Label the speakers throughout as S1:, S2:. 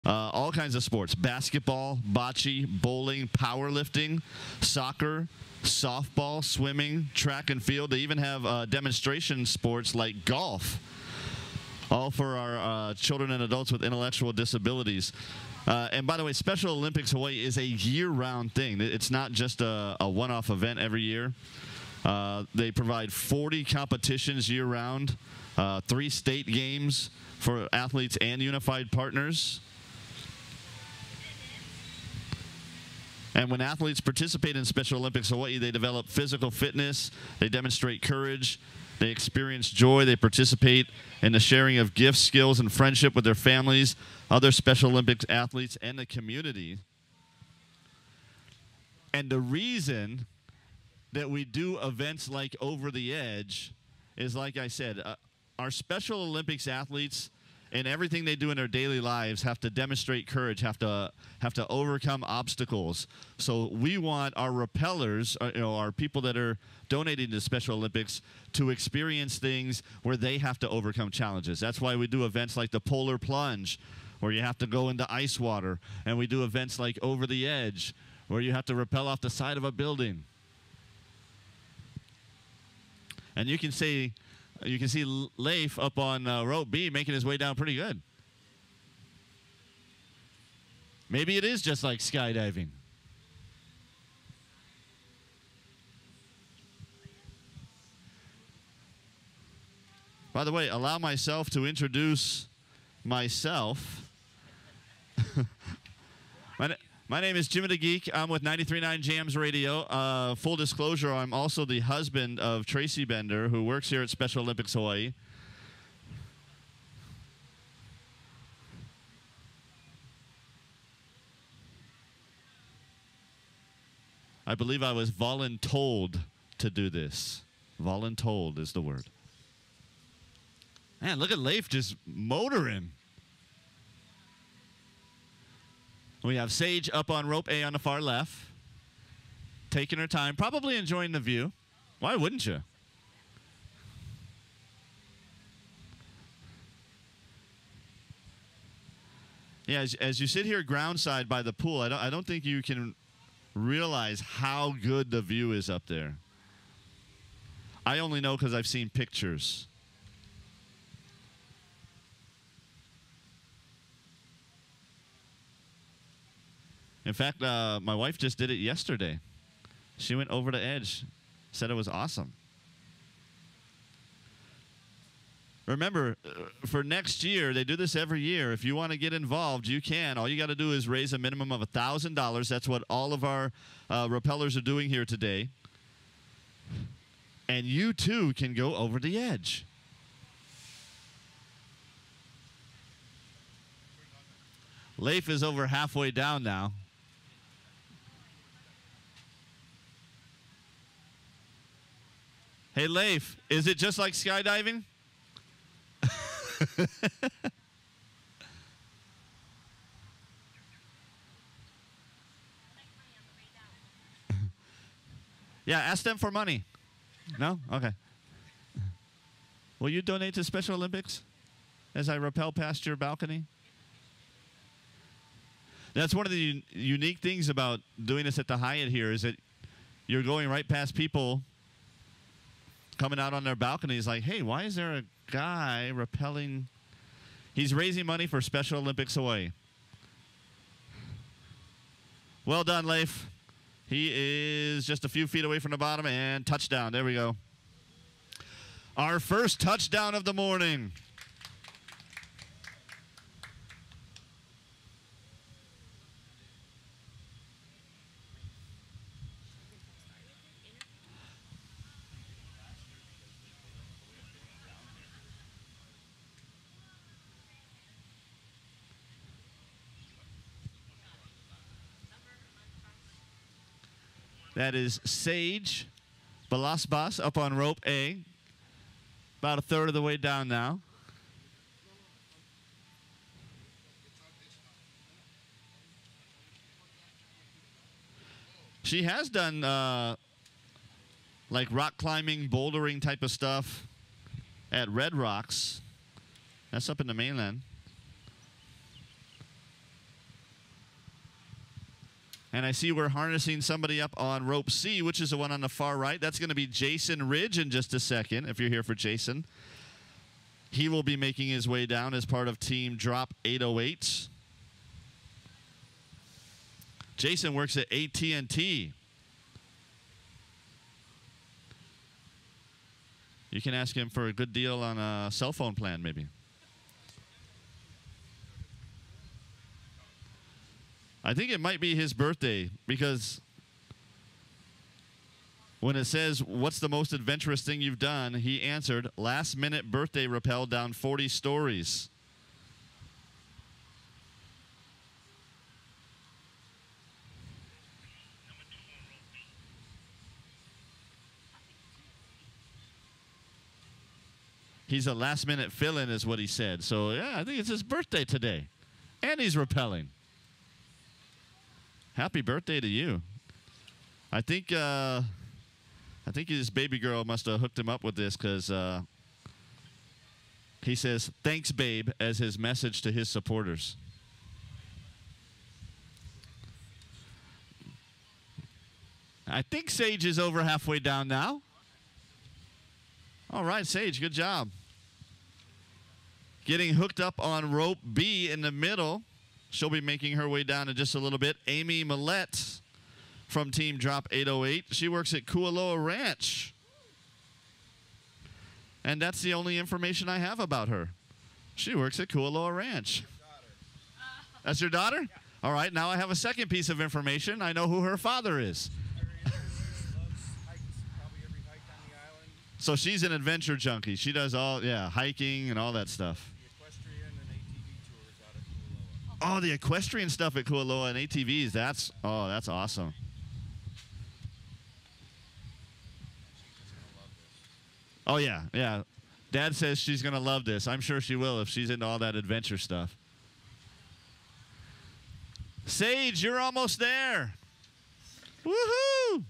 S1: All kinds of sports: basketball, bocce, bowling, powerlifting, soccer, softball, swimming, track and field. They even have demonstration sports like golf, all for our children and adults with intellectual disabilities. And by the way, Special Olympics Hawaii is a year-round thing. It's not just a one-off event every year. They provide 40 competitions year-round, 3 state games for athletes and unified partners. And when athletes participate in Special Olympics Hawaii, they develop physical fitness, they demonstrate courage, they experience joy, they participate in the sharing of gifts, skills, and friendship with their families, other Special Olympics athletes, and the community. And the reason that we do events like Over the Edge is, like I said, our Special Olympics athletes and everything they do in their daily lives have to demonstrate courage, have to overcome obstacles. So we want our rappellers, our people that are donating to Special Olympics, to experience things where they have to overcome challenges. That's why we do events like the Polar Plunge, where you have to go into ice water, and we do events like Over the Edge, where you have to rappel off the side of a building. And you can see Leif up on rope B making his way down pretty good. Maybe it is just like skydiving. By the way, allow myself to introduce myself. My name is Jimmy the Geek. I'm with 93.9 Jams Radio. Full disclosure, I'm also the husband of Tracy Bender, who works here at Special Olympics Hawaii. I believe I was voluntold to do this. Voluntold is the word. Man, look at Leif just motoring. We have Sage up on rope A on the far left, taking her time, probably enjoying the view. Why wouldn't you? Yeah, as you sit here groundside by the pool, I don't think you can realize how good the view is up there. I only know because I've seen pictures. In fact, my wife just did it yesterday. She went over the edge, said it was awesome. Remember, for next year, they do this every year. If you want to get involved, you can. All you got to do is raise a minimum of $1,000. That's what all of our rappellers are doing here today. And you, too, can go over the edge. Leif is over halfway down now. Hey, Leif, is it just like skydiving? Yeah, ask them for money. No? Okay. Will you donate to Special Olympics as I rappel past your balcony? That's one of the unique things about doing this at the Hyatt here is that you're going right past people coming out on their balconies like, hey, why is there a guy rappelling? He's raising money for Special Olympics Hawaii. Well done, Leif. He is just a few feet away from the bottom, and touchdown. There we go. Our first touchdown of the morning. That is Sage Balasbas up on rope A. About a third of the way down now. She has done like rock climbing, bouldering type of stuff at Red Rocks. That's up in the mainland. And I see we're harnessing somebody up on rope C, which is the one on the far right. That's going to be Jason Ridge in just a second, if you're here for Jason. He will be making his way down as part of Team Drop 808. Jason works at AT&T. You can ask him for a good deal on a cell phone plan, maybe. I think it might be his birthday, because when it says, what's the most adventurous thing you've done, he answered, last-minute birthday rappel down 40 stories. He's a last-minute fill-in is what he said. So, yeah, I think it's his birthday today. And he's rappelling. Happy birthday to you. I think his baby girl must have hooked him up with this, because he says, thanks, babe, as his message to his supporters. I think Sage is over halfway down now. All right, Sage, good job. Getting hooked up on rope B in the middle. She'll be making her way down in just a little bit. Amy Millette from Team Drop 808. She works at Kualoa Ranch. And that's the only information I have about her. She works at Kualoa Ranch. That's your daughter? Yeah. All right, now I have a second piece of information. I know who her father is. So she's an adventure junkie. She does all, hiking and all that stuff. Oh, the equestrian stuff at Kualoa and ATVs. That's awesome. Oh, yeah. Dad says she's going to love this. I'm sure she will if she's into all that adventure stuff. Sage, you're almost there. Woohoo!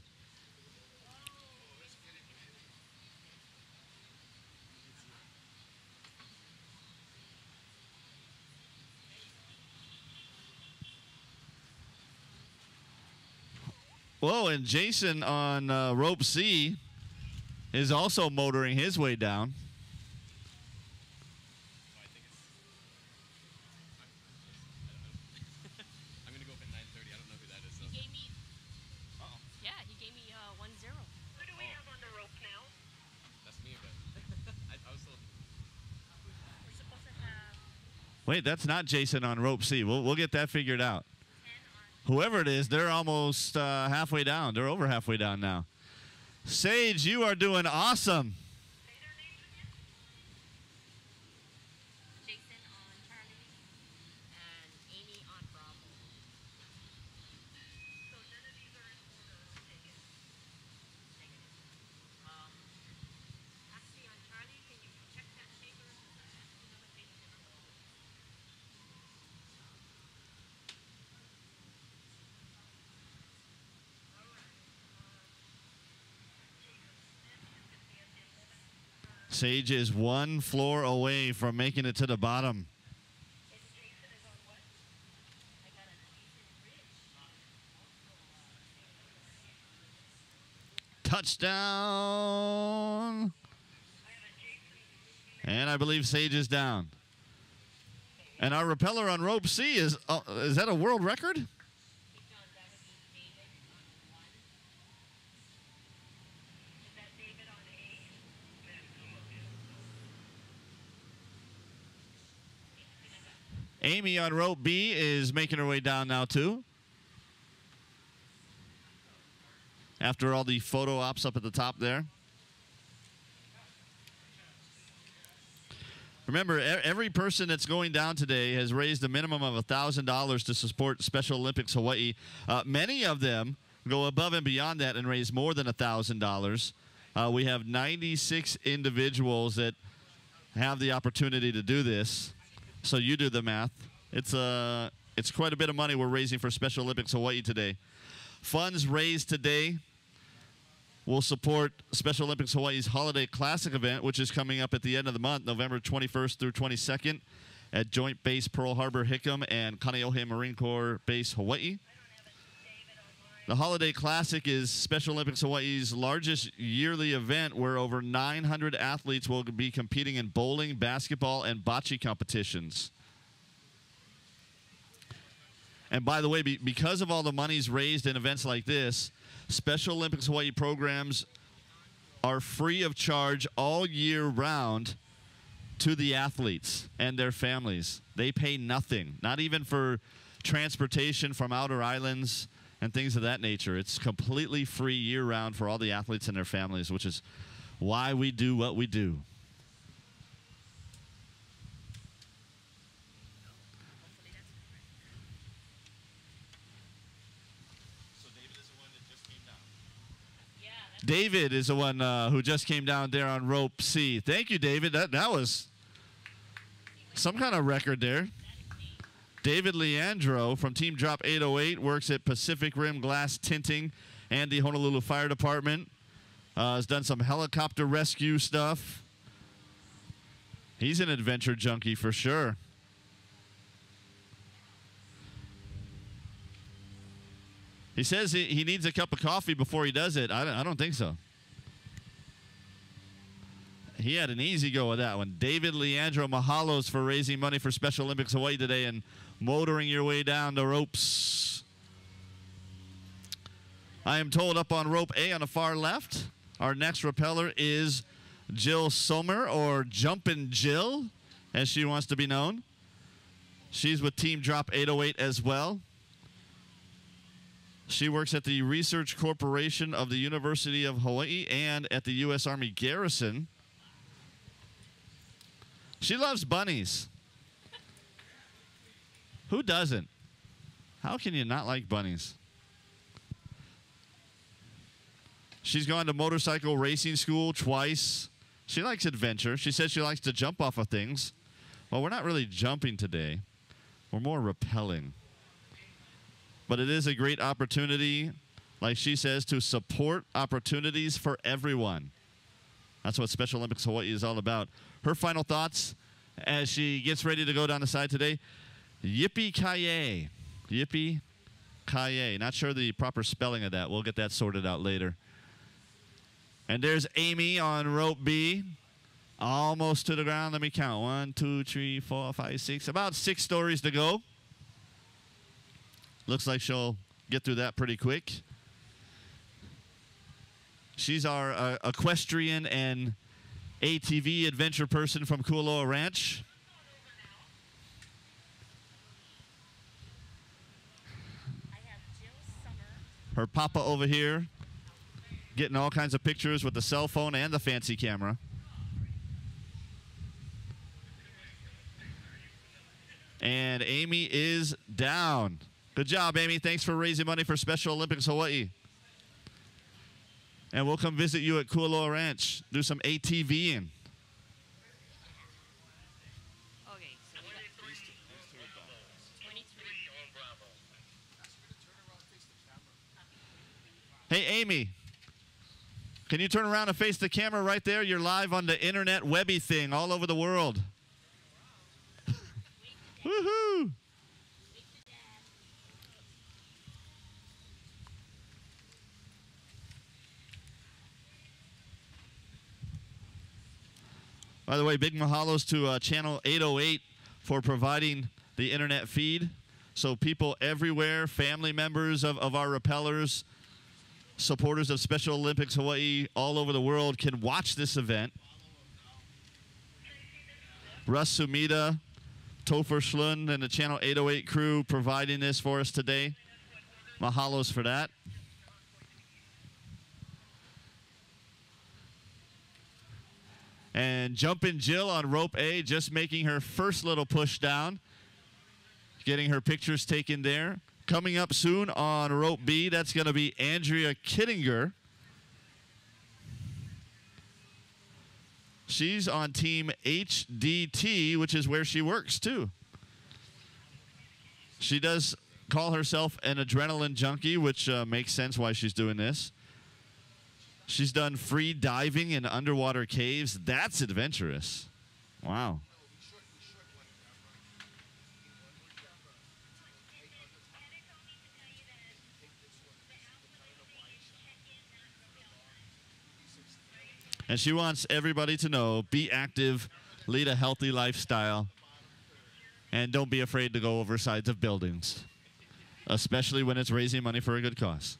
S1: Whoa, and Jason on rope C is also motoring his way down.
S2: I'm going to go up at 9:30. I don't know who that is, though. He gave me... Uh-oh. Yeah, he gave me 1-0. Who do we have on the rope now? That's me, but I was still... We're supposed to have...
S1: Wait, that's not Jason on rope C. We'll get that figured out. Whoever it is, they're almost halfway down. They're over halfway down now. Sage, you are doing awesome.
S3: Say their names again. Jason on Charlie and Amy on Bravo. So none of these are in order. Negative. Actually, on Charlie, can you check that shaker? Another page number.
S1: Sage is one floor away from making it to the bottom.
S3: Jason is on what? I got a Jason Ridge.
S1: Touchdown. And I believe Sage is down. And our repeller on rope C is that a world record? Amy on rope B is making her way down now, too. After all the photo ops up at the top there. Remember, every person that's going down today has raised a minimum of $1,000 to support Special Olympics Hawaii. Many of them go above and beyond that and raise more than $1,000. We have 96 individuals that have the opportunity to do this. So you do the math. It's quite a bit of money we're raising for Special Olympics Hawaii today. Funds raised today will support Special Olympics Hawaii's Holiday Classic event, which is coming up at the end of the month, November 21st through 22nd at Joint Base Pearl Harbor Hickam and Kaneohe Marine Corps Base Hawaii. The Holiday Classic is Special Olympics Hawaii's largest yearly event where over 900 athletes will be competing in bowling, basketball, and bocce competitions. And by the way, because of all the monies raised in events like this, Special Olympics Hawaii programs are free of charge all year round to the athletes and their families. They pay nothing, not even for transportation from outer islands and things of that nature. It's completely free year-round for all the athletes and their families, which is why we do what we do. David is the one who just came down there on rope C. Thank you, David. That was some kind of record there. David Leandro from Team Drop 808 works at Pacific Rim Glass Tinting and the Honolulu Fire Department. Has done some helicopter rescue stuff. He's an adventure junkie for sure. He says he needs a cup of coffee before he does it. I don't think so. He had an easy go with that one. David Leandro, mahalos for raising money for Special Olympics Hawaii today and motoring your way down the ropes. I am told up on rope A on the far left, our next rappeller is Jill Sommer, or Jumpin' Jill, as she wants to be known. She's with Team Drop 808 as well. She works at the Research Corporation of the University of Hawaii and at the U.S. Army Garrison. She loves bunnies. Who doesn't? How can you not like bunnies? She's gone to motorcycle racing school twice. She likes adventure. She says she likes to jump off of things. Well, we're not really jumping today. We're more rappelling. But it is a great opportunity, like she says, to support opportunities for everyone. That's what Special Olympics Hawaii is all about. Her final thoughts as she gets ready to go down the side today. Yippee-ki-yay. Yippee-ki-yay. Not sure the proper spelling of that. We'll get that sorted out later. And there's Amy on rope B. Almost to the ground. Let me count. 1, 2, 3, 4, 5, 6. About 6 stories to go. Looks like she'll get through that pretty quick. She's our equestrian and ATV adventure person from Kualoa Ranch.
S3: I have Jill Summer.
S1: Her papa over here getting all kinds of pictures with the cell phone and the fancy camera. And Amy is down. Good job, Amy. Thanks for raising money for Special Olympics Hawaii. And we'll come visit you at Kualoa Ranch. Do some ATVing.
S3: Okay, so we got 23.
S1: Hey, Amy. Can you turn around and face the camera right there? You're live on the internet webby thing all over the world. Woohoo! By the way, big mahalos to Channel 808 for providing the internet feed. So people everywhere, family members of our rappellers, supporters of Special Olympics Hawaii all over the world can watch this event. Russ Sumida, Topher Schlund, and the Channel 808 crew providing this for us today. Mahalos for that. And Jumpin' Jill on rope A, just making her first little push down. Getting her pictures taken there. Coming up soon on rope B, that's going to be Andrea Kittinger. She's on Team HDT, which is where she works too. She does call herself an adrenaline junkie, which makes sense why she's doing this. She's done free diving in underwater caves. That's adventurous. Wow. And she wants everybody to know, be active, lead a healthy lifestyle, and don't be afraid to go over sides of buildings, especially when it's raising money for a good cause.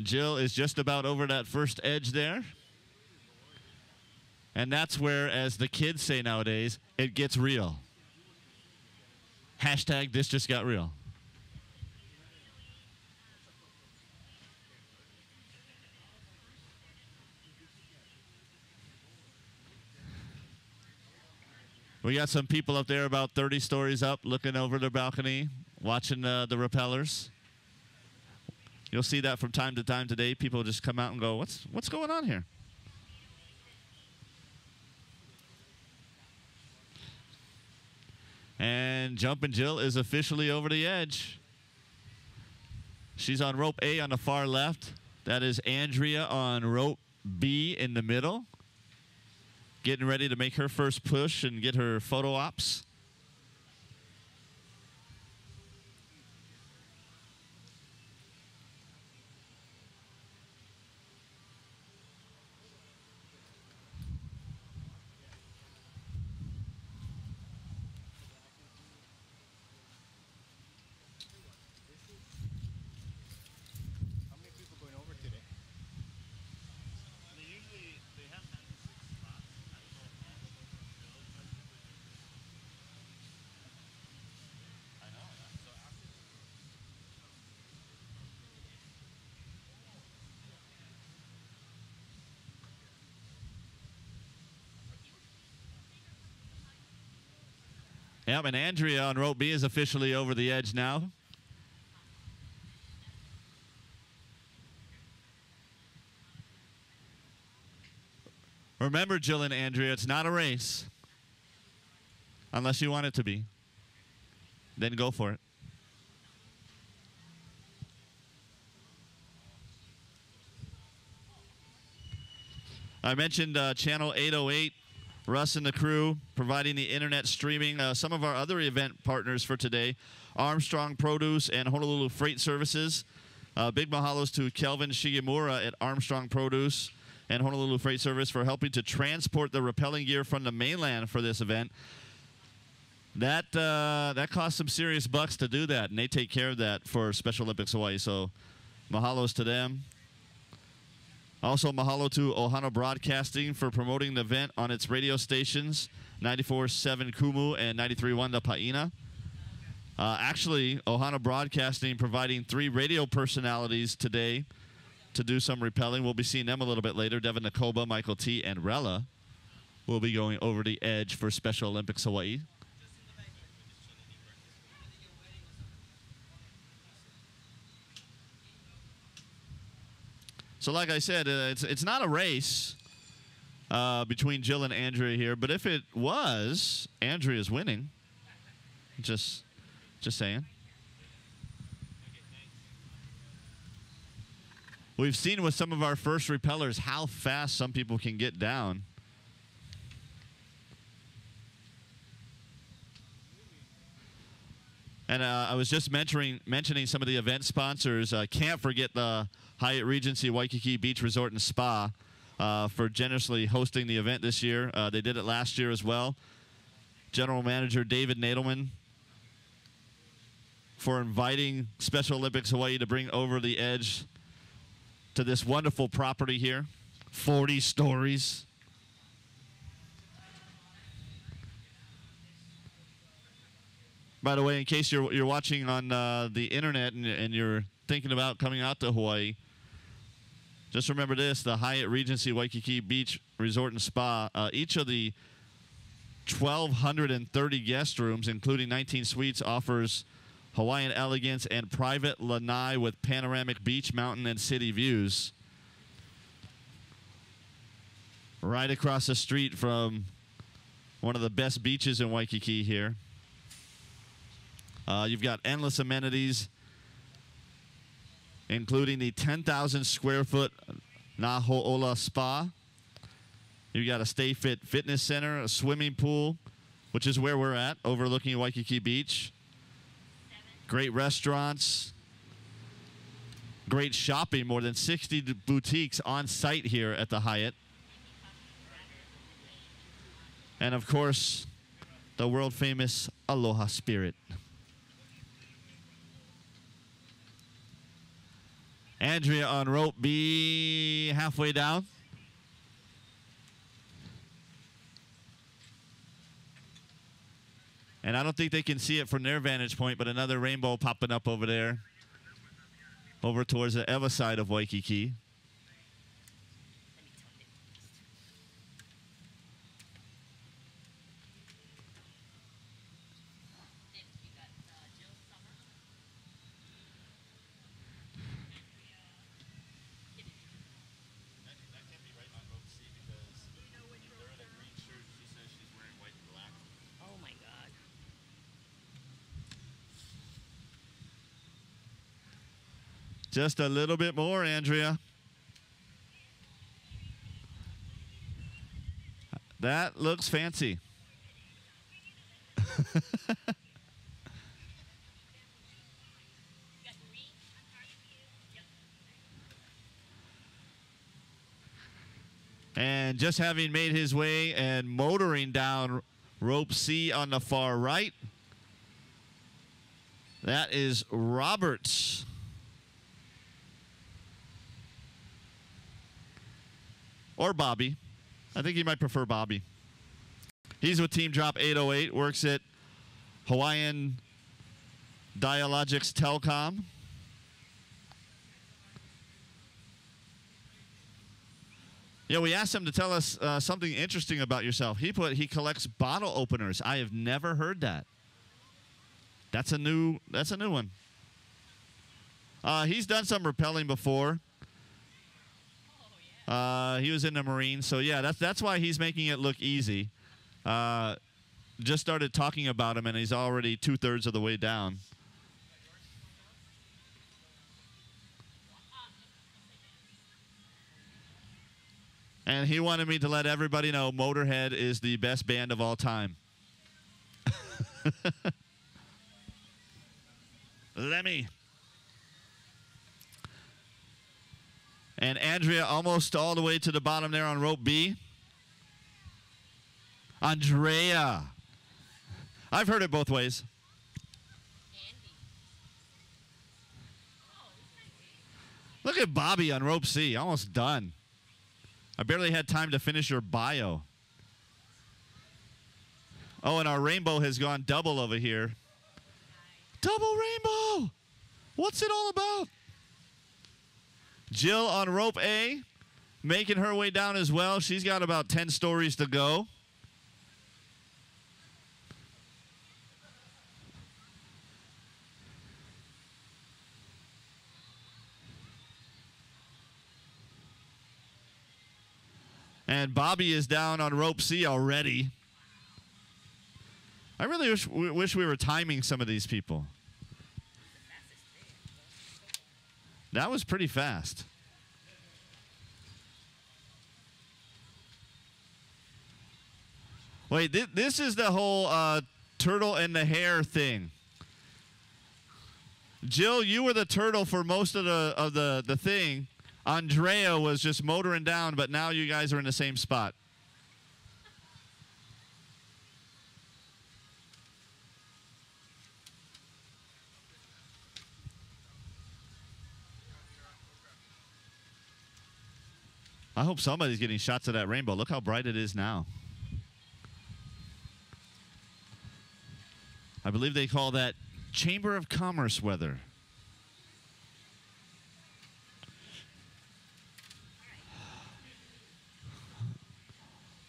S1: Jill is just about over that first edge there. And that's where, as the kids say nowadays, it gets real. Hashtag this just got real. We got some people up there about 30 stories up looking over their balcony, watching the repellers. You'll see that from time to time today. People just come out and go, what's going on here? And Jumpin' Jill is officially over the edge. She's on rope A on the far left. That is Andrea on rope B in the middle, getting ready to make her first push and get her photo ops. Yep, and Andrea on rope B is officially over the edge now. Remember, Jill and Andrea, it's not a race. Unless you want it to be. Then go for it. I mentioned Channel 808. Russ and the crew providing the internet streaming. Some of our other event partners for today, Armstrong Produce and Honolulu Freight Services. Big mahalos to Kelvin Shigemura at Armstrong Produce and Honolulu Freight Service for helping to transport the rappelling gear from the mainland for this event. That cost some serious bucks to do that, and they take care of that for Special Olympics Hawaii. So mahalos to them. Also, mahalo to Ohana Broadcasting for promoting the event on its radio stations, 94.7 Kumu and 93.1 The Paina. Actually, Ohana Broadcasting providing 3 radio personalities today to do some rappelling. We'll be seeing them a little bit later. Devin Nakoba, Michael T., and Rella will be going over the edge for Special Olympics Hawaii. So like I said, it's not a race between Jill and Andrea here, but if it was, Andrea's winning. Just saying. We've seen with some of our first repellers how fast some people can get down. And I was just mentioning some of the event sponsors. Can't forget the Hyatt Regency Waikiki Beach Resort and Spa for generously hosting the event this year. They did it last year as well. General Manager David Nadelman for inviting Special Olympics Hawaii to bring over the edge to this wonderful property here. 40 stories. By the way, in case you're watching on the internet and you're thinking about coming out to Hawaii, just remember this: the Hyatt Regency Waikiki Beach Resort and Spa. Each of the 1,230 guest rooms, including 19 suites, offers Hawaiian elegance and private lanai with panoramic beach, mountain, and city views. Right across the street from one of the best beaches in Waikiki here. You've got endless amenities, including the 10,000 square foot Naho'ola Spa. You've got a Stay Fit fitness center, a swimming pool, which is where we're at, overlooking Waikiki Beach. Great restaurants. Great shopping, more than 60 boutiques on site here at the Hyatt. And of course, the world famous Aloha Spirit. Andrea on rope B, halfway down. And I don't think they can see it from their vantage point, but another rainbow popping up over there, over towards the Ewa side of Waikiki.
S2: Oh my God.
S1: Just a little bit more, Andrea. That looks fancy. And just having made his way and motoring down rope C on the far right, that is Roberts. Or Bobby. I think he might prefer Bobby. He's with Team Drop 808, works at Hawaiian Dialogics Telcom. Yeah, we asked him to tell us something interesting about yourself. He collects bottle openers. I have never heard that. That's a new one. He's done some rappelling before. He was in the Marines, so yeah, that's why he's making it look easy. Just started talking about him, and he's already 2/3 of the way down. And he wanted me to let everybody know Motorhead is the best band of all time. Lemmy. And Andrea almost all the way to the bottom there on rope B. Andrea. I've heard it both ways. Look at Bobby on rope C, almost done. I barely had time to finish your bio. Oh, and our rainbow has gone double over here. Double rainbow! What's it all about? Jill on rope A, making her way down as well. She's got about 10 stories to go. And Bobby is down on rope C already. I really wish we were timing some of these people. That was pretty fast. Wait, this is the whole turtle and the hare thing. Jill, you were the turtle for most of the thing. Andrea was just motoring down, but now you guys are in the same spot. I hope somebody's getting shots of that rainbow. Look how bright it is now. I believe they call that Chamber of Commerce weather.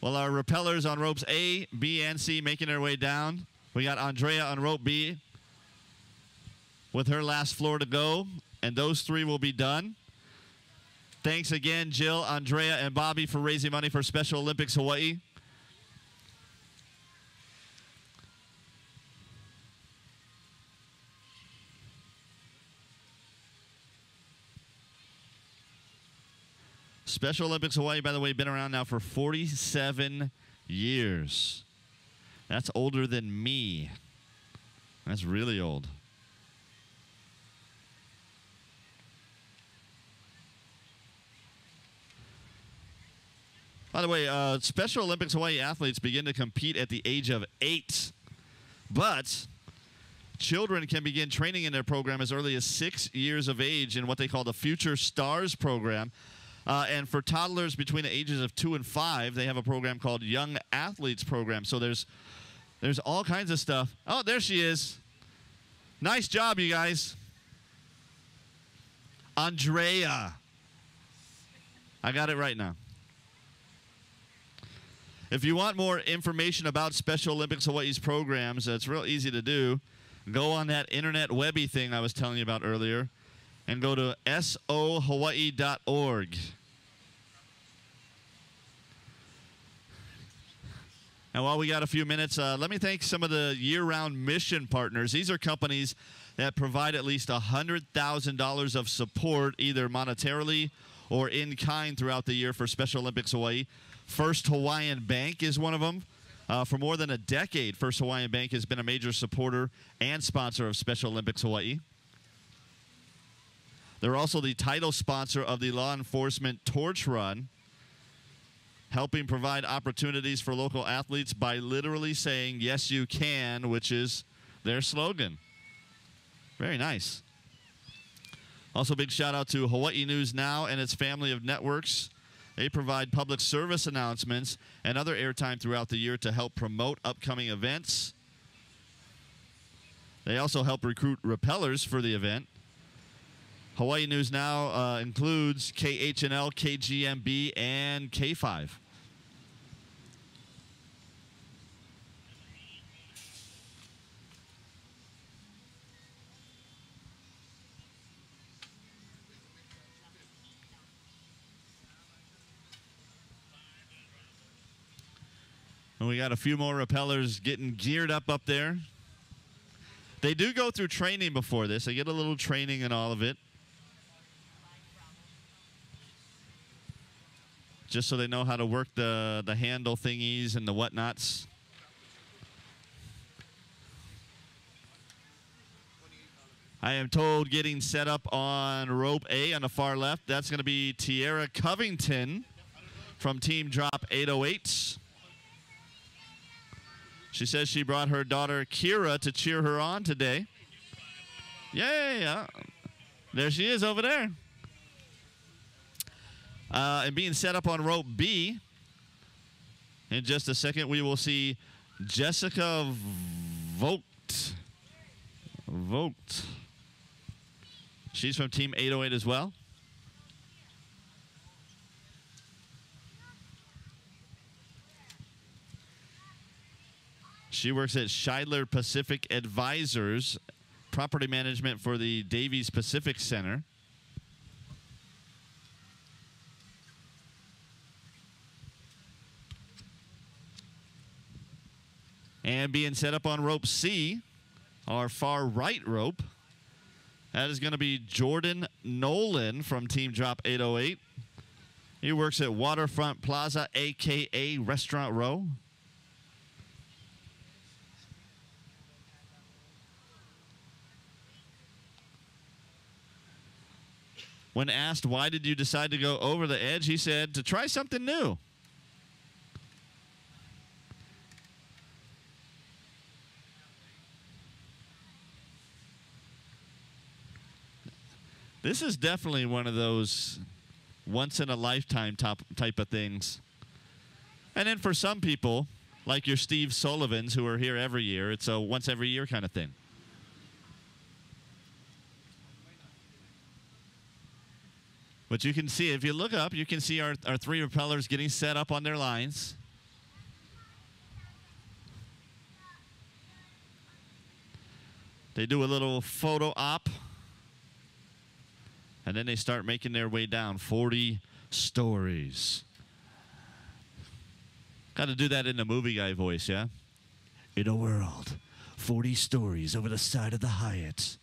S1: Well, our rappellers on ropes A, B, and C making their way down. We got Andrea on rope B with her last floor to go, and those three will be done. Thanks again, Jill, Andrea, and Bobby for raising money for Special Olympics Hawaii. Special Olympics Hawaii, by the way, been around now for 47 years. That's older than me. That's really old. By the way, Special Olympics Hawaii athletes begin to compete at the age of 8. But children can begin training in their program as early as 6 years of age in what they call the Future Stars program. And for toddlers between the ages of 2 and 5, they have a program called Young Athletes Program. So there's all kinds of stuff. Oh, there she is. Nice job, you guys. Andrea. I got it right now. If you want more information about Special Olympics Hawaii's programs, it's real easy to do. Go on that internet webby thing I was telling you about earlier and go to sohawaii.org. And while we got a few minutes, let me thank some of the year-round mission partners. These are companies that provide at least $100,000 of support, either monetarily or in kind throughout the year for Special Olympics Hawaii. First Hawaiian Bank is one of them. For more than a decade, First Hawaiian Bank has been a major supporter and sponsor of Special Olympics Hawaii. They're also the title sponsor of the Law Enforcement Torch Run, helping provide opportunities for local athletes by literally saying, "Yes, you can," which is their slogan. Very nice. Also, big shout out to Hawaii News Now and its family of networks. They provide public service announcements and other airtime throughout the year to help promote upcoming events. They also help recruit rappellers for the event. Hawaii News Now includes KHNL, KGMB, and K5. And we got a few more rappellers getting geared up there. They do go through training before this. They get a little training and all of it, just so they know how to work the handle thingies and the whatnots. I am told getting set up on rope A on the far left, that's going to be Tiara Covington from Team Drop 808. She says she brought her daughter Kira to cheer her on today. Yeah. There she is over there. And being set up on rope B, in just a second, we will see Jessica Vogt. She's from Team 808 as well. She works at Scheidler Pacific Advisors, property management for the Davies Pacific Center. And being set up on rope C, our far right rope, that is going to be Jordan Nolan from Team Drop 808. He works at Waterfront Plaza, a.k.a. Restaurant Row. When asked why did you decide to go over the edge, he said, to try something new. This is definitely one of those once-in-a-lifetime type of things. And then for some people, like your Steve Sullivans, who are here every year, it's a once-every-year kind of thing. But you can see, if you look up, you can see our three rappellers getting set up on their lines. They do a little photo op. And then they start making their way down 40 stories. Got to do that in the movie guy voice, yeah? In a world, 40 stories over the side of the Hyatt.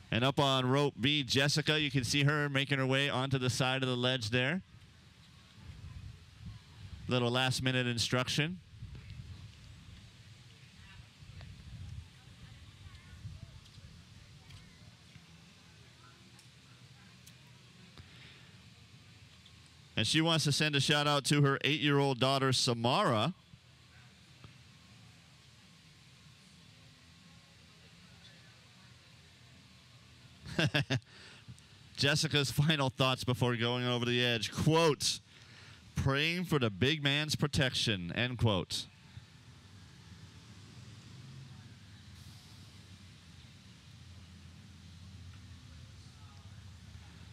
S1: And up on rope B, Jessica, you can see her making her way onto the side of the ledge there. Little last-minute instruction. And she wants to send a shout out to her 8-year-old daughter, Samara. Jessica's final thoughts before going over the edge. Quote, praying for the big man's protection, end quote.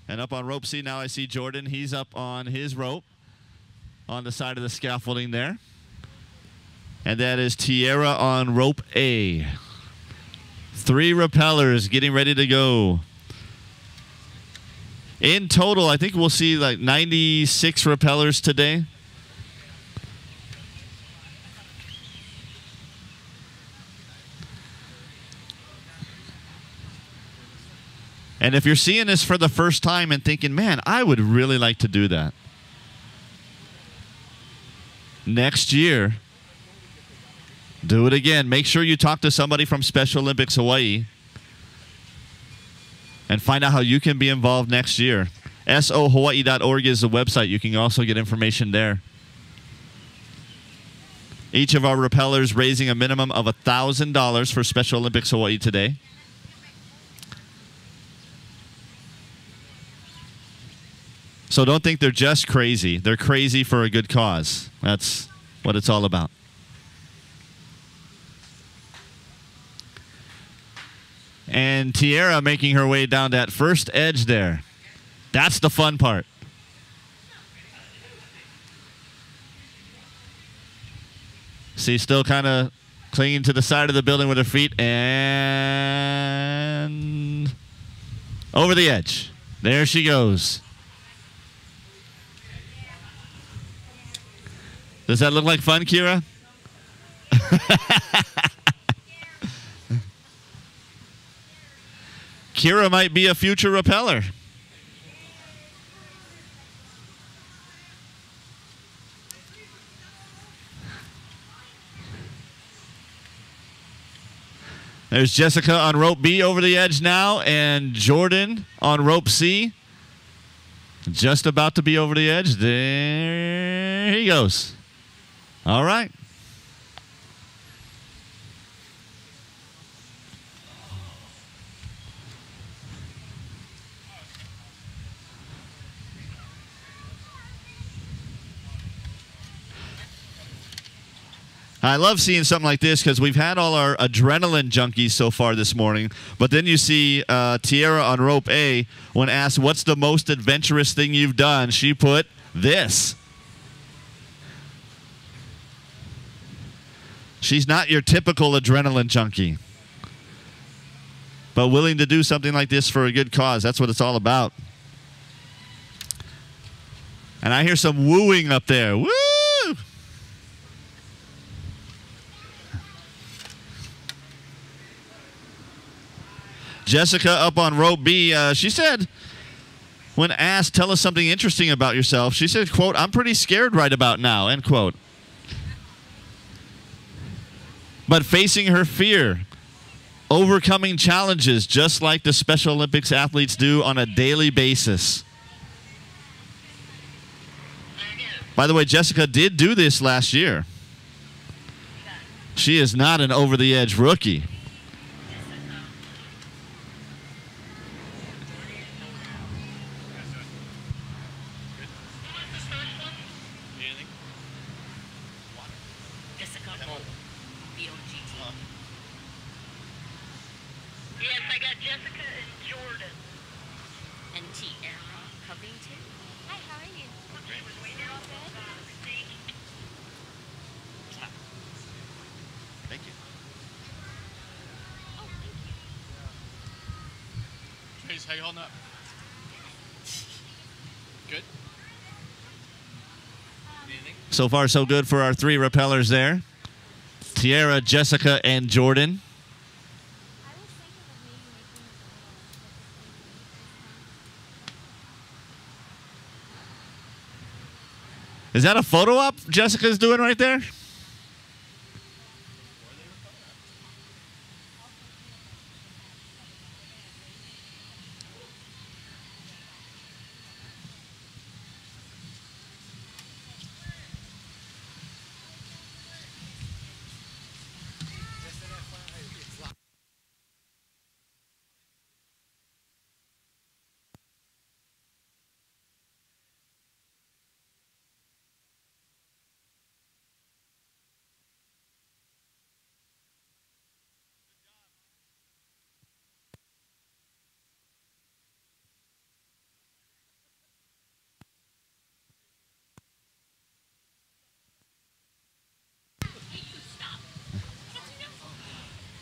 S1: And up on rope C, now I see Jordan. He's up on his rope on the side of the scaffolding there. And that is Tierra on rope A. 3 rappellers getting ready to go. In total, I think we'll see like 96 rappellers today. And if you're seeing this for the first time and thinking, man, I would really like to do that. Next year, do it again. Make sure you talk to somebody from Special Olympics Hawaii and find out how you can be involved next year. sohawaii.org is the website. You can also get information there. Each of our rappellers raising a minimum of $1,000 for Special Olympics Hawaii today. So don't think they're just crazy. They're crazy for a good cause. That's what it's all about. And Tierra making her way down that first edge there. That's the fun part. See, still kind of clinging to the side of the building with her feet. And over the edge. There she goes. Does that look like fun, Kira? Kira might be a future rappeller. There's Jessica on rope B over the edge now, and Jordan on rope C. Just about to be over the edge. There he goes. All right. I love seeing something like this because we've had all our adrenaline junkies so far this morning. But then you see Tierra on rope A. When asked, what's the most adventurous thing you've done? She put this. She's not your typical adrenaline junkie, but willing to do something like this for a good cause. That's what it's all about. And I hear some wooing up there. Woo! Jessica up on rope B, she said, when asked, tell us something interesting about yourself, she said, quote, I'm pretty scared right about now, end quote. But facing her fear, overcoming challenges just like the Special Olympics athletes do on a daily basis. By the way, Jessica did do this last year. She is not an over-the-edge rookie.
S3: Yes, I got Jessica and Jordan. And Tierra coming too. Hi, how are you?
S1: Thank you.
S3: Oh, thank you.
S2: Trace, how you holding up? Good? Anything?
S1: So far, so good for our 3 rappellers there. Tierra, Jessica, and Jordan. Is that a photo op Jessica's doing right there?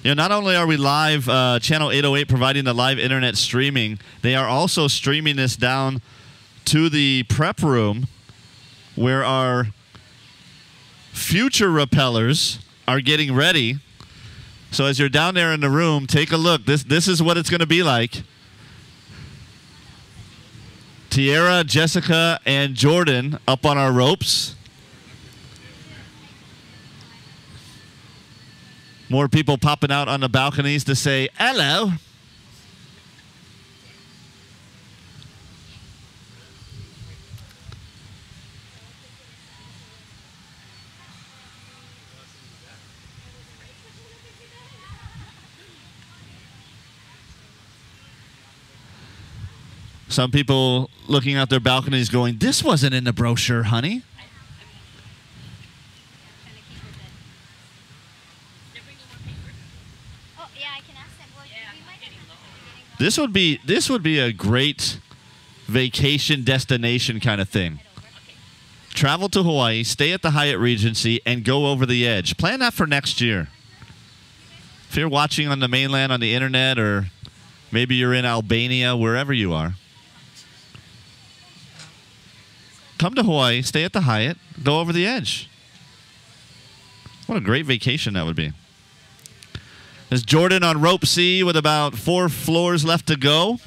S1: Not only are we live, Channel 808 providing the live internet streaming, they are also streaming this down to the prep room where our future rappellers are getting ready. So as you're down there in the room, take a look. This is what it's going to be like. Tiara, Jessica, and Jordan up on our ropes. More people popping out on the balconies to say hello. Some people looking out their balconies going, this wasn't in the brochure, honey. This would be a great vacation destination kind of thing. Travel to Hawaii, stay at the Hyatt Regency, and go over the edge. Plan that for next year. If you're watching on the mainland on the internet, or maybe you're in Albania, wherever you are, come to Hawaii, stay at the Hyatt, go over the edge. What a great vacation that would be. There's Jordan on rope C with about 4 floors left to go.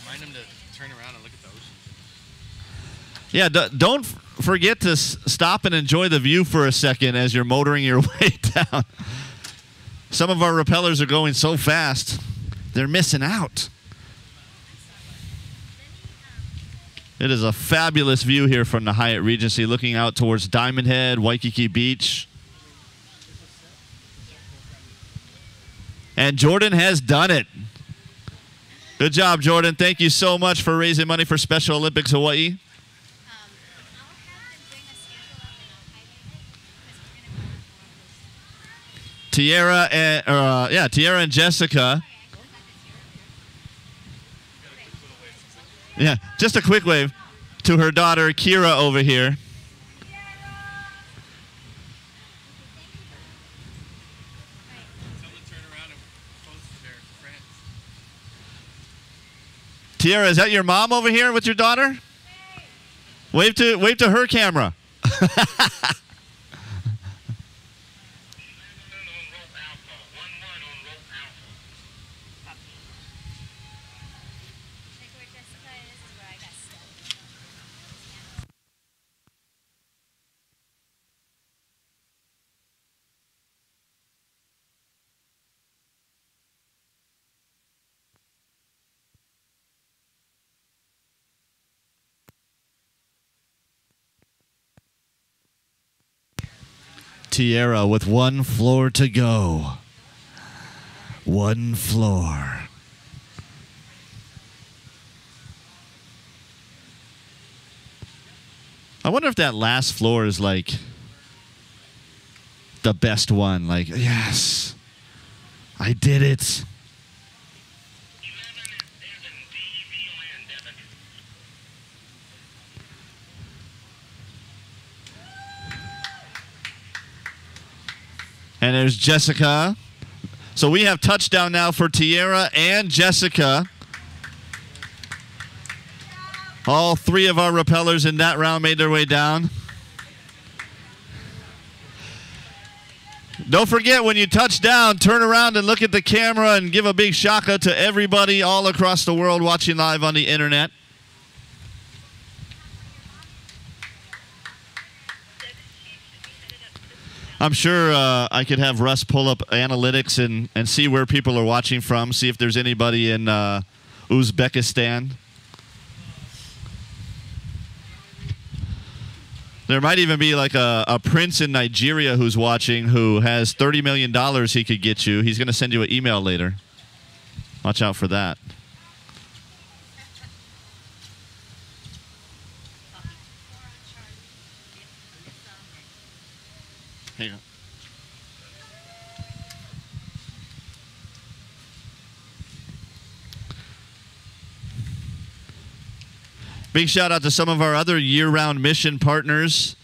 S2: Remind him to turn around and look at the ocean.
S1: Yeah, don't forget to stop and enjoy the view for a second as you're motoring your way down. Some of our rappellers are going so fast, they're missing out. It is a fabulous view here from the Hyatt Regency, looking out towards Diamond Head, Waikiki Beach. And Jordan has done it. Good job, Jordan. Thank you so much for raising money for Special Olympics Hawaii. Tiara and Jessica. Yeah, just a quick wave to her daughter, Kira, over here. Tiara, is that your mom over here with your daughter? Wave to her camera. Tiara with 1 floor to go. 1 floor. I wonder if that last floor is like the best one. Like, yes, I did it. And there's Jessica. So we have touchdown now for Tiara and Jessica. All 3 of our rappellers in that round made their way down. Don't forget, when you touch down, turn around and look at the camera and give a big shaka to everybody all across the world watching live on the internet. I'm sure I could have Russ pull up analytics and see where people are watching from, see if there's anybody in Uzbekistan. There might even be like a prince in Nigeria who's watching who has $30 million he could get you. He's going to send you an email later. Watch out for that. Hang on. Big shout out to some of our other year-round mission partners.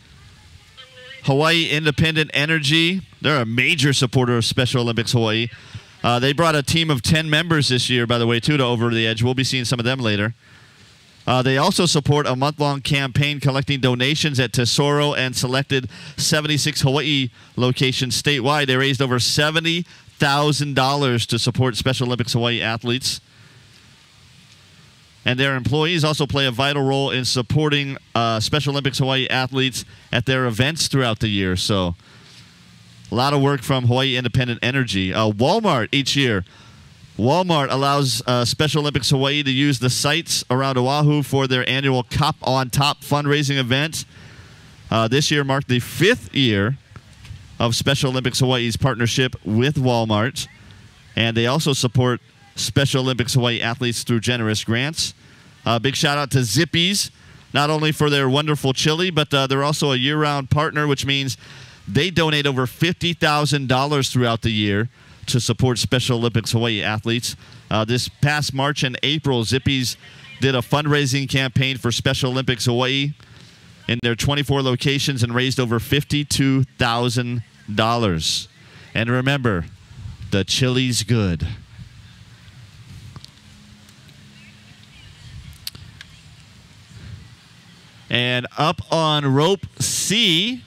S1: Hawaii Independent Energy. They're a major supporter of Special Olympics Hawaii. They brought a team of 10 members this year, by the way, too, to Over the Edge. We'll be seeing some of them later. They also support a month-long campaign collecting donations at Tesoro and selected 76 Hawaii locations statewide. They raised over $70,000 to support Special Olympics Hawaii athletes. And their employees also play a vital role in supporting Special Olympics Hawaii athletes at their events throughout the year. So a lot of work from Hawaii Independent Energy. Walmart each year. Walmart allows Special Olympics Hawaii to use the sites around Oahu for their annual Cop on Top fundraising event. This year marked the 5th year of Special Olympics Hawaii's partnership with Walmart. And they also support Special Olympics Hawaii athletes through generous grants. Big shout out to Zippies, not only for their wonderful chili, but they're also a year-round partner, which means they donate over $50,000 throughout the year to support Special Olympics Hawaii athletes. This past March and April, Zippies did a fundraising campaign for Special Olympics Hawaii in their 24 locations and raised over $52,000. And remember, the chili's good. And up on rope C,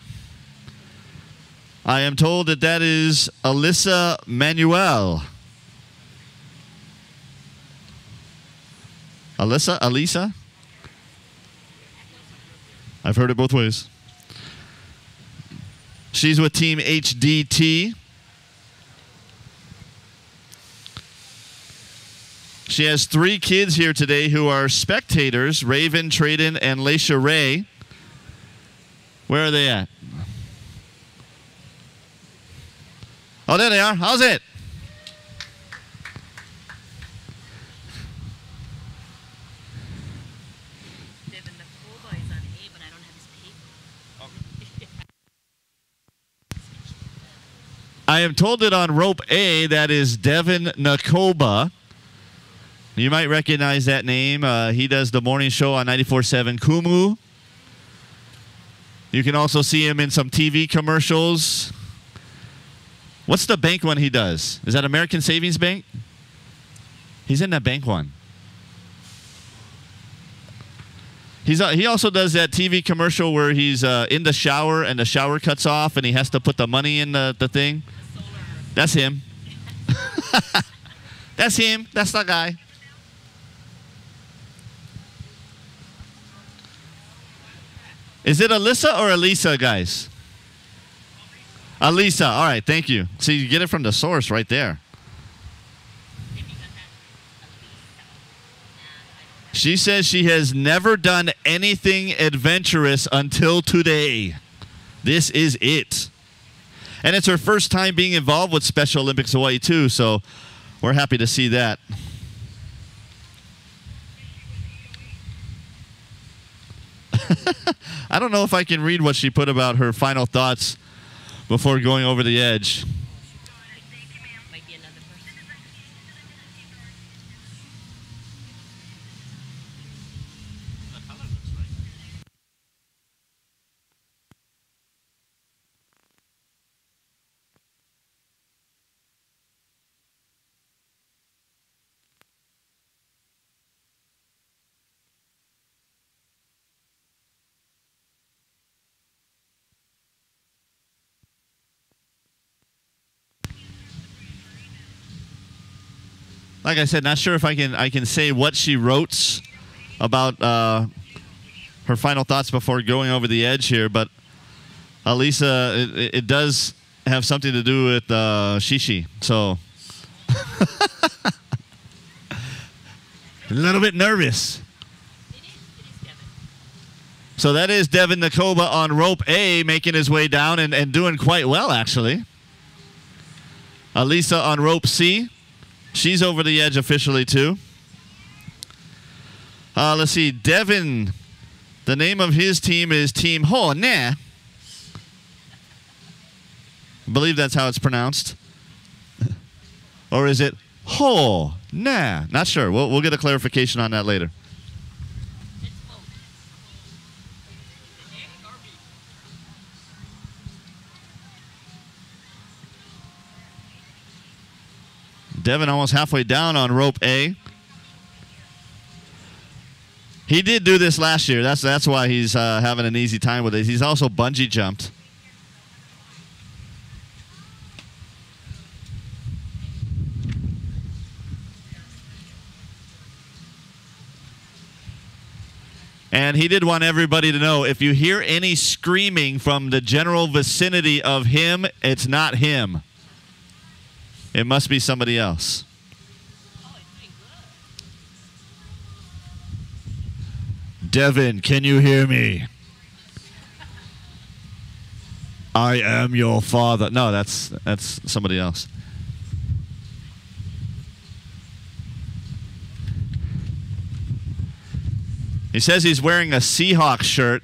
S1: I am told that that is Alyssa Manuel. Alisa? I've heard it both ways. She's with Team HDT. She has 3 kids here today who are spectators, Raven, Traden, and Laisha Ray. Where are they at? Oh, there they are. How's it?
S3: Devin Nakoba is on A, but I don't have his paper.
S1: I am told that on rope A, that is Devin Nakoba. You might recognize that name. He does the morning show on 94.7 Kumu. You can also see him in some TV commercials. What's the bank one he does? Is that American Savings Bank? He's in that bank one. He also does that TV commercial where he's in the shower and the shower cuts off and he has to put the money in the thing. That's him. That's him. That's that guy. Is it Alyssa or Elisa, guys? Alisa. All right, thank you. See, you get it from the source right there. She says she has never done anything adventurous until today. This is it. And it's her first time being involved with Special Olympics Hawaii, too, so we're happy to see that. I don't know if I can read what she put about her final thoughts before going over the edge.
S3: Might be another person.
S1: Like I said, not sure if I can say what she wrote about her final thoughts before going over the edge here, but Alisa, it does have something to do with Shishi, so a little bit nervous.
S3: It is Devin.
S1: So that is Devin Nakoba on rope A, making his way down and doing quite well, actually. Alisa on rope C. She's over the edge officially, too. Let's see. Devin, the name of his team is Team Ho Nah. I believe that's how it's pronounced. Or is it Ho Nah? Not sure. We'll get a clarification on that later.
S3: It's both.
S1: Devin almost halfway down on rope A. He did do this last year. That's why he's having an easy time with it. He's also bungee jumped. And he did want everybody to know, if you hear any screaming from the general vicinity of him, it's not him. It must be somebody else. Devin, can you hear me? I am your father. No, that's somebody else. He says he's wearing a Seahawks shirt.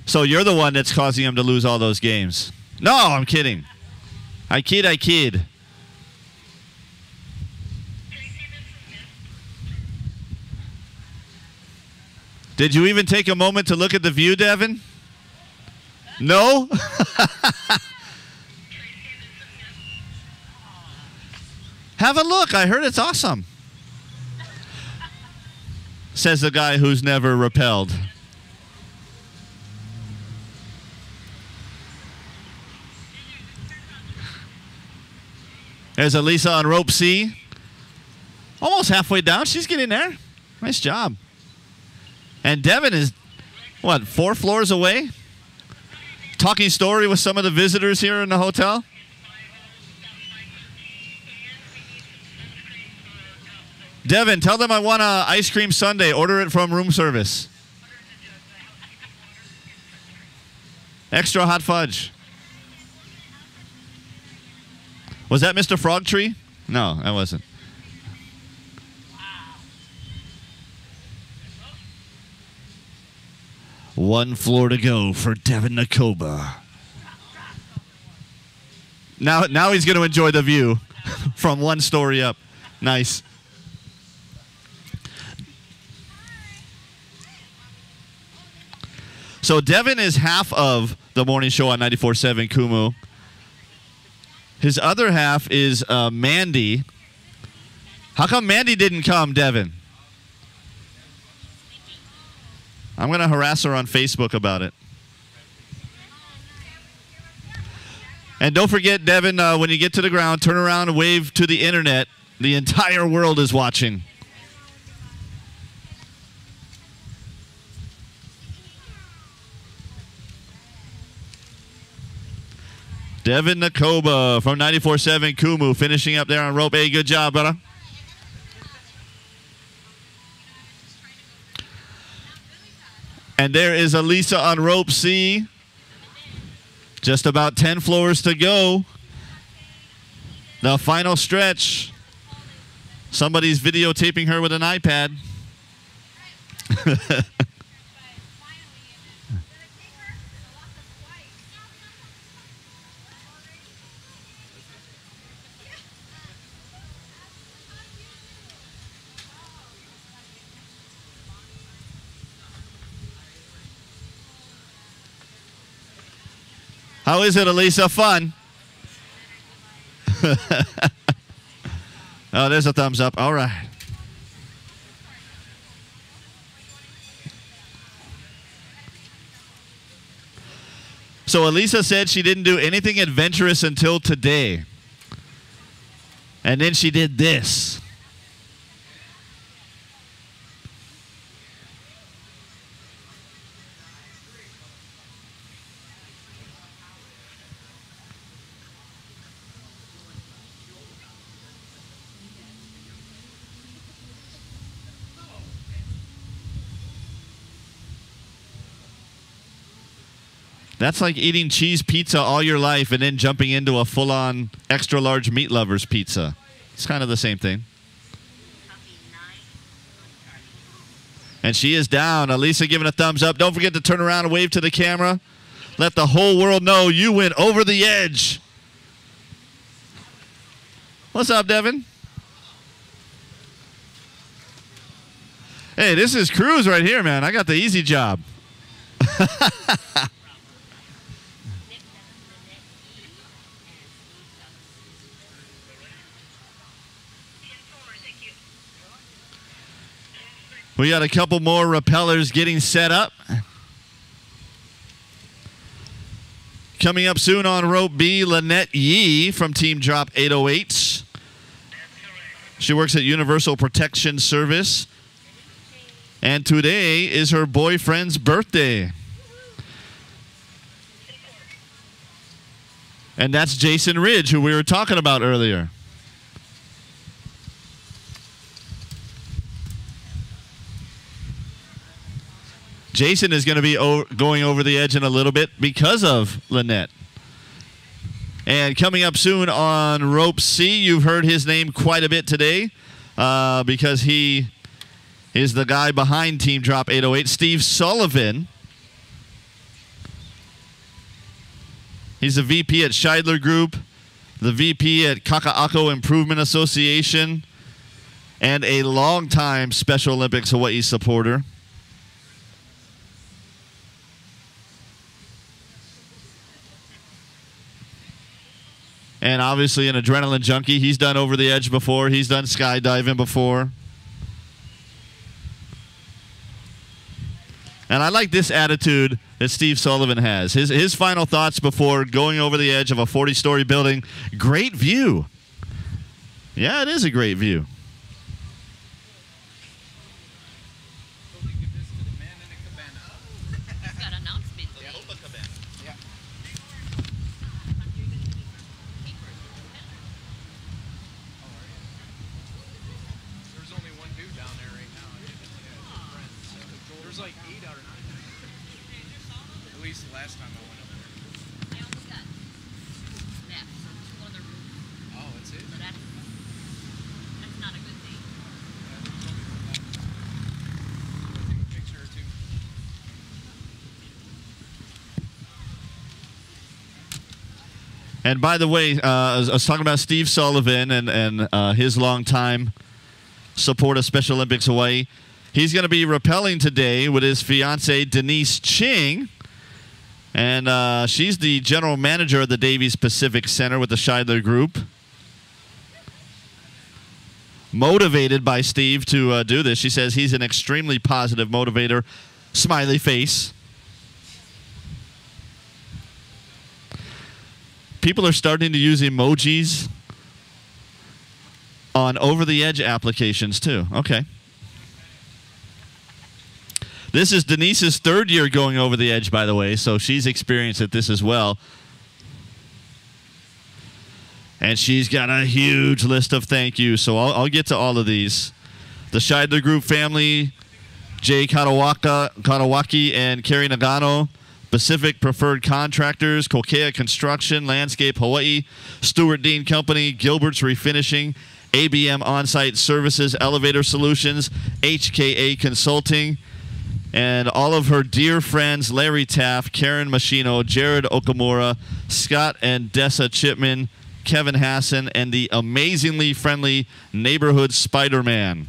S1: So you're the one that's causing him to lose all those games. No, I'm kidding. I kid. Did you even take a moment to look at the view, Devin? No? Have a look. I heard it's awesome. Says the guy who's never rappelled. There's Elisa on rope C. Almost halfway down. She's getting there. Nice job. And Devin is, what, 4 floors away? Talking story with some of the visitors here in the hotel. Devin, tell them I want an ice cream sundae. Order it from room service. Extra hot fudge. Was that Mr. Frogtree? No, that wasn't. One floor to go for Devin Nakoba. Now he's going to enjoy the view from 1 story up. Nice. So Devin is half of the morning show on 94.7 Kumu. His other half is Mandy. How come Mandy didn't come, Devin? I'm going to harass her on Facebook about it. And don't forget, Devin, when you get to the ground, turn around and wave to the internet. The entire world is watching. Devin Nakoba from 94.7 Kumu finishing up there on rope A. Good job, brother. And there is Elisa on rope C. Just about 10 floors to go. The final stretch. Somebody's videotaping her with an iPad. How is it, Elisa? Fun? Oh, there's a thumbs up. All right. So Elisa said she didn't do anything adventurous until today. And then she did this. That's like eating cheese pizza all your life and then jumping into a full-on extra large meat lovers pizza. It's kind of the same thing. And she is down. Elisa giving a thumbs up. Don't forget to turn around and wave to the camera. Let the whole world know you went over the edge. What's up, Devin? Hey, this is Cruz right here, man. I got the easy job. We got a couple more rappellers getting set up. Coming up soon on rope B, Lynette Yee from Team Drop 808. She works at Universal Protection Service. And today is her boyfriend's birthday. And that's Jason Ridge, who we were talking about earlier. Jason is going to be going over the edge in a little bit because of Lynette. And coming up soon on rope C, you've heard his name quite a bit today because he is the guy behind Team Drop 808, Steve Sullivan. He's the VP at Scheidler Group, the VP at Kaka'ako Improvement Association, and a longtime Special Olympics Hawaii supporter. And obviously an adrenaline junkie. He's done over the edge before. He's done skydiving before. And I like this attitude that Steve Sullivan has. His final thoughts before going over the edge of a 40-story building. Great view. Yeah, it is a great view. And by the way, I was talking about Steve Sullivan and his longtime support of Special Olympics Hawaii. He's going to be rappelling today with his fiancee, Denise Ching. And she's the general manager of the Davies Pacific Center with the Scheidler Group. Motivated by Steve to do this. She says he's an extremely positive motivator. Smiley face. People are starting to use emojis on over-the-edge applications, too. Okay. This is Denise's third year going over the edge, by the way, so she's experienced at this as well. And she's got a huge list of thank yous, so I'll get to all of these. The Scheidler Group family, Jay Katawaki and Kerry Nagano. Pacific Preferred Contractors, Kokea Construction, Landscape Hawaii, Stewart Dean Company, Gilbert's Refinishing, ABM On-Site Services, Elevator Solutions, HKA Consulting, and all of her dear friends, Larry Taft, Karen Machino, Jared Okamura, Scott and Dessa Chipman, Kevin Hassan, and the amazingly friendly Neighborhood Spider-Man.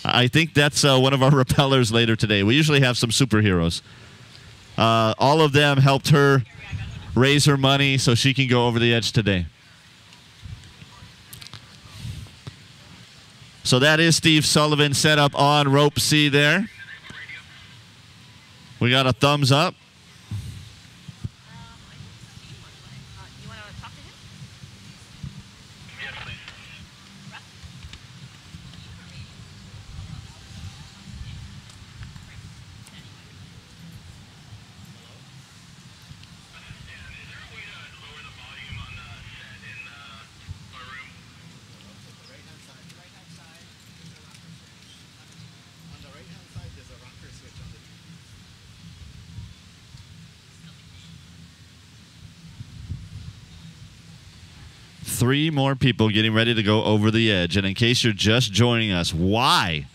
S1: I think that's one of our rappellers later today. We usually have some superheroes. All of them helped her raise her money so she can go over the edge today. So that is Steve Sullivan set up on rope C there. We got a thumbs up.
S2: You want to talk to him?
S4: Yes, please.
S1: 3 more people getting ready to go over the edge. And in case you're just joining us, why?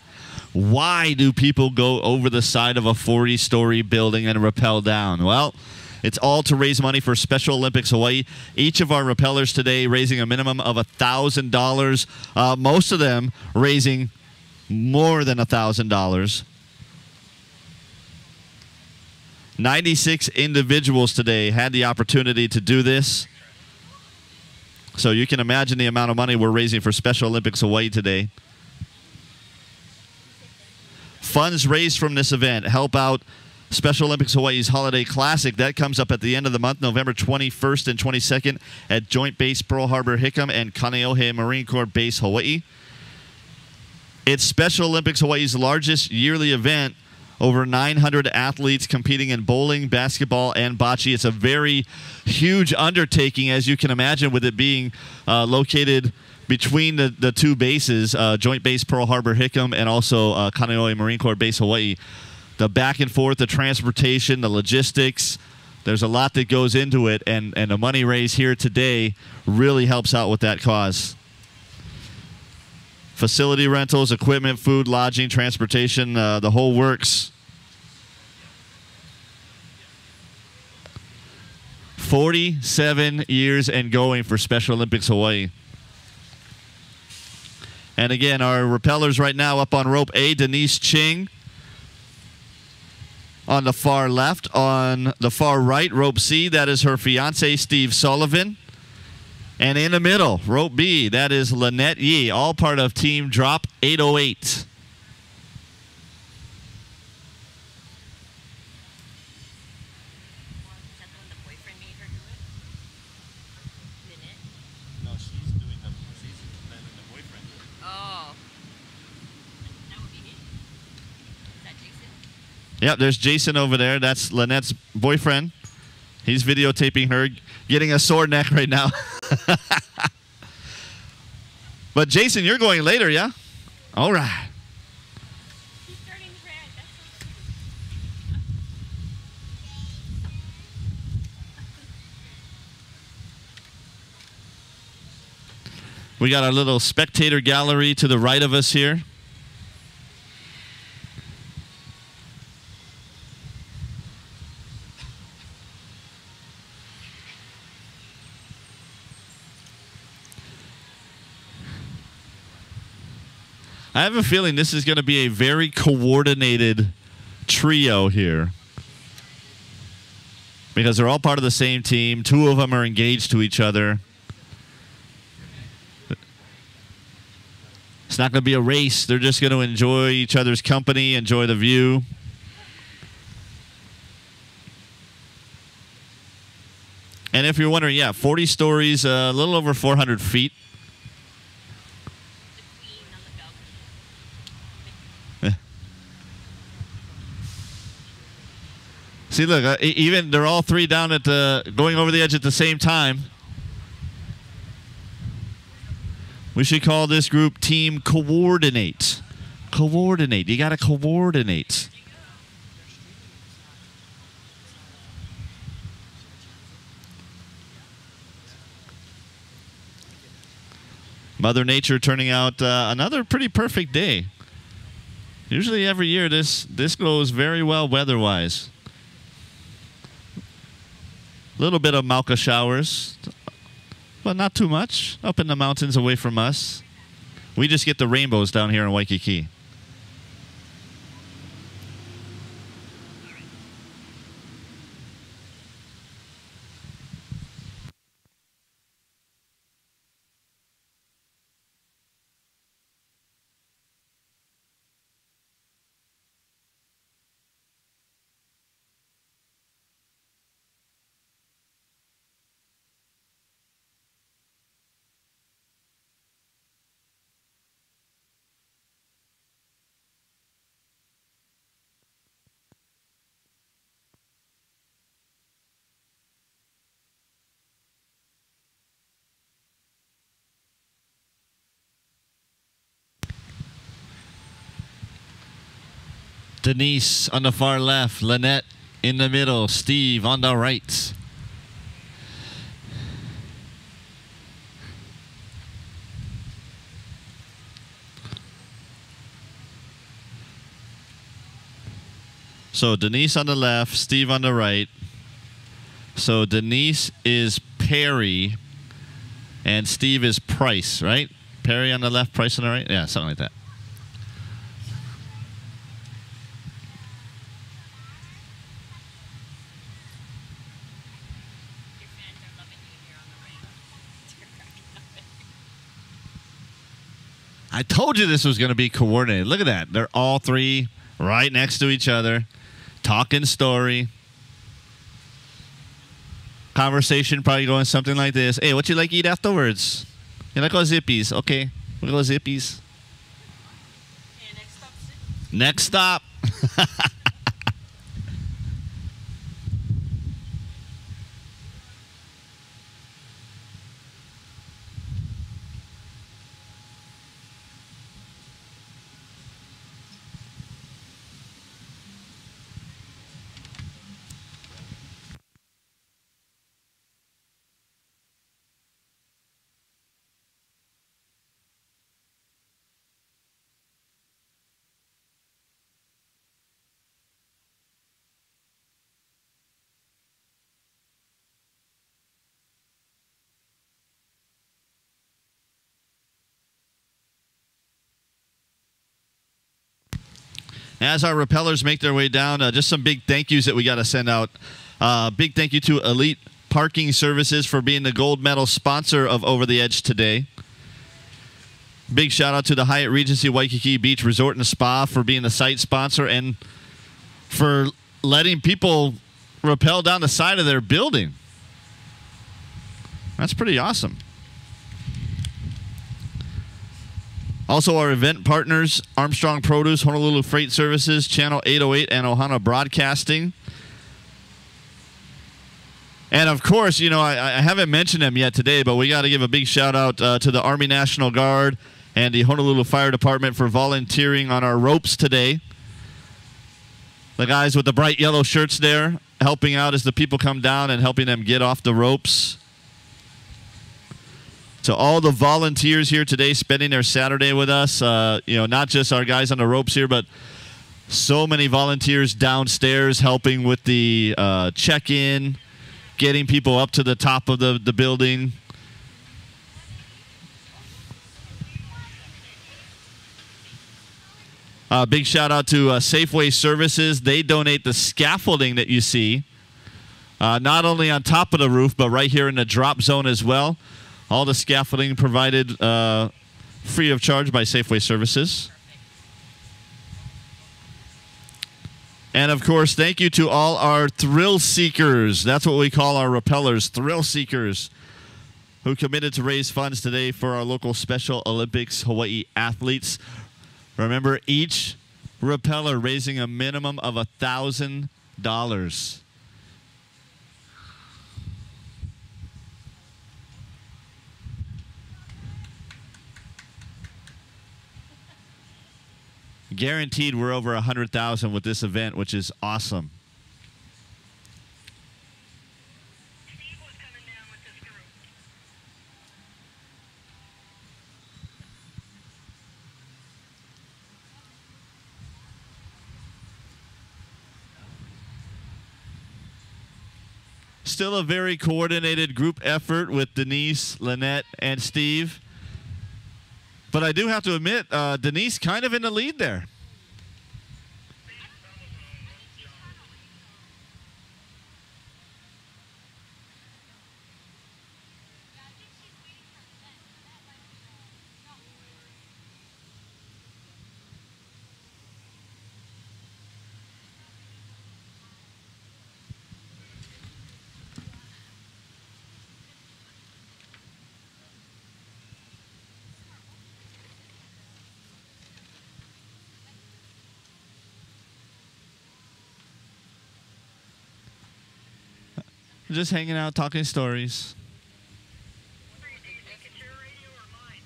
S1: Why do people go over the side of a 40-story building and rappel down? Well, it's all to raise money for Special Olympics Hawaii. Each of our rappellers today raising a minimum of $1,000. Most of them raising more than $1,000. 96 individuals today had the opportunity to do this. So you can imagine the amount of money we're raising for Special Olympics Hawaii today. funds raised from this event help out Special Olympics Hawaii's Holiday Classic. That comes up at the end of the month, November 21st and 22nd at Joint Base Pearl Harbor Hickam and Kaneohe Marine Corps Base, Hawaii. It's Special Olympics Hawaii's largest yearly event. Over 900 athletes competing in bowling, basketball, and bocce. It's a very huge undertaking, as you can imagine, with it being located between the two bases, Joint Base Pearl Harbor Hickam and also Kaneohe Marine Corps Base, Hawaii. The back and forth, the transportation, the logistics, there's a lot that goes into it, and the money raised here today really helps out with that cause. Facility rentals, equipment, food, lodging, transportation, the whole works. 47 years and going for Special Olympics Hawaii. And again, our rappellers right now up on rope A, Denise Ching. On the far left, on the far right, rope C, that is her fiance, Steve Sullivan. And in the middle, rope B, that is Lynette Yee, all part of Team Drop 808.
S2: Is that the one the boyfriend made her do it? Lynette?
S1: No, she's doing the boyfriend.
S2: Oh. That would be it. Is that Jason?
S1: Yep, there's Jason over there. That's Lynette's boyfriend. He's videotaping her, getting a sore neck right now. But Jason, you're going later, yeah? All right.
S2: He's turning red. That's so cute.
S1: We got our little spectator gallery to the right of us here. I have a feeling this is going to be a very coordinated trio here, because they're all part of the same team. Two of them are engaged to each other. It's not going to be a race. They're just going to enjoy each other's company, enjoy the view. And if you're wondering, yeah, 40 stories, a little over 400 feet. See, look, even they're all three down at going over the edge at the same time. We should call this group Team Coordinate. Coordinate. You got to coordinate. Mother Nature turning out another pretty perfect day. Usually every year this goes very well weather-wise. A little bit of Mauka showers, but not too much. Up in the mountains away from us. We just get the rainbows down here in Waikiki. Denise on the far left, Lynette in the middle, Steve on the right. So Denise on the left, Steve on the right. So Denise is Perry and Steve is Price, right? Perry on the left, Price on the right? Yeah, something like that. I told you this was going to be coordinated. Look at that. They're all three right next to each other, talking story. Conversation probably going something like this. Hey, what you like to eat afterwards? You like go Zippies? Okay, we'll go Zippies.
S2: Yeah,
S1: Next stop. As our repellers make their way down, just some big thank yous that we got to send out. Big thank you to Elite Parking Services for being the gold medal sponsor of Over the Edge today. Big shout out to the Hyatt Regency Waikiki Beach Resort and Spa for being the site sponsor and for letting people rappel down the side of their building. That's pretty awesome. Also, our event partners, Armstrong Produce, Honolulu Freight Services, Channel 808, and Ohana Broadcasting. And, of course, you know, I haven't mentioned them yet today, but we got to give a big shout-out to the Army National Guard and the Honolulu Fire Department for volunteering on our ropes today. The guys with the bright yellow shirts there helping out as the people come down and helping them get off the ropes. So all the volunteers here today spending their Saturday with us, you know, not just our guys on the ropes here, but so many volunteers downstairs helping with the check-in, getting people up to the top of the building. Big shout out to Safeway Services. They donate the scaffolding that you see, not only on top of the roof, but right here in the drop zone as well. All the scaffolding provided free of charge by Safeway Services. And, of course, thank you to all our thrill seekers. That's what we call our rappellers, thrill seekers, who committed to raise funds today for our local Special Olympics Hawaii athletes. Remember, each rappeller raising a minimum of $1,000. Guaranteed we're over 100,000 with this event, which is awesome.
S3: Steve was coming down with this group.
S1: Still a very coordinated group effort with Denise, Lynette, and Steve. But I do have to admit, Denise kind of in the lead there. Just hanging out, talking stories.
S3: What do you think it's your radio or mine?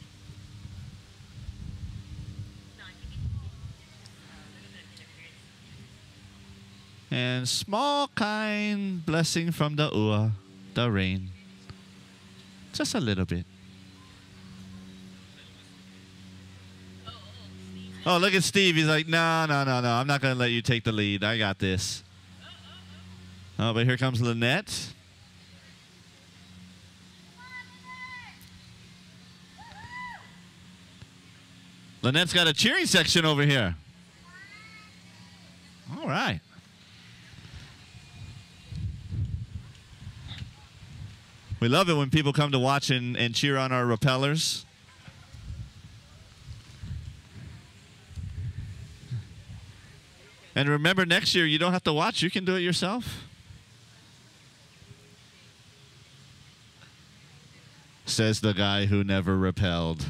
S1: And small, kind blessing from the ua, the rain. Just a little bit. Oh, look at Steve. He's like, no. I'm not going to let you take the lead. I got this. Oh, but here comes Lynette. Lynette's got a cheering section over here. All right. We love it when people come to watch and cheer on our rappellers. And remember, next year, you don't have to watch. You can do it yourself. Says the guy who never repelled.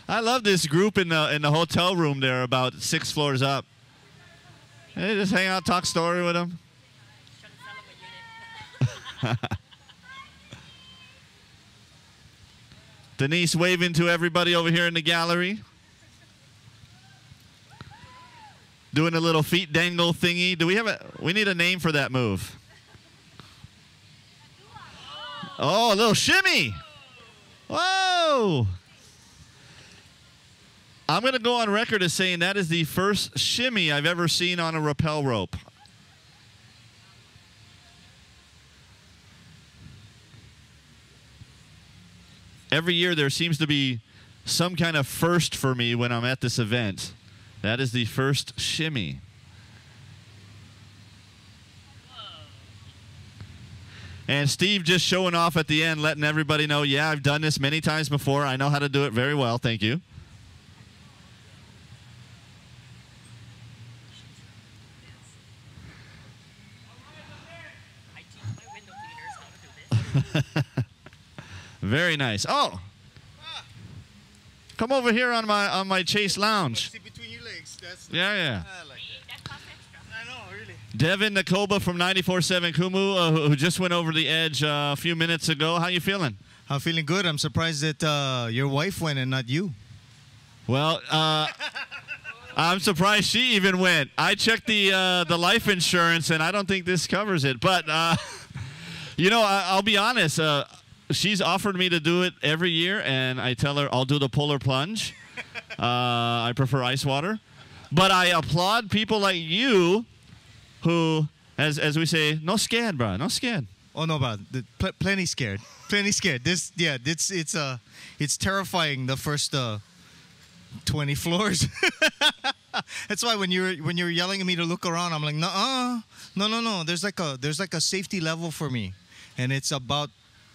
S1: I love this group in the hotel room there, about 6 floors up. Hey, just hang out, talk story with them. Denise waving to everybody over here in the gallery. Doing a little feet dangle thingy. Do we have we need a name for that move. Oh, a little shimmy. Whoa. I'm going to go on record as saying that is the first shimmy I've ever seen on a rappel rope. Every year there seems to be some kind of first for me when I'm at this event. That is the first shimmy. And Steve just showing off at the end, letting everybody know, yeah, I've done this many times before. I know how to do it very well. Thank you. Very nice. Oh, come over here on my Chase Lounge.
S5: Sit between your legs. That's
S1: Yeah.
S5: I like that. I know, really.
S1: Devin Nakoba from 94.7 Kumu, who just went over the edge a few minutes ago. How you feeling?
S5: I'm feeling good. I'm surprised that your wife went and not you.
S1: Well, I'm surprised she even went. I checked the life insurance, and I don't think this covers it. But you know, I'll be honest. She's offered me to do it every year, and I tell her I'll do the polar plunge. I prefer ice water. But I applaud people like you who, as we say, no scared, bro, no scared.
S5: Oh no, bro, plenty scared, plenty scared. This, yeah, it's terrifying. The first 20 floors. That's why when you're yelling at me to look around, I'm like, no. There's like a safety level for me, and it's about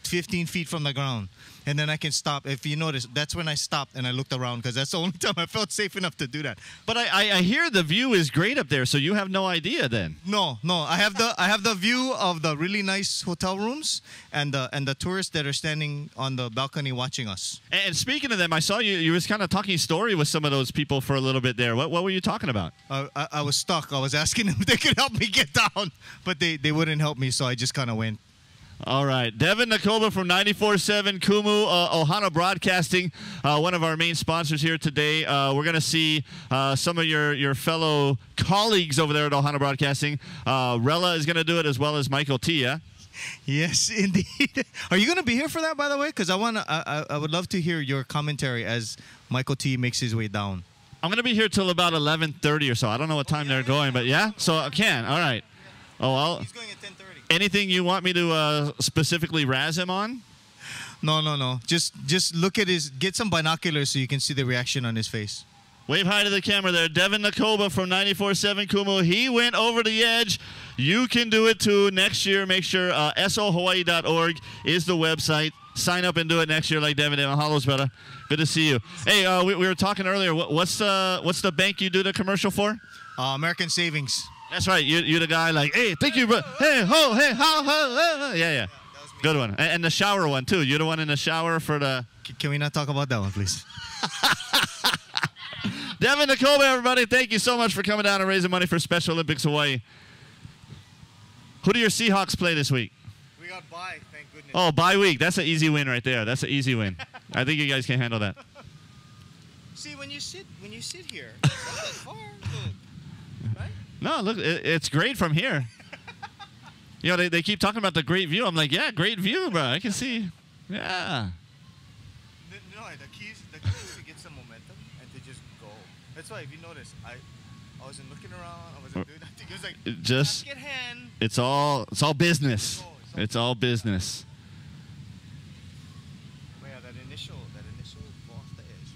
S5: 15 feet from the ground, and then I can stop. If you notice, that's when I stopped and I looked around, because that's the only time I felt safe enough to do that.
S1: But I hear the view is great up there, so you have no idea then.
S5: No, I have the view of the really nice hotel rooms and the tourists that are standing on the balcony watching us.
S1: And speaking of them, I saw you was kind of talking story with some of those people for a little bit there. What were you talking about?
S5: I was stuck. I was asking them if they could help me get down, but they wouldn't help me, so I just kind of went.
S1: All right. Devin Nakoba from 94.7 Kumu, Ohana Broadcasting, one of our main sponsors here today. We're going to see some of your fellow colleagues over there at Ohana Broadcasting. Rella is going to do it, as well as Michael Tia.
S5: Yes, indeed. Are you going to be here for that, by the way? Because I would love to hear your commentary as Michael T makes his way down.
S1: I'm going to be here till about 11:30 or so. I don't know what time they're going, but yeah? So I can. All right. Oh,
S5: He's going at 10:30.
S1: Anything you want me to specifically razz him on?
S5: No. Just look at get some binoculars so you can see the reaction on his face.
S1: Wave hi to the camera there. Devin Nakoba from 94.7 Kumu. He went over the edge. You can do it too next year. Make sure sohawaii.org is the website. Sign up and do it next year like Devin did. Mahalo's brother. Good to see you. Hey, we were talking earlier. What's the bank you do the commercial for?
S5: American Savings.
S1: That's right. You're the guy like, hey, thank you, bro. Hey, ho, hey, ho, ho. Yeah. Good one. And the shower one, too. You're the one in the shower for the...
S5: Can we not talk about that one, please?
S1: Devin Nakoba, everybody, thank you so much for coming down and raising money for Special Olympics Hawaii. Who do your Seahawks play this week?
S5: We got bye, thank goodness.
S1: Oh, bye week. That's an easy win right there. That's an easy win. I think you guys can handle that.
S5: See, when you sit here, it's not that far, right?
S1: No, look, it's great from here. You know, they keep talking about the great view. I'm like, yeah, great view, bro. I can see. Yeah.
S5: No, the key is to get some momentum and to just go. That's why, if you notice, I wasn't looking around. I wasn't doing nothing. It was like,
S1: just,
S5: get hand.
S1: It's all business. It's all business.
S5: Yeah, that initial go off the edge.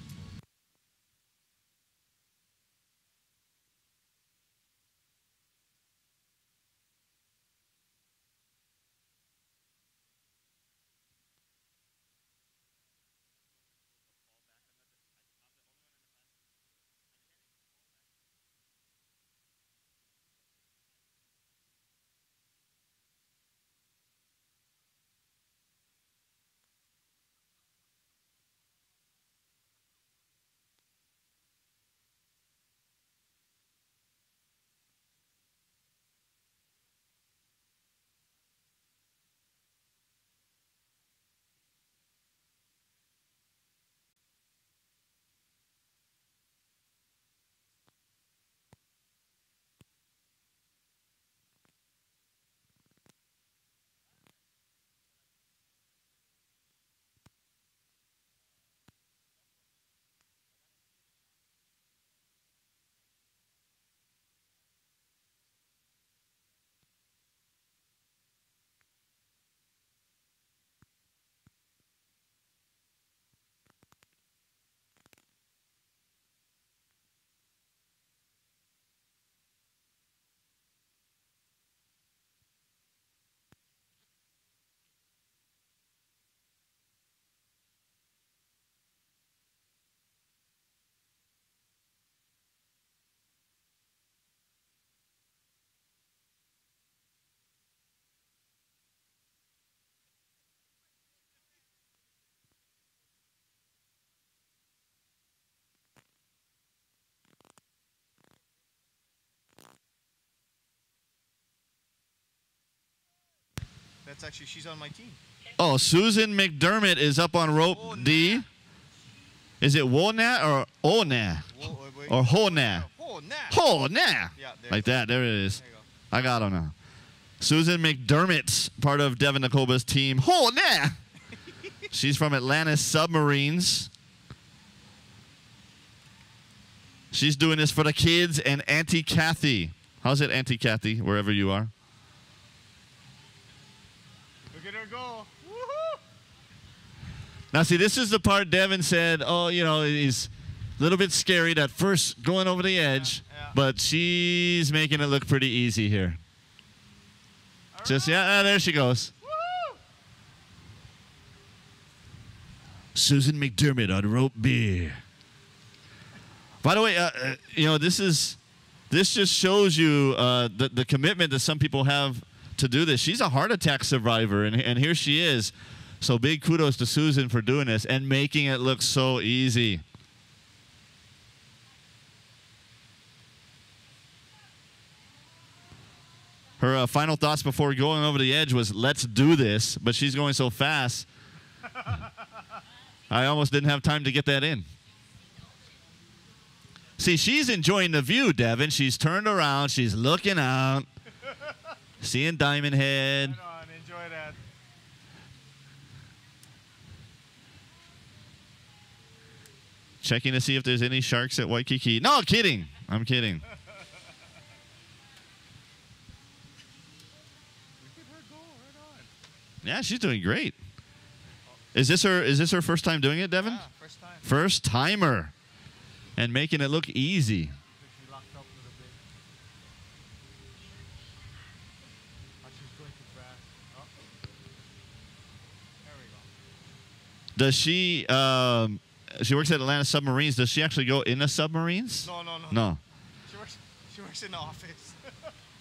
S5: That's actually, she's on my team.
S1: Oh, Susan McDermott is up on rope D. Is it Wona or Ona? Or Hona? Hona.
S5: Yeah,
S1: like that. There it is. I got him now. Susan McDermott's part of Devin Nakoba's team. Hona. She's from Atlantis Submarines. She's doing this for the kids and Auntie Kathy. How's it, Auntie Kathy, wherever you are?
S5: Look at her go. Woohoo!
S1: Now, see, this is the part Devin said, oh, you know, he's a little bit scary at first going over the edge, but she's making it look pretty easy here. Just, there she goes.
S5: Woo!
S1: Susan McDermott on rope B. By the way, you know, this just shows you the commitment that some people have to do this. She's a heart attack survivor, and here she is. So big kudos to Susan for doing this and making it look so easy. Her final thoughts before going over the edge was, let's do this, but she's going so fast, I almost didn't have time to get that in. See, she's enjoying the view, Devin. She's turned around. She's looking out, seeing Diamond Head.
S5: Right on, enjoy that.
S1: Checking to see if there's any sharks at Waikiki. No, kidding. I'm kidding.
S5: Look at her go, right on.
S1: Yeah, she's doing great. Is this her first time doing it, Devin?
S5: Yeah, first time.
S1: First timer. And making it look easy.
S5: She locked up a little bit. Oh, she's going too fast. Oh. There we go.
S1: Does she works at Atlanta Submarines. Does she actually go in the submarines?
S5: No. She works in the office.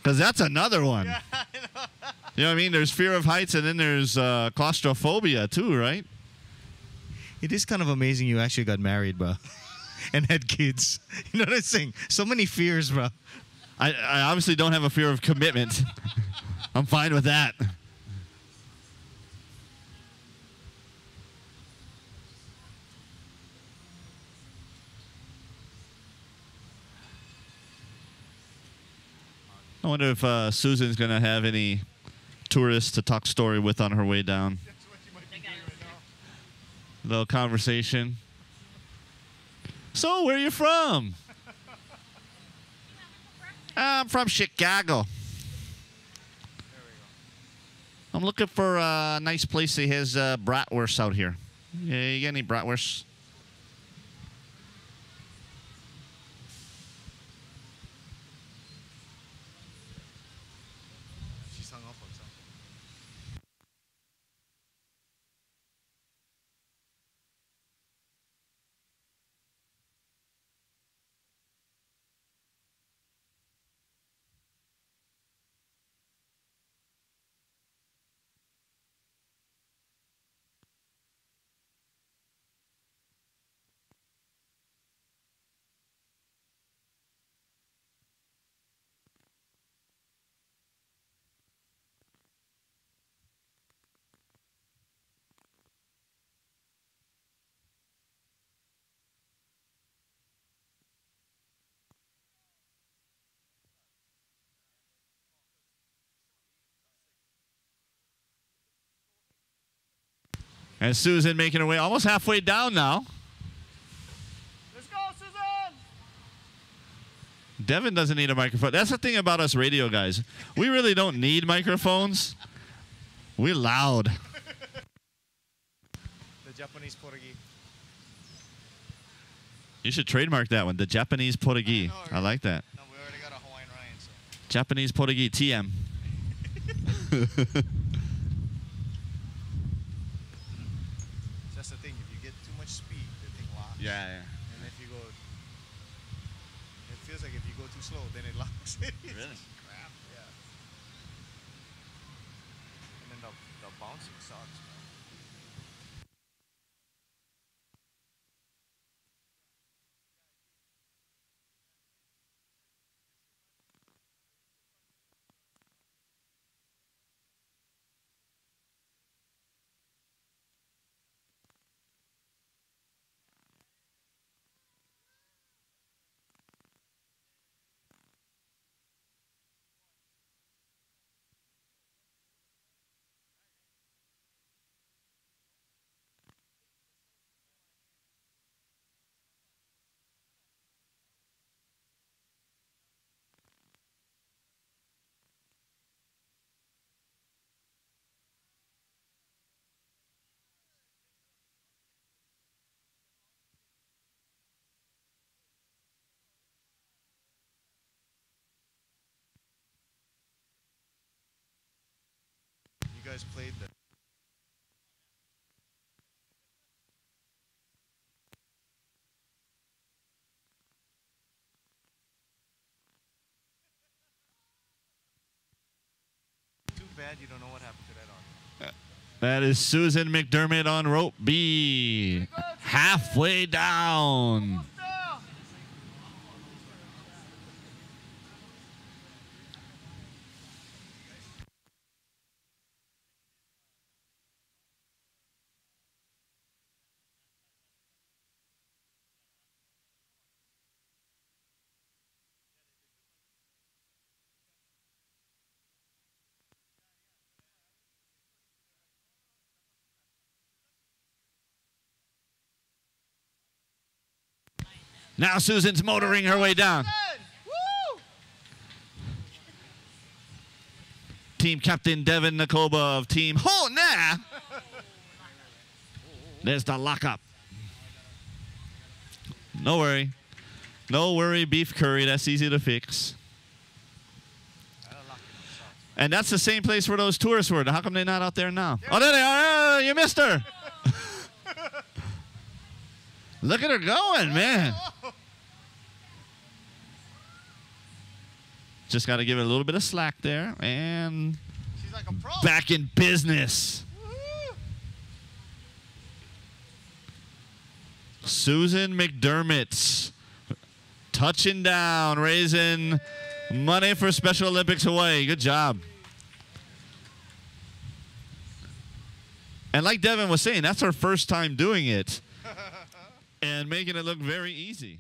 S1: Because that's another one.
S5: Yeah, I know.
S1: You know what I mean? There's fear of heights, and then there's claustrophobia too, right?
S5: It is kind of amazing you actually got married, bro. And had kids. You know what I'm saying? So many fears, bro.
S1: I obviously don't have a fear of commitment. I'm fine with that. I wonder if Susan's going to have any tourists to talk story with on her way down.
S5: That's what you might be doing right now.
S1: Little conversation. So, where are you from? I'm from Chicago. I'm looking for a nice place that has bratwurst out here. Yeah, you got any bratwurst?
S5: She's hung up on something.
S1: And Susan making her way almost halfway down now.
S5: Let's go, Susan!
S1: Devin doesn't need a microphone. That's the thing about us radio guys. We really don't need microphones. We're loud.
S5: The Japanese Portuguese.
S1: You should trademark that one, the Japanese Portuguese. I like that.
S5: No, we already got a Hawaiian Ryan, so.
S1: Japanese Portuguese, TM.
S5: That's the thing. If you get too much speed, the thing locks.
S1: Yeah.
S5: And if you go, it feels like if you go too slow, then it locks. It's
S1: Really?
S5: crap. Yeah. And then the bouncing sucks. guys played the. Too bad you don't know what happened to that arm.
S1: That is Susan McDermott on rope B. Halfway down. Now Susan's motoring her way down. Team captain Devin Nakoba of Team Hona. There's the lockup. No worry. No worry, beef curry. That's easy to fix. And that's the same place where those tourists were. How come they're not out there now? Oh, there they are. Oh, you missed her. Look at her going, man. Just got to give it a little bit of slack there. And
S5: She's like a pro.
S1: back in business. Susan McDermott touching down, raising money for Special Olympics Hawaii. Good job. And like Devin was saying, that's her first time doing it and making it look very easy.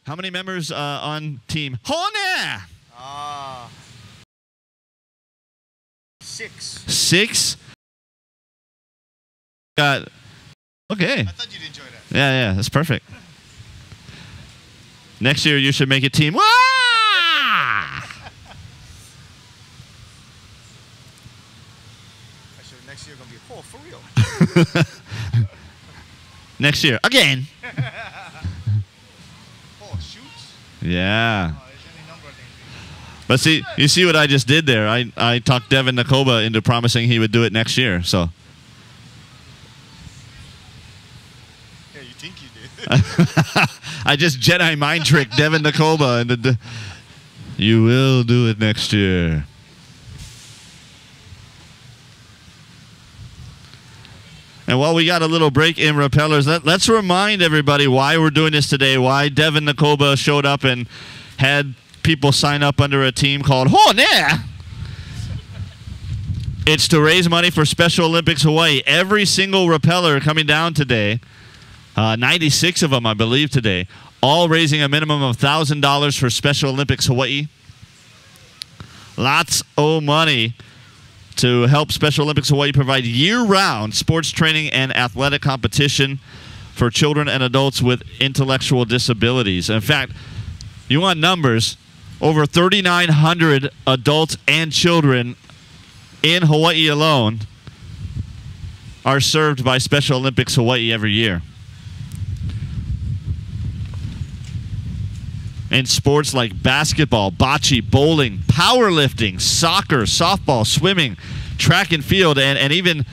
S1: How many members on Team Hona?
S5: 6.
S1: 6. Got okay.
S5: I thought you'd enjoy that.
S1: Yeah, that's perfect. Next year you should make a team. Wah!
S5: Actually, next year gonna be for real.
S1: Next year again.
S5: Shoots.
S1: Yeah.
S5: There's any number of things.
S1: But see, you see what I just did there? I talked Devin Nakoba into promising he would do it next year. So.
S5: Yeah, you think you did.
S1: I just Jedi mind tricked Devin Nakoba into. You will do it next year. And while we got a little break in repellers, let's remind everybody why we're doing this today, why Devin Nakoba showed up and had people sign up under a team called Hona. It's to raise money for Special Olympics Hawaii. Every single repeller coming down today, 96 of them, I believe, today, all raising a minimum of $1,000 for Special Olympics Hawaii. Lots of money to help Special Olympics Hawaii provide year-round sports training and athletic competition for children and adults with intellectual disabilities. In fact, you want numbers, over 3,900 adults and children in Hawaii alone are served by Special Olympics Hawaii every year. In sports like basketball, bocce, bowling, powerlifting, soccer, softball, swimming, track and field, and even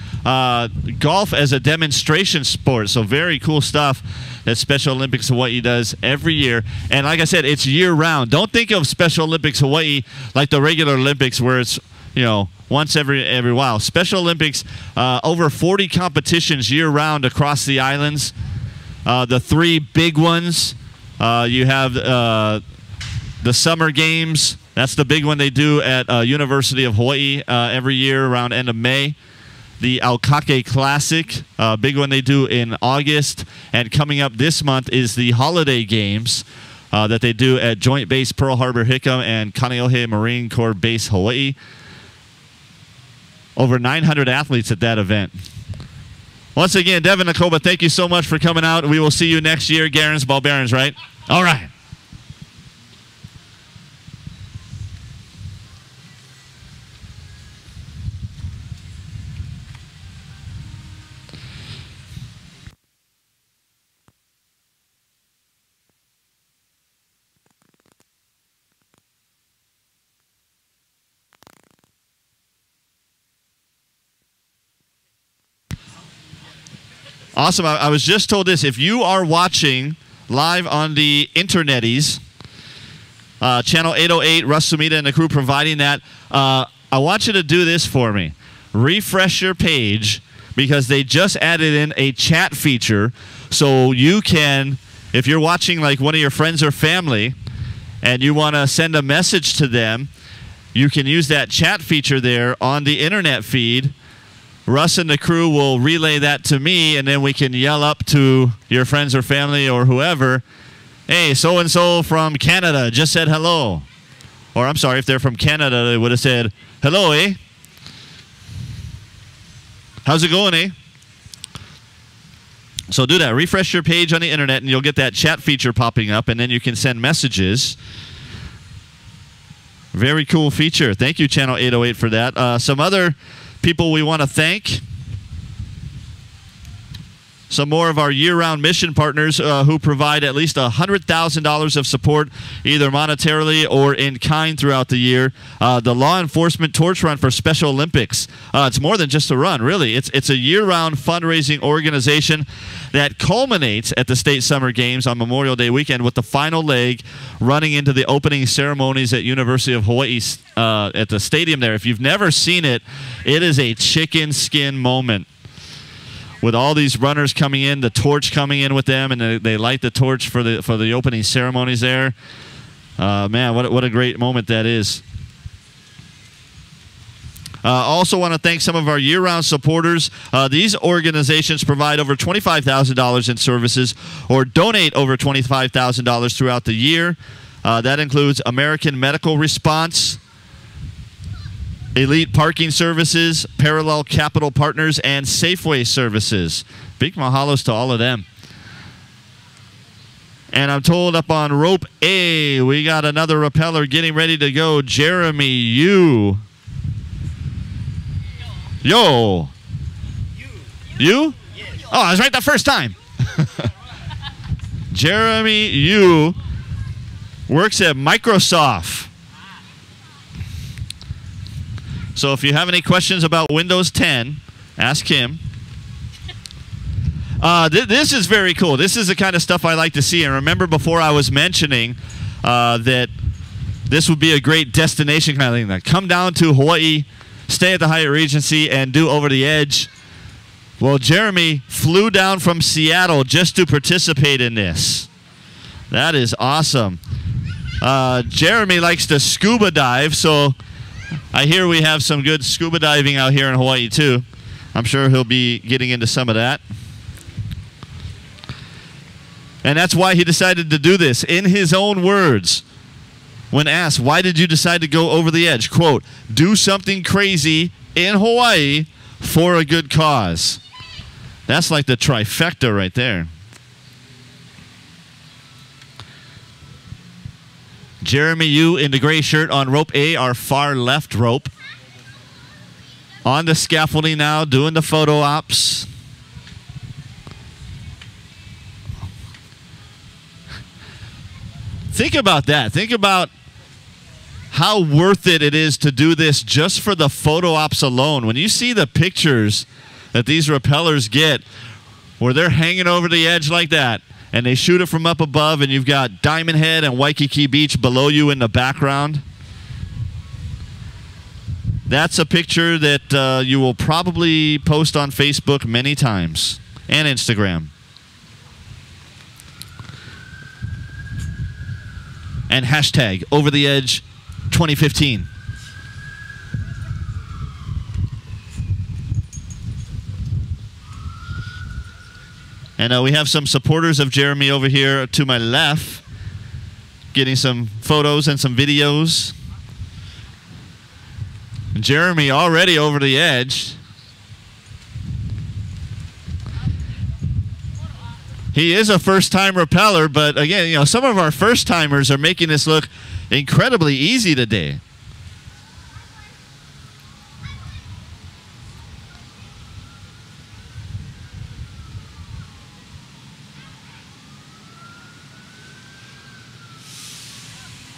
S1: golf as a demonstration sport. So very cool stuff that Special Olympics Hawaii does every year. And like I said, it's year-round. Don't think of Special Olympics Hawaii like the regular Olympics where it's, you know, once every while. Special Olympics, over 40 competitions year-round across the islands. The 3 big ones. You have the Summer Games. That's the big one they do at University of Hawaii every year around end of May. The Aukake Classic, big one they do in August. And coming up this month is the Holiday Games that they do at Joint Base Pearl Harbor Hickam and Kaneohe Marine Corps Base Hawaii. Over 900 athletes at that event. Once again, Devin Nakoba, thank you so much for coming out. We will see you next year. Garens, Ball Barons, right? All right. Awesome. I was just told this. If you are watching live on the interneties, channel 808, Russ Sumida and the crew providing that, I want you to do this for me. Refresh your page because they just added in a chat feature so you can, if you're watching like one of your friends or family and you want to send a message to them, you can use that chat feature there on the internet feed. Russ and the crew will relay that to me, and then we can yell up to your friends or family or whoever, hey, so-and-so from Canada just said hello. Or I'm sorry, if they're from Canada, they would have said, hello, eh? How's it going, eh? So do that. Refresh your page on the internet, and you'll get that chat feature popping up, and then you can send messages. Very cool feature. Thank you, Channel 808, for that. Some other people we want to thank. Some more of our year-round mission partners who provide at least $100,000 of support, either monetarily or in kind throughout the year. The Law Enforcement Torch Run for Special Olympics. It's more than just a run, really. It's a year-round fundraising organization that culminates at the State Summer Games on Memorial Day weekend with the final leg running into the opening ceremonies at University of Hawaii at the stadium there. If you've never seen it, it is a chicken skin moment. With all these runners coming in, the torch coming in with them, and they light the torch for the opening ceremonies there. Man, what a great moment that is. Also want to thank some of our year-round supporters. These organizations provide over $25,000 in services or donate over $25,000 throughout the year. That includes American Medical Response, Elite Parking Services, Parallel Capital Partners, and Safeway Services. Big mahalos to all of them. And I'm told up on rope A, we got another repeller getting ready to go. Jeremy Yu. Yo. You? Oh, I was right the first time. Jeremy Yu works at Microsoft. So if you have any questions about Windows 10, ask him. This is very cool. This is the kind of stuff I like to see. And remember before I was mentioning that this would be a great destination kind of thing. Like come down to Hawaii, stay at the Hyatt Regency, and do Over the Edge. Well, Jeremy flew down from Seattle just to participate in this. That is awesome. Jeremy likes to scuba dive, so I hear we have some good scuba diving out here in Hawaii, too. I'm sure he'll be getting into some of that. And that's why he decided to do this. In his own words, when asked, why did you decide to go over the edge? Quote, do something crazy in Hawaii for a good cause. That's like the trifecta right there. Jeremy Yu in the gray shirt on rope A, our far left rope. On the scaffolding now, doing the photo ops. Think about that. Think about how worth it is to do this just for the photo ops alone. When you see the pictures that these rappellers get where they're hanging over the edge like that, and they shoot it from up above, and you've got Diamond Head and Waikiki Beach below you in the background. That's a picture that you will probably post on Facebook many times and Instagram. And hashtag Over the Edge 2015. And we have some supporters of Jeremy over here to my left, getting some photos and some videos. Jeremy already over the edge. He is a first-time rappeller, but again, you know, some of our first-timers are making this look incredibly easy today.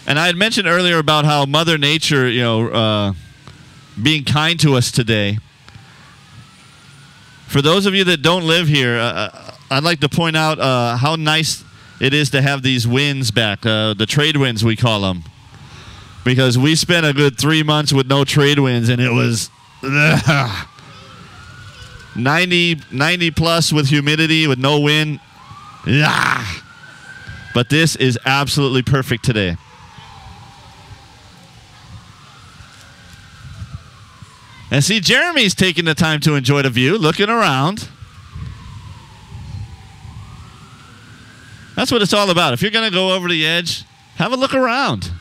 S1: And I had mentioned earlier about how Mother Nature, you know, being kind to us today. For those of you that don't live here, I'd like to point out how nice it is to have these winds back, the trade winds we call them. Because we spent a good 3 months with no trade winds, and it was 90 plus with humidity, with no wind. But this is absolutely perfect today. And see, Jeremy's taking the time to enjoy the view, looking around. That's what it's all about. If you're going to go over the edge, have a look around.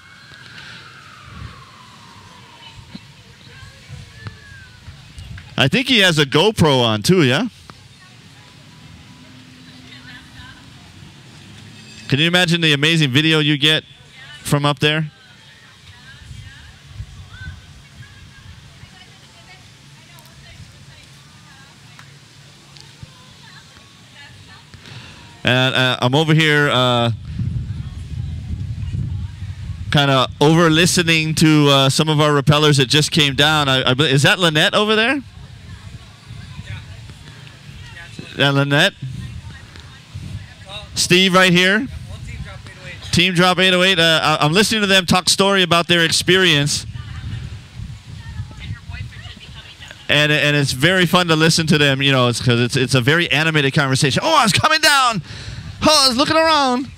S1: I think he has a GoPro on too, yeah? Can you imagine the amazing video you get from up there? And I'm over here kind of over listening to some of our repellers that just came down. Is that Lynette over there? Yeah, Lynette? Steve right here? Team Drop 808. I'm listening to them talk story about their experience. And it's very fun to listen to them, you know, it's because it's a very animated conversation. Oh, I was coming down. Oh, I was looking around.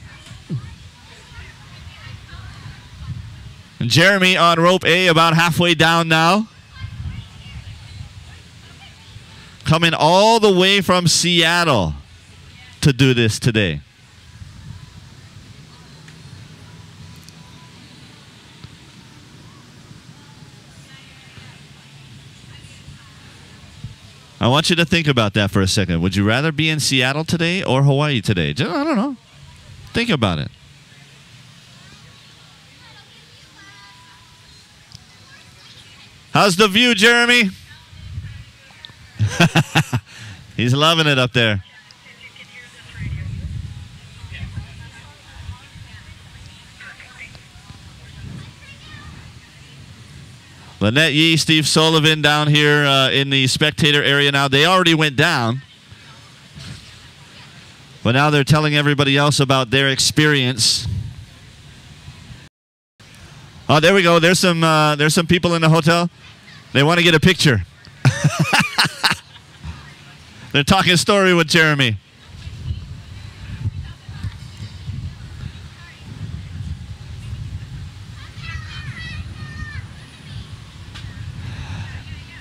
S1: And Jeremy on rope A, about halfway down now. Coming all the way from Seattle to do this today. I want you to think about that for a second. Would you rather be in Seattle today or Hawaii today? Just, I don't know. Think about it. How's the view, Jeremy? He's loving it up there. Lynette Yee, Steve Sullivan down here in the spectator area now. They already went down. But now they're telling everybody else about their experience. Oh, there we go. There's some people in the hotel. They want to get a picture. They're talking a story with Jeremy.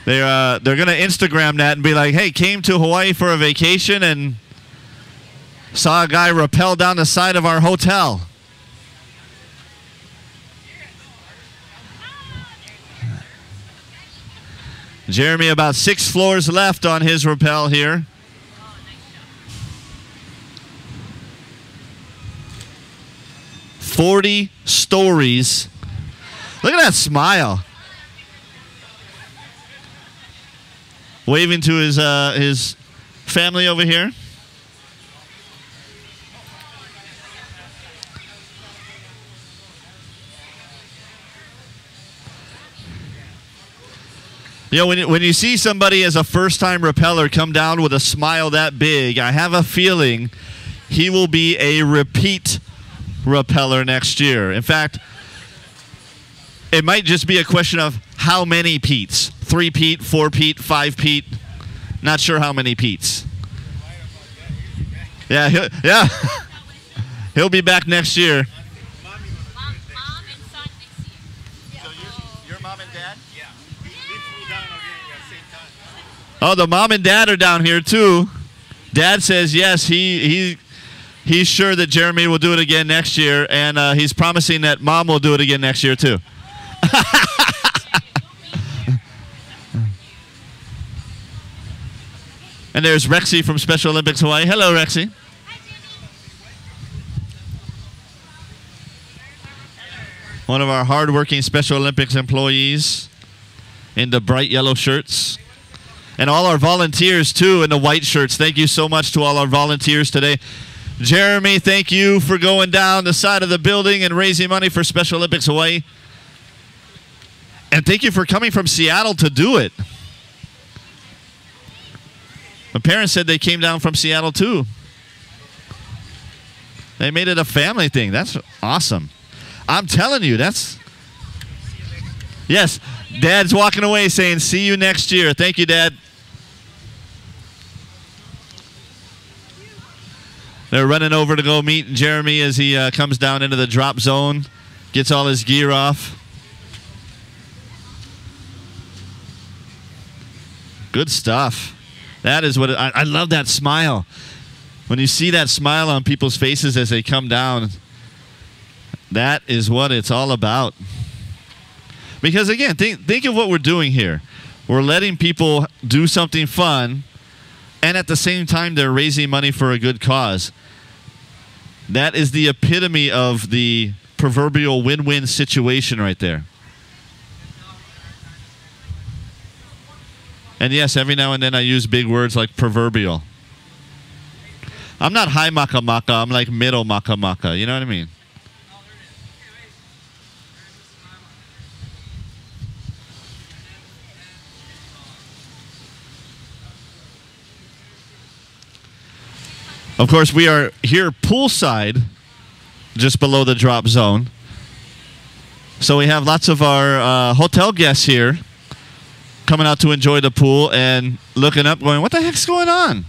S1: They're going to Instagram that and be like, hey, came to Hawaii for a vacation and saw a guy rappel down the side of our hotel. Jeremy about 6 floors left on his rappel here. "40 stories." Look at that smile. Waving to his family over here. You know, when you see somebody as a first-time rappeller come down with a smile that big, I have a feeling he will be a repeat rappeller next year. In fact, it might just be a question of how many Petes. 3 Pete, 4 Pete, 5 Pete. Not sure how many Petes. Yeah, he'll be back next year.
S2: Mom and son next year.
S1: So your mom and dad?
S4: Yeah. We flew down again at the same time.
S1: Oh, the mom and dad are down here too. Dad says yes, he's sure that Jeremy will do it again next year, and he's promising that mom will do it again next year too. And there's Rexy from Special Olympics Hawaii. Hello, Rexy. One of our hardworking Special Olympics employees in the bright yellow shirts. And all our volunteers, too, in the white shirts. Thank you so much to all our volunteers today. Jeremy, thank you for going down the side of the building and raising money for Special Olympics Hawaii. And thank you for coming from Seattle to do it. My parents said they came down from Seattle too. They made it a family thing. That's awesome. I'm telling you, that's... Yes, Dad's walking away saying, see you next year. Thank you, Dad. They're running over to go meet Jeremy as he comes down into the drop zone, gets all his gear off. Good stuff. That is what I love, that smile. When you see that smile on people's faces as they come down, that is what it's all about. Because again, think of what we're doing here. We're letting people do something fun, and at the same time, they're raising money for a good cause. That is the epitome of the proverbial win-win situation right there. And yes, every now and then I use big words like proverbial. I'm not high maka-maka, I'm like middle maka-maka. You know what I mean? Of course, we are here poolside, just below the drop zone. So we have lots of our hotel guests here coming out to enjoy the pool and looking up going, what the heck's going on?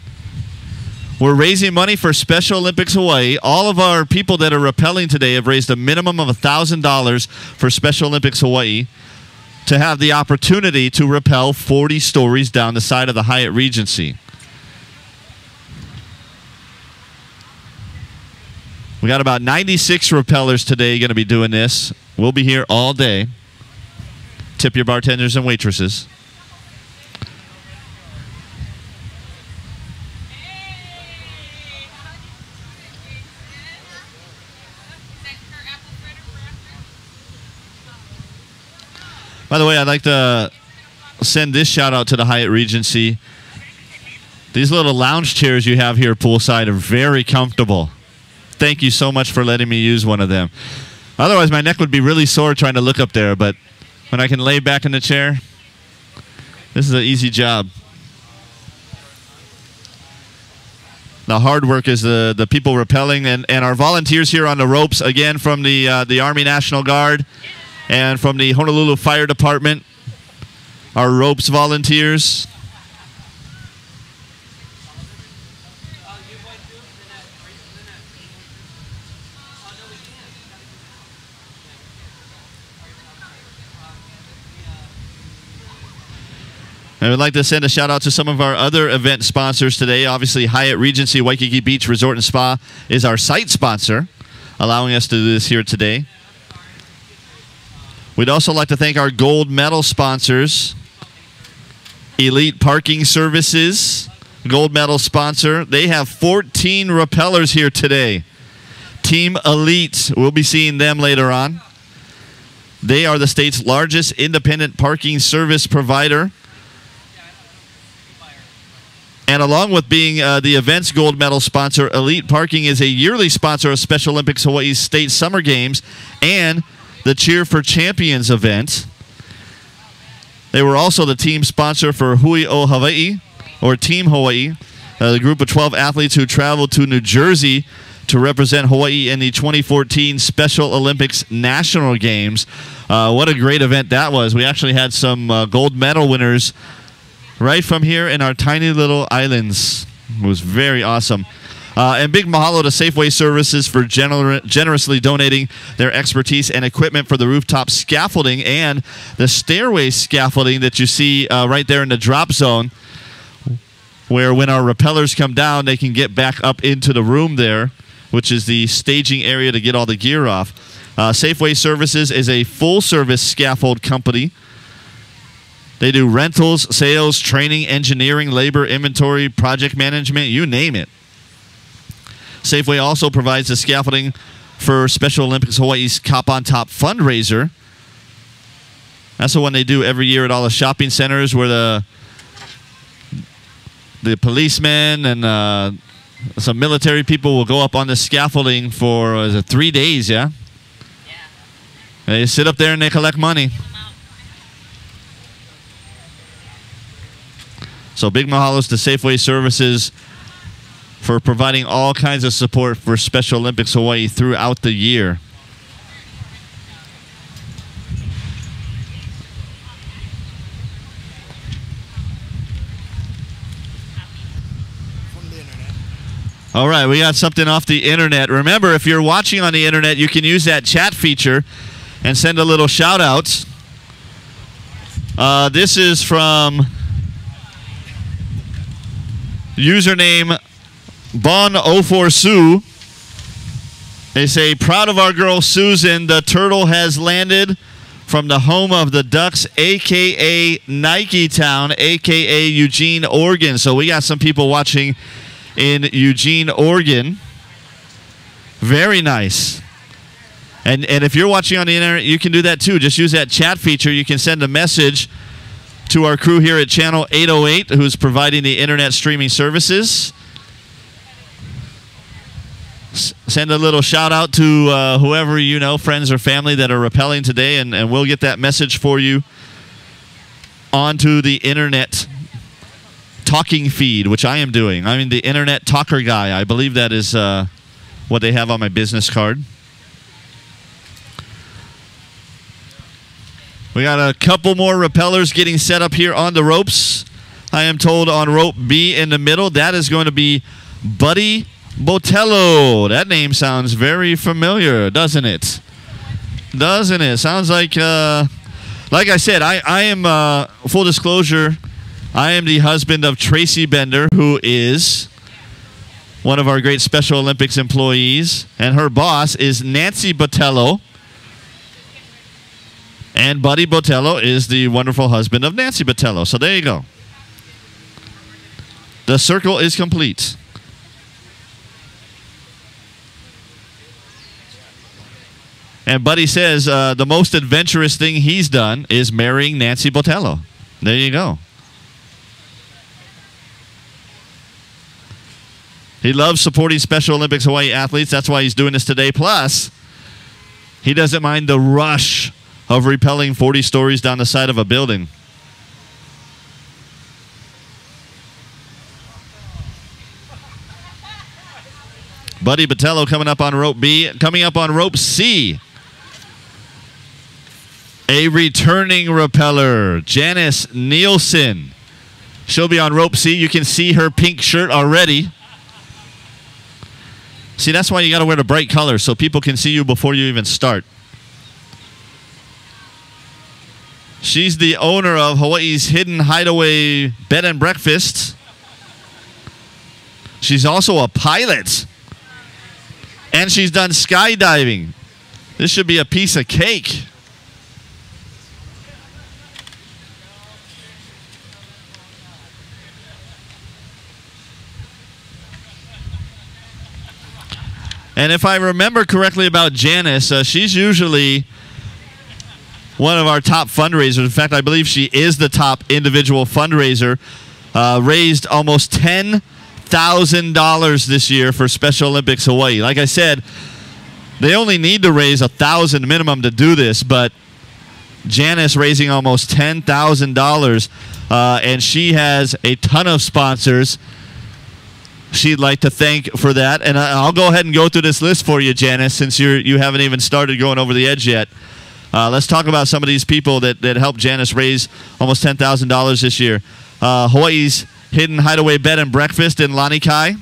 S1: We're raising money for Special Olympics Hawaii. All of our people that are rappelling today have raised a minimum of $1,000 for Special Olympics Hawaii to have the opportunity to rappel 40 stories down the side of the Hyatt Regency. We got about 96 rappellers today going to be doing this. We'll be here all day. Tip your bartenders and waitresses. By the way, I'd like to send this shout out to the Hyatt Regency. These little lounge chairs you have here poolside are very comfortable. Thank you so much for letting me use one of them. Otherwise, my neck would be really sore trying to look up there, but when I can lay back in the chair, this is an easy job. The hard work is the people rappelling and our volunteers here on the ropes, again, from the Army National Guard and from the Honolulu Fire Department, our ropes volunteers. I would like to send a shout out to some of our other event sponsors today. Obviously, Hyatt Regency Waikiki Beach Resort and Spa is our site sponsor, allowing us to do this here today. We'd also like to thank our gold medal sponsors, Elite Parking Services, gold medal sponsor. They have 14 rappellers here today. Team Elite, we'll be seeing them later on. They are the state's largest independent parking service provider. And along with being the event's gold medal sponsor, Elite Parking is a yearly sponsor of Special Olympics Hawaii's State Summer Games and the Cheer for Champions event. They were also the team sponsor for Hui o Hawaii, or Team Hawaii, the group of 12 athletes who traveled to New Jersey to represent Hawaii in the 2014 Special Olympics National Games. What a great event that was. We actually had some gold medal winners right from here in our tiny little islands. It was very awesome. And big mahalo to Safeway Services for generously donating their expertise and equipment for the rooftop scaffolding and the stairway scaffolding that you see right there in the drop zone, where when our rappellers come down, they can get back up into the room there, which is the staging area to get all the gear off. Safeway Services is a full-service scaffold company. They do rentals, sales, training, engineering, labor, inventory, project management, you name it. Safeway also provides the scaffolding for Special Olympics Hawaii's Cop on Top fundraiser. That's the one they do every year at all the shopping centers where the policemen and some military people will go up on the scaffolding for 3 days, yeah?
S3: Yeah.
S1: They sit up there and they collect money. So So big mahalos to Safeway Services for providing all kinds of support for Special Olympics Hawaii throughout the year. All right, we got something off the internet. Remember, if you're watching on the internet, you can use that chat feature and send a little shout out. This is from username Bon04Sue. They say, proud of our girl Susan. The turtle has landed from the home of the Ducks, a.k.a. Nike Town, a.k.a. Eugene, Oregon. So we got some people watching in Eugene, Oregon. Very nice. And if you're watching on the internet, you can do that too. Just use that chat feature. You can send a message to our crew here at Channel 808, who's providing the internet streaming services. Send a little shout out to whoever you know, friends or family that are rappelling today, and we'll get that message for you onto the internet talking feed, which I am doing. I'm the internet talker guy. I believe that is what they have on my business card. We got a couple more rappellers getting set up here on the ropes. I am told on rope B in the middle, that is going to be Buddy Botello. That name sounds very familiar, doesn't it? Doesn't it? Sounds like I said, I am, full disclosure, I am the husband of Tracy Bender, who is one of our great Special Olympics employees, and her boss is Nancy Botello. And Buddy Botello is the wonderful husband of Nancy Botello. So there you go. The circle is complete. And Buddy says the most adventurous thing he's done is marrying Nancy Botello. There you go. He loves supporting Special Olympics Hawaii athletes. That's why he's doing this today. Plus, he doesn't mind the rush of rappelling 40 stories down the side of a building. Buddy Botello coming up on rope B. Coming up on rope C, a returning rappeller, Janice Nielsen. She'll be on rope C. You can see her pink shirt already. See, that's why you got to wear the bright colors so people can see you before you even start. She's the owner of Hawaii's Hidden Hideaway Bed and Breakfast. She's also a pilot. And she's done skydiving. This should be a piece of cake. And if I remember correctly about Janice, she's usually one of our top fundraisers. In fact, I believe she is the top individual fundraiser. Raised almost $10,000 this year for Special Olympics Hawaii. Like I said, they only need to raise $1,000 minimum to do this, but Janice raising almost $10,000, and she has a ton of sponsors she'd like to thank for that. And I'll go ahead and go through this list for you, Janice, since you haven't even started going over the edge yet. Let's talk about some of these people that helped Janice raise almost $10,000 this year. Hawaii's Hidden Hideaway Bed and Breakfast in Lanikai.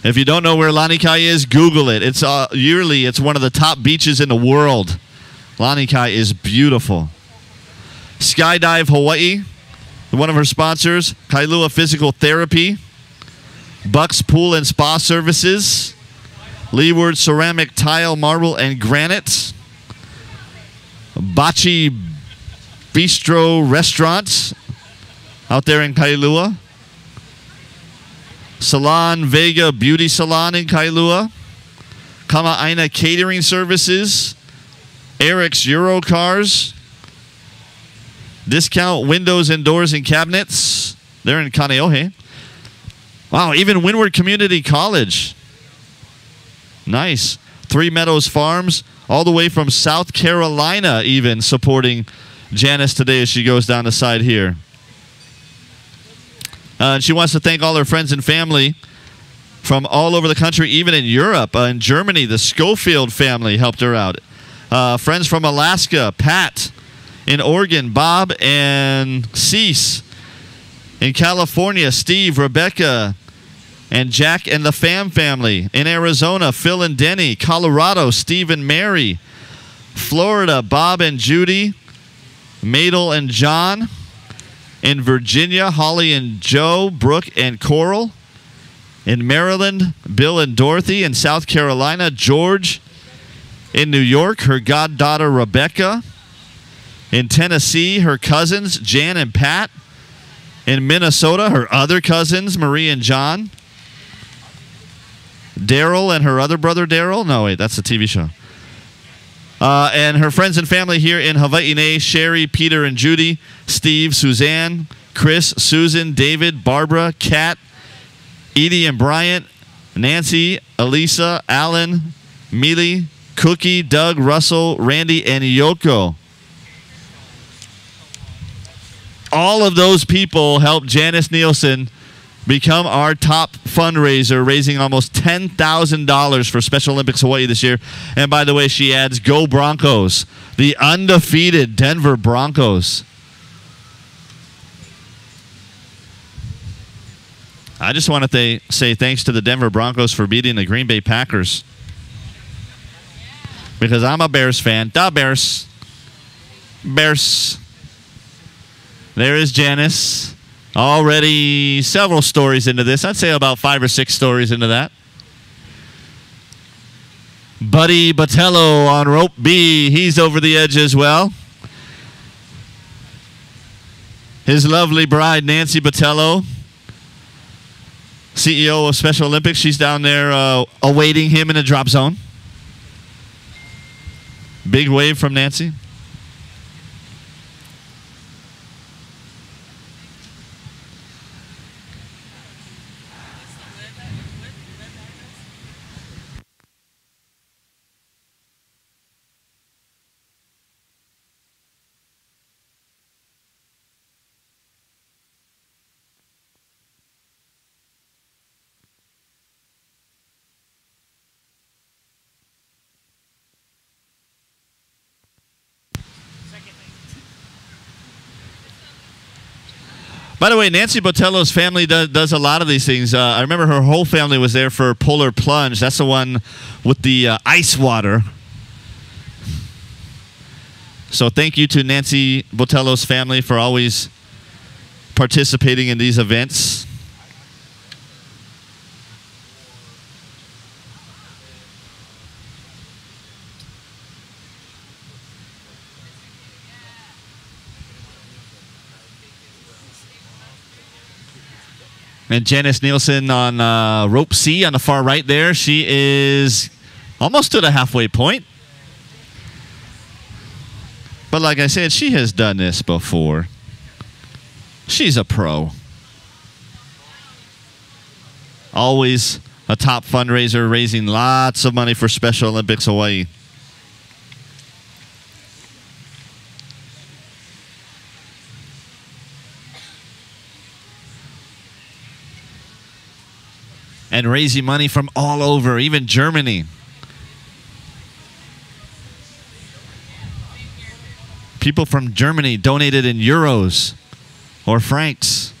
S1: If you don't know where Lanikai is, Google it. It's yearly. It's one of the top beaches in the world. Lanikai is beautiful. Skydive Hawaii, one of her sponsors. Kailua Physical Therapy. Bucks Pool and Spa Services. Leeward Ceramic Tile, Marble, and Granite. Bachi Bistro Restaurant out there in Kailua. Salon Vega Beauty Salon in Kailua. Kama'aina Catering Services. Eric's Euro Cars. Discount Windows and Doors and Cabinets. They're in Kaneohe. Wow, even Windward Community College. Nice. Three Meadows Farms, all the way from South Carolina even, supporting Janice today as she goes down the side here. She wants to thank all her friends and family from all over the country, even in Europe. In Germany, the Schofield family helped her out. Friends from Alaska, Pat. In Oregon, Bob and Cease. In California, Steve, Rebecca, and Jack and the Pham family. In Arizona, Phil and Denny. Colorado, Steve and Mary. Florida, Bob and Judy. Madel and John. In Virginia, Holly and Joe, Brooke and Coral. In Maryland, Bill and Dorothy. In South Carolina, George. In New York, her goddaughter, Rebecca. In Tennessee, her cousins, Jan and Pat. In Minnesota, her other cousins, Marie and John. Daryl and her other brother, Daryl. No, wait, that's a TV show. And her friends and family here in Hawaii, Sherry, Peter and Judy, Steve, Suzanne, Chris, Susan, David, Barbara, Kat, Edie and Bryant, Nancy, Elisa, Alan, Mealy, Cookie, Doug, Russell, Randy, and Yoko. All of those people helped Janice Nielsen become our top fundraiser, raising almost $10,000 for Special Olympics Hawaii this year. And by the way, she adds, Go Broncos, the undefeated Denver Broncos. I just want to say thanks to the Denver Broncos for beating the Green Bay Packers. Because I'm a Bears fan. Da Bears. Bears. There is Janice. Already several stories into this. I'd say about 5 or 6 stories into that. Buddy Botello on rope B. He's over the edge as well. His lovely bride, Nancy Botello, CEO of Special Olympics. She's down there awaiting him in a drop zone. Big wave from Nancy. By the way, Nancy Botello's family does a lot of these things. I remember her whole family was there for Polar Plunge. That's the one with the ice water. So thank you to Nancy Botello's family for always participating in these events. And Janice Nielsen on rope C on the far right there. She is almost to the halfway point. But like I said, she has done this before. She's a pro. Always a top fundraiser, raising lots of money for Special Olympics Hawaii. And raising money from all over, even Germany. People from Germany donated in euros or francs.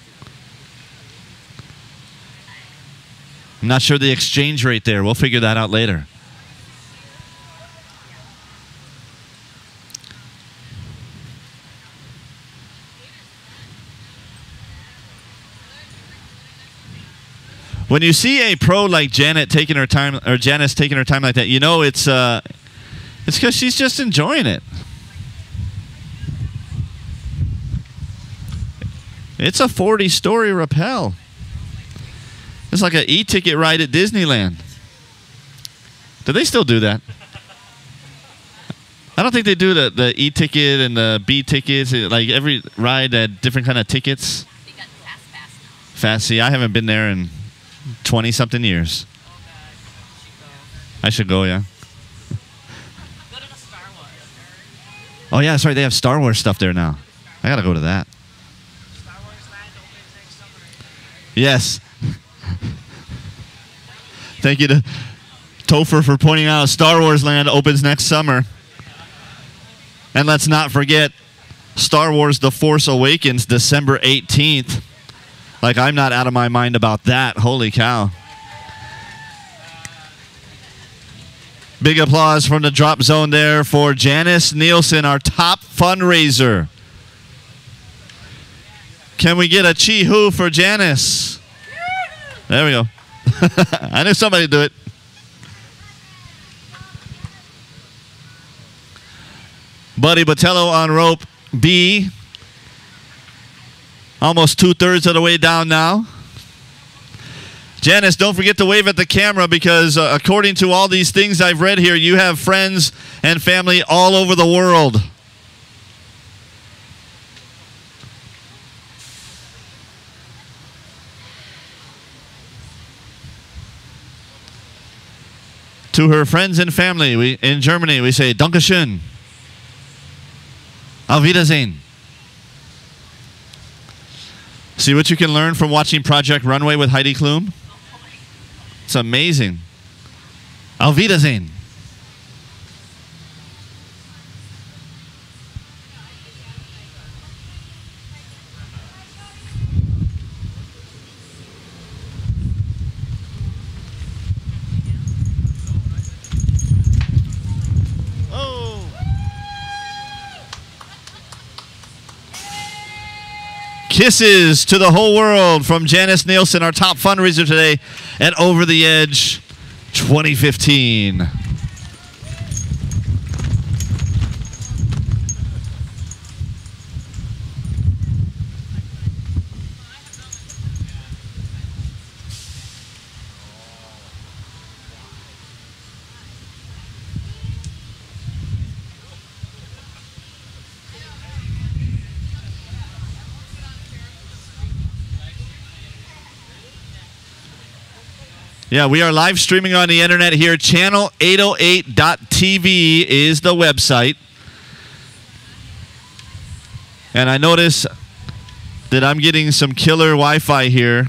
S1: I'm not sure the exchange rate there. We'll figure that out later. When you see a pro like Janet taking her time, or Janice taking her time like that, you know it's because she's just enjoying it. It's a 40-story rappel. It's like an e-ticket ride at Disneyland. Do they still do that? I don't think they do the e-ticket and the B tickets. Like every ride had different kind of tickets.
S2: They got Fast Pass now.
S1: Fast. See, I haven't been there in 20-something years.
S2: Oh, God.
S1: I should go, yeah.
S2: Go to the Star Wars.
S1: Oh, yeah, that's right. They have Star Wars stuff there now. I got to go to that.
S4: Star Wars Land opens next summer.
S1: Yes. Thank you to Topher for pointing out Star Wars Land opens next summer. And let's not forget Star Wars The Force Awakens, December 18th. Like, I'm not out of my mind about that. Holy cow. Big applause from the drop zone there for Janice Nielsen, our top fundraiser. Can we get a chee-hoo for Janice? There we go. I knew somebody would do it. Buddy Botello on rope B. Almost 2/3 of the way down now. Janice, don't forget to wave at the camera because according to all these things I've read here, you have friends and family all over the world. To her friends and family in Germany, we say Dankeschön. Auf Wiedersehen. See what you can learn from watching Project Runway with Heidi Klum? It's amazing. Auf Wiedersehen. Kisses to the whole world from Janice Nielsen, our top fundraiser today at Over the Edge 2015. Yeah, we are live streaming on the internet here. Channel808.tv is the website. And I notice that I'm getting some killer Wi-Fi here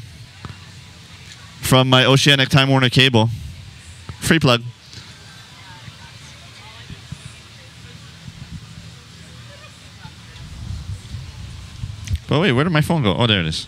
S1: from my Oceanic Time Warner cable. Free plug. Oh, wait, where did my phone go? Oh, there it is.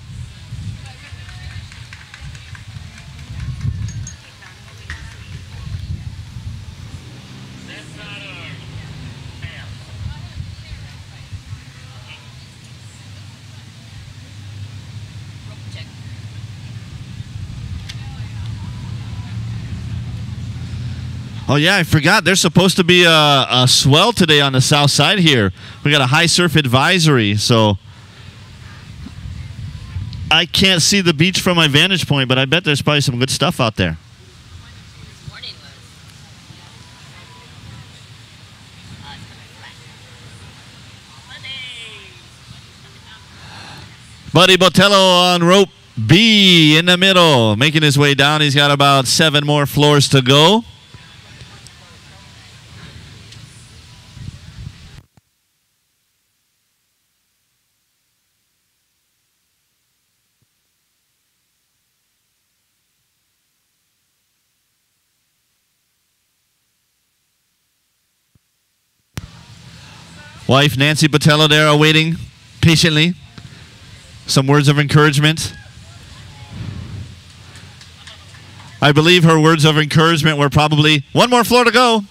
S1: Oh, yeah, I forgot. There's supposed to be a swell today on the south side here. We got a high surf advisory, so I can't see the beach from my vantage point, but I bet there's probably some good stuff out there. Buddy Botello on rope B in the middle, making his way down. He's got about 7 more floors to go. Wife Nancy Botello there awaiting patiently some words of encouragement. I believe her words of encouragement were probably 1 more floor to go.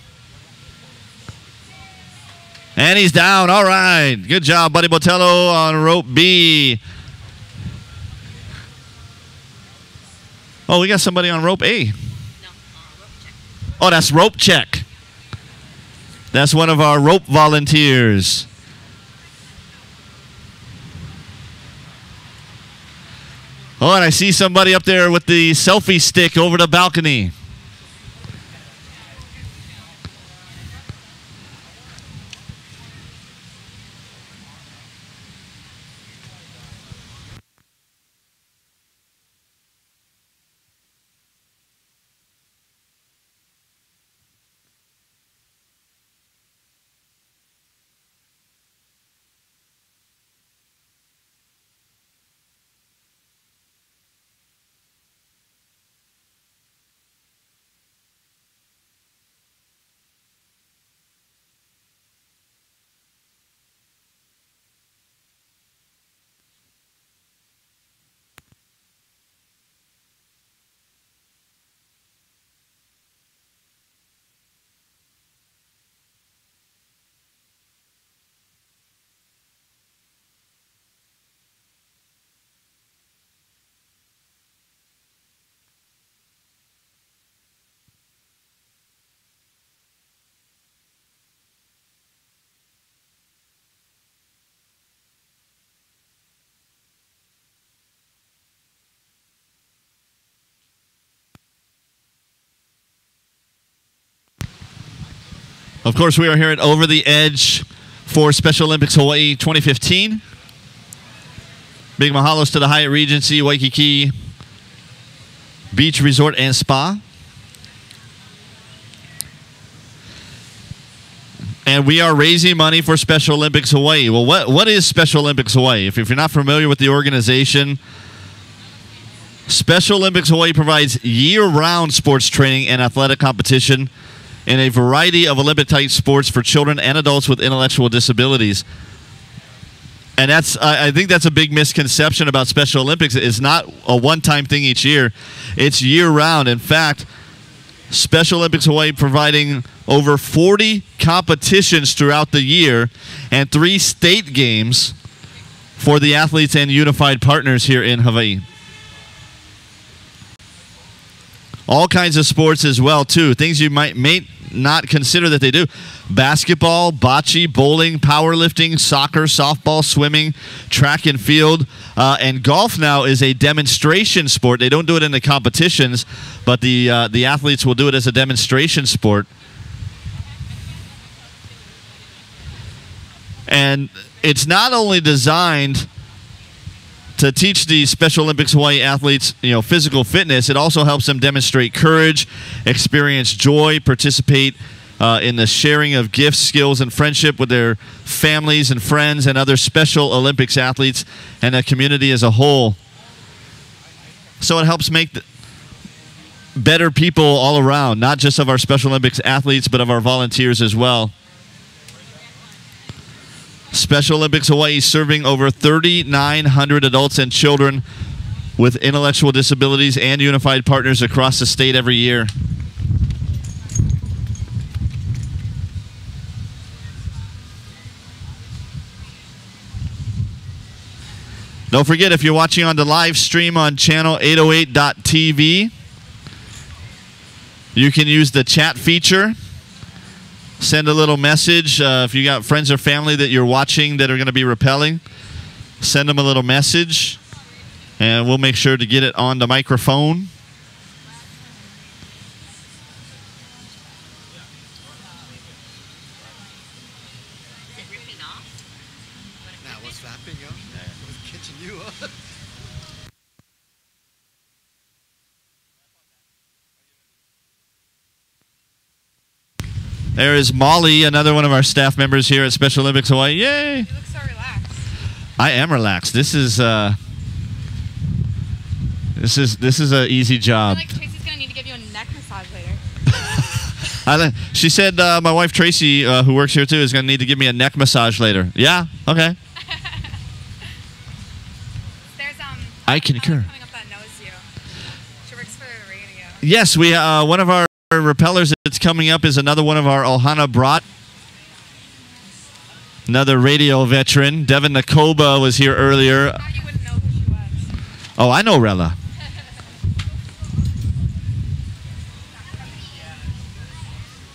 S1: And he's down. All right. Good job, Buddy Botello on rope B. Oh, we got somebody on rope A.
S3: No, rope check.
S1: Oh, that's rope check. That's one of our rope volunteers. Oh, and I see somebody up there with the selfie stick over the balcony. Of course, we are here at Over the Edge for Special Olympics Hawaii 2015. Big mahalos to the Hyatt Regency Waikiki Beach Resort and Spa. And we are raising money for Special Olympics Hawaii. Well, what is Special Olympics Hawaii? If you're not familiar with the organization, Special Olympics Hawaii provides year-round sports training and athletic competition in a variety of Olympic-type sports for children and adults with intellectual disabilities. And I think that's a big misconception about Special Olympics. It's not a one-time thing each year. It's year-round. In fact, Special Olympics Hawaii providing over 40 competitions throughout the year and 3 state games for the athletes and unified partners here in Hawaii. All kinds of sports as well, too. Things you may not consider that they do. Basketball, bocce, bowling, powerlifting, soccer, softball, swimming, track and field. And golf now is a demonstration sport. They don't do it in the competitions, but the athletes will do it as a demonstration sport. And it's not only designed to teach the Special Olympics Hawaii athletes, physical fitness, it also helps them demonstrate courage, experience joy, participate in the sharing of gifts, skills, and friendship with their families and friends and other Special Olympics athletes and the community as a whole. So it helps make better people all around, not just of our Special Olympics athletes, but of our volunteers as well. Special Olympics Hawaii serving over 3,900 adults and children with intellectual disabilities and unified partners across the state every year. Don't forget, if you're watching on the live stream on channel 808.tv, you can use the chat feature. Send a little message. If you got friends or family that you're watching that are going to be rappelling, send them a little message, and we'll make sure to get it on the microphone.
S3: Is it ripping off?
S5: Nah, what's flapping, yo? What's catching you up?
S1: There is Molly, another one of our staff members here at Special Olympics Hawaii. Yay!
S2: You look so relaxed.
S1: I am relaxed. This is an easy job.
S2: I feel like Tracy's gonna need to give you a neck massage later.
S1: She said my wife Tracy, who works here too, is going to need to give me a neck massage later. Yeah. Okay.
S2: There's
S1: I concur.
S2: coming up that knows you. She works for the radio.
S1: Yes, we one of our repellers that's coming up is another one of our Ohana Brat. Another radio veteran. Devin Nakoba was here earlier.
S2: How you wouldn't know who she was.
S1: Oh, I know Rella.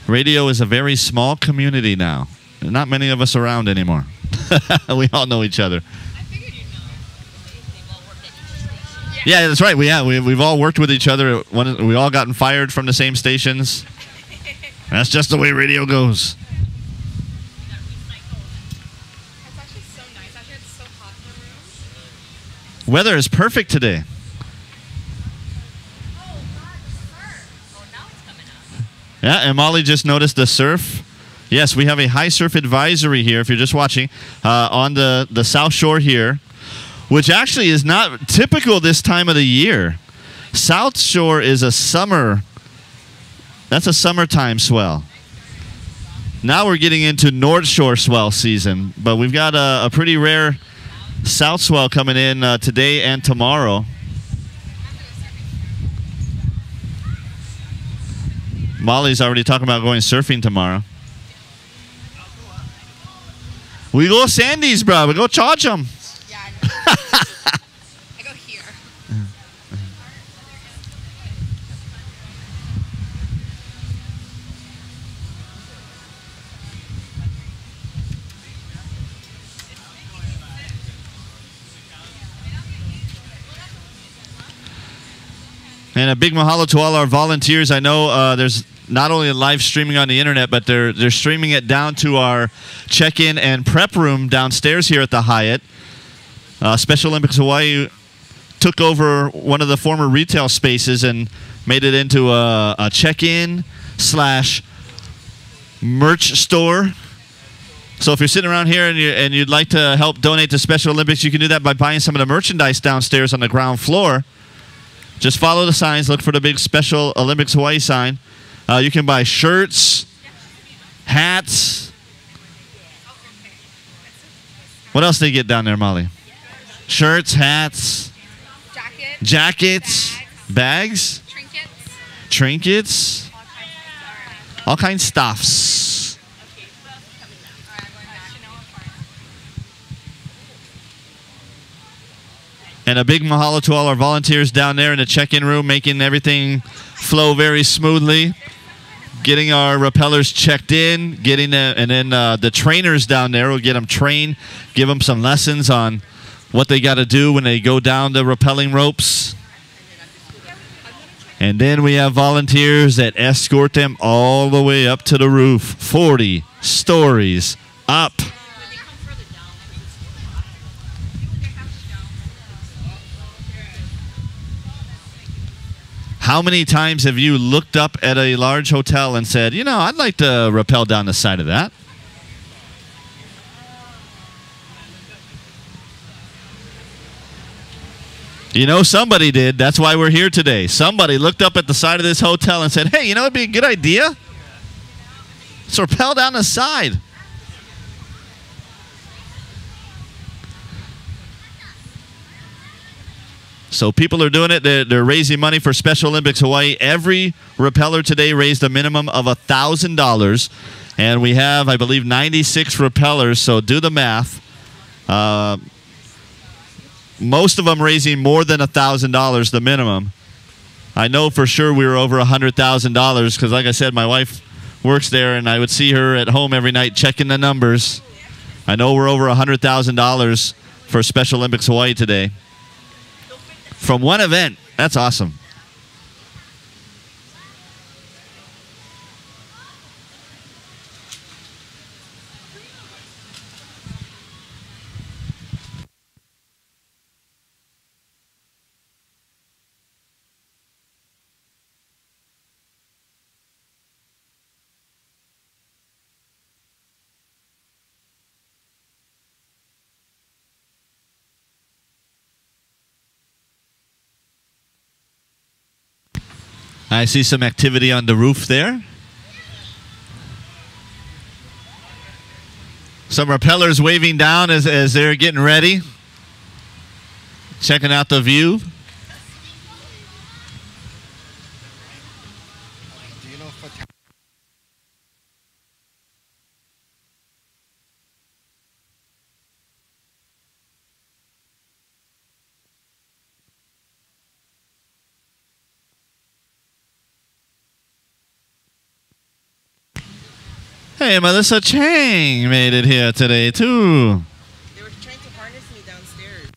S1: Radio is a very small community now. Not many of us around anymore. We all know each other.
S2: I figured you'd know.
S1: Yeah, that's right. We've all worked with each other. We all gotten fired from the same stations. That's just the way radio goes.
S2: It's actually so nice out here. It's so hot in the room.
S1: Weather is perfect today.
S2: Oh, God, the surf. Oh, now it's coming up.
S1: Yeah, and Molly just noticed the surf. Yes, we have a high surf advisory here, if you're just watching, on the South Shore here, which actually is not typical this time of the year. South Shore is that's a summertime swell. Now we're getting into North Shore swell season, but we've got a pretty rare South swell coming in today and tomorrow. Molly's already talking about going surfing tomorrow. We go Sandy's, bro. We go charge them.
S2: Yeah, I know. I go here.
S1: And a big mahalo to all our volunteers. I know there's not only live streaming on the internet, but they're streaming it down to our check-in and prep room downstairs here at the Hyatt. Special Olympics Hawaii took over one of the former retail spaces and made it into a check-in / merch store. So if you're sitting around here and you'd like to help donate to Special Olympics, you can do that by buying some of the merchandise downstairs on the ground floor. Just follow the signs. Look for the big Special Olympics Hawaii sign. You can buy shirts, hats. What else do they get down there, Molly? Shirts, hats, jackets, bags, trinkets, all kinds of stuffs. And a big mahalo to all our volunteers down there in the check-in room, making everything flow very smoothly. Getting our rappellers checked in, and then the trainers down there will get them trained, give them some lessons on what they got to do when they go down the rappelling ropes. And then we have volunteers that escort them all the way up to the roof, 40 stories up. How many times have you looked up at a large hotel and said, you know, I'd like to rappel down the side of that? You know, somebody did. That's why we're here today. Somebody looked up at the side of this hotel and said, hey, you know, it'd be a good idea. Let's rappel down the side. So people are doing it. They're raising money for Special Olympics Hawaii. Every rappeller today raised a minimum of $1,000. And we have, I believe, 96 rappellers. So do the math. Most of them raising more than $1,000, the minimum. I know for sure we were over $100,000 because, like I said, my wife works there, and I would see her at home every night checking the numbers. I know we're over $100,000 for Special Olympics Hawaii today. From one event. That's awesome. I see some activity on the roof there. Some rappellers waving down as they're getting ready. Checking out the view. Hey, Melissa Chang made it here today, too.
S6: They were trying to harness me downstairs.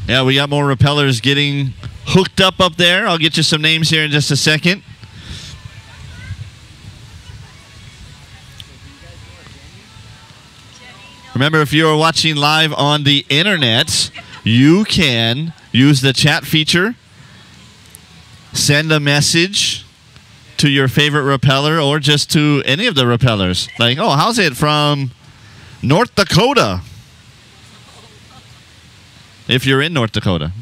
S1: Yeah, we got more rappellers getting hooked up there. I'll get you some names here in just a second. Remember, if you are watching live on the internet, you can use the chat feature, send a message to your favorite rappeller or just to any of the rappellers. Like, oh, how's it from North Dakota. If you're in North Dakota.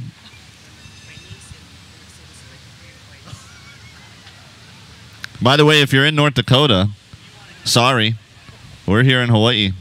S1: By the way, if you're in North Dakota, sorry, we're here in Hawaii.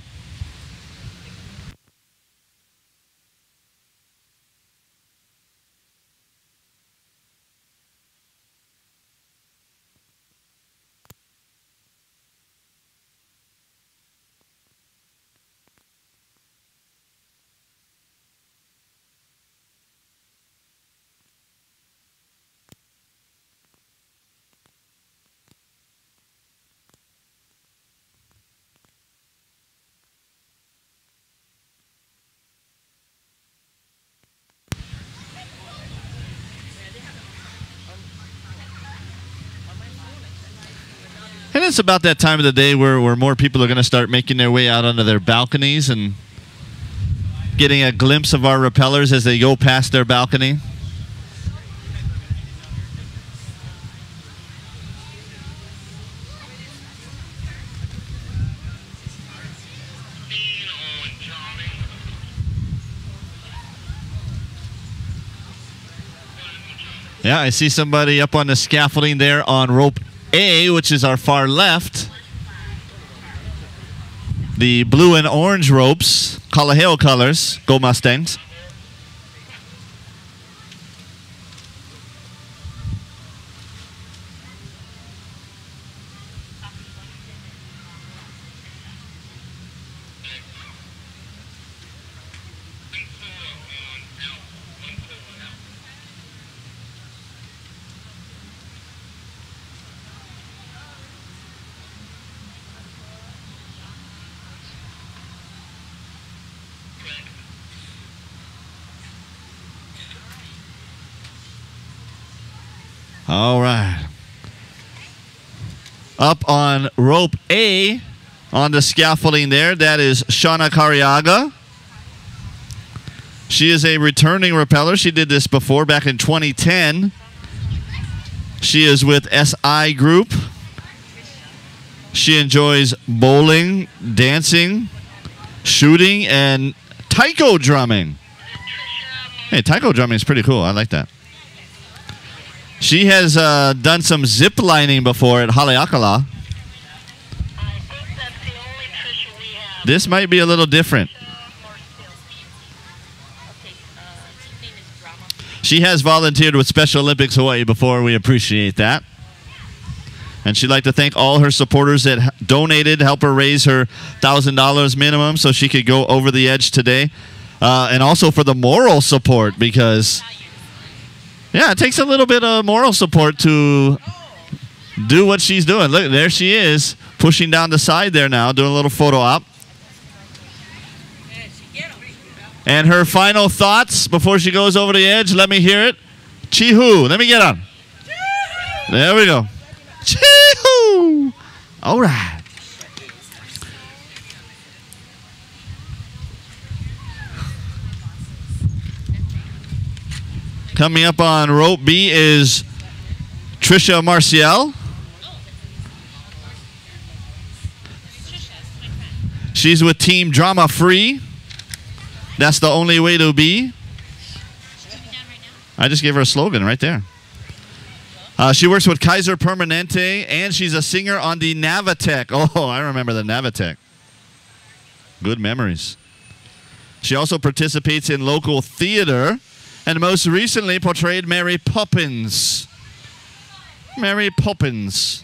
S1: And it's about that time of the day where more people are going to start making their way out onto their balconies and getting a glimpse of our repellers as they go past their balcony. Yeah, I see somebody up on the scaffolding there on rope A, which is our far left. The blue and orange ropes, Kalaheo colors, Go Mustangs. All right. Up on rope A on the scaffolding there, that is Shauna Cariaga. She is a returning repeller. She did this before back in 2010. She is with SI Group. She enjoys bowling, dancing, shooting, and taiko drumming. Hey, taiko drumming is pretty cool. I like that. She has done some zip lining before at Haleakala. This might be a little different. She has volunteered with Special Olympics Hawaii before. We appreciate that. And she'd like to thank all her supporters that donated, help her raise her $1,000 minimum so she could go over the edge today. And also for the moral support because... yeah, it takes a little bit of moral support to do what she's doing. Look, there she is, pushing down the side there now, doing a little photo op. And her final thoughts before she goes over the edge, let me hear it. Chee-hoo. Let me get on. There we go. Chee-hoo. All right. Coming up on rope B is Trisha Marcial. She's with Team Drama Free. That's the only way to be. I just gave her a slogan right there. She works with Kaiser Permanente, and she's a singer on the Navitec. Oh, I remember the Navitec. Good memories. She also participates in local theater. And most recently portrayed Mary Poppins. Mary Poppins.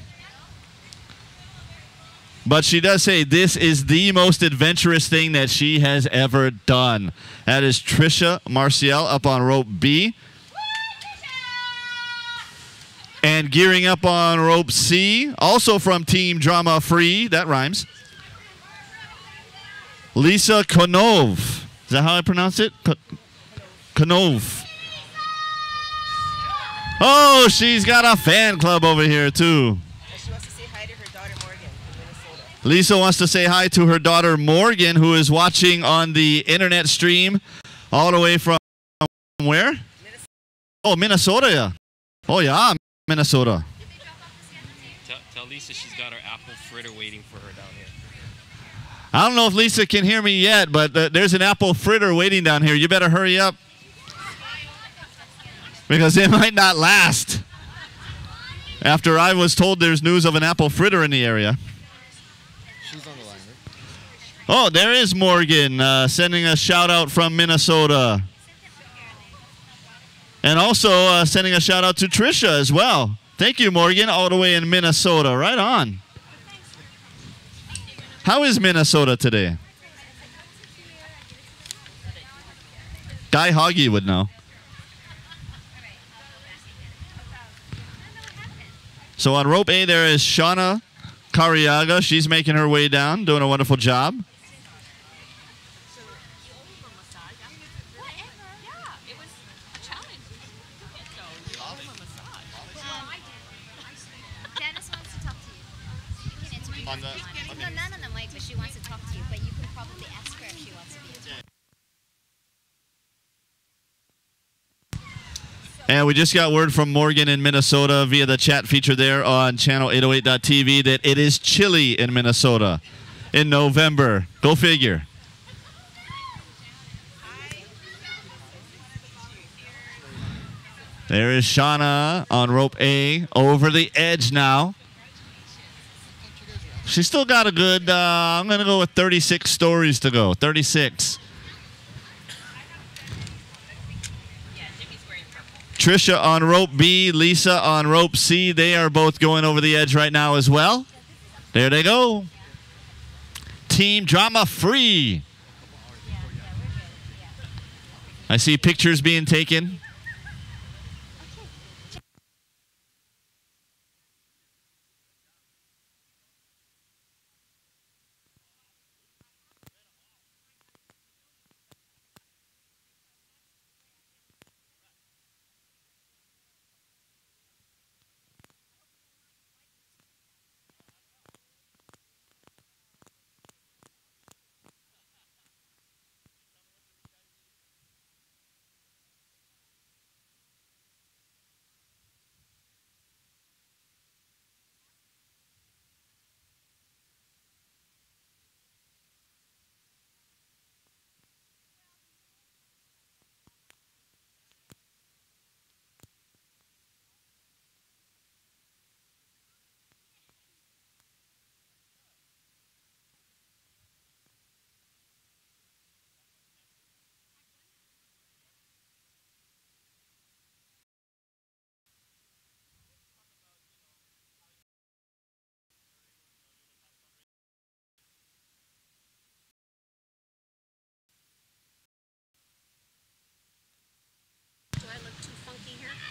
S1: But she does say this is the most adventurous thing that she has ever done. That is Trisha Marcial up on rope B. And gearing up on rope C, also from Team Drama Free, that rhymes. Lisa Konov. Is that how I pronounce it? Konov. Oh, she's got a fan club over here, too.
S6: She wants to say hi to her daughter, Morgan, in Minnesota.
S1: Lisa wants to say hi to her daughter, Morgan, who is watching on the internet stream all the way from where?
S6: Minnesota.
S1: Oh, Minnesota, yeah. Oh, yeah, Minnesota.
S2: Tell Lisa she's got her apple fritter waiting for her down here.
S1: I don't know if Lisa can hear me yet, but there's an apple fritter waiting down here. You better hurry up because it might not last. After I was told there's news of an apple fritter in the area.
S4: She's on the line, right?
S1: Oh, there is Morgan sending a shout out from Minnesota. And also sending a shout out to Trisha as well. Thank you, Morgan, all the way in Minnesota. Right on. How is Minnesota today? Guy Hoggy would know. So on rope A, there is Shauna Cariaga. She's making her way down, doing a wonderful job.
S7: Janice wants to talk to you. You can interview her. No, not on the mic, but she wants to talk to you. But you can probably ask her if she wants to be interviewed.
S1: And we just got word from Morgan in Minnesota via the chat feature there on channel 808.tv that it is chilly in Minnesota in November. Go figure. There is Shauna on rope A over the edge now. She's still got a good, I'm going to go with 36 stories to go. 36. Trisha on rope B, Lisa on rope C. They are both going over the edge right now as well. There they go. Team drama free. I see pictures being taken.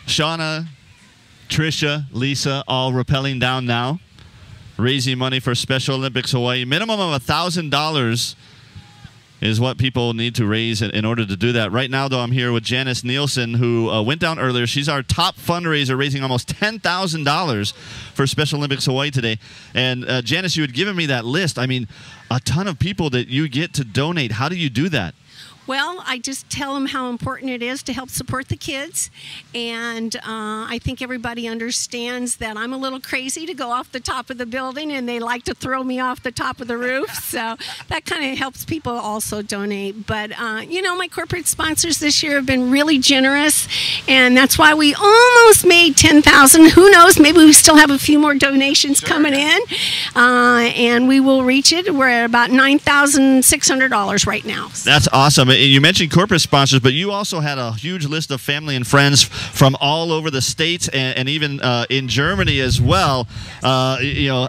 S1: Shauna, Trisha, Lisa, all rappelling down now, raising money for Special Olympics Hawaii. Minimum of $1,000 is what people need to raise in order to do that. Right now, though, I'm here with Janice Nielsen, who went down earlier. She's our top fundraiser, raising almost $10,000 for Special Olympics Hawaii today. And Janice, you had given me that list. I mean, a ton of people that you get to donate. How do you do that?
S8: Well, I just tell them how important it is to help support the kids, and I think everybody understands that I'm a little crazy to go off the top of the building, and they like to throw me off the top of the roof, so that kind of helps people also donate. But, you know, my corporate sponsors this year have been really generous, and that's why we almost made $10,000. Who knows, maybe we still have a few more donations coming in, and we will reach it. We're at about $9,600 right now.
S1: That's awesome. You mentioned corporate sponsors, but you also had a huge list of family and friends from all over the states and even in Germany as well. You know,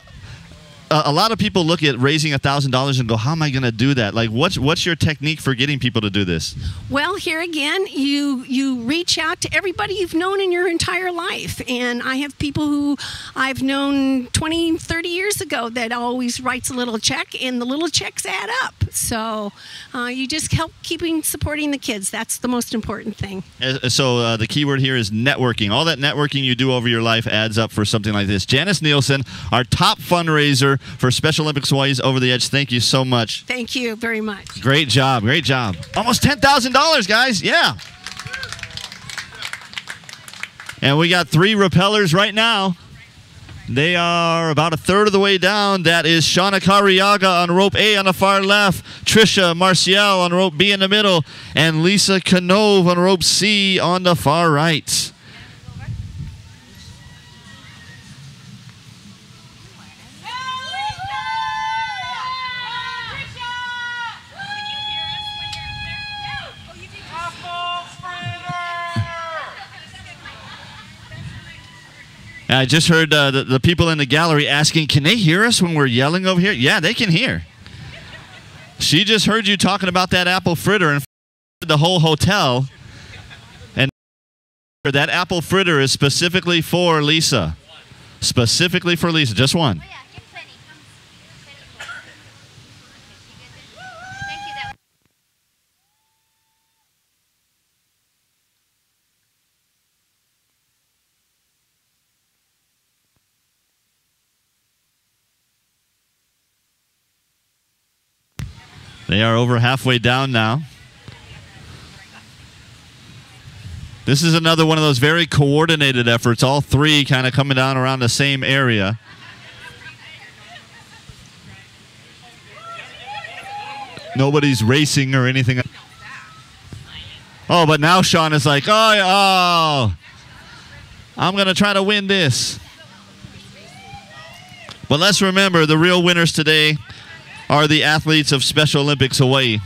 S1: a lot of people look at raising $1,000 and go, how am I going to do that? Like, what's your technique for getting people to do this?
S8: Well, here again, you reach out to everybody you've known in your entire life. And I have people who I've known 20, 30 years ago that always writes a little check, and the little checks add up. So you just help supporting the kids. That's the most important thing.
S1: So the key word here is networking. All that networking you do over your life adds up for something like this. Janice Nielsen, our top fundraiser for Special Olympics Hawaii's Over the Edge. Thank you so much.
S8: Thank you very much.
S1: Great job. Great job. Almost $10,000, guys. Yeah. And we got 3 rappellers right now They are about a third of the way down. That is Shauna Kariaga on rope A on the far left, Trisha Marcial on rope B in the middle, and Lisa Canove on rope C on the far right. I just heard the people in the gallery asking, can they hear us when we're yelling over here? Yeah, they can hear. She just heard you talking about that apple fritter and the whole hotel. And that apple fritter is specifically for Lisa. Specifically for Lisa. Just one. They are over halfway down now. This is another one of those very coordinated efforts, all three kind of coming down around the same area. Nobody's racing or anything. Oh, but now Sean is like, oh, I'm going to try to win this. But let's remember, the real winners today are the athletes of Special Olympics Hawaii.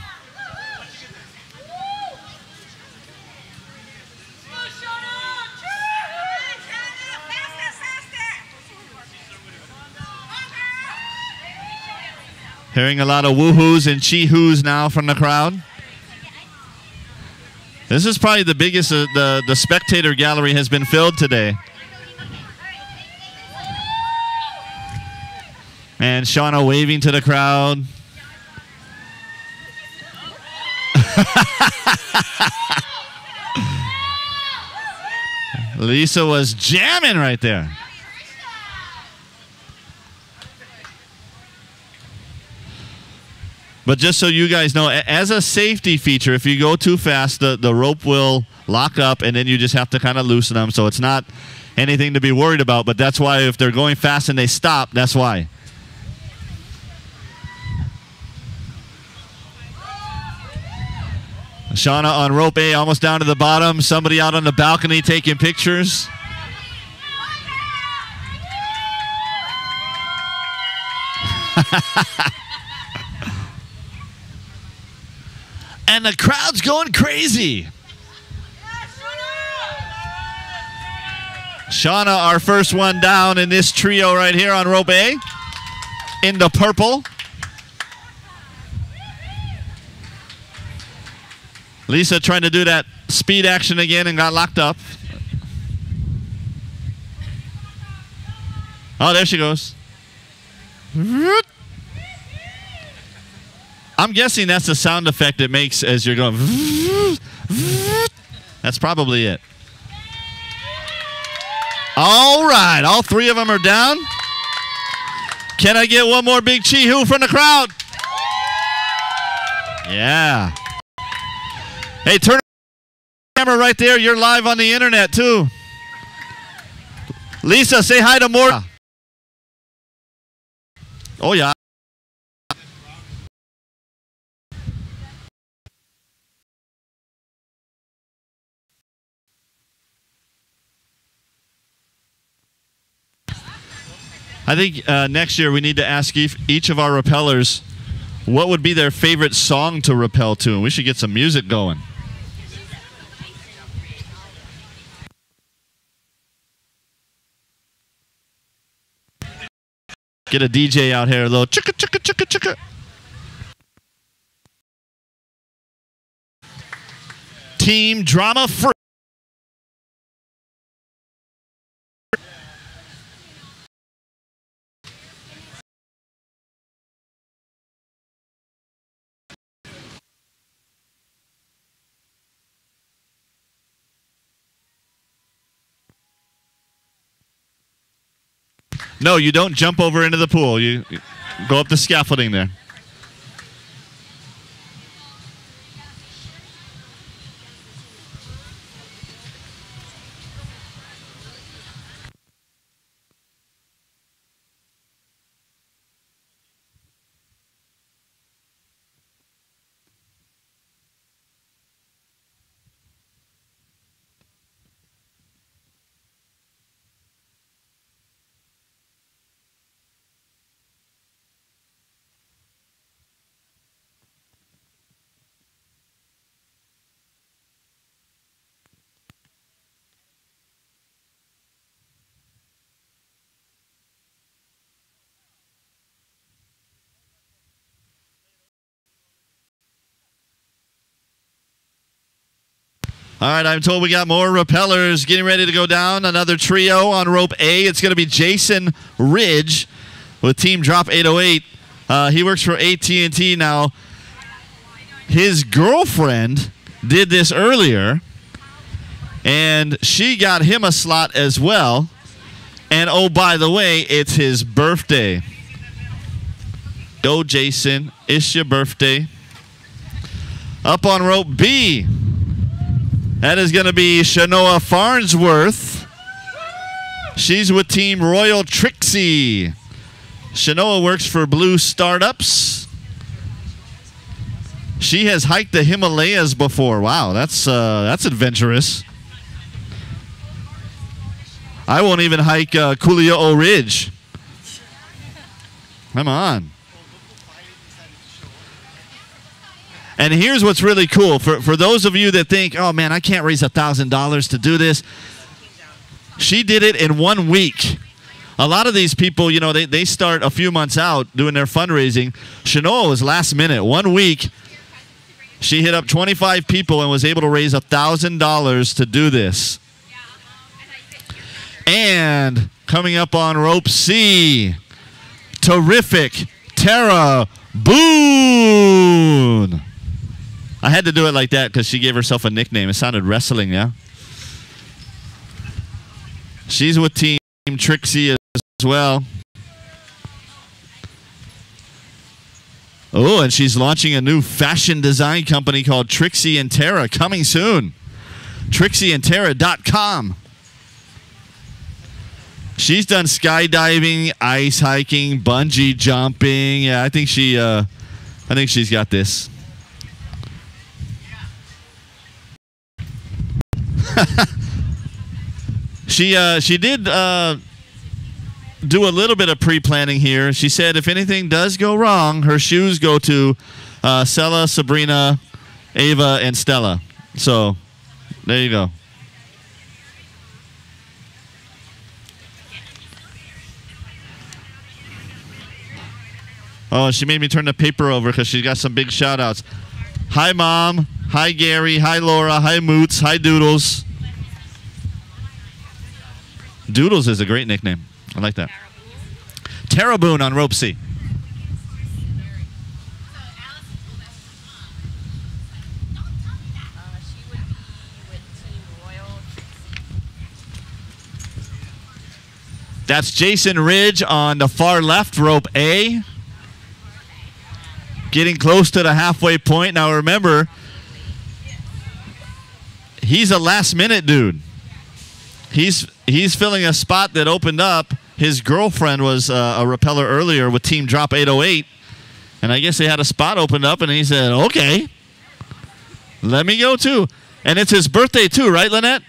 S1: Hearing a lot of woohoos and chee-hoos now from the crowd. This is probably the biggest the spectator gallery has been filled today. And Shauna waving to the crowd. Lisa was jamming right there. But just so you guys know, as a safety feature, if you go too fast, the rope will lock up, and then you just have to kind of loosen them. So it's not anything to be worried about. But that's why if they're going fast and they stop, that's why. Shauna on rope A, almost down to the bottom. Somebody out on the balcony taking pictures. And the crowd's going crazy. Shauna, our first one down in this trio right here on rope A, in the purple. Lisa trying to do that speed action again and got locked up. Oh, there she goes. I'm guessing that's the sound effect it makes as you're going. That's probably it. All right, all three of them are down. Can I get one more big chee-hoo from the crowd? Yeah. Hey, turn the camera right there. You're live on the internet, too. Lisa, say hi to Morgan. Oh, yeah. I think next year we need to ask each of our rappellers what would be their favorite song to rappel to. And we should get some music going. Get a DJ out here, a little chicka chicka chicka chicka. Team Drama Free. No, you don't jump over into the pool. You go up the scaffolding there. All right, I'm told we got more rappellers getting ready to go down. Another trio on rope A. It's going to be Jason Ridge with Team Drop 808. He works for AT&T now. His girlfriend did this earlier, and she got him a slot as well. And, oh, by the way, it's his birthday. Go, Jason. It's your birthday. Up on rope B, that is going to be Shanoa Farnsworth. She's with Team Royal Trixie. Shanoa works for Blue Startups. She has hiked the Himalayas before. Wow, that's adventurous. I won't even hike Kulia'o Ridge. Come on. And here's what's really cool. For those of you that think, oh, man, I can't raise $1,000 to do this. She did it in 1 week. A lot of these people, you know, they start a few months out doing their fundraising. Shanoa was last minute. 1 week, she hit up 25 people and was able to raise $1,000 to do this. And coming up on rope C, terrific Tara Boone. I had to do it like that because she gave herself a nickname. It sounded wrestling, yeah? She's with Team Trixie as well. Oh, and she's launching a new fashion design company called Trixie and Tara, coming soon. TrixieandTara.com. She's done skydiving, ice hiking, bungee jumping. Yeah, I think she's got this. She did do a little bit of pre-planning here. She said if anything does go wrong, her shoes go to Sella, Sabrina, Ava, and Stella. So there you go. Oh, she made me turn the paper over because she's got some big shout-outs. Hi, Mom. Hi, Gary. Hi, Laura. Hi, Moots. Hi, Doodles. Doodles is a great nickname. I like that. Tara Boone on rope C. That's Jason Ridge on the far left, rope A. Getting close to the halfway point. Now remember, he's a last-minute dude. He's filling a spot that opened up. His girlfriend was a rappeller earlier with Team Drop 808. And I guess they had a spot opened up, and he said, okay, let me go too. And it's his birthday too, right, Lynette?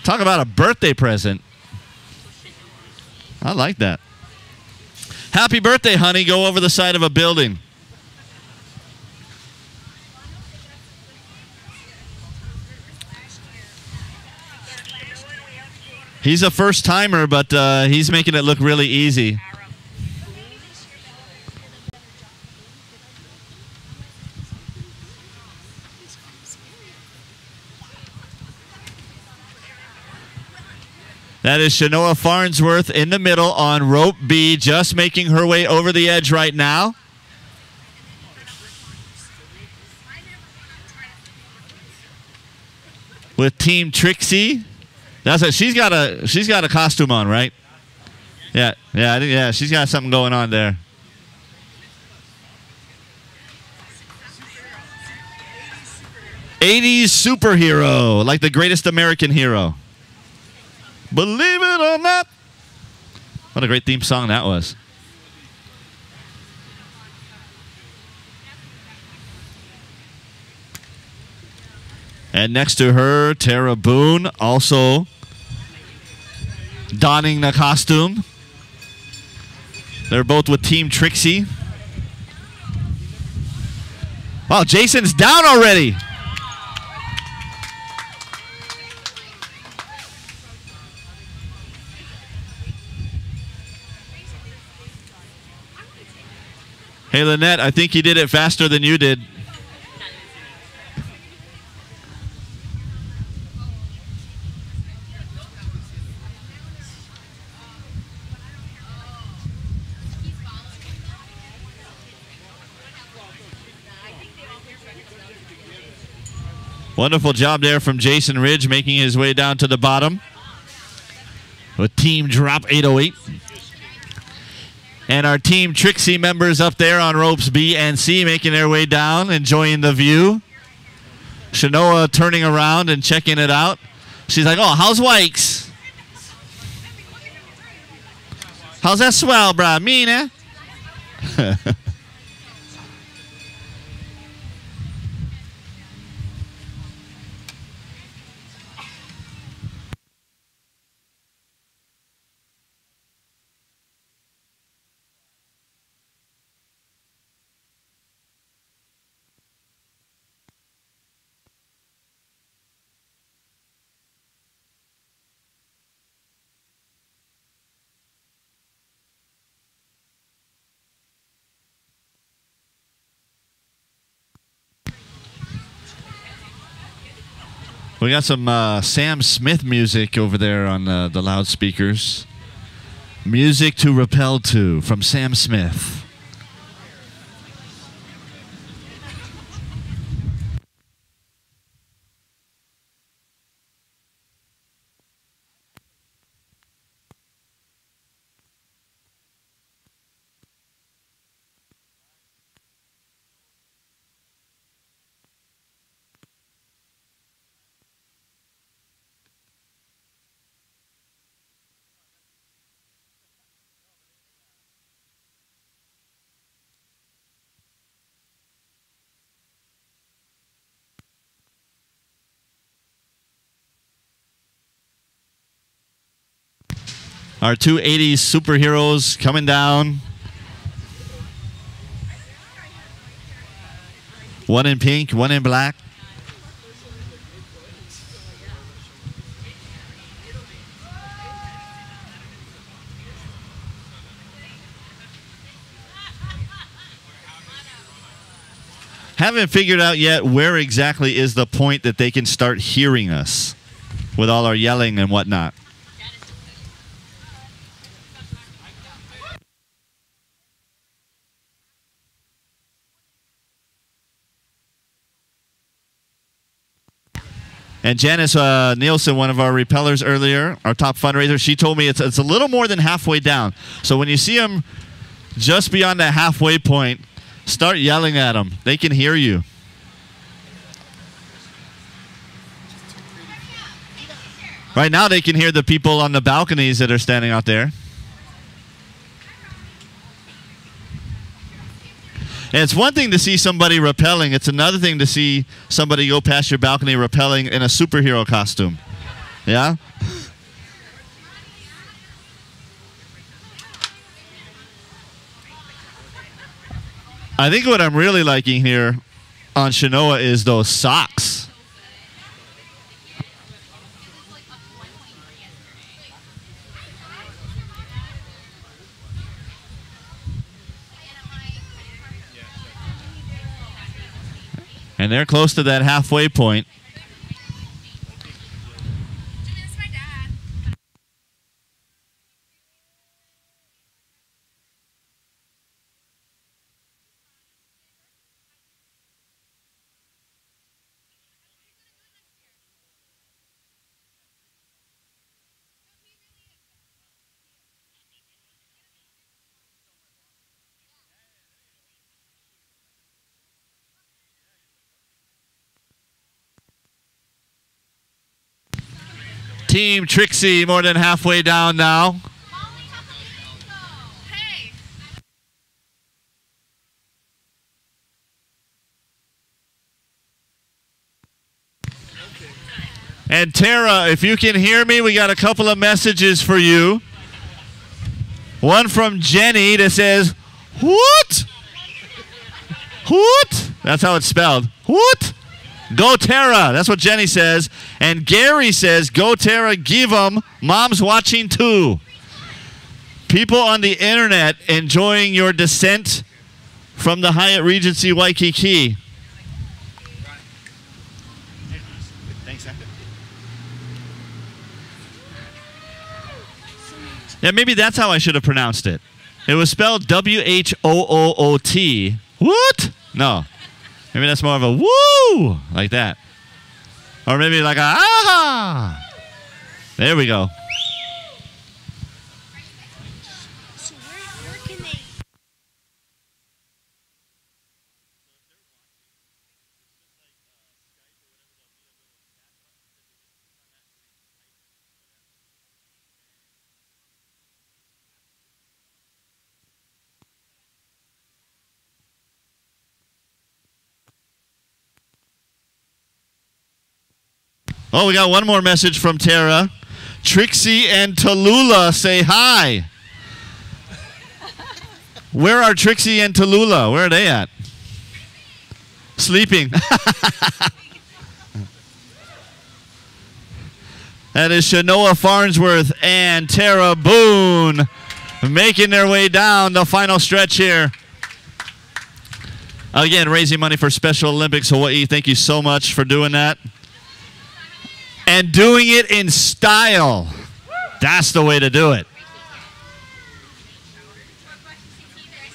S1: Talk about a birthday present. I like that. Happy birthday, honey. Go over the side of a building. He's a first-timer, but he's making it look really easy. That is Shanoa Farnsworth in the middle on rope B, just making her way over the edge right now. With Team Trixie. That's it. She's got a costume on, right? Yeah, she's got something going on there. '80s superhero, like the greatest American hero. Believe it or not. What a great theme song that was. And next to her, Tara Boone, also donning the costume. They're both with Team Trixie. Wow, Jason's down already. Hey, Lynette, I think he did it faster than you did. Wonderful job there from Jason Ridge making his way down to the bottom with Team Drop 808. And our Team Trixie members up there on ropes B and C making their way down, enjoying the view. Shanoa turning around and checking it out. She's like, oh, how's Wikes? How's that swell, brah? Mean, eh? We got some Sam Smith music over there on the loudspeakers. Music to Rappel to from Sam Smith. Our two 80s superheroes coming down. One in pink, one in black. Haven't figured out yet where exactly is the point that they can start hearing us with all our yelling and whatnot. And Janice Nielsen, one of our repellers earlier, our top fundraiser, she told me it's a little more than halfway down. So when you see them just beyond that halfway point, start yelling at them. They can hear you. Right now they can hear the people on the balconies that are standing out there. And it's one thing to see somebody rappelling. It's another thing to see somebody go past your balcony rappelling in a superhero costume. Yeah? I think what I'm really liking here on Shanoa is those socks. And they're close to that halfway point. Team Trixie more than halfway down now. And Tara, if you can hear me, we got a couple of messages for you. One from Jenny that says, "What? What?" That's how it's spelled. What? Go Tara. That's what Jenny says. And Gary says, "Go Tara, give 'em. Mom's watching too." People on the internet enjoying your descent from the Hyatt Regency Waikiki. Yeah, maybe that's how I should have pronounced it. It was spelled W-H-O-O-O-T. What? No. Maybe that's more of a woo, like that. Or maybe like a ah. There we go.
S7: So where can they?
S1: Oh, we got one more message from Tara. Trixie and Tallulah say hi. Where are Trixie and Tallulah? Where are they at? Sleeping. That is Shanoa Farnsworth and Tara Boone making their way down the final stretch here. Again, raising money for Special Olympics Hawaii. Thank you so much for doing that. And doing it in style. That's the way to do it.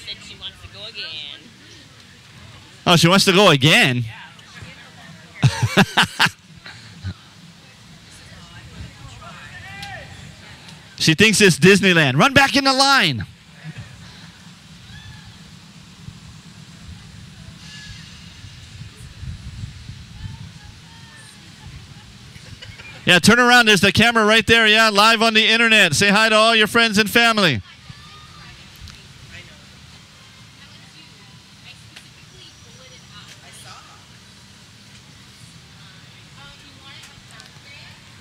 S3: Said she wants to go again.
S1: Oh, she wants to go again? She thinks it's Disneyland. Run back in the line. Yeah, turn around. There's the camera right there. Yeah, live on the internet. Say hi to all your friends and family.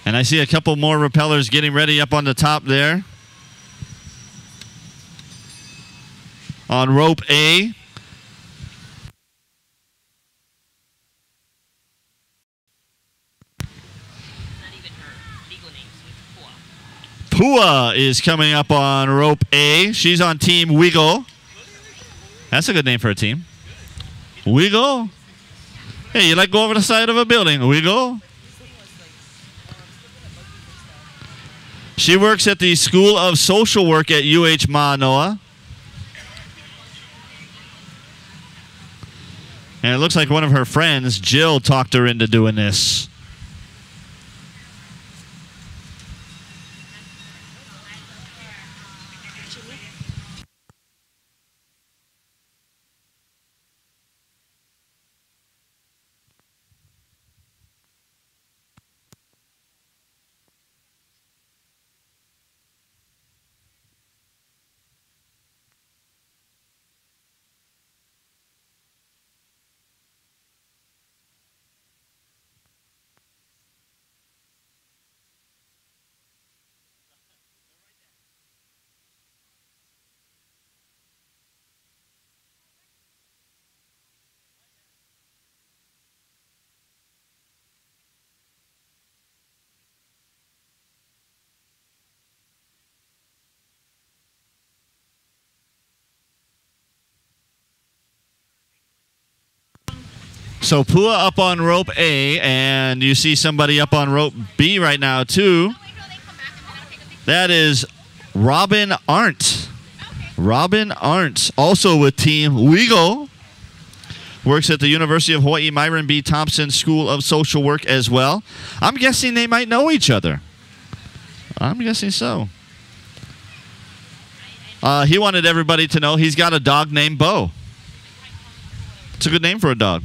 S1: And I see a couple more repellers getting ready up on the top there. On rope A. Pua is coming up on rope A. She's on Team Wiggle. That's a good name for a team. Wiggle? Hey, you like go over the side of a building? Wiggle? She works at the School of Social Work at UH Manoa. And it looks like one of her friends, Jill, talked her into doing this. So Pua up on rope A, and you see somebody up on rope B right now too. That is Robin Arndt. Robin Arndt, also with Team Wiggle. Works at the University of Hawaii Myron B. Thompson School of Social Work as well. I'm guessing they might know each other. I'm guessing so. He wanted everybody to know he's got a dog named Bo. It's a good name for a dog.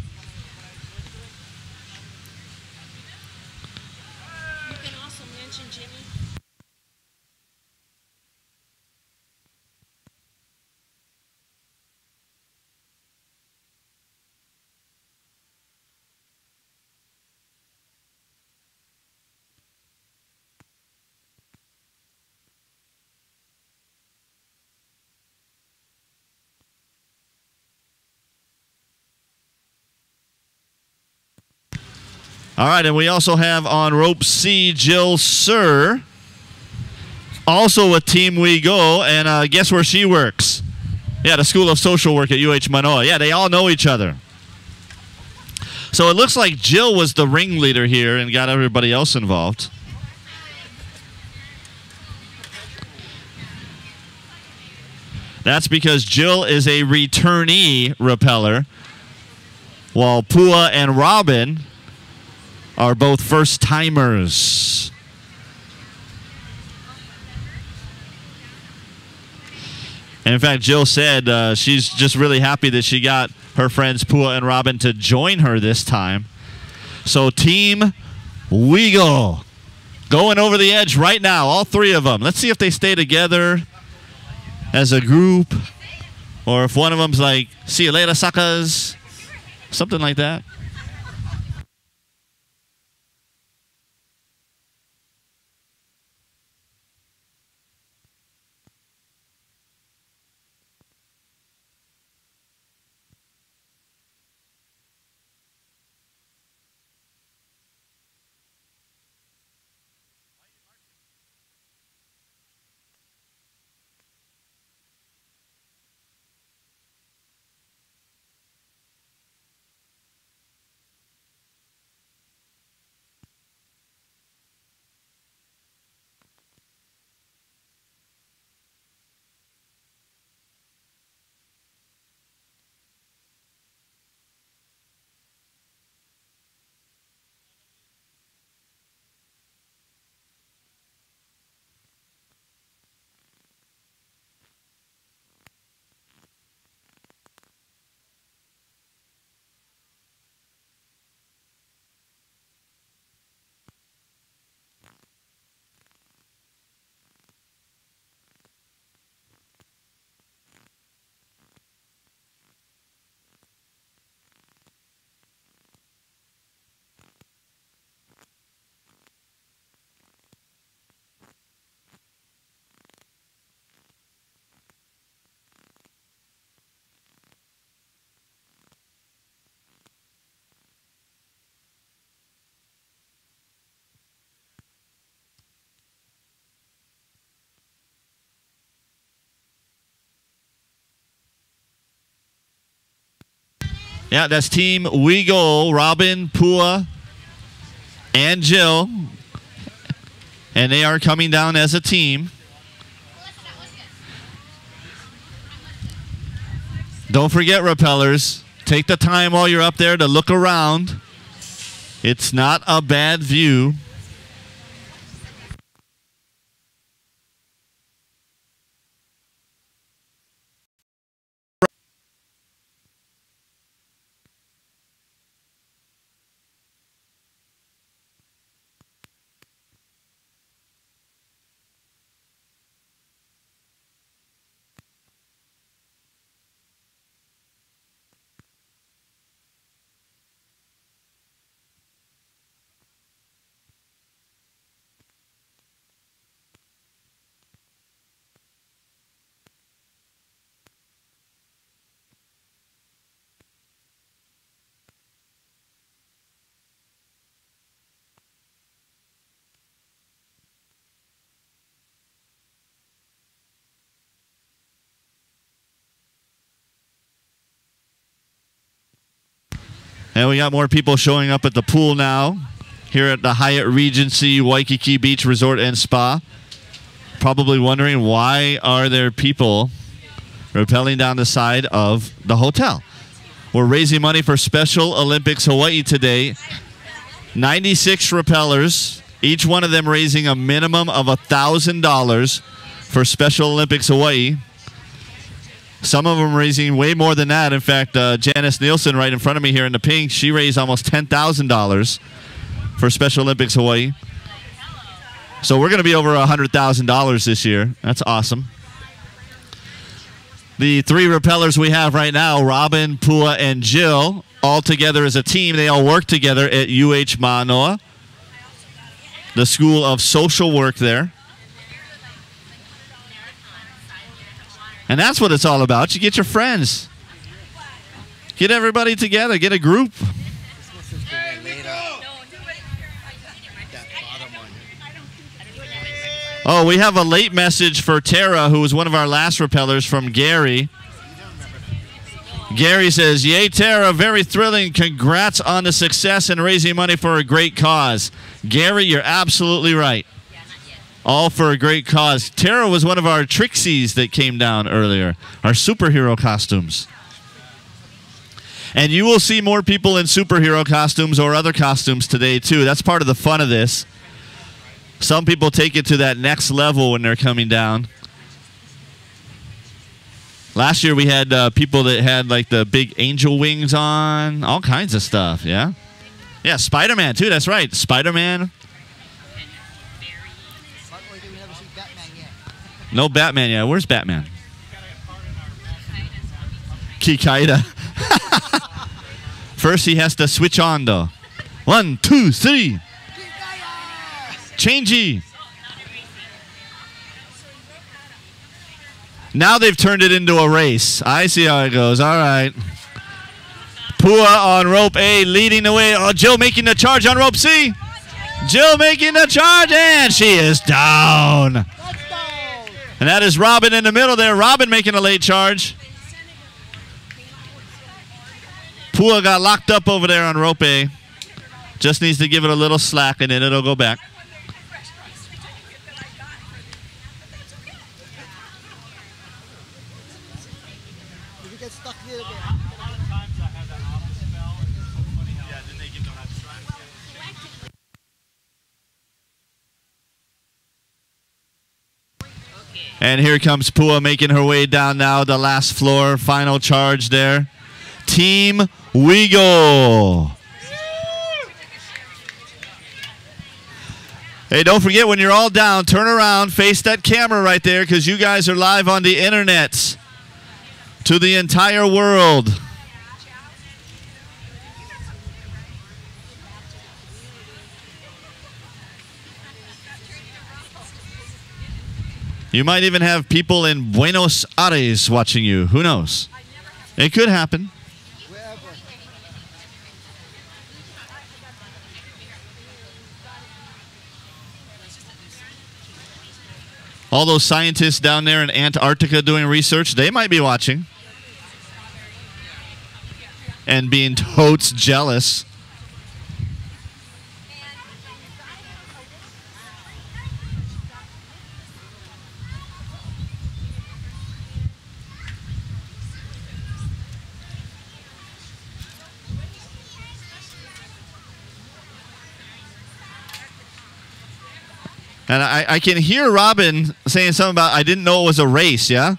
S1: All right, and we also have on rope C, Jill Sir, also with Team We Go, and guess where she works? Yeah, the School of Social Work at UH Manoa. Yeah, they all know each other. So it looks like Jill was the ringleader here and got everybody else involved. That's because Jill is a returnee repeller, while Pua and Robin are both first-timers. And in fact, Jill said she's just really happy that she got her friends Pua and Robin to join her this time. So Team Weagle going over the edge right now, all three of them. Let's see if they stay together as a group or if one of them's like, see you later, suckers. Something like that. Yeah, that's Team Weagle, Robin, Pua, and Jill. And they are coming down as a team. Don't forget, rappellers, take the time while you're up there to look around. It's not a bad view. And we got more people showing up at the pool now here at the Hyatt Regency Waikiki Beach Resort and Spa. Probably wondering, why are there people rappelling down the side of the hotel? We're raising money for Special Olympics Hawaii today. 96 rappellers, each one of them raising a minimum of $1,000 for Special Olympics Hawaii. Some of them raising way more than that. In fact, Janice Nielsen right in front of me here in the pink, she raised almost $10,000 for Special Olympics Hawaii. So we're going to be over $100,000 this year. That's awesome. The three rappellers we have right now, Robin, Pua, and Jill, all together as a team. They all work together at UH Manoa, the School of Social Work there. And that's what it's all about. You get your friends. Get everybody together. Get a group. Oh, we have a late message for Tara, who was one of our last rappellers, from Gary. Gary says, "Yay, Tara, very thrilling. Congrats on the success and raising money for a great cause." Gary, you're absolutely right. All for a great cause. Tara was one of our Trixies that came down earlier, our superhero costumes. And you will see more people in superhero costumes or other costumes today, too. That's part of the fun of this. Some people take it to that next level when they're coming down. Last year we had people that had like the big angel wings on, all kinds of stuff, yeah? Yeah, Spider-Man, too, that's right. Spider-Man. No Batman yet. Where's Batman? Kikaida. First, he has to switch on, though. 1, 2, 3. Changey. Now they've turned it into a race. I see how it goes. All right. Pua on rope A leading the way. Oh, Jill making the charge on rope C. Jill making the charge, and she is down. And that is Robin in the middle there. Robin making a late charge. Pua got locked up over there on rope A. Just needs to give it a little slack, and then it'll go back. And here comes Pua making her way down now, the last floor. Final charge there. Team Wiggle. Hey, don't forget when you're all down, turn around, face that camera right there because you guys are live on the internet to the entire world. You might even have people in Buenos Aires watching you. Who knows? It could happen. All those scientists down there in Antarctica doing research, they might be watching. And being totes jealous. And I can hear Robin saying something about, I didn't know it was a race, yeah?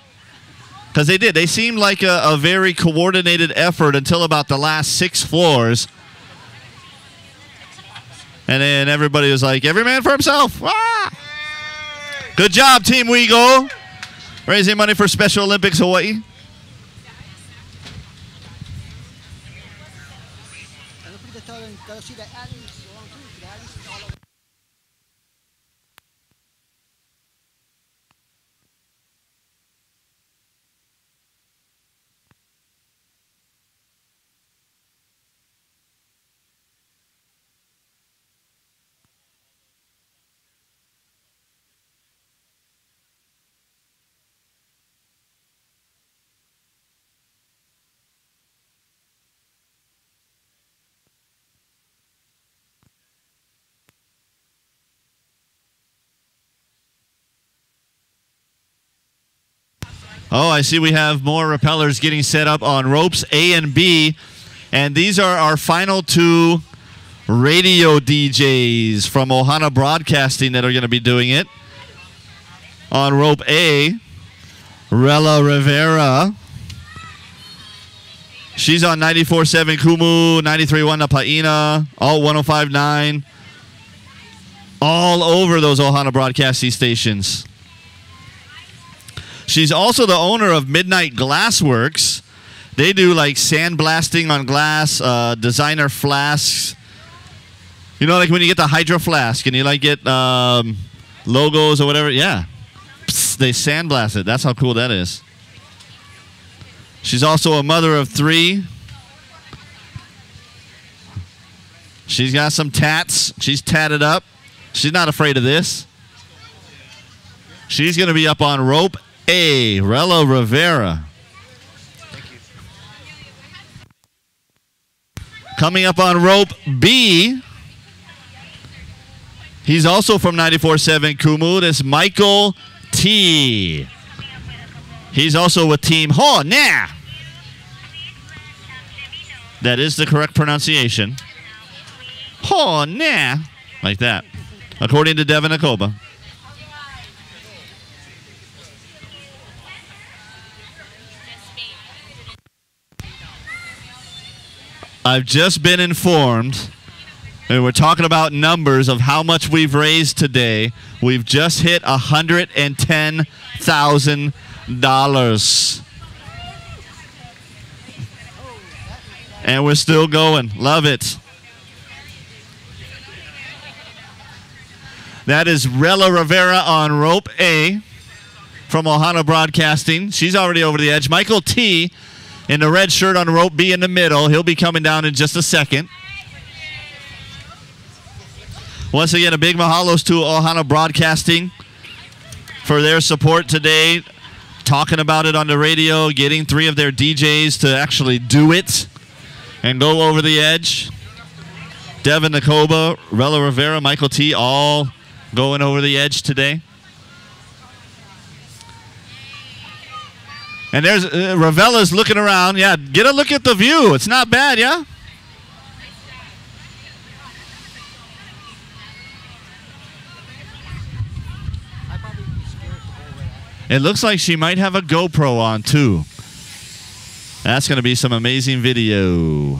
S1: Because they did. They seemed like a very coordinated effort until about the last 6 floors. And then everybody was like, every man for himself. Ah! Good job, Team Wego. Raising money for Special Olympics Hawaii. Oh, I see we have more repellers getting set up on ropes A and B. And these are our final 2 radio DJs from Ohana Broadcasting that are going to be doing it. On rope A, Rella Rivera. She's on 94.7 Kumu, 93.1 Napaina, all 105.9. All over those Ohana Broadcasting stations. She's also the owner of Midnight Glassworks. They do like sandblasting on glass, designer flasks. You know, like when you get the Hydro Flask and you like get logos or whatever. Yeah. Psst, they sandblast it. That's how cool that is. She's also a mother of 3. She's got some tats. She's tatted up. She's not afraid of this. She's going to be up on rope A, Rella Rivera. Coming up on rope B, he's also from 94.7 Kumu. This Michael T. He's also with Team Ho Nah. That is the correct pronunciation. Oh, nah. Like that. According to Devin Akoba. I've just been informed, and we're talking about numbers of how much we've raised today. We've just hit $110,000. And we're still going. Love it. That is Rella Rivera on rope A from Ohana Broadcasting. She's already over the edge. Michael T. in the red shirt on rope B in the middle. He'll be coming down in just a second. Once again, a big mahalos to Ohana Broadcasting for their support today. Talking about it on the radio, getting 3 of their DJs to actually do it and go over the edge. Devin Nakoba, Rella Rivera, Michael T. all going over the edge today. And there's Ravella's looking around. Yeah, get a look at the view. It's not bad, yeah? It looks like she might have a GoPro on, too. That's going to be some amazing video.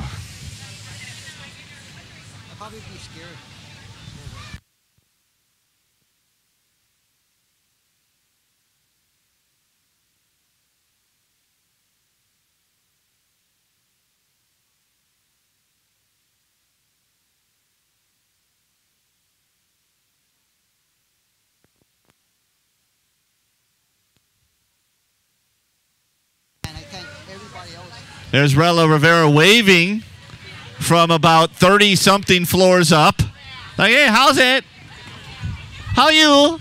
S1: There's Rella Rivera waving from about 30-something floors up. Like, hey, how's it? How you?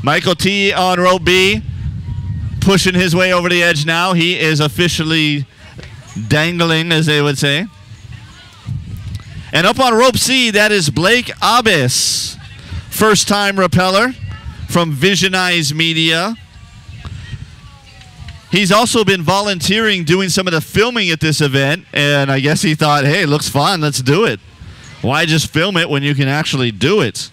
S1: Michael T. on rope B, pushing his way over the edge now. He is officially dangling, as they would say. And up on rope C, that is Blake Abbas. First-time rappeller from Visionize Media. He's also been volunteering, doing some of the filming at this event, and I guess he thought, hey, it looks fun, let's do it. Why just film it when you can actually do it?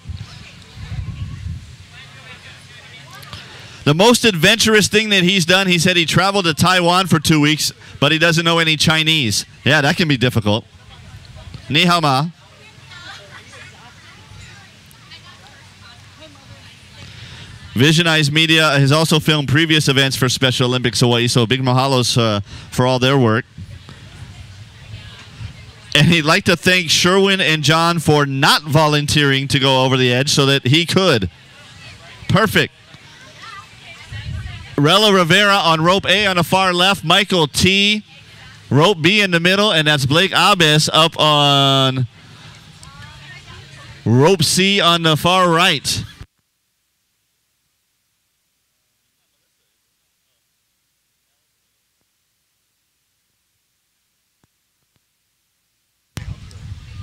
S1: The most adventurous thing that he's done, he said he traveled to Taiwan for 2 weeks, but he doesn't know any Chinese. Yeah, that can be difficult. Ni hao ma. Visionize Media has also filmed previous events for Special Olympics Hawaii, so big mahalos for all their work. And he'd like to thank Sherwin and John for not volunteering to go over the edge so that he could. Perfect. Rella Rivera on rope A on the far left, Michael T. rope B in the middle, and that's Blake Abbas up on rope C on the far right.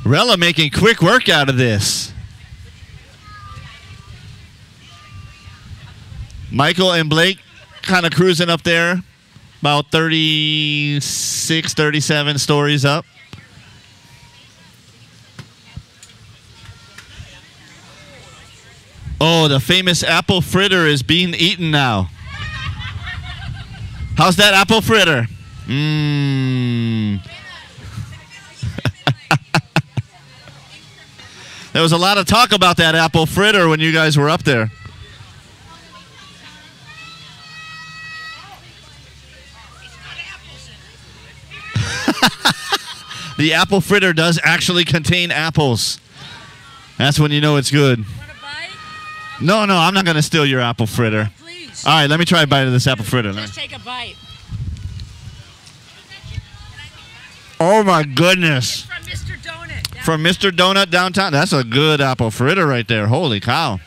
S1: Rella making quick work out of this. Michael and Blake kind of cruising up there, about 36, 37 stories up. Oh, the famous apple fritter is being eaten now. How's that apple fritter? Mmm. There was a lot of talk about that apple fritter when you guys were up there. The apple fritter does actually contain apples. That's when you know it's good.
S9: Want a bite?
S1: No, I'm not going to steal your apple fritter.
S9: Please.
S1: All right, let me try a bite of this apple fritter.
S9: Just take a bite.
S1: Oh, my goodness.
S9: From Mr. Donut.
S1: From Mr. Donut downtown. That's a good apple fritter right there. Holy cow.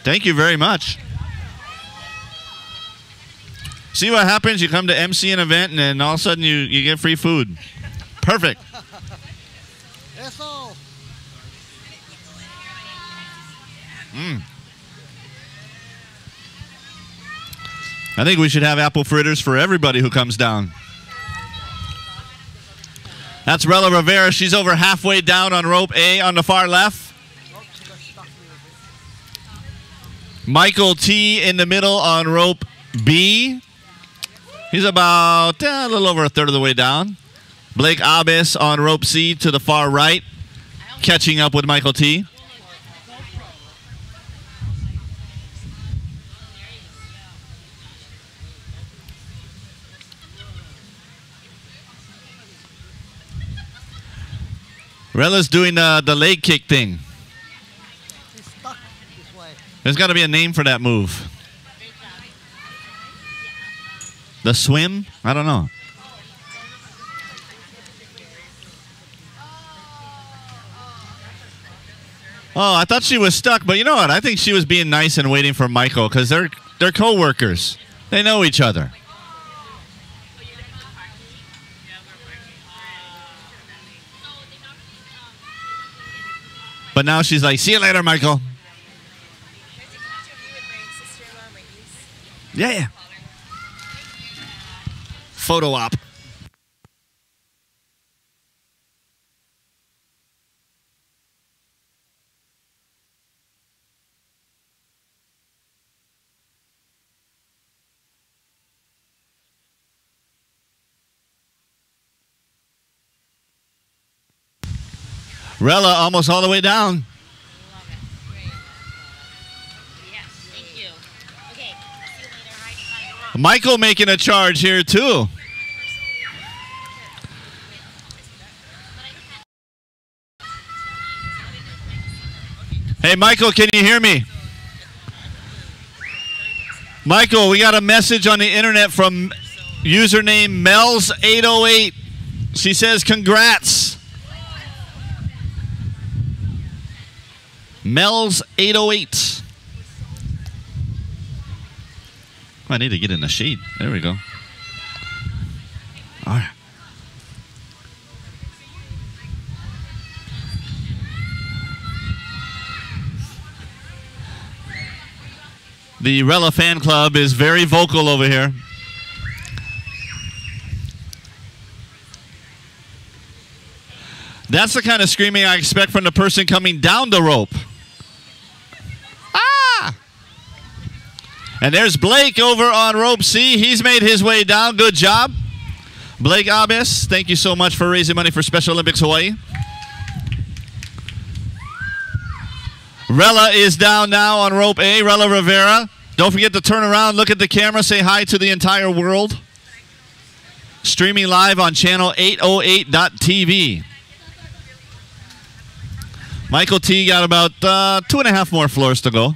S1: Thank you very much. See what happens? You come to MC an event, and then all of a sudden you get free food. Perfect. I think we should have apple fritters for everybody who comes down. That's Rella Rivera. She's over halfway down on rope A on the far left. Michael T in the middle on rope B. He's about a little over a third of the way down. Blake Abbas on rope C to the far right, catching up with Michael T. Rella's doing the leg kick thing. There's got to be a name for that move. The swim? I don't know. Oh, I thought she was stuck, but you know what? I think she was being nice and waiting for Michael because they're co-workers. They know each other. But now she's like, see you later, Michael. Yeah. Photo op. Rella almost all the way down. Michael making a charge here too. Hey, Michael, can you hear me? Michael, we got a message on the internet from username Mel's808. She says, congrats. Mel's808. I need to get in the shade. There we go. All right. The Rella fan club is very vocal over here. That's the kind of screaming I expect from the person coming down the rope. Ah! And there's Blake over on rope C. He's made his way down. Good job. Blake Abbas, thank you so much for raising money for Special Olympics Hawaii. Rella is down now on rope A. Rella Rivera. Don't forget to turn around, look at the camera, say hi to the entire world. Streaming live on channel 808.tv. Michael T got about 2.5 more floors to go.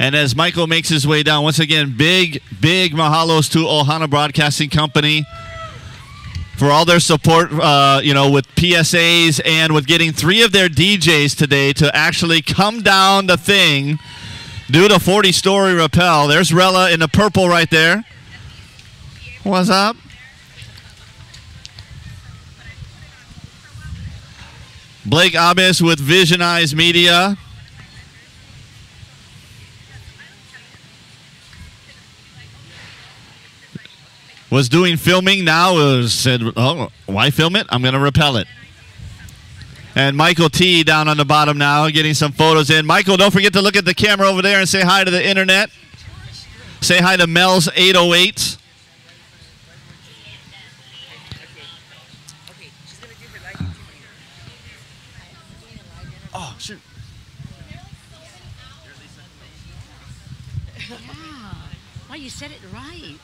S1: And as Michael makes his way down, once again, big mahalos to Ohana Broadcasting Company for all their support, with PSAs and with getting 3 of their DJs today to actually come down the thing, do the 40-story rappel. There's Rella in the purple right there. What's up? Blake Abbas with Vision Eyes Media. Was doing filming now, said, oh, why film it? I'm going to rappel it. And Michael T down on the bottom now, getting some photos in. Michael, don't forget to look at the camera over there and say hi to the internet. Say hi to Mel's808. Oh, shoot.
S9: Yeah. Well, you said it right.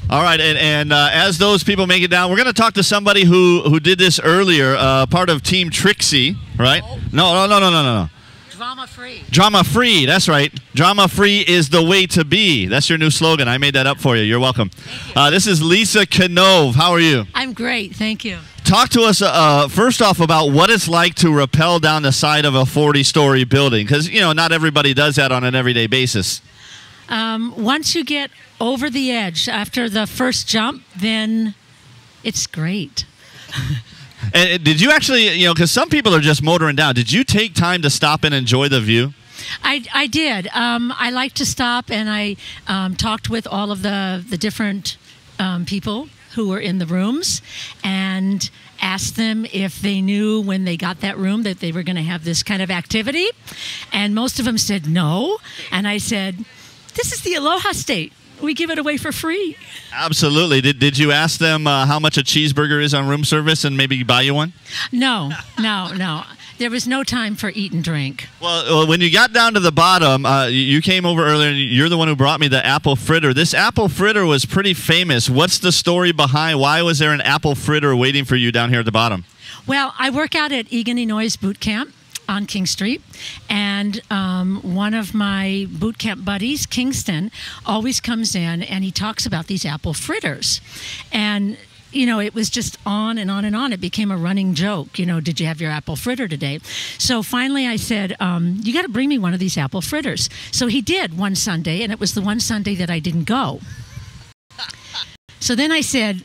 S1: All right, and as those people make it down, we're going to talk to somebody who did this earlier, part of Team Trixie, right? No.
S9: Drama-free.
S1: Drama-free, that's right. Drama-free is the way to be. That's your new slogan. I made that up for you. You're welcome. This is Lisa Canove. How are you?
S10: I'm great, thank you.
S1: Talk to us first off about what it's like to rappel down the side of a 40-story building, because, not everybody does that on an everyday basis.
S9: Once you get over the edge after the first jump, then it's great.
S1: And did you actually, because some people are just motoring down, did you take time to stop and enjoy the view?
S9: I did. I like to stop, and I talked with all of the different people who were in the rooms and asked them if they knew when they got that room that they were going to have this kind of activity. And most of them said no. And I said, this is the Aloha State. We give it away for free.
S1: Absolutely. Did you ask them how much a cheeseburger is on room service and maybe buy you one?
S9: No. There was no time for eat and drink.
S1: Well, when you got down to the bottom, you came over earlier, and you're the one who brought me the apple fritter. This apple fritter was pretty famous. What's the story behind? Why was there an apple fritter waiting for you down here at the bottom?
S9: Well, I work out at Egan Illinois Boot Camp on King Street, and one of my boot camp buddies, Kingston, always comes in and he talks about these apple fritters. And it was just on and on and on. It became a running joke. Did you have your apple fritter today? So finally I said, you got to bring me one of these apple fritters. So he did one Sunday, and it was the one Sunday that I didn't go. So then I said,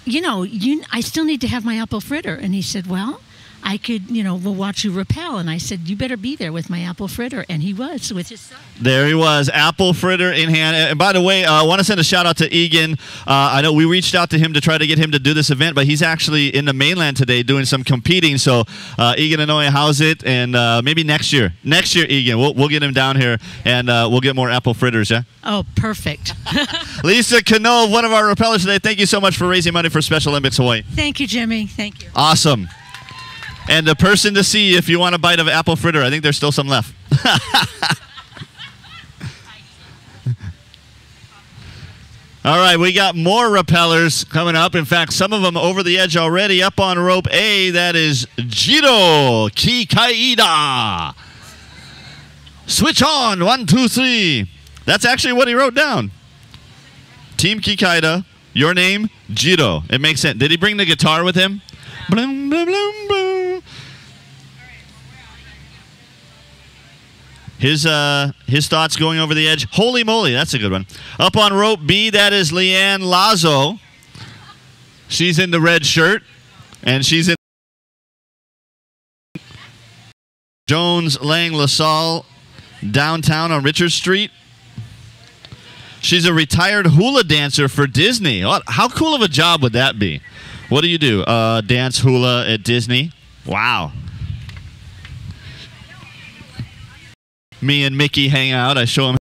S9: I still need to have my apple fritter. And he said, well, I could, we'll watch you rappel. And I said, you better be there with my apple fritter. And he was with his son.
S1: There he was, apple fritter in hand. And by the way, I want to send a shout out to Egan. I know we reached out to him to try to get him to do this event, but he's actually in the mainland today doing some competing. So Egan, Illinois, how's it? And maybe next year, Egan, we'll get him down here, and we'll get more apple fritters, yeah?
S9: Oh, perfect.
S1: Lisa Cano, one of our rappellers today, thank you so much for raising money for Special Olympics Hawaii.
S9: Thank you, Jimmy. Thank you.
S1: Awesome. And the person to see if you want a bite of apple fritter, I think there's still some left. All right, we got more rappellers coming up. In fact, some of them over the edge already. Up on rope A, that is Jiro Kikaida. Switch on, 1, 2, 3. That's actually what he wrote down. Team Kikaida, your name, Jiro. It makes sense. Did he bring the guitar with him? Blum, blum, blum, blum. His thoughts going over the edge. Holy moly, that's a good one. Up on rope B, that is Leanne Lazo. She's in the red shirt, and she's in Jones Lang LaSalle downtown on Richard Street. She's a retired hula dancer for Disney. How cool of a job would that be? What do you do? Dance hula at Disney? Wow. Me and Mickey hang out. I show him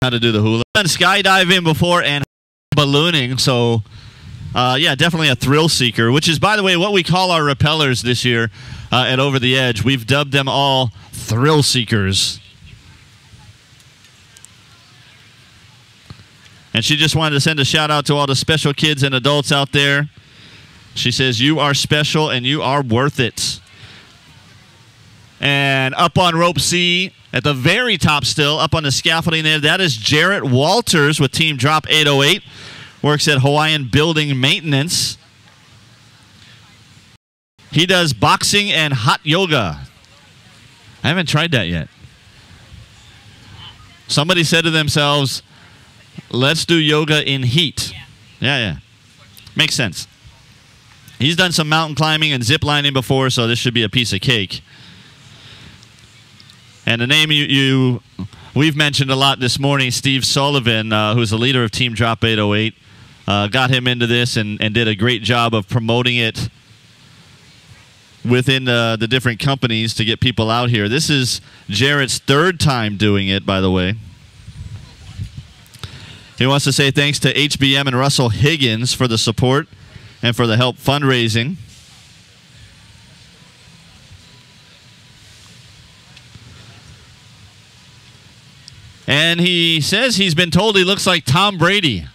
S1: how to do the hula. I've done skydiving before and ballooning, so yeah, definitely a thrill seeker, which is, by the way, what we call our rappellers this year at Over the Edge. We've dubbed them all thrill seekers. And she just wanted to send a shout out to all the special kids and adults out there. She says, you are special and you are worth it. And up on rope C, at the very top still, up on the scaffolding there, that is Jarrett Walters with Team Drop 808. Works at Hawaiian Building Maintenance. He does boxing and hot yoga. I haven't tried that yet. Somebody said to themselves, let's do yoga in heat. Yeah. Makes sense. He's done some mountain climbing and zip lining before, so this should be a piece of cake. And the name we've mentioned a lot this morning, Steve Sullivan, who's the leader of Team Drop 808, got him into this and did a great job of promoting it within the different companies to get people out here. This is Jarrett's third time doing it, by the way. He wants to say thanks to HBM and Russell Higgins for the support and for the help fundraising. And he says he's been told he looks like Tom Brady.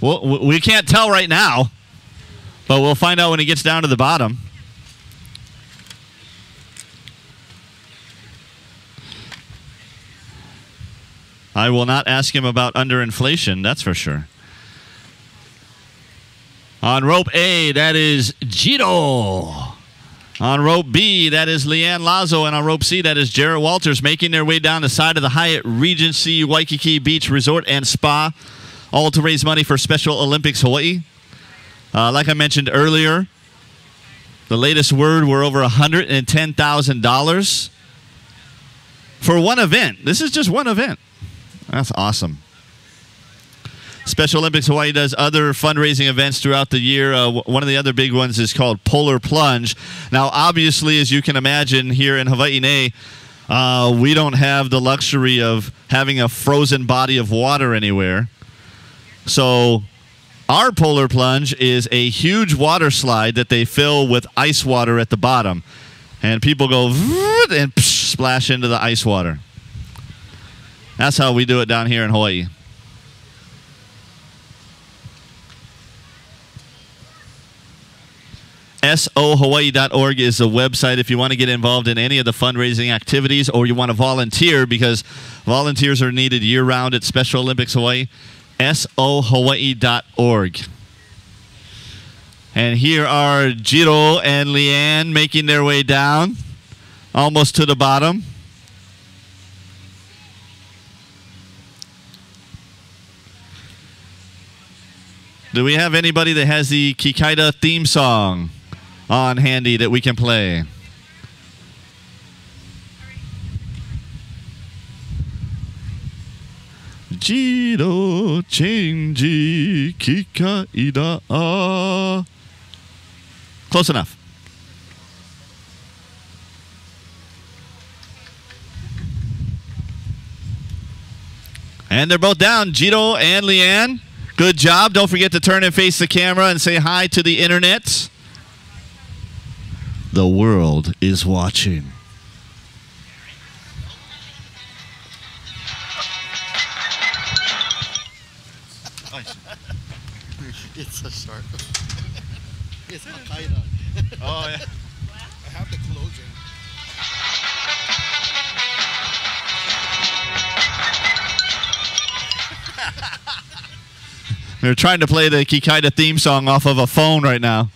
S1: Well, we can't tell right now, but we'll find out when he gets down to the bottom. I will not ask him about underinflation, that's for sure. On rope A, that is Jiro. On rope B, that is Leanne Lazo, and on rope C, that is Jarrett Walters, making their way down the side of the Hyatt Regency Waikiki Beach Resort and Spa, all to raise money for Special Olympics Hawaii. Like I mentioned earlier, the latest word, we're over $110,000 for one event. This is just one event. That's awesome. Special Olympics Hawaii does other fundraising events throughout the year. One of the other big ones is called Polar Plunge. Now, obviously, as you can imagine, here in Hawaii, we don't have the luxury of having a frozen body of water anywhere. So our Polar Plunge is a huge water slide that they fill with ice water at the bottom. And people go and splash into the ice water. That's how we do it down here in Hawaii. SOHawaii.org is the website if you want to get involved in any of the fundraising activities or you want to volunteer, because volunteers are needed year-round at Special Olympics Hawaii. SOHawaii.org. And here are Jiro and Leanne making their way down, almost to the bottom. Do we have anybody that has the Kikaida theme song on handy that we can play? Jiro Chenji Kikaida. Close enough. And they're both down, Jiro and Leanne. Good job. Don't forget to turn and face the camera and say hi to the internet. The world is watching.
S4: It's a shark. It's Hokkaido.
S1: Oh, yeah.
S4: I have the closing.
S1: They're trying to play the Kikaida theme song off of a phone right now.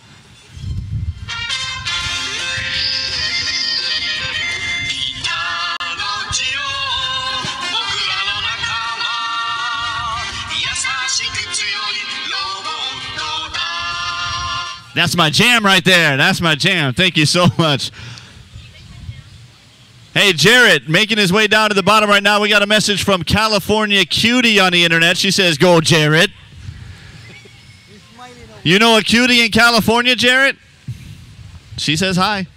S1: That's my jam right there. That's my jam. Thank you so much. Hey, Jarrett, making his way down to the bottom right now. We got a message from California Cutie on the internet. She says, go, Jarrett. You know a cutie in California, Jarrett? She says hi.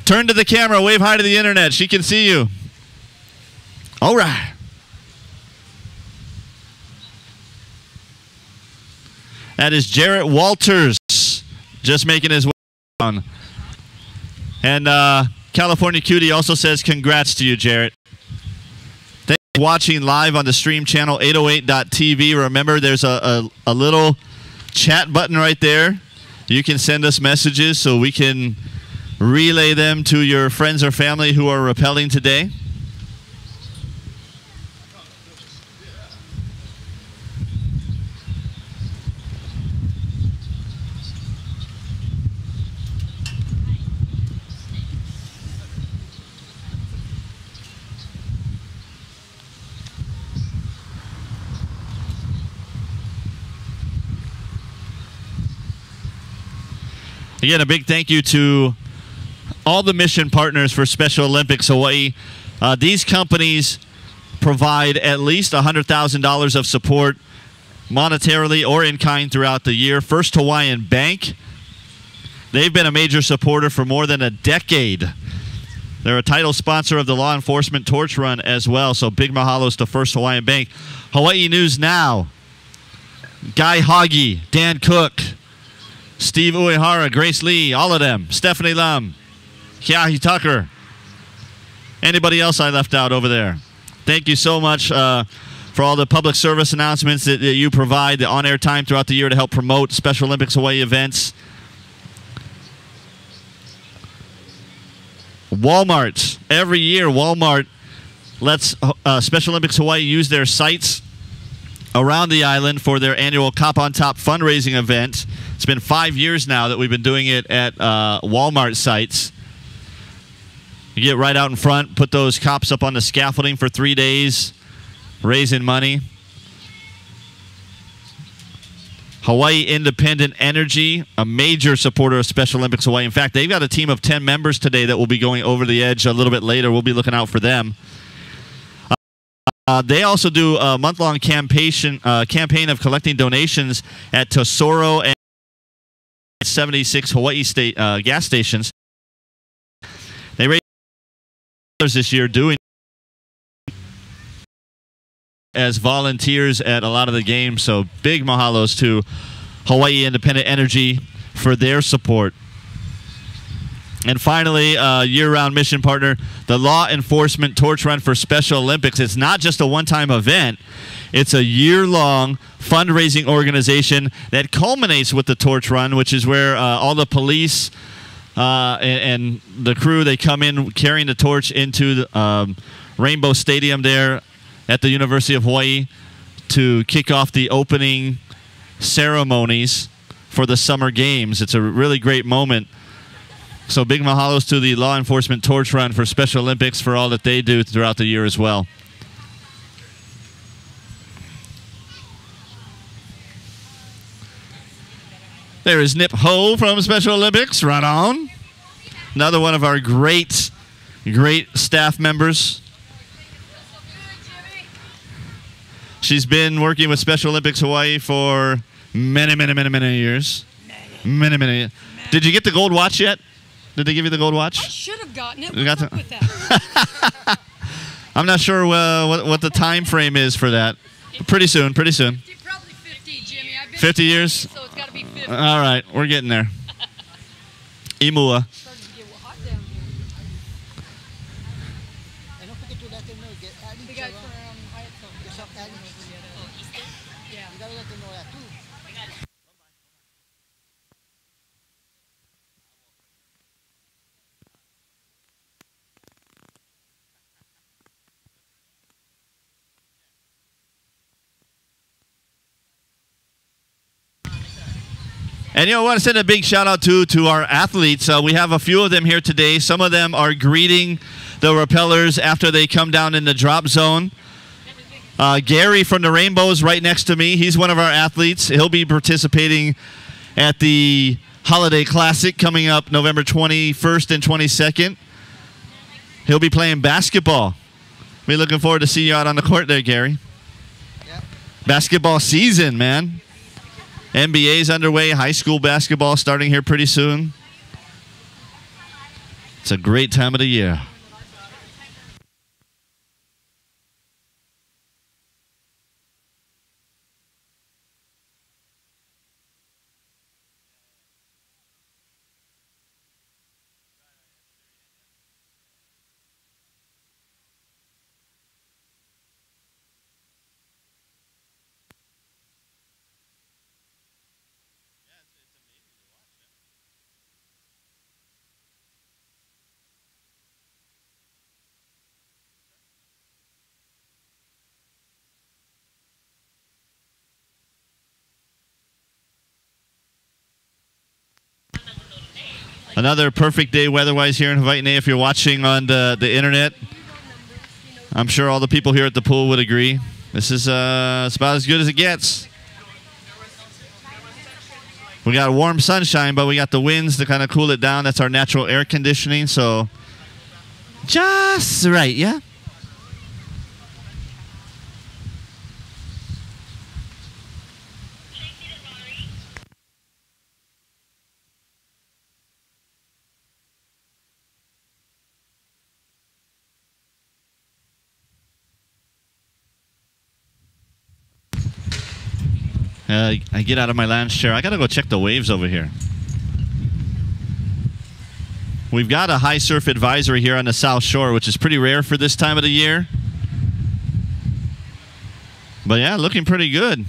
S1: Turn to the camera. Wave hi to the internet. She can see you. All right. That is Jarrett Walters just making his way down. And California Cutie also says congrats to you, Jarrett. Thanks for watching live on the stream channel 808.tv. Remember, there's a little chat button right there. You can send us messages so we can relay them to your friends or family who are rappelling today. Again, a big thank you to all the mission partners for Special Olympics Hawaii. These companies provide at least $100,000 of support monetarily or in kind throughout the year. First Hawaiian Bank, they've been a major supporter for more than a decade. They're a title sponsor of the Law Enforcement Torch Run as well, so big mahalos to First Hawaiian Bank. Hawaii News Now, Guy Hoggy, Dan Cook, Steve Uehara, Grace Lee, all of them. Stephanie Lum, Kiahi Tucker. Anybody else I left out over there? Thank you so much for all the public service announcements that you provide, the on-air time throughout the year to help promote Special Olympics Hawaii events. Walmart. Every year, Walmart lets Special Olympics Hawaii use their sites around the island for their annual Cop on Top fundraising event. It's been 5 years now that we've been doing it at Walmart sites. You get right out in front, put those cops up on the scaffolding for 3 days, raising money. Hawaii Independent Energy, a major supporter of Special Olympics Hawaii. In fact, they've got a team of 10 members today that will be going over the edge a little bit later. We'll be looking out for them. They also do a month-long campaign of collecting donations at Tesoro and 76 Hawaii State gas stations. They raised this year doing as volunteers at a lot of the games. So big mahalos to Hawaii Independent Energy for their support. And finally, year-round mission partner, the Law Enforcement Torch Run for Special Olympics. It's not just a one-time event. It's a year-long fundraising organization that culminates with the Torch Run, which is where all the police and the crew, they come in carrying the torch into the Rainbow Stadium there at the University of Hawaii to kick off the opening ceremonies for the Summer Games. It's a really great moment. So big mahalos to the Law Enforcement Torch Run for Special Olympics for all that they do throughout the year as well. There is Nip Ho from Special Olympics. Right on. Another one of our great staff members. She's been working with Special Olympics Hawaii for many years. Many. Did you get the gold watch yet? Did they give you the gold watch?
S9: I should have gotten it.
S1: You got
S9: What's up with that?
S1: I'm not sure what the time frame is for that. Pretty soon.
S9: Probably 50, Jimmy. I've been
S1: 50 years?
S9: So it's got to be 50.
S1: All right, we're getting there. Imua.
S9: Starting to get hot down here. The guy from Hyatt told me. Yeah.
S1: And, I want to send a big shout out to our athletes. We have a few of them here today. Some of them are greeting the rappellers after they come down in the drop zone. Gary from the Rainbows right next to me. He's one of our athletes. He'll be participating at the Holiday Classic coming up November 21st and 22nd. He'll be playing basketball. We're looking forward to seeing you out on the court there, Gary.
S5: Yep.
S1: Basketball season, man. NBA's underway. High school basketball starting here pretty soon. It's a great time of the year. Another perfect day weather-wise here in Hawaii. If you're watching on the internet, I'm sure all the people here at the pool would agree. This is it's about as good as it gets. We got warm sunshine, but we got the winds to kind of cool it down. That's our natural air conditioning, so just right, yeah? I get out of my lounge chair. I got to go check the waves over here. We've got a high surf advisory here on the South Shore, which is pretty rare for this time of the year. But yeah, looking pretty good.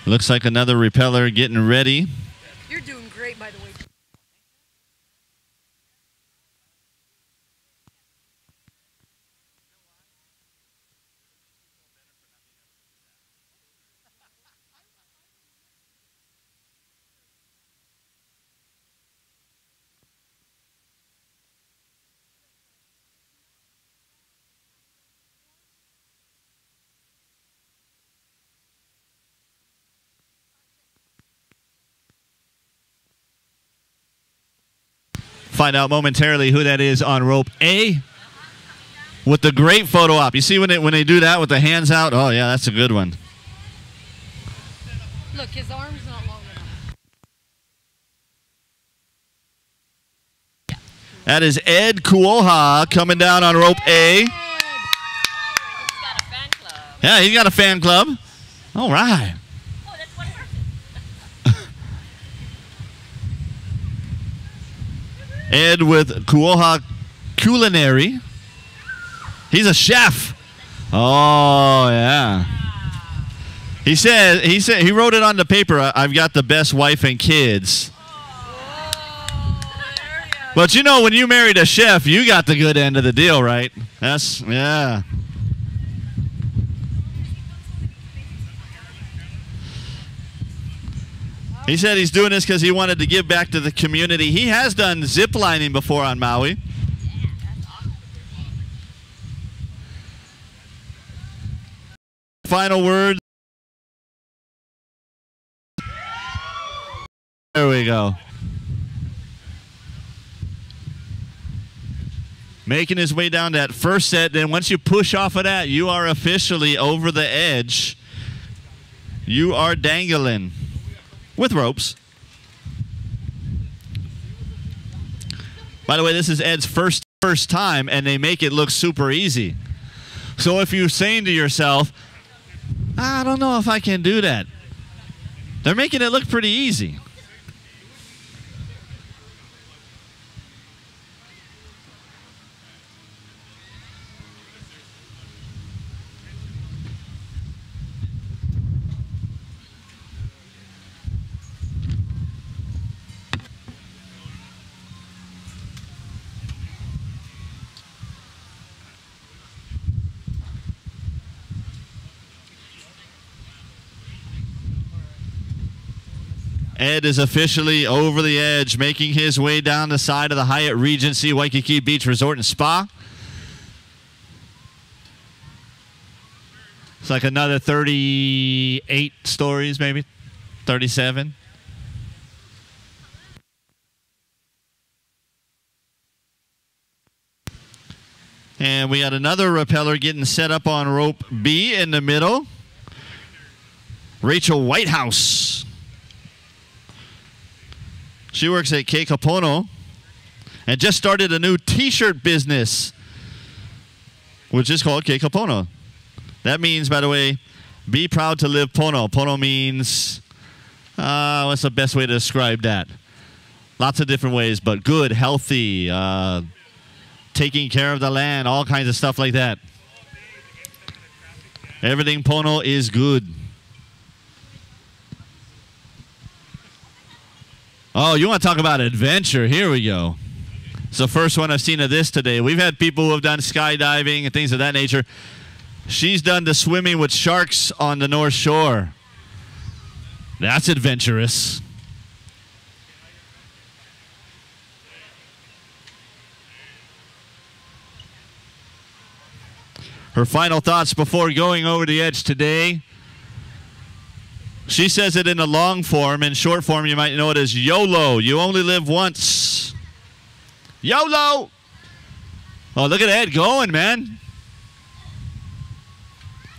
S1: Looks like another repeller getting ready.
S6: You're doing great, by the way.
S1: Find out momentarily who that is on rope A with the great photo op. You see when they do that with the hands out? Oh, yeah, that's a good one.
S6: Look, his arm's not long enough.
S1: That is Ed Kuoha coming down on rope A.
S2: He's got a fan club.
S1: Yeah, he's got a fan club. All right.
S2: Oh, that's one person.
S1: Ed with Kuoha Culinary. He's a chef. Oh, yeah. He wrote it on the paper, I've got the best wife and kids. But you know, when you married a chef, you got the good end of the deal, right? Yeah. He said he's doing this because he wanted to give back to the community. He has done zip lining before on Maui. Final words. There we go. Making his way down that first set. Then once you push off of that, you are officially over the edge. You are dangling with ropes. By the way, this is Ed's first time, and they make it look super easy. So if you're saying to yourself, I don't know if I can do that, they're making it look pretty easy. Ed is officially over the edge, making his way down the side of the Hyatt Regency Waikiki Beach Resort and Spa. It's like another 38 stories, maybe 37. And we got another repeller getting set up on rope B in the middle. Rachel Whitehouse. She works at Ke Kapono and just started a new t-shirt business, which is called Ke Kapono. That means, by the way, be proud to live Pono. Pono means, what's the best way to describe that? Lots of different ways, but good, healthy, taking care of the land, all kinds of stuff like that. Everything Pono is good. Oh, you want to talk about adventure? Here we go. It's the first one I've seen of this today. We've had people who have done skydiving and things of that nature. She's done the swimming with sharks on the North Shore. That's adventurous. Her final thoughts before going over the edge today. She says it in the long form. In short form, you might know it as YOLO. You only live once. YOLO! Oh, look at Ed going, man.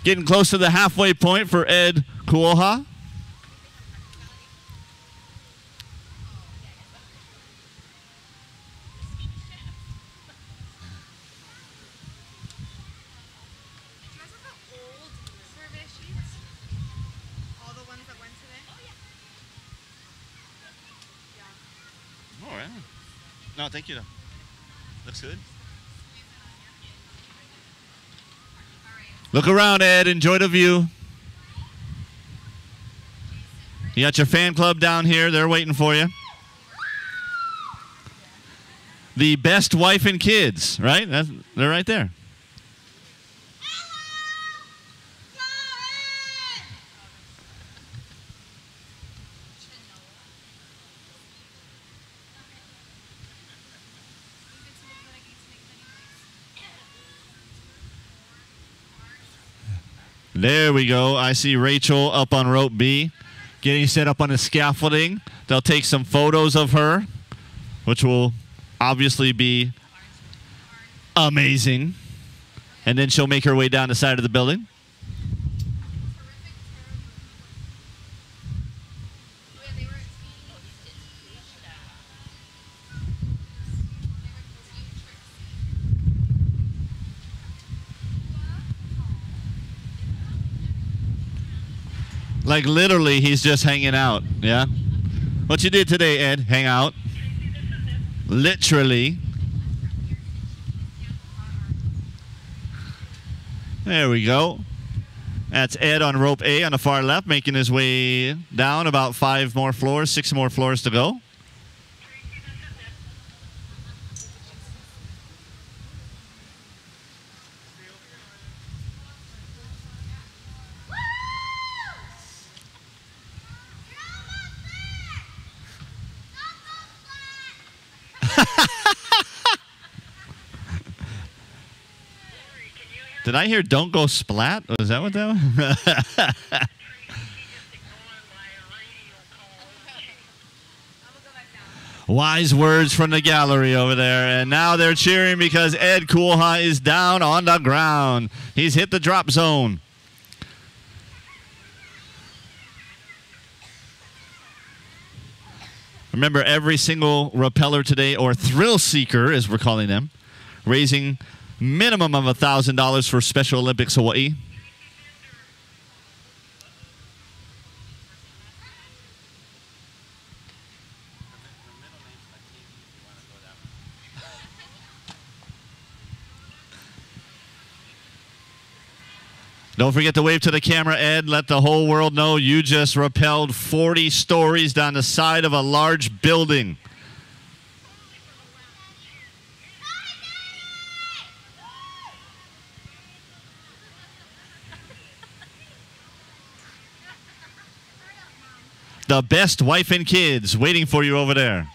S1: Getting close to the halfway point for Ed Kuoha. No, thank you. Looks good. Look around, Ed. Enjoy the view. You got your fan club down here. They're waiting for you. The best wife and kids, right? They're right there. There we go. I see Rachel up on rope B, getting set up on the scaffolding. They'll take some photos of her, which will obviously be amazing. And then she'll make her way down the side of the building. Like literally, he's just hanging out, yeah? What you did today, Ed? Hang out. Literally. There we go. That's Ed on rope A on the far left, making his way down about 5 more floors, 6 more floors to go. Did I hear "Don't go splat"? Was that what that was? Wise words from the gallery over there. And now they're cheering because Ed Coolha is down on the ground. He's hit the drop zone. Remember, every single rappeller today, or thrill seeker as we're calling them, raising minimum of $1,000 for Special Olympics Hawaii. Don't forget to wave to the camera, Ed. Let the whole world know you just rappelled 40 stories down the side of a large building. The best wife and kids waiting for you over there.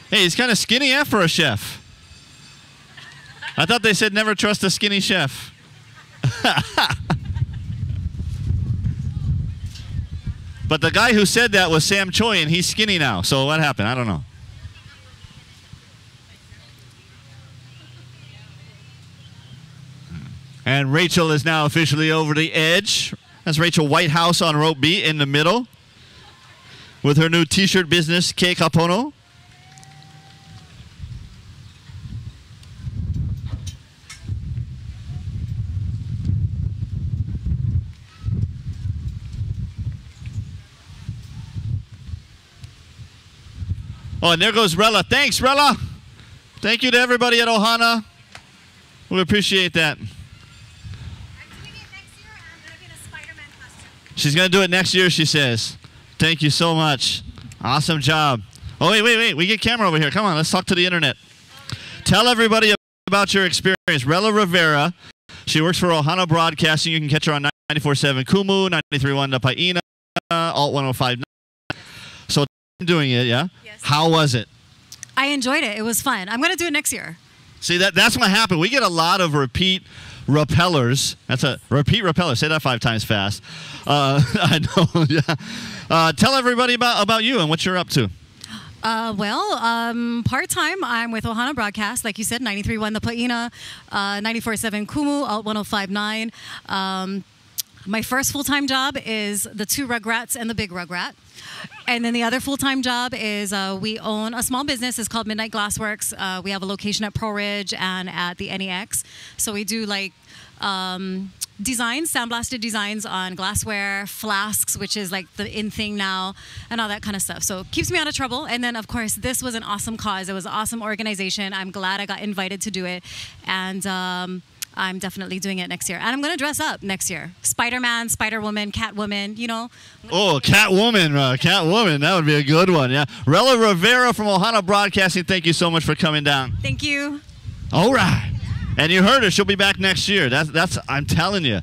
S1: Hey, he's kind of skinny for a chef. I thought they said never trust a skinny chef. But the guy who said that was Sam Choi, and he's skinny now. So what happened? I don't know. And Rachel is now officially over the edge. That's Rachel Whitehouse on rope B in the middle with her new t-shirt business, Ke Kapono. Oh, and there goes Rella. Thanks, Rella. Thank you to everybody at Ohana. We appreciate that. She's going to do it next year, she says. Thank you so much. Awesome job. Oh, wait. We get camera over here. Come on, let's talk to the internet. Tell everybody about your experience. Rella Rivera, she works for Ohana Broadcasting. You can catch her on 94.7 Kumu, 93.1 The Paina, Alt 105.9. So doing it, yeah?
S10: Yes.
S1: How was it?
S10: I enjoyed it. It was fun. I'm going to do it next year.
S1: See, that's what happened. We get a lot of repeat rappellers. That's a repeat rappeller. Say that 5 times fast. I know. Yeah. Tell everybody about you and what you're up to.
S10: Part-time, I'm with Ohana Broadcast, like you said, 93.1 The Paina, 94.7 Kumu, Alt 105.9. My first full-time job is the 2 Rugrats and the big Rugrat. And then the other full-time job is we own a small business. It's called Midnight Glassworks. We have a location at Pearl Ridge and at the NEX. So we do like designs, sandblasted designs on glassware, flasks, which is like the in thing now, and all that kind of stuff. So it keeps me out of trouble. And then, of course, this was an awesome cause. It was an awesome organization. I'm glad I got invited to do it. And I'm definitely doing it next year. And I'm going to dress up next year. Spider-Man, Spider-Woman, Catwoman, you know.
S1: Oh, Catwoman. Catwoman. That would be a good one, yeah. Rella Rivera from Ohana Broadcasting, thank you so much for coming down.
S10: Thank you.
S1: All right. And you heard her. She'll be back next year. That's I'm telling you.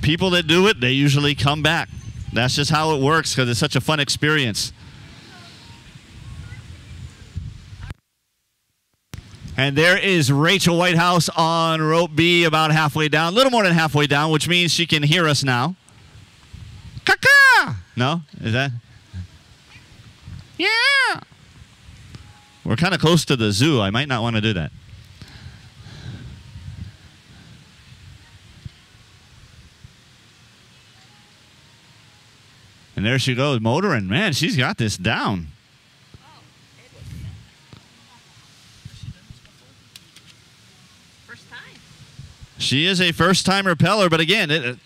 S1: People that do it, they usually come back. That's just how it works because it's such a fun experience. And there is Rachel Whitehouse on rope B about halfway down, a little more than halfway down, which means she can hear us now. Caca! No? Is that? Yeah! We're kind of close to the zoo. I might not want to do that. And there she goes, motoring. Man, she's got this down.
S2: First time.
S1: She is a first-time rappeller, but again,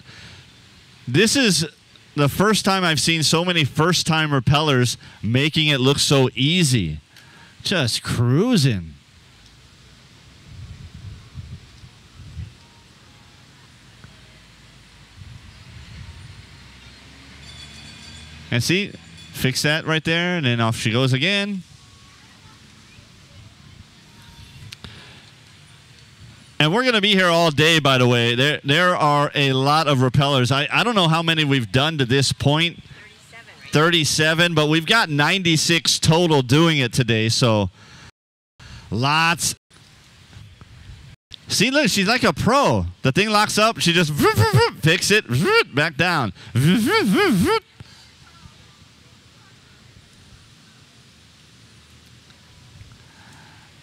S1: this is the first time I've seen so many first-time rappellers making it look so easy. Just cruising. And see, fix that right there, and then off she goes again. And we're going to be here all day, by the way. There are a lot of rappellers. I don't know how many we've done to this point. 37, but we've got 96 total doing it today, so lots. See, look, she's like a pro. The thing locks up, she just fix it, back down.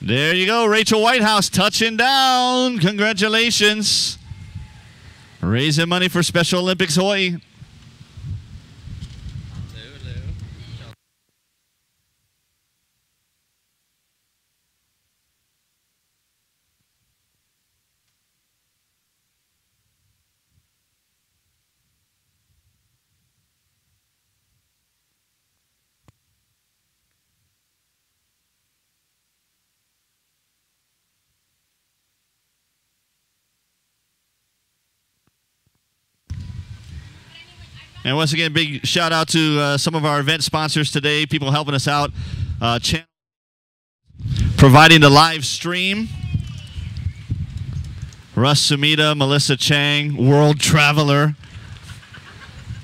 S1: There you go, Rachel Whitehouse touching down. Congratulations. Raising money for Special Olympics Hawaii. And once again, big shout out to some of our event sponsors today, people helping us out. Channel providing the live stream. Russ Sumida, Melissa Chang, World Traveler.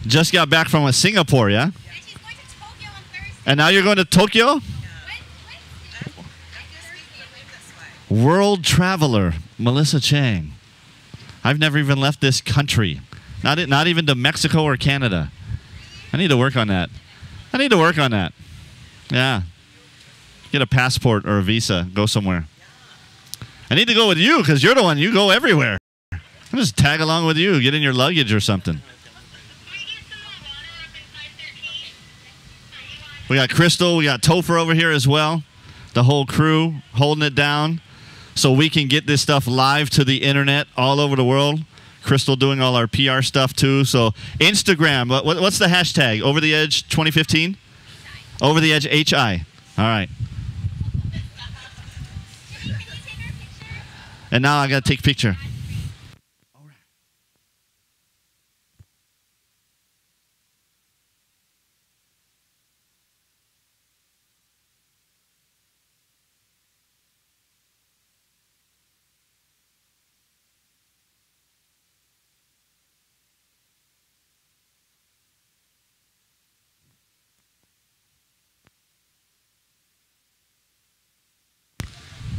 S1: Just got back from Singapore, yeah? And now you're going to Tokyo? World Traveler, Melissa Chang. I've never even left this country. Not even to Mexico or Canada. I need to work on that. Yeah. Get a passport or a visa. Go somewhere. I need to go with you because you're the one. You go everywhere. I'll just tag along with you. Get in your luggage or something. We got Crystal. We got Topher over here as well. The whole crew holding it down so we can get this stuff live to the internet all over the world. Crystal doing all our PR stuff too. So Instagram, what's the hashtag? Over the Edge 2015? Over the Edge HI. All right. And now I got to take a picture.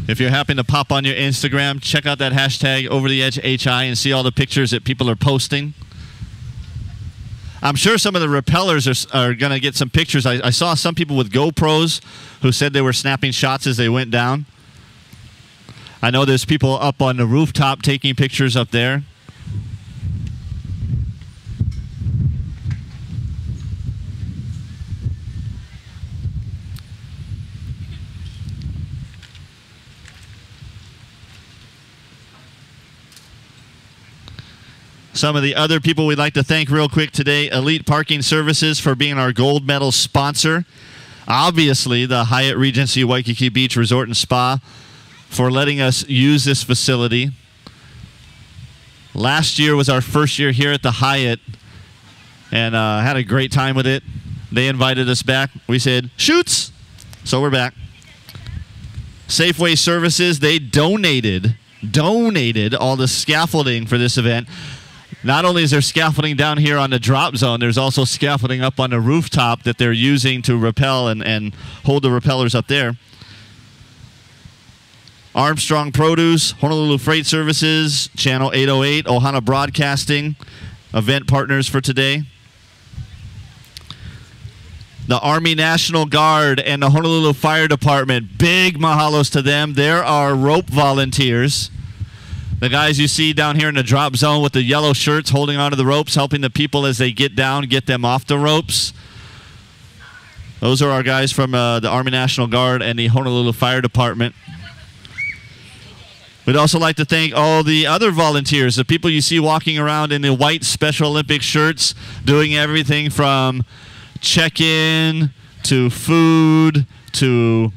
S1: If you're happy to pop on your Instagram, check out that hashtag Over the Edge HI and see all the pictures that people are posting. I'm sure some of the rappellers are going to get some pictures. I saw some people with GoPros who said they were snapping shots as they went down. I know there's people up on the rooftop taking pictures up there. Some of the other people we'd like to thank real quick today, Elite Parking Services for being our gold medal sponsor. Obviously, the Hyatt Regency Waikiki Beach Resort and Spa for letting us use this facility. Last year was our first year here at the Hyatt, and had a great time with it. They invited us back. We said, shoots! So we're back. Safeway Services, they donated all the scaffolding for this event. Not only is there scaffolding down here on the drop zone, there's also scaffolding up on the rooftop that they're using to rappel and hold the rappellers up there. Armstrong Produce, Honolulu Freight Services, Channel 808, Ohana Broadcasting, event partners for today. The Army National Guard and the Honolulu Fire Department, big mahalos to them. There are rope volunteers. The guys you see down here in the drop zone with the yellow shirts holding onto the ropes, helping the people as they get down, get them off the ropes. Those are our guys from the Army National Guard and the Honolulu Fire Department. We'd also like to thank all the other volunteers, the people you see walking around in the white Special Olympics shirts, doing everything from check-in to food to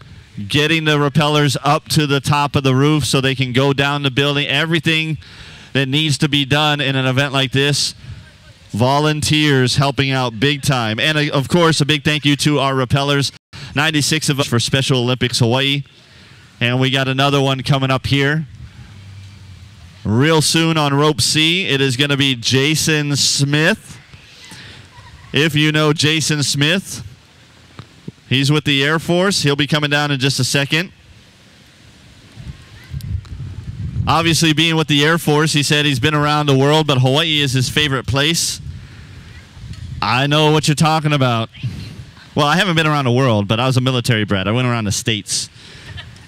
S1: getting the rappellers up to the top of the roof so they can go down the building. Everything that needs to be done in an event like this, volunteers helping out big time. And, of course, a big thank you to our rappellers, 96 of us for Special Olympics Hawaii. And we got another one coming up here real soon on Rope C. It is going to be Jason Smith. If you know Jason Smith, he's with the Air Force. He'll be coming down in just a second. Obviously, being with the Air Force, he said he's been around the world, but Hawaii is his favorite place. I know what you're talking about. Well, I haven't been around the world, but I was a military brat. I went around the States.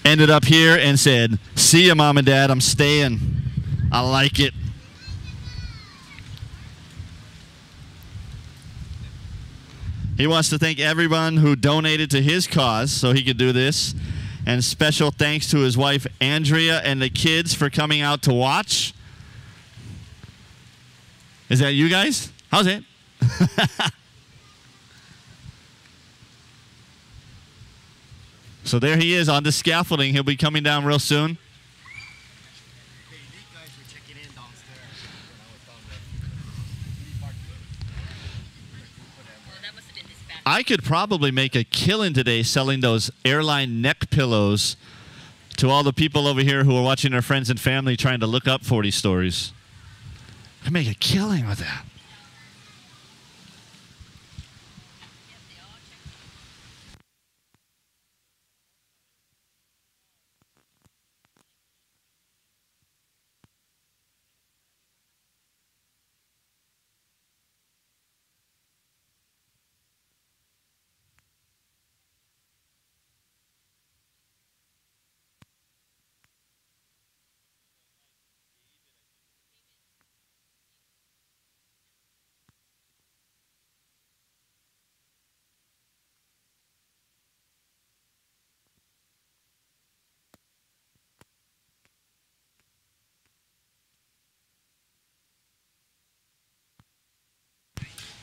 S1: Ended up here and said, see ya, Mom and Dad, I'm staying. I like it. He wants to thank everyone who donated to his cause so he could do this. And special thanks to his wife, Andrea, and the kids for coming out to watch. Is that you guys? How's it? So there he is on the scaffolding. He'll be coming down real soon. I could probably make a killing today selling those airline neck pillows to all the people over here who are watching their friends and family trying to look up 40 stories. I could make a killing with that.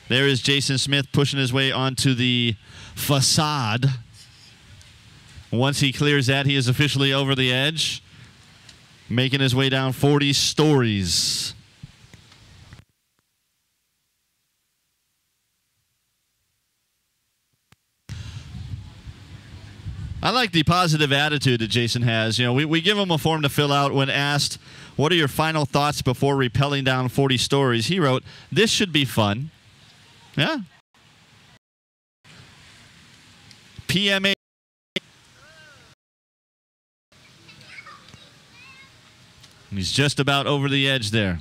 S1: There is Jason Smith pushing his way onto the facade. Once he clears that, he is officially over the edge, making his way down 40 stories. I like the positive attitude that Jason has. You know, we give him a form to fill out when asked, what are your final thoughts before rappelling down 40 stories? He wrote, this should be fun. Yeah. PMA. He's just about over the edge there.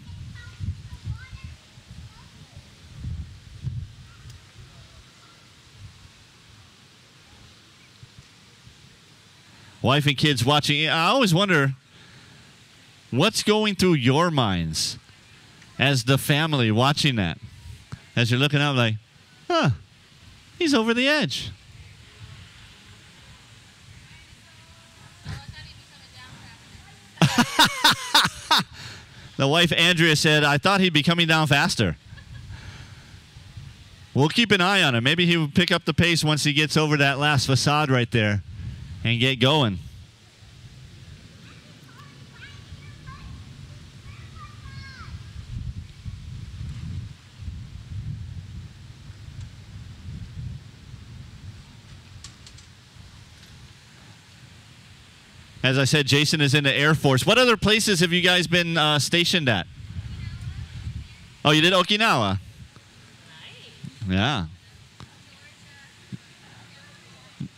S1: Wife and kids watching. I always wonder what's going through your minds as the family watching that. As you're looking out like, huh, he's over the edge. The wife, Andrea, said, I thought he'd be coming down faster. We'll keep an eye on him. Maybe he will pick up the pace once he gets over that last facade right there and get going. As I said, Jason is in the Air Force. What other places have you guys been stationed at? Oh, you did Okinawa? Yeah.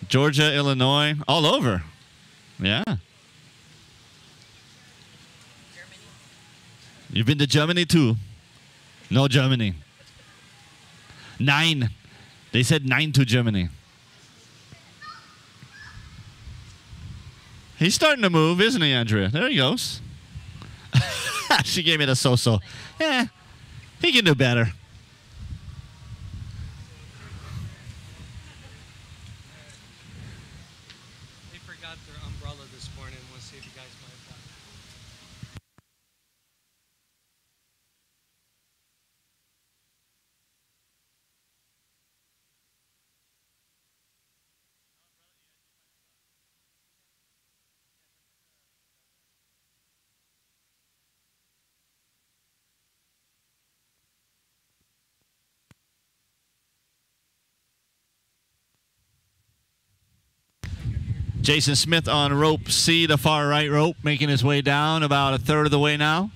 S1: Georgia, Illinois, all over. Yeah. You've been to Germany too? No, Germany. 9. They said 9 to Germany. He's starting to move, isn't he, Andrea? There he goes. She gave me the so-so. Yeah, he can do better.
S11: They forgot their umbrella this morning. We'll see if you guys might have that.
S1: Jason Smith on rope C, the far right rope, making his way down about a third of the way now.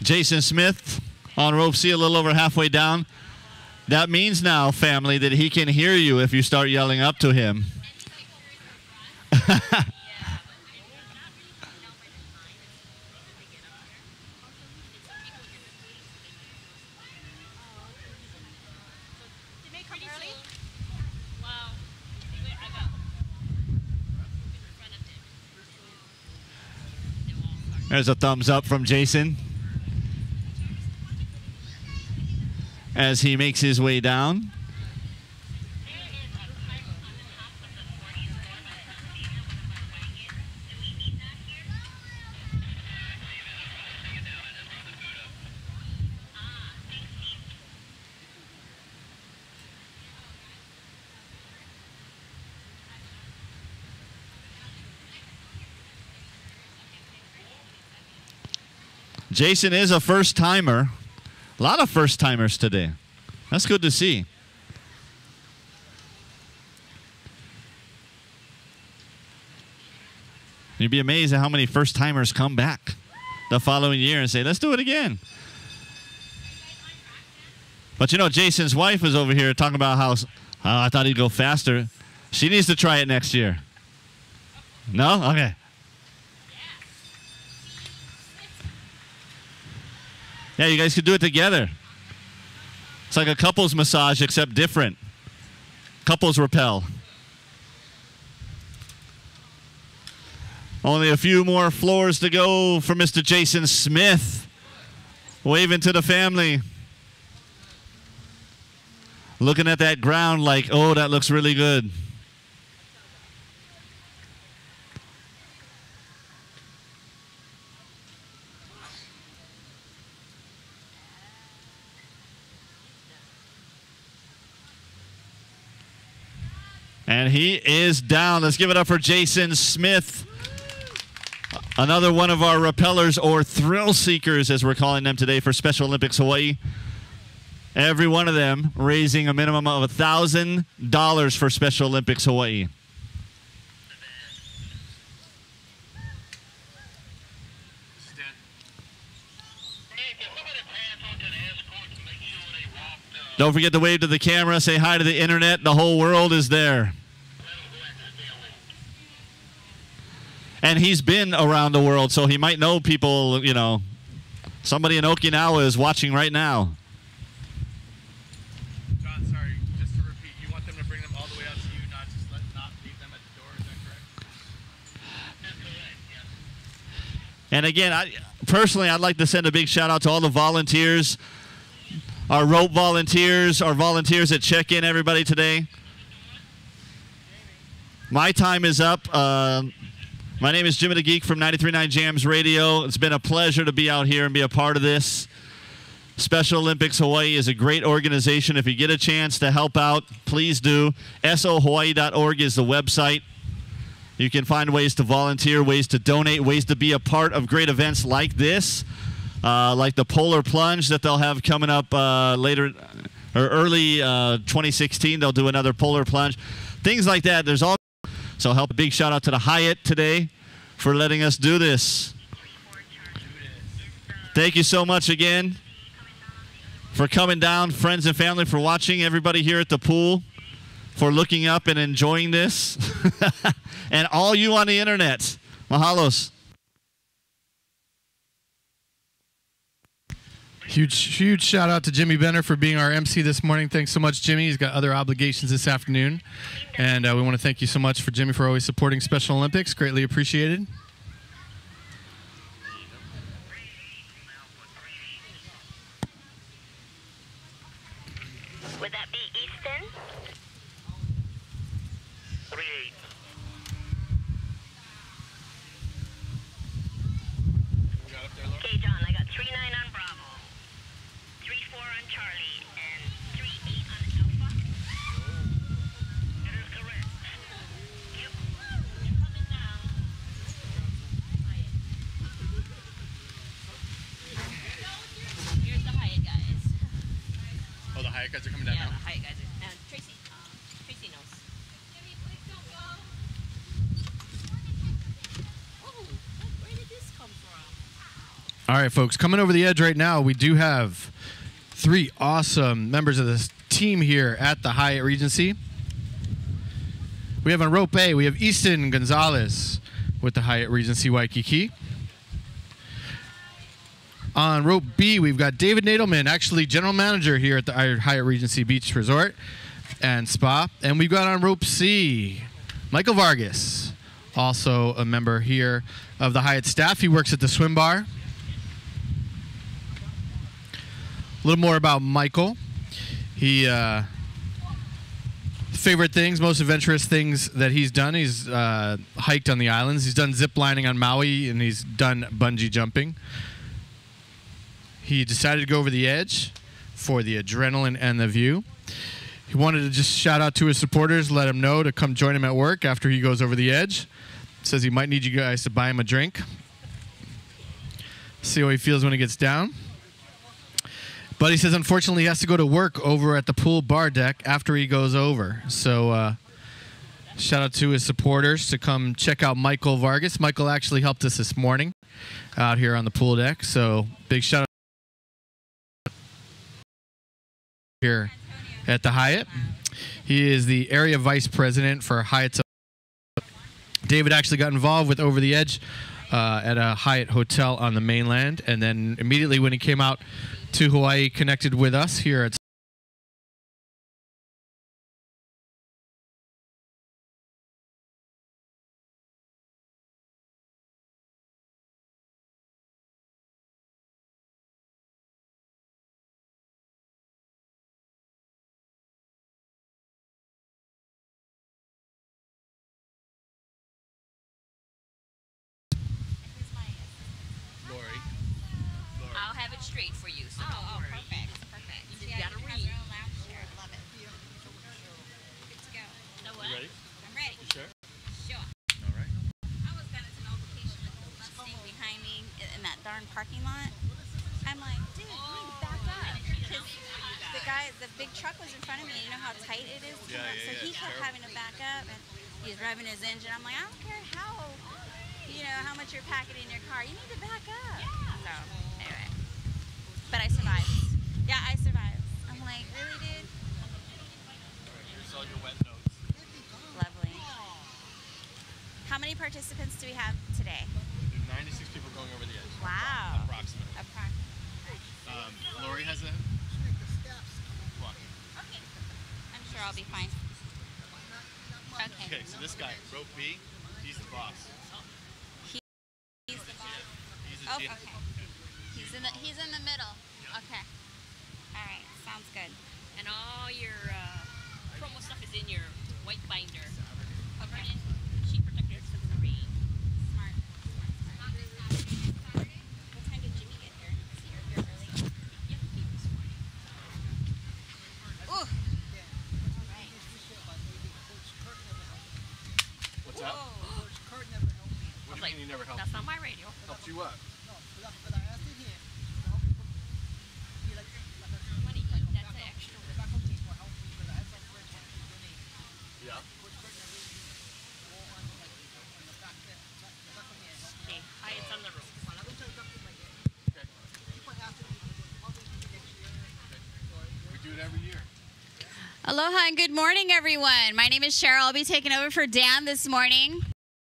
S1: Jason Smith on rope C, a little over halfway down. That means now, family, that he can hear you if you start yelling up to him. There's a thumbs up from Jason as he makes his way down. Jason is a first-timer. A lot of first-timers today. That's good to see. You'd be amazed at how many first-timers come back the following year and say, let's do it again. But you know, Jason's wife is over here talking about how, oh, I thought he'd go faster. She needs to try it next year. No? Okay. Yeah, you guys could do it together. It's like a couples massage, except different. Couples rappel. Only a few more floors to go for Mr. Jason Smith. Waving to the family. Looking at that ground like, oh, that looks really good. And he is down. Let's give it up for Jason Smith. Another one of our rappellers or thrill seekers, as we're calling them today for Special Olympics Hawaii. Every one of them raising a minimum of $1,000 for Special Olympics Hawaii. Don't forget to wave to the camera, say hi to the internet. The whole world is there. And he's been around the world, so he might know people, you know. Somebody in Okinawa is watching right now.
S12: John, sorry, just to repeat, you want them to bring them all the way out to you, not just not leave them at the door, is that correct? That's correct, yes.
S1: And again, personally, I'd like to send a big shout out to all the volunteers, our rope volunteers, our volunteers that check in everybody today. My time is up. My name is Jimmy the Geek from 93.9 Jams Radio. It's been a pleasure to be out here and be a part of this. Special Olympics Hawaii is a great organization. If you get a chance to help out, please do. sohawaii.org is the website. You can find ways to volunteer, ways to donate, ways to be a part of great events like this, like the Polar Plunge that they'll have coming up later or early 2016. They'll do another Polar Plunge. Things like that. There's all. So help a big shout out to the Hyatt today for letting us do this. Thank you so much again for coming down, friends and family, for watching, everybody here at the pool, for looking up and enjoying this, and all you on the internet. Mahalos.
S12: Huge shout out to Jimmy Benner for being our MC this morning. Thanks so much, Jimmy. He's got other obligations this afternoon. And we want to thank you so much for Jimmy for always supporting Special Olympics. Greatly appreciated.
S3: Would that be Easton? 3-8. Okay, John, I got 3-9 on Bravo, 3-4 on Charlie, and 3-8 on Alpha. That is correct. Yep. You're coming down. Here's the Hyatt guys.
S12: Oh, the Hyatt guys are coming down now?
S3: Yeah, the Hyatt guys are. And Tracy knows. Oh, where did this come from?
S12: All right, folks, coming over the edge right now, we do have 3 awesome members of this team here at the Hyatt Regency. We have on rope A, we have Easton Gonzalez with the Hyatt Regency Waikiki. On rope B, we've got David Nadelman, actually general manager here at the Hyatt Regency Beach Resort and Spa. And we've got on rope C, Michael Vargas, also a member here of the Hyatt staff. He works at the swim bar. A little more about Michael. He favorite things, most adventurous things that he's done. He's hiked on the islands. He's done zip lining on Maui, and he's done bungee jumping. He decided to go over the edge for the adrenaline and the view. He wanted to just shout out to his supporters, let him know to come join him at work after he goes over the edge. Says he might need you guys to buy him a drink. See how he feels when he gets down. But he says, unfortunately, he has to go to work over at the pool bar deck after he goes over. So shout out to his supporters to come check out Michael Vargas. Michael actually helped us this morning out here on the pool deck. So big shout out here at the Hyatt. He is the area vice president for Hyatt's. David actually got involved with Over the Edge at a Hyatt hotel on the mainland, and then immediately when he came out to Hawaii, connected with us here at
S3: I'll have it straight for you. So don't worry. Perfect. You just gotta read.
S7: Love it. Good to go.
S3: Know what?
S12: You ready?
S7: I'm ready.
S12: You sure?
S7: Sure.
S12: All right.
S7: I was gonna to no location with the Mustang behind me in that darn parking lot. I'm like, dude, we back up. Because the guy
S13: the big truck was in front of me. You know how tight it is?
S1: Yeah,
S13: so he kept having to back up, and he's revving his engine. I'm like, I don't care how much you're packing in your car. You need to back up. So, anyway. But I survived. Yeah, I survived. I'm like, really, dude?
S1: Here's all your wet notes.
S13: Lovely. How many participants do we have today?
S1: 96 people going over the edge.
S13: Wow.
S1: Approximately. Lori has a walking.
S13: Okay. I'm sure I'll be fine. Okay.
S1: Okay, so this guy, rope B, he's the boss.
S13: He's the boss.
S1: He's
S13: Oh, okay. He's in the middle. Okay. All right. Sounds good.
S2: And all your promo stuff is in your white binder. Covered in sheet protectors for the rain.
S13: Smart. What time did Jimmy get here? Is he here early?
S2: Yep, he was fine.
S13: Ooh.
S1: What's that? What do you mean he never helped?
S2: That's not my radio.
S1: Helped you up?
S2: Money, but that's an extra.
S1: Yeah.
S2: Okay, Hyatt's on the road.
S1: Okay. We do it every year.
S13: Aloha and good morning, everyone. My name is Cheryl. I'll be taking over for Dan this morning.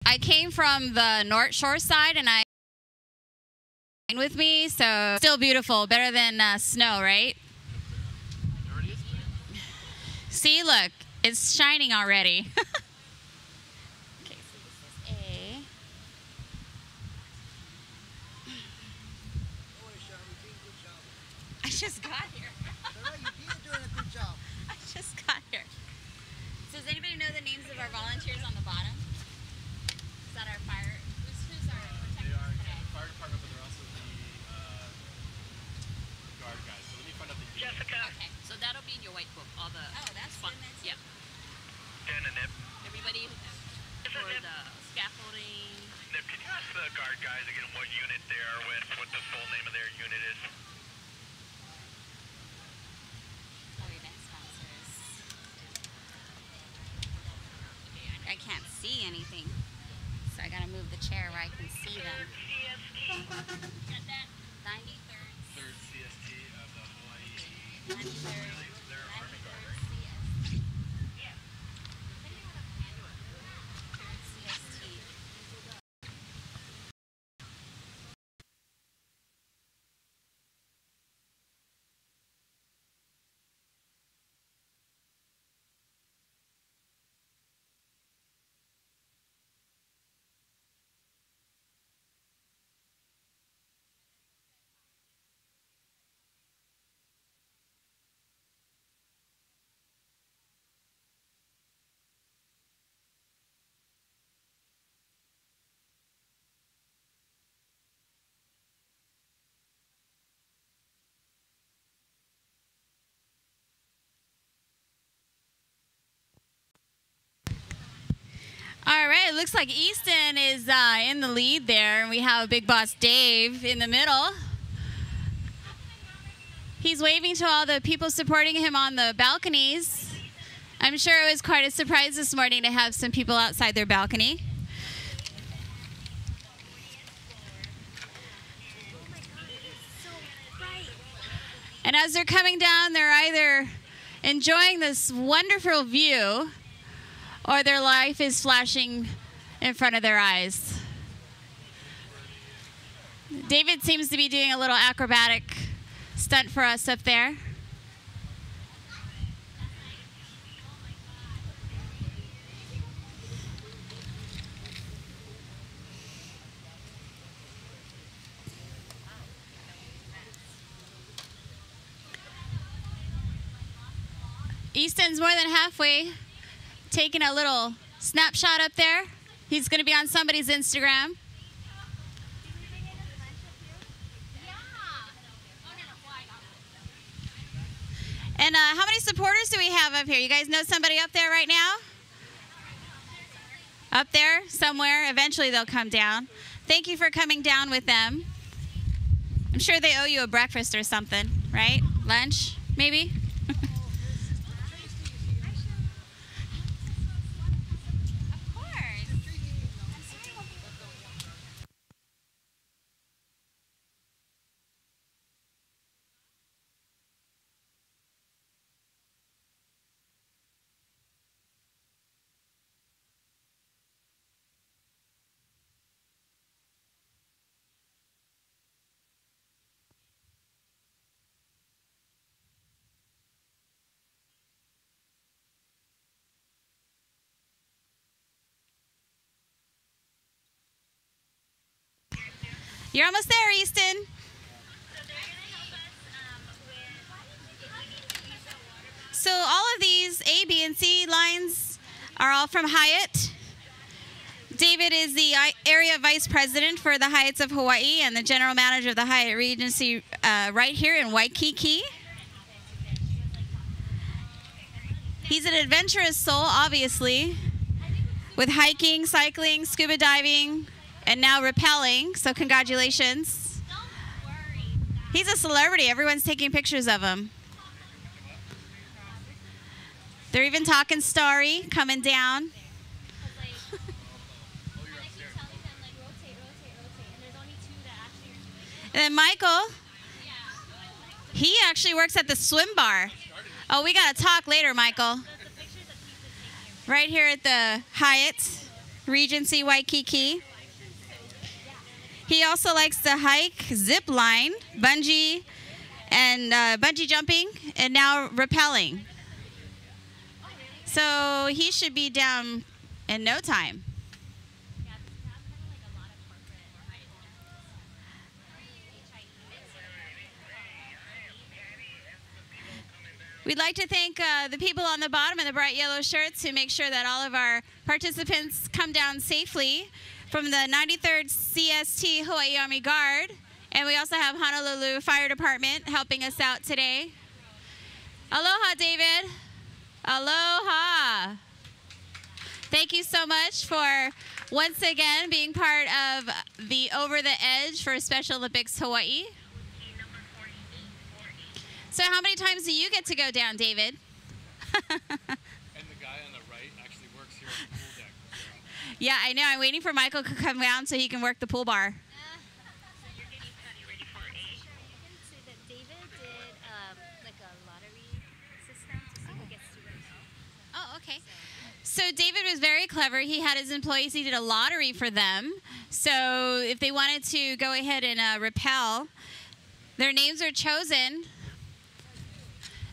S13: I came from the North Shore side, and I with me, so still beautiful, better than snow, right? See, look, it's shining already. Okay, so this is A. I just got here. I just got here. So does anybody know the names of our volunteers on the bottom? Is that our fire? Who's our
S1: They are the fire department, but they're also the guard guys. So let me find out the
S3: Jessica.
S2: Okay, so that'll be in your white book. All the
S13: that's
S2: fun.
S13: in there too.
S2: Yeah.
S3: Dan and Nip.
S2: Everybody for the scaffolding.
S3: Nip, can you ask the guard guys again what unit they are with, what the full name of their unit is?
S13: Oh, event sponsors. I can't see anything, so I gotta move the chair where I can see them.
S2: Get that?
S13: 93rd.
S1: third CST of the Hawaii.
S13: 93rd.
S1: They're Army Guard, right?
S13: All right, it looks like Easton is in the lead there, and we have Big Boss Dave in the middle. He's waving to all the people supporting him on the balconies. I'm sure it was quite a surprise this morning to have some people outside their balcony. And as they're coming down, they're either enjoying this wonderful view or their life is flashing in front of their eyes. David seems to be doing a little acrobatic stunt for us up there. Easton's more than halfway, taking a little snapshot up there. He's going to be on somebody's Instagram. And how many supporters do we have up here? You guys know somebody up there right now? Up there somewhere. Eventually they'll come down. Thank you for coming down with them. I'm sure they owe you a breakfast or something, right? Lunch, maybe? You're almost there, Easton. So all of these A, B, and C lines are all from Hyatt. David is the area vice president for the Hyatts of Hawaii and the general manager of the Hyatt Regency right here in Waikiki. He's an adventurous soul, obviously, with hiking, cycling, scuba diving, and now rappelling. So congratulations. He's a celebrity. Everyone's taking pictures of him. They're even talking Starry coming down. And then Michael, he actually works at the swim bar. Oh, we got to talk later, Michael. Right here at the Hyatt Regency Waikiki. He also likes to hike, zip line, bungee, and bungee jumping, and now rappelling. So he should be down in no time. We'd like to thank the people on the bottom in the bright yellow shirts who make sure that all of our participants come down safely from the 93rd CST Hawaii Army Guard. And we also have Honolulu Fire Department helping us out today. Aloha, David. Aloha. Thank you so much for once again being part of the Over the Edge for Special Olympics Hawaii. So how many times do you get to go down, David?
S11: And the guy on the right actually works here at the pool deck. So.
S13: Yeah, I know. I'm waiting for Michael to come down so he can work the pool bar. Oh, okay. So David was very clever. He had his employees, he did a lottery for them. So if they wanted to go ahead and rappel, their names are chosen.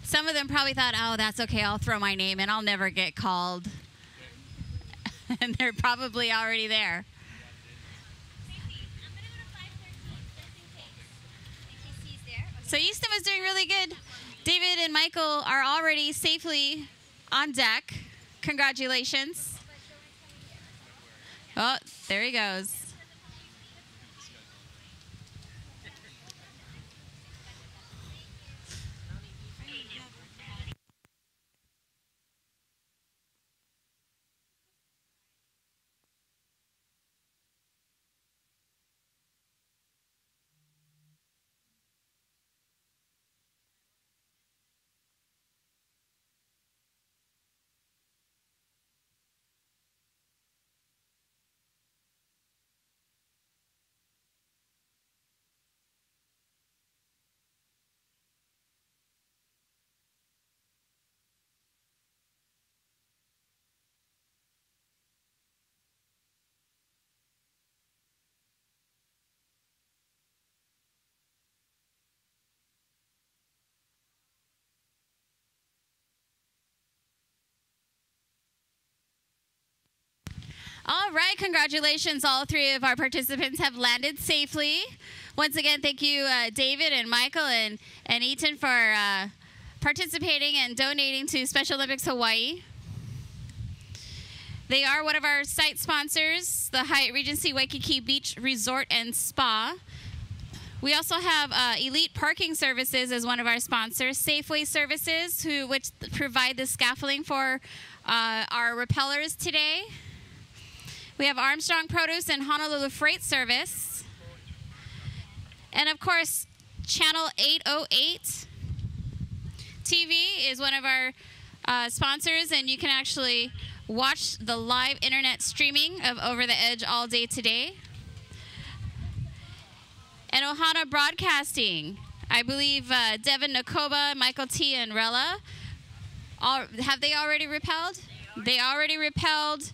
S13: Some of them probably thought, oh, that's okay, I'll throw my name in, I'll never get called. And they're probably already there. So Easton was doing really good. David and Michael are already safely on deck. Congratulations. Oh, there he goes. All right, congratulations. All three of our participants have landed safely. Once again, thank you, David and Michael and Eaton for participating and donating to Special Olympics Hawaii. They are one of our site sponsors, the Hyatt Regency Waikiki Beach Resort and Spa. We also have Elite Parking Services as one of our sponsors, Safeway Services, which provide the scaffolding for our rappellers today. We have Armstrong Produce and Honolulu Freight Service. And of course, Channel 808 TV is one of our sponsors, and you can actually watch the live internet streaming of Over the Edge all day today. And Ohana Broadcasting. I believe Devin Nakoba, Michael T, and Rella, have they already rappelled? They already rappelled.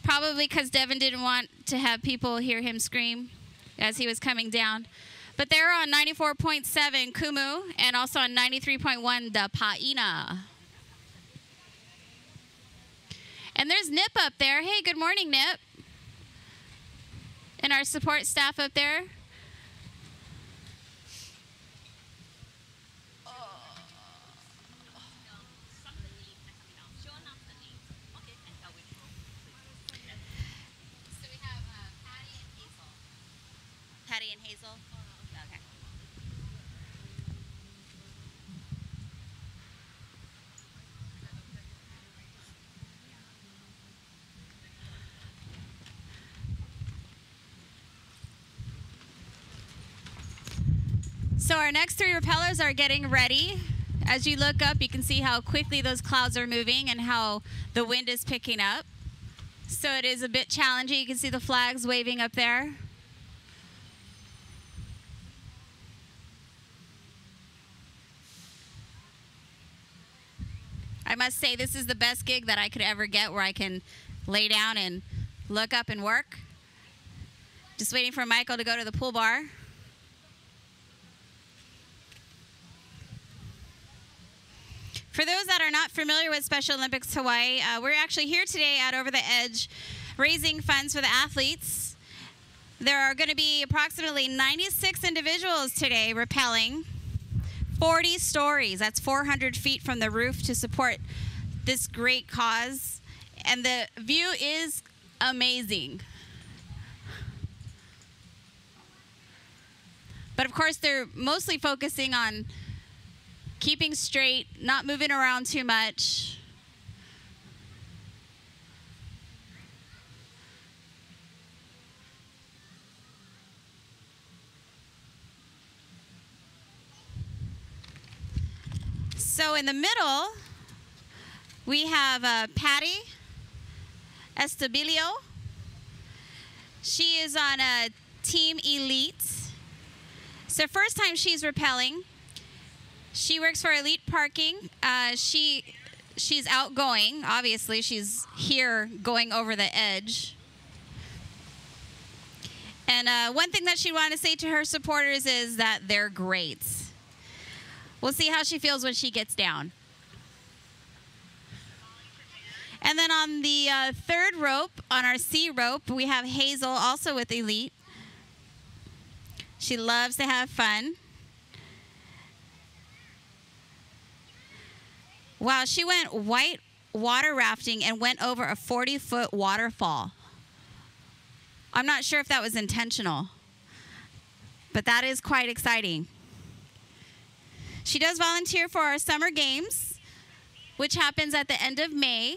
S13: Probably because Devin didn't want to have people hear him scream as he was coming down. But they're on 94.7 Kumu and also on 93.1 the Pa'ina. And there's Nip up there. Hey, good morning, Nip. And our support staff up there. So we have Patty and Hazel. Patty and Hazel? Okay. So our next 3 repellers are getting ready. As you look up, you can see how quickly those clouds are moving and how the wind is picking up. So it is a bit challenging. You can see the flags waving up there. I must say this is the best gig that I could ever get, where I can lay down and look up and work. Just waiting for Michael to go to the pool bar. For those that are not familiar with Special Olympics Hawaii, we're actually here today at Over the Edge raising funds for the athletes. There are going to be approximately 96 individuals today rappelling 40 stories. That's 400 feet from the roof to support this great cause. And the view is amazing. But of course, they're mostly focusing on keeping straight, not moving around too much. So in the middle, we have Patty Estabilio. She is on a Team Elite. So first time she's rappelling. She works for Elite Parking. She's outgoing. Obviously, she's here going over the edge. And one thing that she wanted to say to her supporters is that they're great. We'll see how she feels when she gets down. And then on the 3rd rope, on our C rope, we have Hazel, also with Elite. She loves to have fun. Wow, she went white water rafting and went over a 40-foot waterfall. I'm not sure if that was intentional, but that is quite exciting. She does volunteer for our summer games, which happens at the end of May.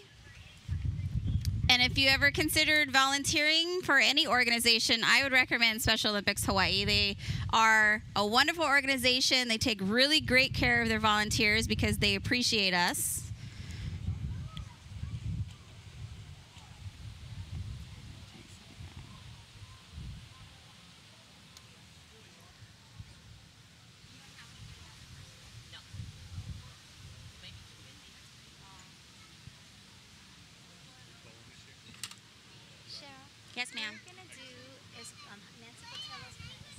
S13: And if you ever considered volunteering for any organization, I would recommend Special Olympics Hawaii. They are a wonderful organization. They take really great care of their volunteers because they appreciate us. Yes, ma'am.
S7: What we're going to do is Nancy will tell us behind it.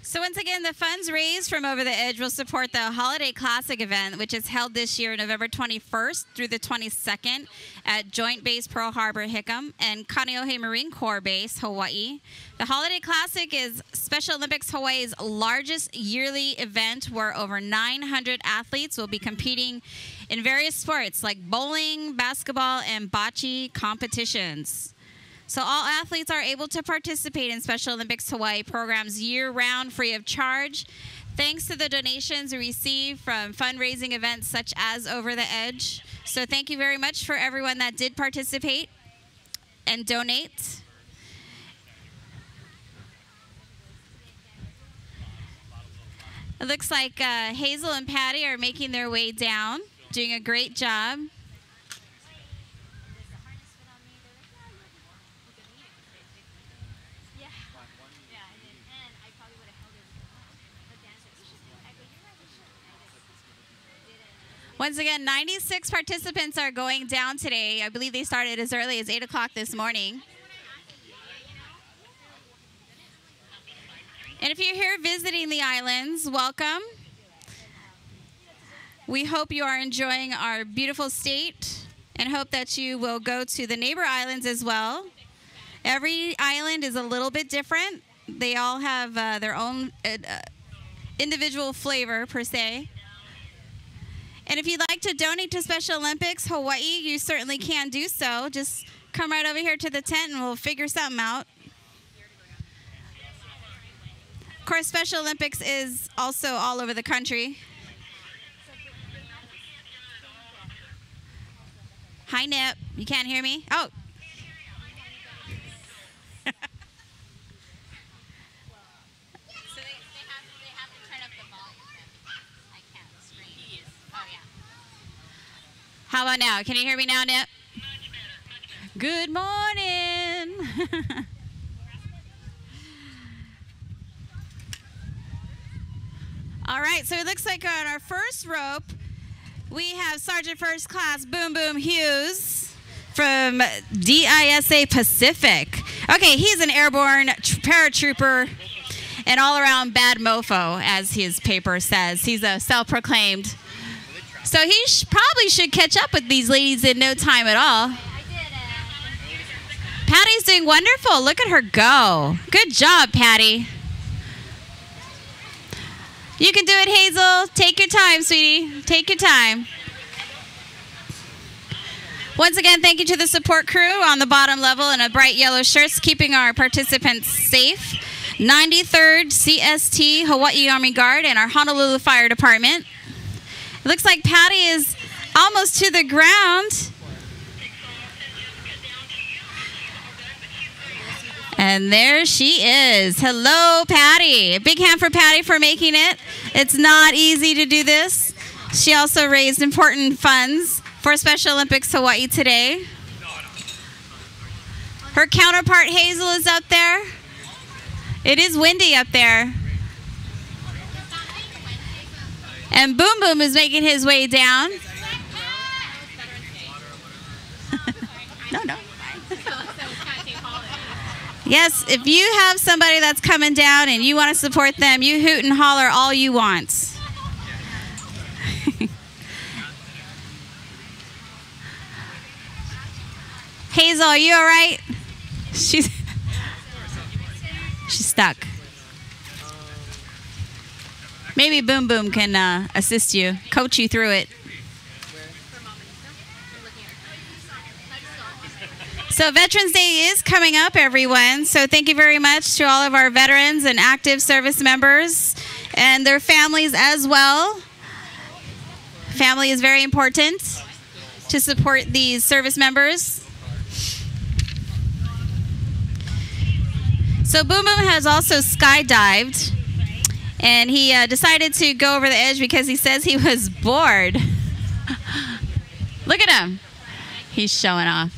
S13: So once again, the funds raised from Over the Edge will support the Holiday Classic event, which is held this year November 21st through the 22nd at Joint Base Pearl Harbor Hickam and Kaneohe Marine Corps Base, Hawaii. The Holiday Classic is Special Olympics Hawaii's largest yearly event where over 900 athletes will be competing in various sports like bowling, basketball, and bocce competitions. So all athletes are able to participate in Special Olympics Hawaii programs year-round free of charge, thanks to the donations we receive from fundraising events such as Over the Edge. So thank you very much for everyone that did participate and donate. It looks like Hazel and Patty are making their way down, doing a great job. Once again, 96 participants are going down today. I believe they started as early as 8 o'clock this morning. And if you're here visiting the islands, welcome. We hope you are enjoying our beautiful state and hope that you will go to the neighbor islands as well. Every island is a little bit different. They all have their own individual flavor, per se. And if you'd like to donate to Special Olympics Hawaii, you certainly can do so. Just come right over here to the tent and we'll figure something out. Of course, Special Olympics is also all over the country. Hi, Nip. You can't hear me? Oh. How about now? Can you hear me now, Nip? Good morning. All right, so it looks like on our first rope, we have Sergeant First Class Boom Boom Hughes from DISA Pacific. Okay, he's an airborne paratrooper and all-around bad mofo, as his paper says. He's a self-proclaimed. So he probably should catch up with these ladies in no time at all. Patty's doing wonderful. Look at her go. Good job, Patty. You can do it, Hazel. Take your time, sweetie. Take your time. Once again, thank you to the support crew on the bottom level in a bright yellow shirts, keeping our participants safe. 93rd CST Hawaii Army Guard and our Honolulu Fire Department. It looks like Patty is almost to the ground. And there she is. Hello, Patty. A big hand for Patty for making it. It's not easy to do this. She also raised important funds for Special Olympics Hawaii today. Her counterpart, Hazel, is up there. It is windy up there. And Boom Boom is making his way down. No. Yes, if you have somebody that's coming down and you want to support them, you hoot and holler all you want. Hazel, are you all right? She's stuck. Maybe Boom Boom can assist you, coach you through it. So Veterans Day is coming up, everyone. So thank you very much to all of our veterans and active service members and their families as well. Family is very important to support these service members. So Boom Boom has also skydived. And he decided to go over the edge because he says he was bored. Look at him. He's showing off.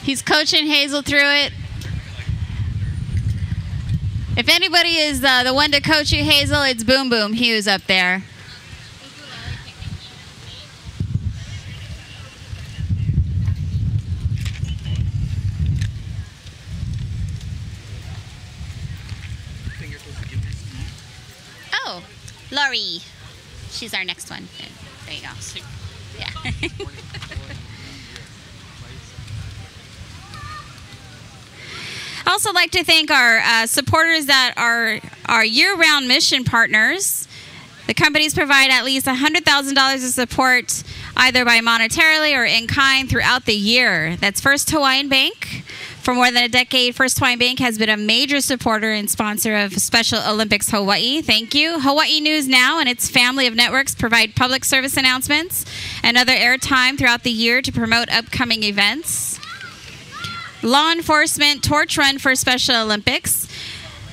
S13: He's coaching Hazel through it. If anybody is the one to coach you, Hazel, it's Boom Boom Hughes up there. Oh, Laurie. She's our next one. There you go. Yeah. I also like to thank our supporters that are our year-round mission partners. The companies provide at least $100,000 of support either by monetarily or in kind throughout the year. That's First Hawaiian Bank. For more than a decade, First Hawaiian Bank has been a major supporter and sponsor of Special Olympics Hawaii. Thank you. Hawaii News Now and its family of networks provide public service announcements and other airtime throughout the year to promote upcoming events. Law Enforcement Torch Run for Special Olympics.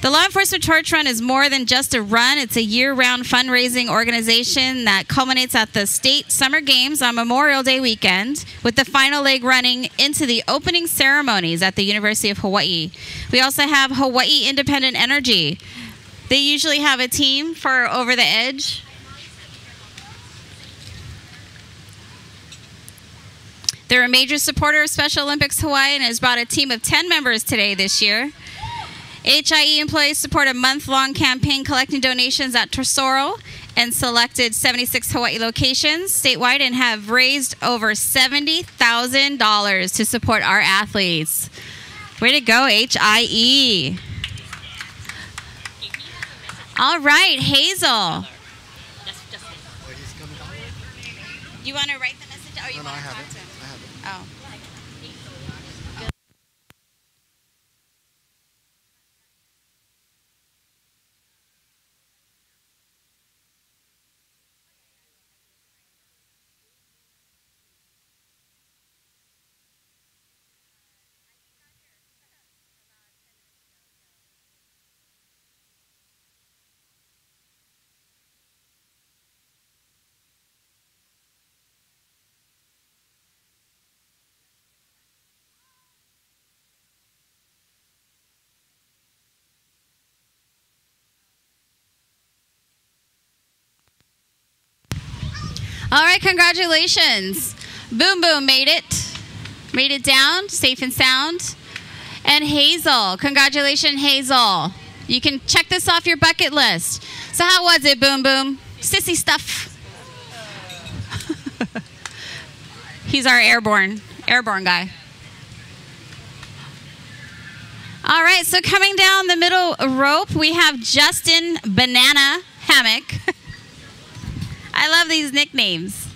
S13: The Law Enforcement Torch Run is more than just a run. It's a year-round fundraising organization that culminates at the State Summer Games on Memorial Day weekend, with the final leg running into the opening ceremonies at the University of Hawaii. We also have Hawaii Independent Energy. They usually have a team for Over the Edge. They're a major supporter of Special Olympics Hawaii and has brought a team of 10 members today this year. HIE employees support a month-long campaign collecting donations at Tesoro and selected 76 Hawaii locations statewide and have raised over $70,000 to support our athletes. Way to go, HIE. All right, Hazel. You want to write the message? Or you want to talk to him? Oh. All right, congratulations. Boom Boom made it down, safe and sound. And Hazel, congratulations, Hazel. You can check this off your bucket list. So how was it, Boom Boom? Sissy stuff. He's our airborne guy. All right, so coming down the middle rope, we have Justin Banana Hammock. I love these nicknames.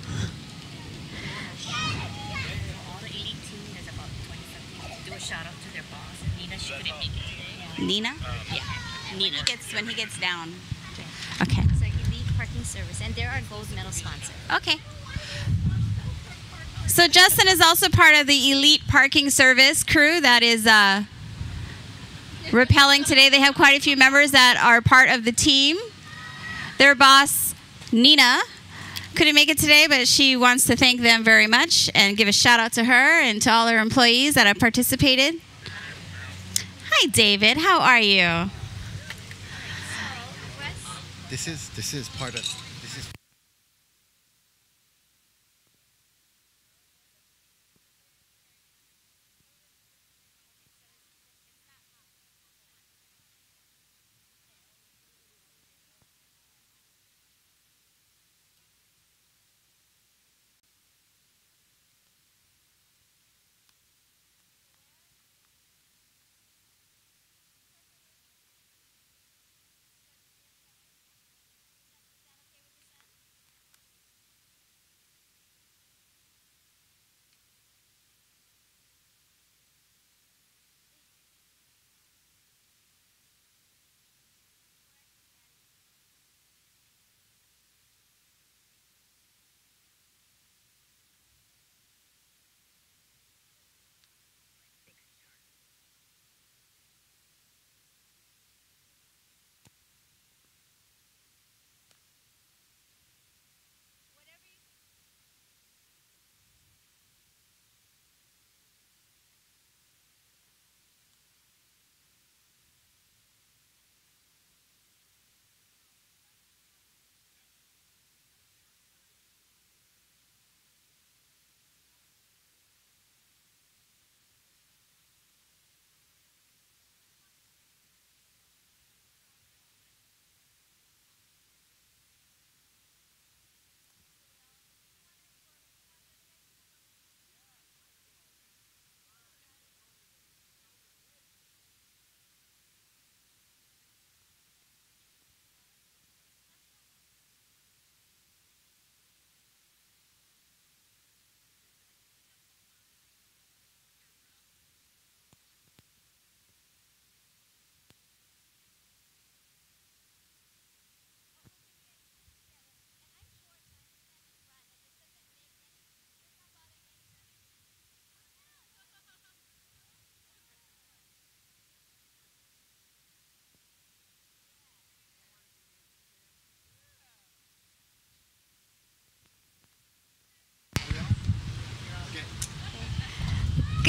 S13: Nina? Yeah. Nina. When he gets down. Okay.
S7: It's like elite parking service, and they're our gold medal sponsor.
S13: Okay. So Justin is also part of the elite parking service crew that is rappelling today. They have quite a few members that are part of the team. Their boss, Nina, couldn't make it today, but she wants to thank them very much and give a shout out to her and to all her employees that have participated. Hi, David. How are you?
S14: This is part of this is.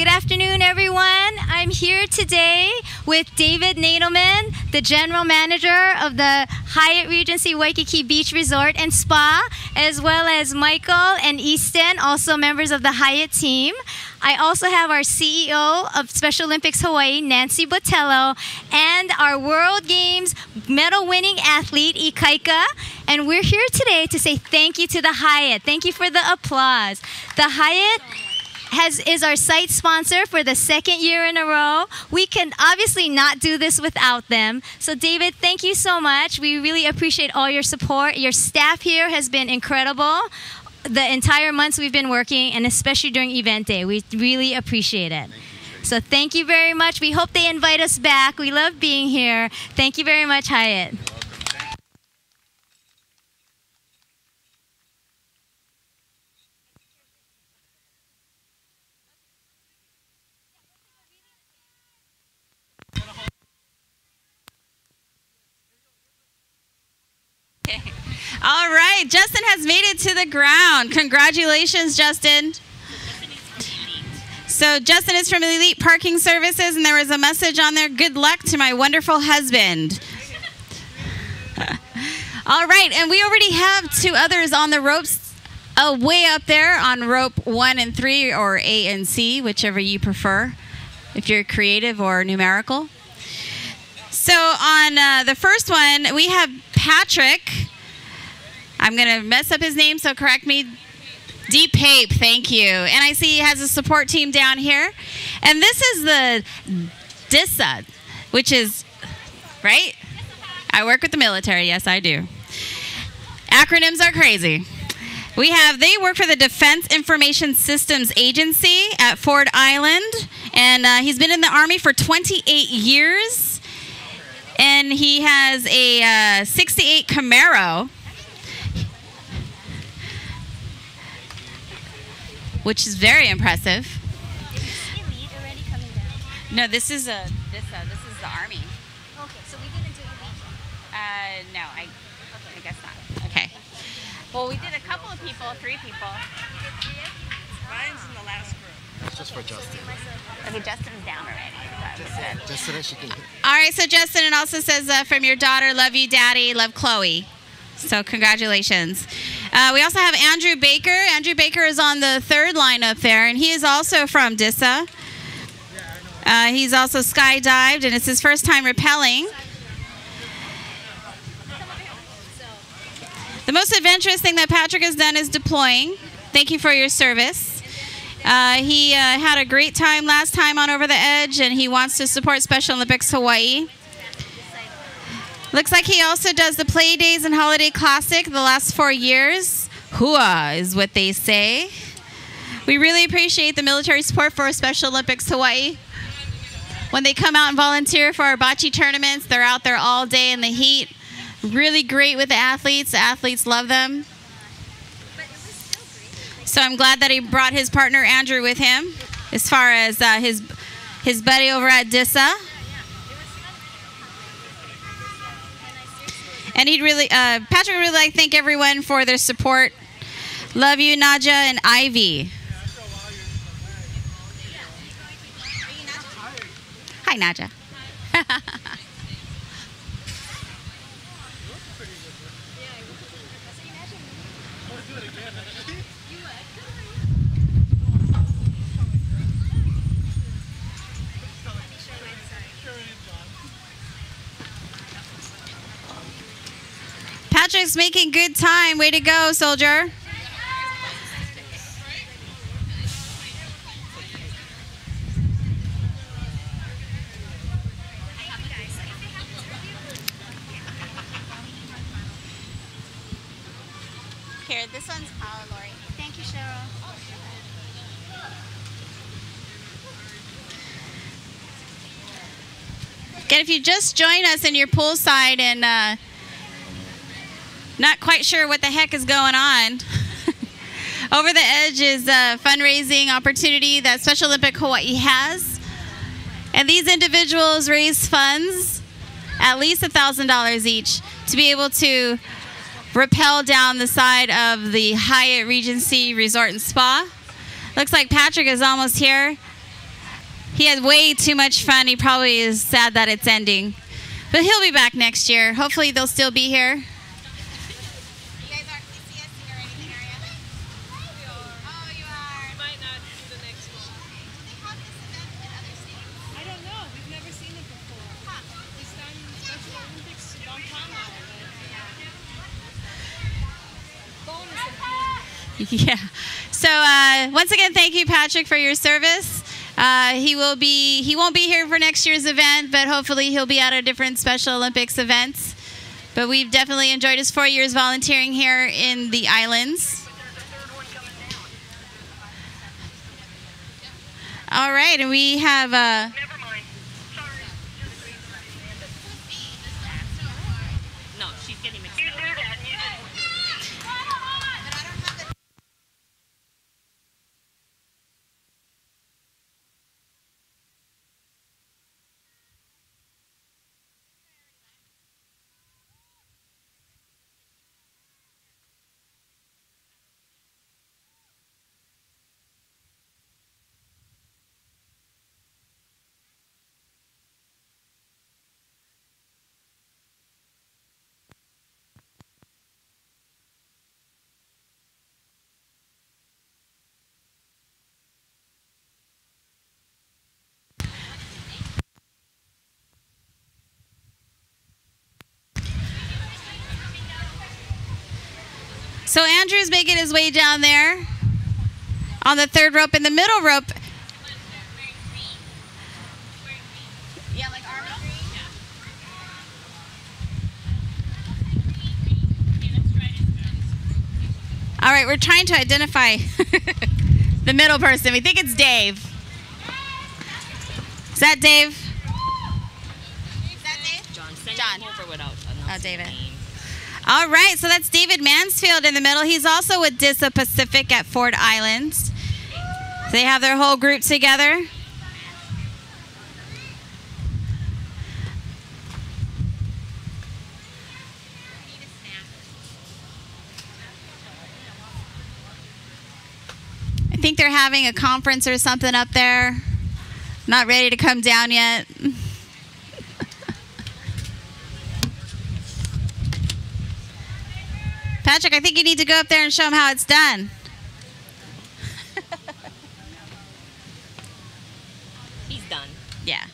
S15: Good afternoon, everyone. I'm here today with David Nadelman, the General Manager of the Hyatt Regency Waikiki Beach Resort and Spa, as well as Michael and Easton, also members of the Hyatt team. I also have our CEO of Special Olympics Hawaii, Nancy Botello, and our World Games medal-winning athlete, Ikaika. And we're here today to say thank you to the Hyatt. Thank you for the applause. The Hyatt is our site sponsor for the second year in a row. We can obviously not do this without them. So David, thank you so much. We really appreciate all your support. Your staff here has been incredible the entire months we've been working, and especially during event day. We really appreciate it. So thank you very much. We hope they invite us back. We love being here. Thank you very much, Hyatt.
S13: All right, Justin has made it to the ground. Congratulations, Justin. So Justin is from Elite Parking Services, and there was a message on there, good luck to my wonderful husband. All right, and we already have two others on the ropes way up there on rope 1 and 3, or A and C, whichever you prefer, if you're creative or numerical. So on the first one, we have Patrick. I'm going to mess up his name, so correct me. D-Pape, thank you. And I see he has a support team down here. And this is the DISA, which is, right? I work with the military. Yes, I do. Acronyms are crazy. They work for the Defense Information Systems Agency at Ford Island. And he's been in the Army for 28 years. And he has a 68 Camaro, which is very impressive. No, this is the Army.
S15: Okay, so we didn't do elite.
S13: No, I guess not. Okay. Well, we did a couple of people, 3 people.
S4: Mine's in the last group.
S14: It's just for Justin.
S13: Okay, Justin's down already.
S14: Just so that she can hear.
S13: All right, so Justin, it also says from your daughter, love you, Daddy, love Chloe. So congratulations. We also have Andrew Baker. Andrew Baker is on the 3rd line up there, and he is also from DISA. He's also skydived, and it's his first time rappelling. The most adventurous thing that Patrick has done is deploying. Thank you for your service. He had a great time last time on Over the Edge, and he wants to support Special Olympics Hawaii. Looks like he also does the Play Days and Holiday Classic the last 4 years. Hua is what they say. We really appreciate the military support for Special Olympics Hawaii. When they come out and volunteer for our bocce tournaments, they're out there all day in the heat. Really great with the athletes. The athletes love them. So I'm glad that he brought his partner Andrew with him, as far as his buddy over at DISA. And Patrick would really like to thank everyone for their support. Love you, Naja and Ivy. Hi, Naja. Patrick's making good time. Way to go, soldier. Here, this one's Paula, Lori.
S15: Thank you, Cheryl.
S13: Again, if you just join us in your poolside and not quite sure what the heck is going on, Over the Edge is a fundraising opportunity that Special Olympic Hawaii has. And these individuals raise funds, at least $1,000 each, to be able to rappel down the side of the Hyatt Regency Resort and Spa. Looks like Patrick is almost here. He had way too much fun. He probably is sad that it's ending. But he'll be back next year. Hopefully they'll still be here. Yeah. So once again, thank you, Patrick, for your service. He won't be here for next year's event, but hopefully he'll be at a different Special Olympics events. But we've definitely enjoyed his 4 years volunteering here in the islands. All right, and we have.
S2: No, she's getting mixed up.
S13: So Andrew's making his way down there on the third rope. In the middle rope. Yeah, like arm and green? Yeah. All right, we're trying to identify the middle person. We think it's Dave. Is that Dave? Is that Dave? John.
S2: Over without
S13: Oh, David. All right, so that's David Mansfield in the middle. He's also with DISA Pacific at Ford Islands. They have their whole group together. I think they're having a conference or something up there. Not ready to come down yet. Patrick, I think you need to go up there and show them how it's done.
S2: He's done.
S13: Yeah.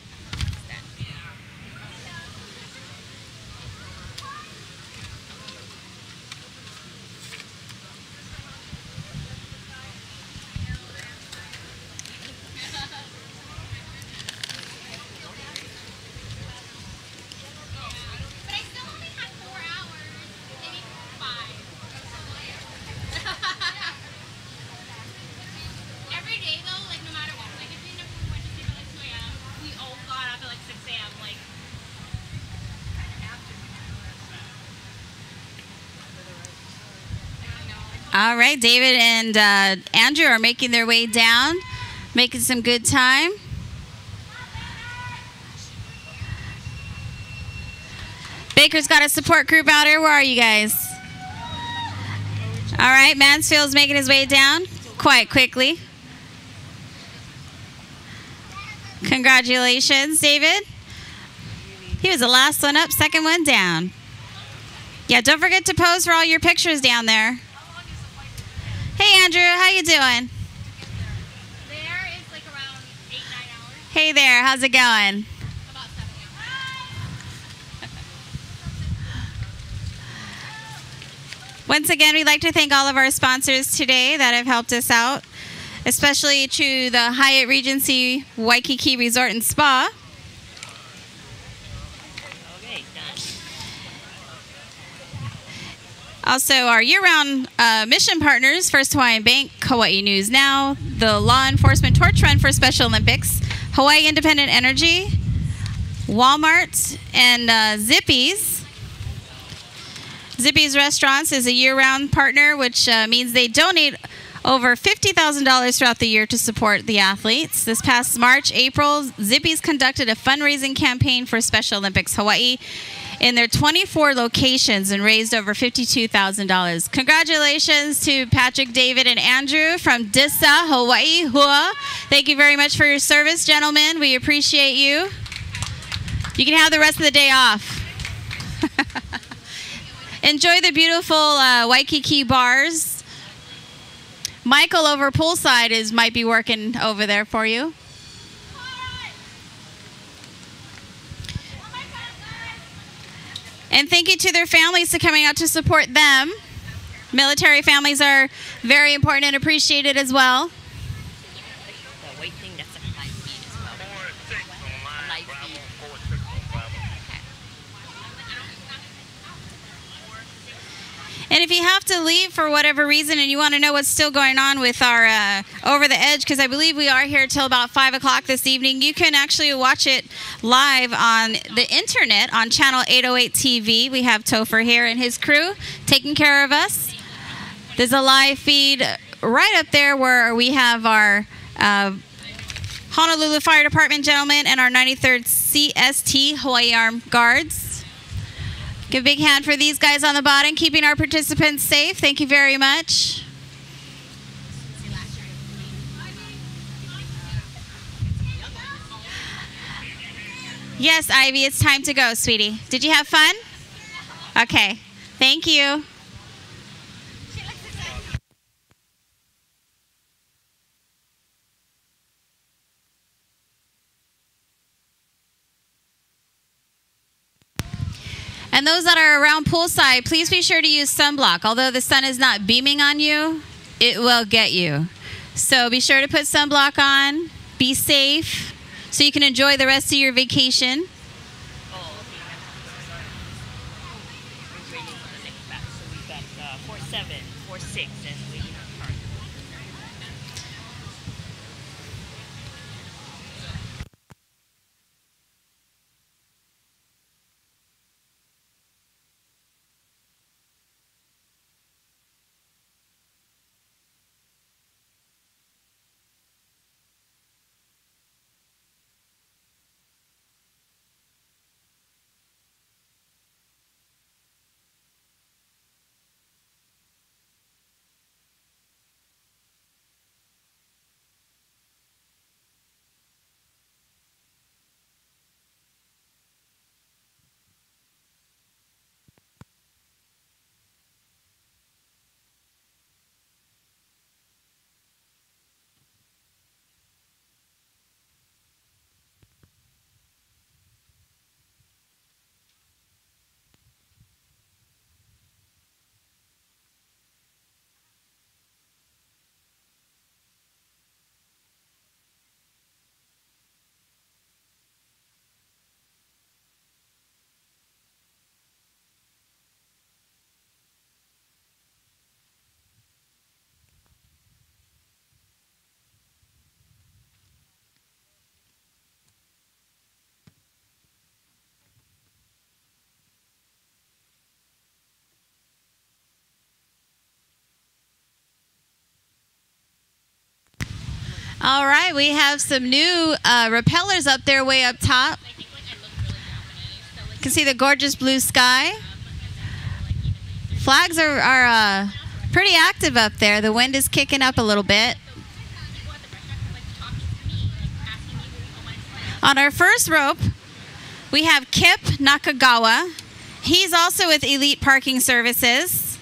S13: All right, David and Andrew are making their way down, making some good time. Baker's got a support group out here. Where are you guys? All right, Mansfield's making his way down quite quickly. Congratulations, David. He was the last one up, second one down. Yeah, don't forget to pose for all your pictures down there. Hey, Andrew, how you doing?
S2: There is like around 8-9 hours.
S13: Hey there, how's it going?
S2: About 7 hours.
S13: Once again, we'd like to thank all of our sponsors today that have helped us out, especially to the Hyatt Regency Waikiki Resort and Spa.
S2: Okay, done.
S13: Also, our year-round mission partners, First Hawaiian Bank, Hawaii News Now, the Law Enforcement Torch Run for Special Olympics, Hawaii Independent Energy, Walmart, and Zippy's. Zippy's Restaurants is a year-round partner, which means they donate over $50,000 throughout the year to support the athletes. This past March, April, Zippy's conducted a fundraising campaign for Special Olympics Hawaii, in their 24 locations and raised over $52,000. Congratulations to Patrick, David, and Andrew from Dissa, Hawaii, Hua. Thank you very much for your service, gentlemen. We appreciate you. You can have the rest of the day off. Enjoy the beautiful Waikiki bars. Michael over poolside might be working over there for you. And thank you to their families for coming out to support them. Military families are very important and appreciated as well. And if you have to leave for whatever reason and you want to know what's still going on with our Over the Edge, because I believe we are here till about 5 o'clock this evening, you can actually watch it live on the internet on channel 808 TV. We have Topher here and his crew taking care of us. There's a live feed right up there where we have our Honolulu Fire Department gentlemen and our 93rd CST Hawaii Armed Guards. Give a big hand for these guys on the bottom, keeping our participants safe. Thank you very much. Yes, Ivy, it's time to go, sweetie. Did you have fun? Okay, thank you. And those that are around poolside, please be sure to use sunblock. Although the sun is not beaming on you, it will get you. So be sure to put sunblock on, be safe, so you can enjoy the rest of your vacation. All right, we have some new repellers up there way up top. You can see the gorgeous blue sky. Flags are pretty active up there. The wind is kicking up a little bit. On our first rope, we have Kip Nakagawa. He's also with Elite Parking Services.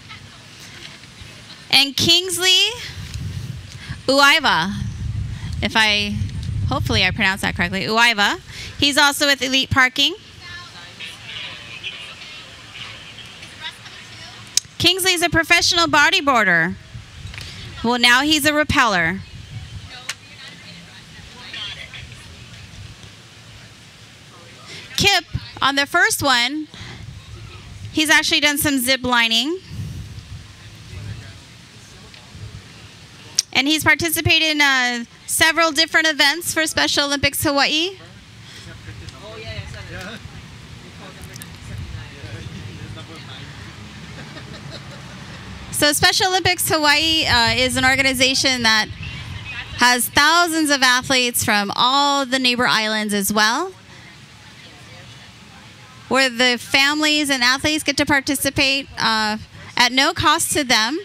S13: And Kingsley Uiva. Hopefully I pronounced that correctly, Uiva. He's also with Elite Parking. Kingsley's a professional bodyboarder. Well, now he's a rappeller. Kip, on the first one, he's actually done some zip lining. And he's participated in several different events for Special Olympics Hawaii. So Special Olympics Hawaii is an organization that has thousands of athletes from all the neighbor islands as well. where the families and athletes get to participate at no cost to them,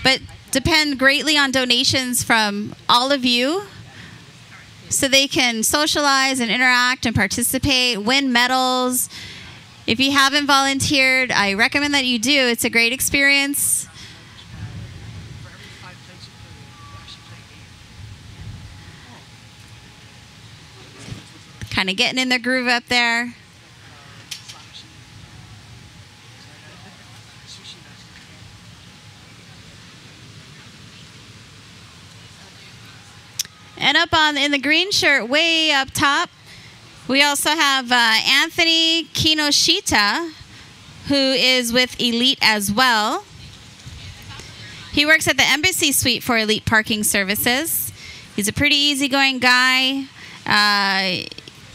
S13: but depend greatly on donations from all of you, so they can socialize and interact and participate, win medals. If you haven't volunteered, I recommend that you do. It's a great experience. Kind of getting in the groove up there. And up in the green shirt, way up top, we also have Anthony Kinoshita, who is with Elite as well. He works at the Embassy Suite for Elite Parking Services. He's a pretty easygoing guy.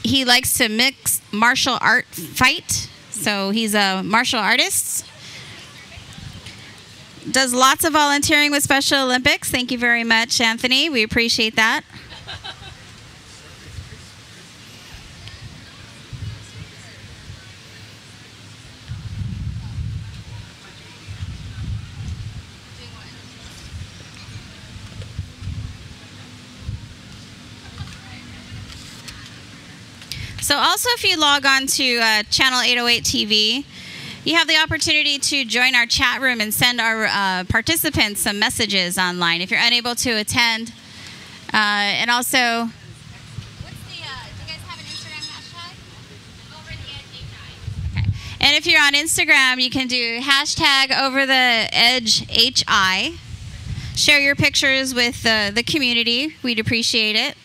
S13: He likes to mix martial art fight, so he's a martial artist. Does lots of volunteering with Special Olympics. Thank you very much, Anthony. We appreciate that. So also, if you log on to channel 808 TV, you have the opportunity to join our chat room and send our participants some messages online if you're unable to attend. And also, do you guys have an Instagram hashtag? Okay. And if you're on Instagram, you can do hashtag #OverTheEdgeHI. Share your pictures with the community. We'd appreciate it.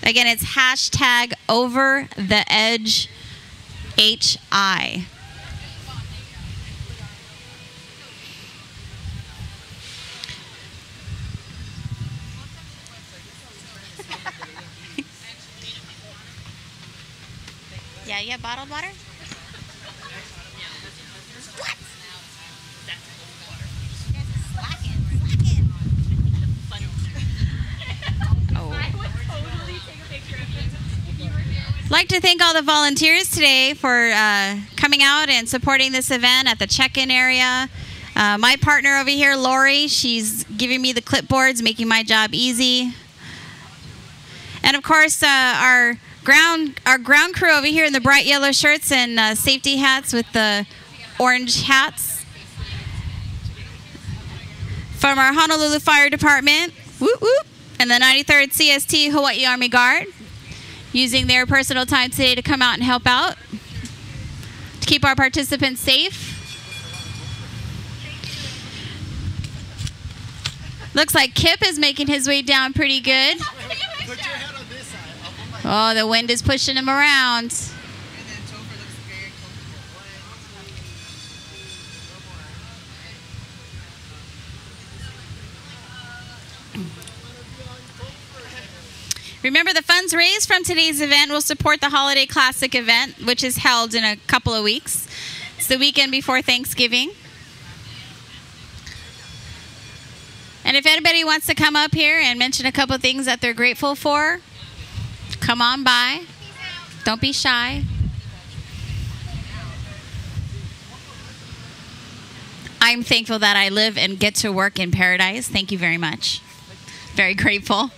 S13: Again, it's hashtag #OverTheEdgeHI. Yeah, you have bottled water? What? I'd like to thank all the volunteers today for coming out and supporting this event at the check-in area. My partner over here, Lori, she's giving me the clipboards, making my job easy. And of course, our ground crew over here in the bright yellow shirts and safety hats with the orange hats. From our Honolulu Fire Department, whoop whoop, and the 93rd CST Hawaii Army Guard, using their personal time today to come out and help out, to keep our participants safe. Looks like Kip is making his way down pretty good. Oh, the wind is pushing him around. Remember, the funds raised from today's event will support the Holiday Classic event, which is held in a couple of weeks. It's the weekend before Thanksgiving. And if anybody wants to come up here and mention a couple of things that they're grateful for, come on by. Don't be shy. I'm thankful that I live and get to work in paradise. Thank you very much. Very grateful.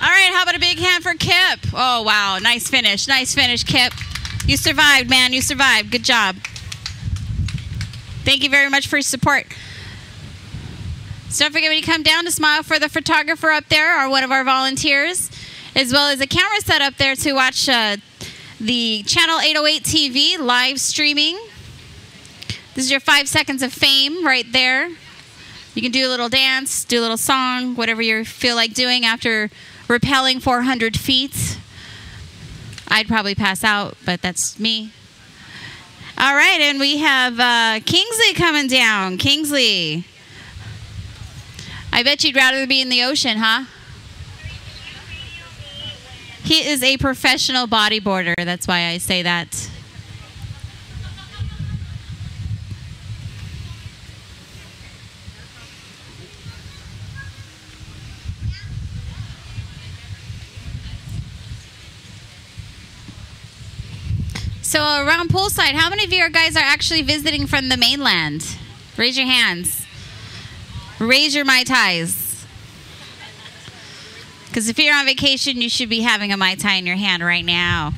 S13: All right, how about a big hand for Kip? Oh, wow, nice finish. Nice finish, Kip. You survived, man. You survived. Good job. Thank you very much for your support. So don't forget when you come down to smile for the photographer up there or one of our volunteers, as well as a camera set up there to watch the Channel 808 TV live streaming. This is your 5 seconds of fame right there. You can do a little dance, do a little song, whatever you feel like doing after rappelling 400 feet. I'd probably pass out, but that's me. All right, and we have Kingsley coming down. Kingsley. I bet you'd rather be in the ocean, huh? He is a professional bodyboarder. That's why I say that. So around poolside, how many of you guys are actually visiting from the mainland? Raise your hands. Raise your Mai Tais. Because if you're on vacation, you should be having a Mai Tai in your hand right now.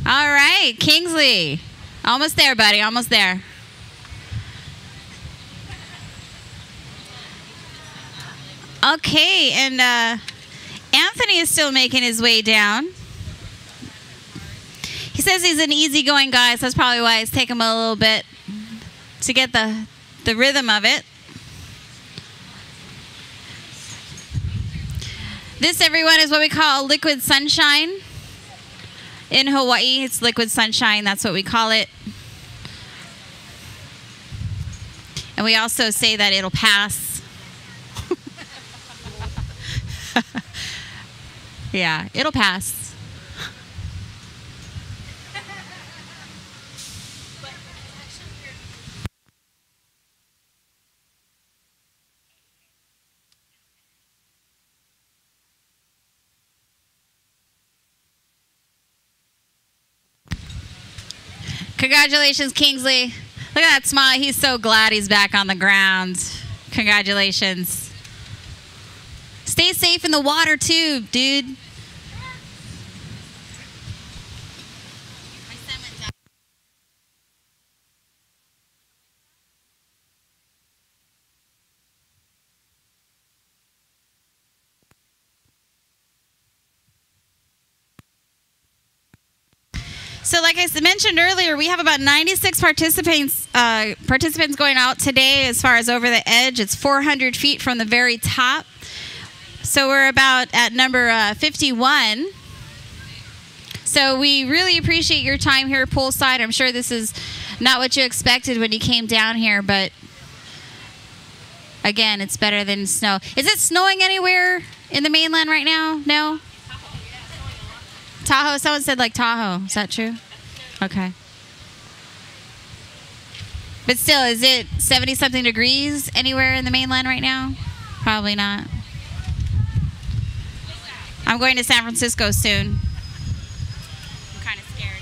S13: All right, Kingsley. Almost there, buddy. Almost there. Okay, and Anthony is still making his way down. He says he's an easygoing guy, so that's probably why it's taken him a little bit to get the rhythm of it. This, everyone, is what we call liquid sunshine. In Hawaii, it's liquid sunshine. That's what we call it. And we also say that it'll pass. Yeah, it'll pass. Congratulations, Kingsley. Look at that smile. He's so glad he's back on the ground. Congratulations. Stay safe in the water, too, dude. So like I mentioned earlier, we have about 96 participants going out today as far as over the edge. It's 400 feet from the very top. So we're about at number 51. So we really appreciate your time here poolside. I'm sure this is not what you expected when you came down here, but again, it's better than snow. Is it snowing anywhere in the mainland right now? No? Tahoe? Someone said like Tahoe. Is that true? Okay. But still, is it 70-something degrees anywhere in the mainland right now? Probably not. I'm going to San Francisco soon. I'm kind of scared.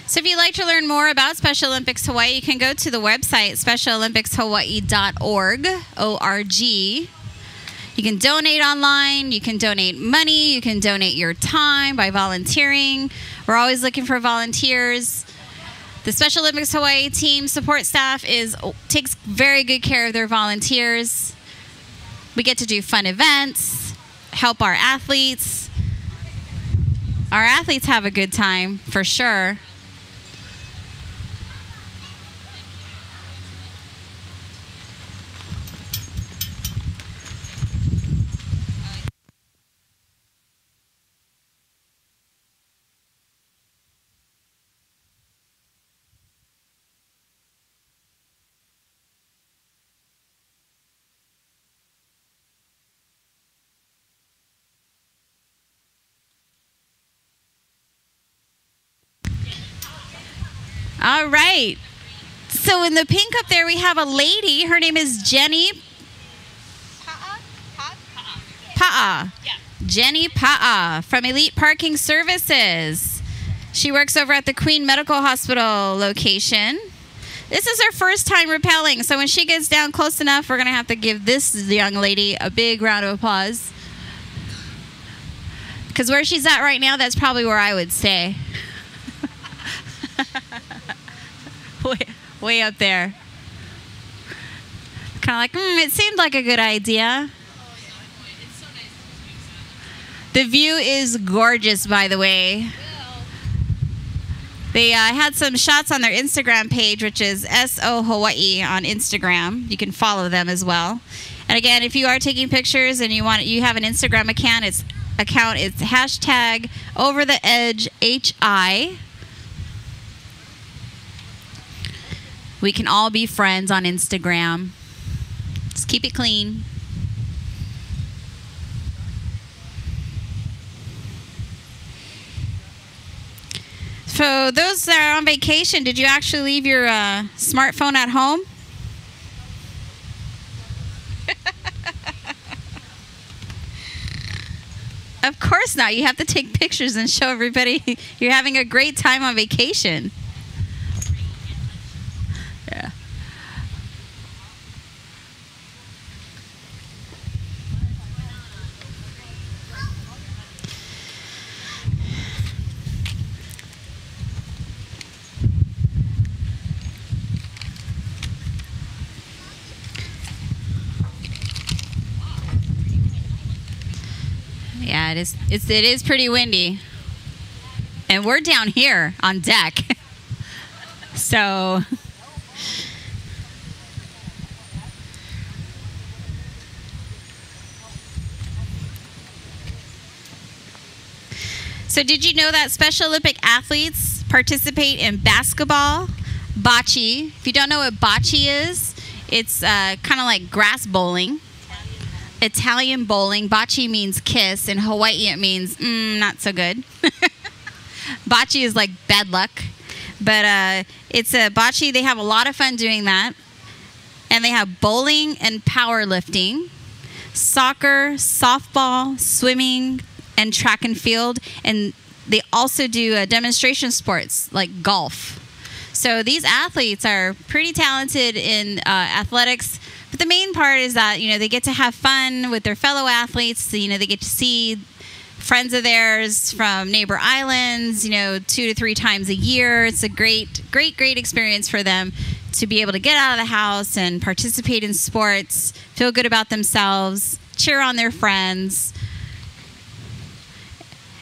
S13: So if you'd like to learn more about Special Olympics Hawaii, you can go to the website, specialolympicshawaii.org, O-R-G. You can donate online, you can donate money, you can donate your time by volunteering. We're always looking for volunteers. The Special Olympics Hawaii team support staff takes very good care of their volunteers. We get to do fun events, help our athletes. Our athletes have a good time, for sure. All right. So in the pink up there, we have a lady. Her name is Jenny Pa'a. Yeah. Jenny Pa'a from Elite Parking Services. She works over at the Queen Medical Hospital location. This is her first time rappelling, so when she gets down close enough, we're going to have to give this young lady a big round of applause. Because where she's at right now, that's probably where I would stay. way up there. Kind of like, it seemed like a good idea. The view is gorgeous, by the way. They had some shots on their Instagram page, which is SO Hawaii on Instagram. You can follow them as well. And again, if you are taking pictures and you have an Instagram account, it's hashtag #OverTheEdgeHI. We can all be friends on Instagram. Just keep it clean. So those that are on vacation, did you actually leave your smartphone at home? Of course not. You have to take pictures and show everybody you're having a great time on vacation. Yeah. Yeah, it is pretty windy. And we're down here on deck. So did you know that Special Olympic athletes participate in basketball, bocce? If you don't know what bocce is, it's kind of like grass bowling. Italian bowling. Bocce means kiss. In Hawaii, it means not so good. Bocce is like bad luck. But it's a bocce. They have a lot of fun doing that. And they have bowling and powerlifting, soccer, softball, swimming, and track and field. And they also do demonstration sports like golf. So these athletes are pretty talented in athletics. But the main part is that, they get to have fun with their fellow athletes. So, they get to see friends of theirs from neighbor islands, 2 to 3 times a year. It's a great experience for them to be able to get out of the house and participate in sports, feel good about themselves, cheer on their friends.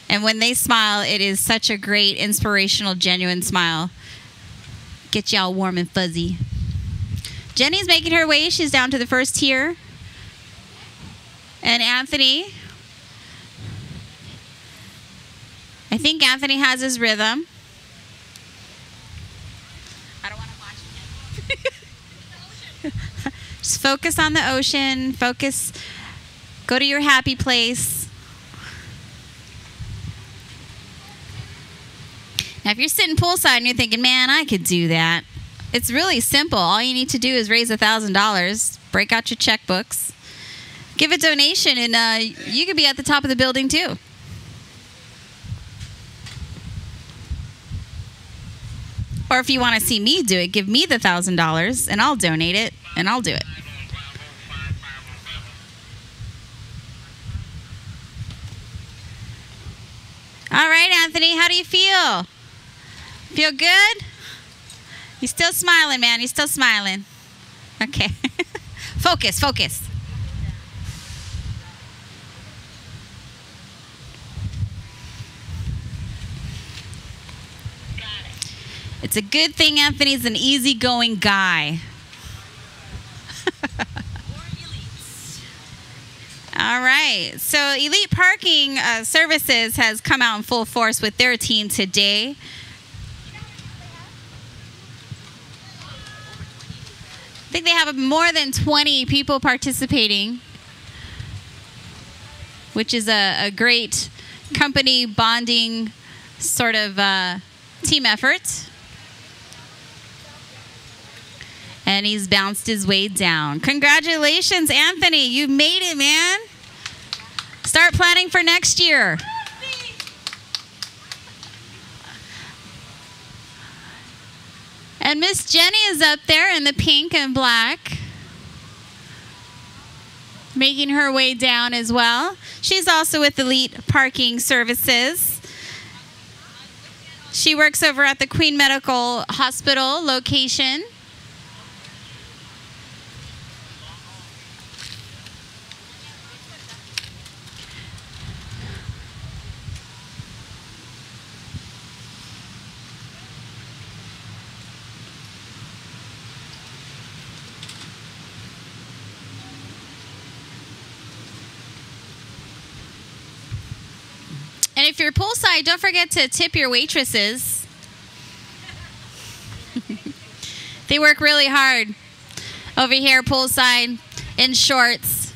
S13: And when they smile, it is such a great, inspirational, genuine smile. Get y'all warm and fuzzy. Jenny's making her way. She's down to the first tier. And Anthony. I think Anthony has his rhythm. I don't want to watch him. Just focus on the ocean. Focus. Go to your happy place. Now, if you're sitting poolside and you're thinking, man, I could do that. It's really simple. All you need to do is raise $1,000, break out your checkbooks, give a donation, and you could be at the top of the building too. Or if you want to see me do it, give me the $1,000 and I'll donate it and I'll do it. All right, Anthony, how do you feel? Feel good? You're still smiling, man. You're still smiling. Okay. Focus. It's a good thing Anthony's an easygoing guy. All right. So Elite Parking Services has come out in full force with their team today. I think they have more than 20 people participating, which is a great company bonding sort of team effort. And he's bounced his way down. Congratulations, Anthony. You made it, man. Start planning for next year. And Miss Jenny is up there in the pink and black, making her way down as well. She's also with Elite Parking Services. She works over at the Queen Medical Hospital location. And if you're poolside, don't forget to tip your waitresses. They work really hard over here poolside in shorts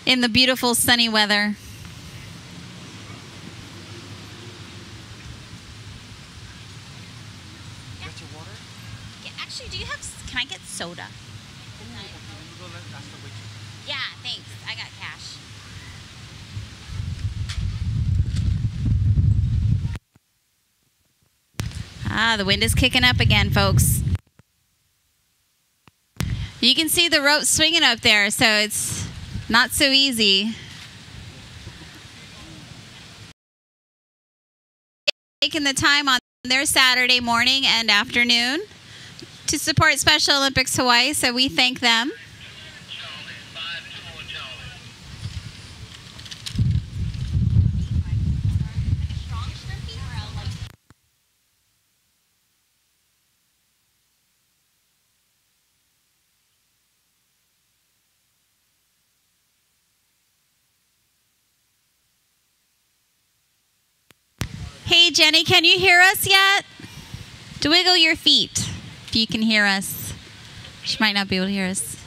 S13: in the beautiful sunny weather. Yeah, actually, do you have, can I get soda? Yeah, thanks. I got cash. Ah, the wind is kicking up again, folks. You can see the rope swinging up there, so it's not so easy. Taking the time on their Saturday morning and afternoon to support Special Olympics Hawaii, so we thank them. Hey, Jenny, can you hear us yet? To wiggle your feet if you can hear us. She might not be able to hear us.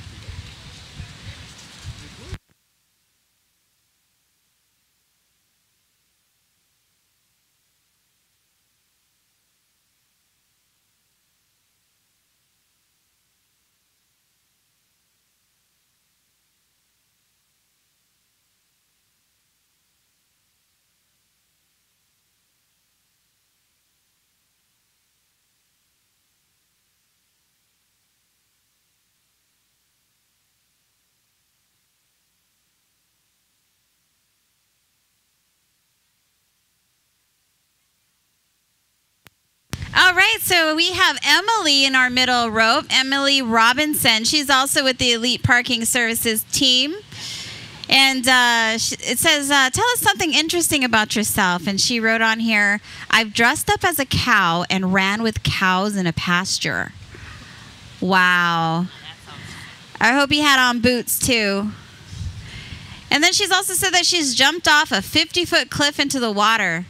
S13: All right, so we have Emily in our middle rope, Emily Robinson. She's also with the Elite Parking Services team. And it says, tell us something interesting about yourself. And she wrote on here, I've dressed up as a cow and ran with cows in a pasture. Wow. I hope you had on boots too. And then she's also said that she's jumped off a 50-foot cliff into the water.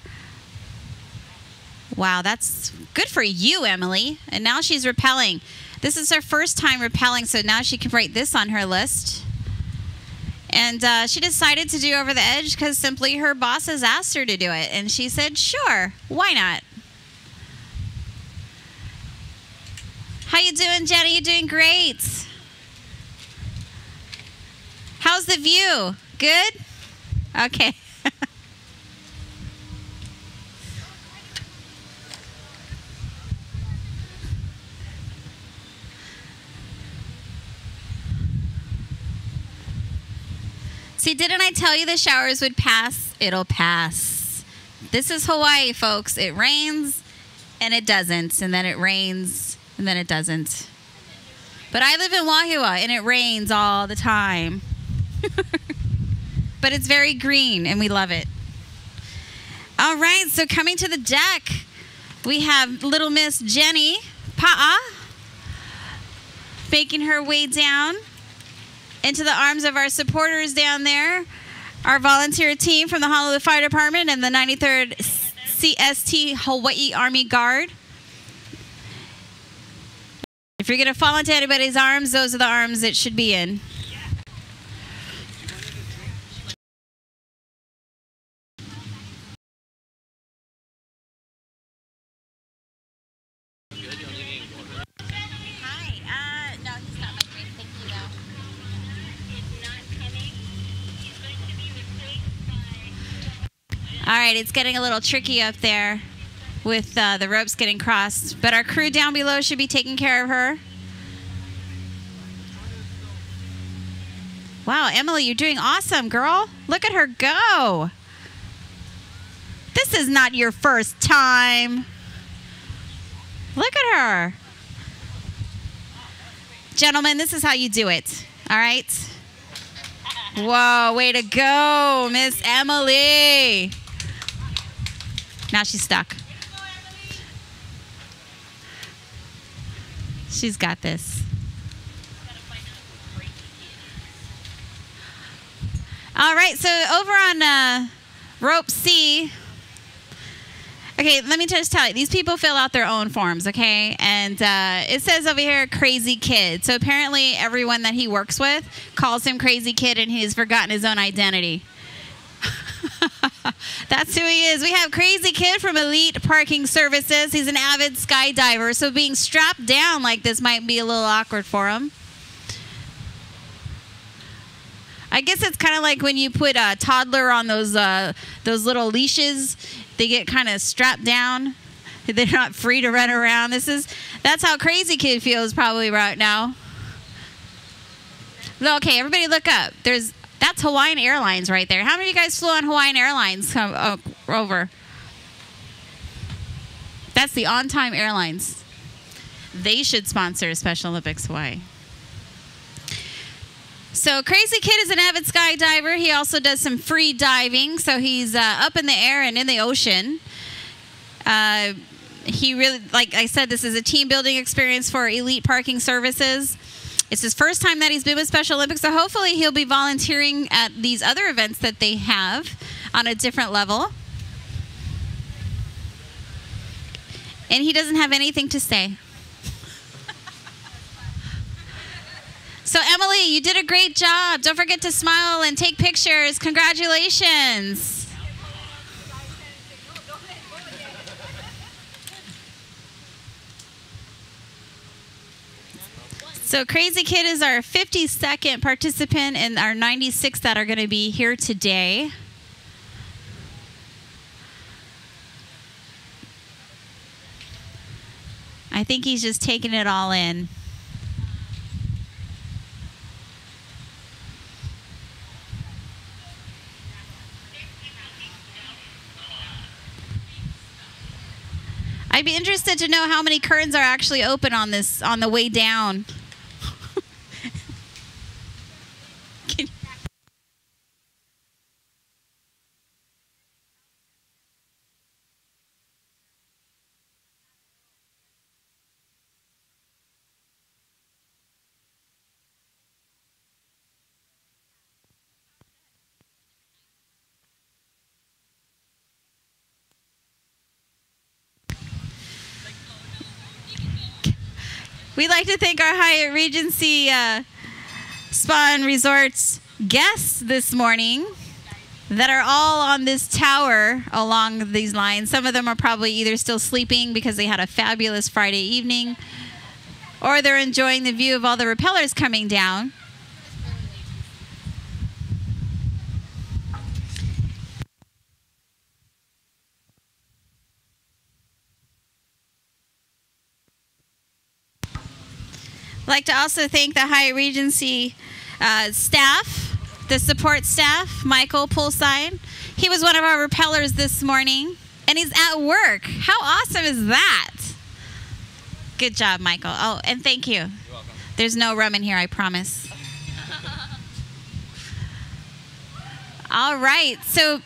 S13: Wow, that's good for you, Emily. And now she's rappelling. This is her first time rappelling, so now she can write this on her list. And she decided to do Over the Edge because simply her bosses asked her to do it. And she said, sure, why not? How you doing, Jenny? You doing great. How's the view? Good? Okay. See, didn't I tell you the showers would pass? It'll pass. This is Hawaii, folks. It rains, and it doesn't. And then it rains, and then it doesn't. But I live in Wahua, and it rains all the time. But it's very green, and we love it. All right, so coming to the deck, we have little Miss Jenny Pa'a making her way down into the arms of our supporters down there, our volunteer team from the Honolulu Fire Department and the 93rd CST Hawaii Army Guard. If you're going to fall into anybody's arms, those are the arms it should be in. All right, it's getting a little tricky up there with the ropes getting crossed. But our crew down below should be taking care of her. Wow, Emily, you're doing awesome, girl. Look at her go. This is not your first time. Look at her. Gentlemen, this is how you do it. All right? Whoa, way to go, Miss Emily. Now she's stuck. She's got this. All right, so over on rope C. Okay, let me just tell you, these people fill out their own forms, okay? And it says over here, Crazy Kid. So apparently everyone that he works with calls him Crazy Kid, and he's forgotten his own identity. That's who he is. We have Crazy Kid from Elite Parking Services. He's an avid skydiver, so being strapped down like this might be a little awkward for him. I guess it's kind of like when you put a toddler on those little leashes. They get kind of strapped down. They're not free to run around. That's how Crazy Kid feels probably right now. Okay, everybody look up. That's Hawaiian Airlines right there. How many of you guys flew on Hawaiian Airlines over? That's the On-Time Airlines. They should sponsor Special Olympics Hawaii. So Crazy Kid is an avid skydiver. He also does some free diving. So he's up in the air and in the ocean. He really, like I said, this is a team building experience for Elite Parking Services. It's his first time that he's been with Special Olympics. So hopefully he'll be volunteering at these other events that they have on a different level. And he doesn't have anything to say. So, Emily, you did a great job. Don't forget to smile and take pictures. Congratulations. So, Crazy Kid is our 52nd participant and our 96 that are going to be here today. I think he's just taking it all in. I'd be interested to know how many curtains are actually open on the way down. We'd like to thank our Hyatt Regency Spa and Resorts guests this morning that are all on this tower along these lines. Some of them are probably either still sleeping because they had a fabulous Friday evening, or they're enjoying the view of all the rappellers coming down. I'd like to also thank the Hyatt Regency staff, the support staff, Michael poolside. He was one of our rappellers this morning, and he's at work. How awesome is that? Good job, Michael. Oh, and thank you.
S11: You're welcome.
S13: There's no rum in here, I promise. All right, so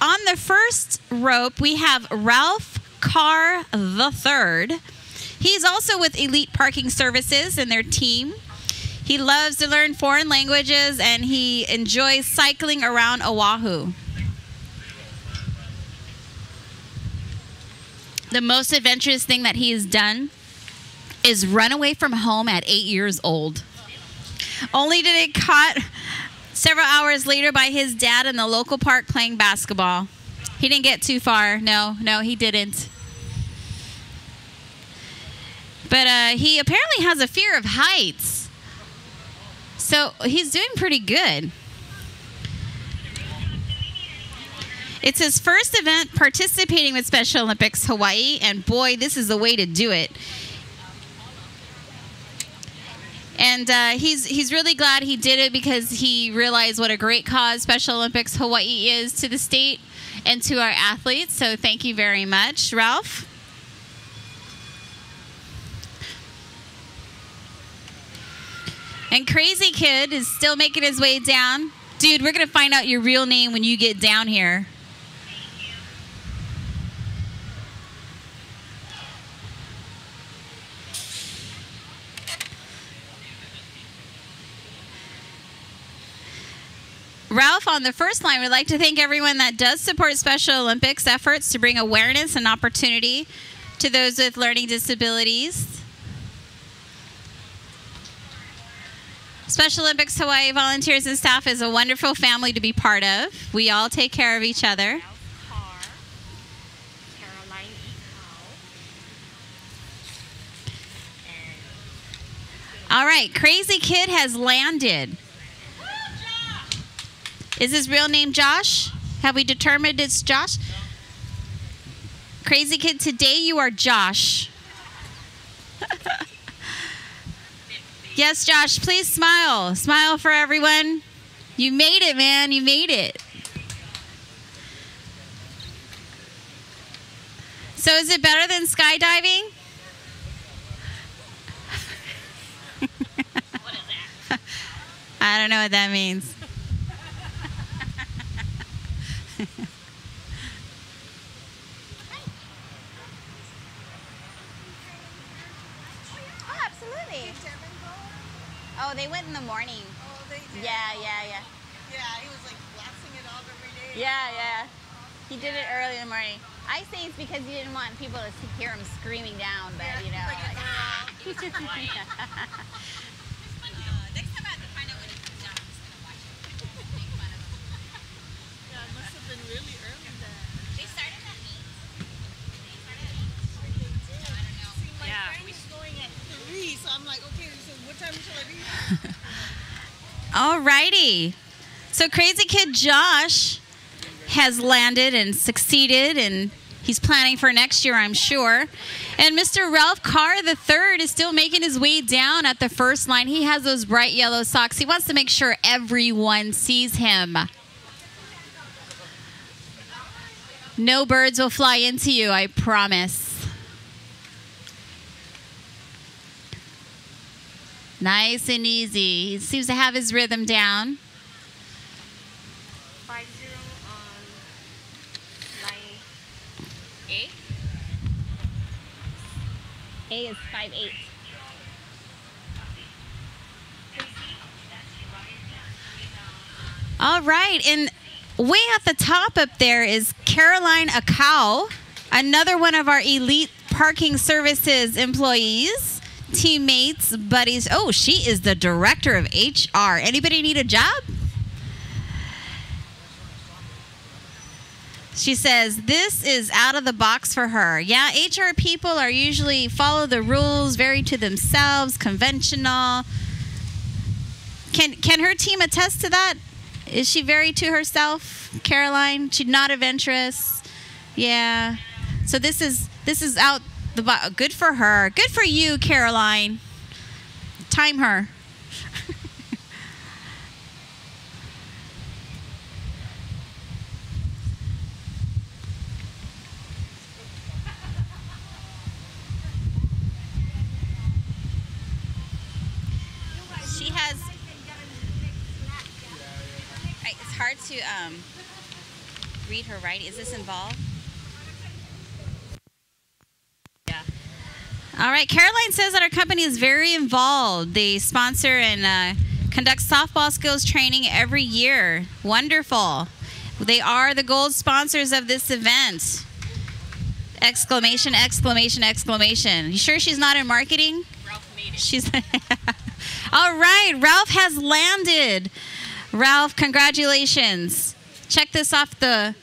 S13: on the first rope, we have Ralph Carr III. He's also with Elite Parking Services and their team. He loves to learn foreign languages, and he enjoys cycling around Oahu. The most adventurous thing that he has done is run away from home at 8 years old. Only to get caught several hours later by his dad in the local park playing basketball. He didn't get too far. No, he didn't. But he apparently has a fear of heights. So he's doing pretty good. It's his first event participating with Special Olympics Hawaii, and boy, this is the way to do it. And he's really glad he did it because he realized what a great cause Special Olympics Hawaii is to the state and to our athletes. So thank you very much, Ralph. And Crazy Kid is still making his way down. Dude, we're going to find out your real name when you get down here. Ralph, on the first line, would like to thank everyone that does support Special Olympics efforts to bring awareness and opportunity to those with learning disabilities. Special Olympics Hawaii volunteers and staff is a wonderful family to be part of. We all take care of each other. All right, Crazy Kid has landed. Is his real name Josh? Have we determined it's Josh? Crazy Kid, today you are Josh. Yes, Josh, please smile. Smile for everyone. You made it, man. You made it. So is it better than skydiving?
S3: What is that?
S13: I don't know what that means.
S7: Oh, absolutely. Oh, they went in the morning.
S6: Oh, they did?
S7: Yeah.
S6: Yeah, he was like blasting it off every day.
S7: Yeah. He did it early in the morning. I say it's because he didn't want people to hear him screaming down, but you know.
S6: Like
S7: like,
S6: next time I
S7: have to find out when he comes down, I'm just gonna watch him. Make fun of him.
S6: Yeah, it must have been really early then.
S7: They started at 8.
S6: My friend is going at 3, so I'm like, okay, so what time shall I be here?
S13: All righty. So Crazy Kid Josh has landed and succeeded, and he's planning for next year, I'm sure. And Mr. Ralph Carr III is still making his way down at the first line. He has those bright yellow socks. He wants to make sure everyone sees him. No birds will fly into you, I promise. Nice and easy. He seems to have his rhythm down.
S7: 50 line A. A is 5'8".
S13: All right, and way at the top up there is Caroline Akau, another one of our elite parking services employees, teammates, buddies. Oh, she is the director of HR. Anybody need a job? She says this is out of the box for her. Yeah, HR people are usually follow the rules, very to themselves, conventional. Can her team attest to that? Is she very to herself, Caroline? She's not adventurous. Yeah. So this is out the box. Good for her. Good for you, Caroline. Time her. She has. It's hard to read her writing. Is this involved? Yeah. All right. Caroline says that our company is very involved. They sponsor and conduct softball skills training every year. Wonderful. They are the gold sponsors of this event. Exclamation, exclamation, exclamation. You sure she's not in marketing?
S7: Ralph made it.
S13: She's all right. Ralph has landed. Ralph, congratulations. Check this off the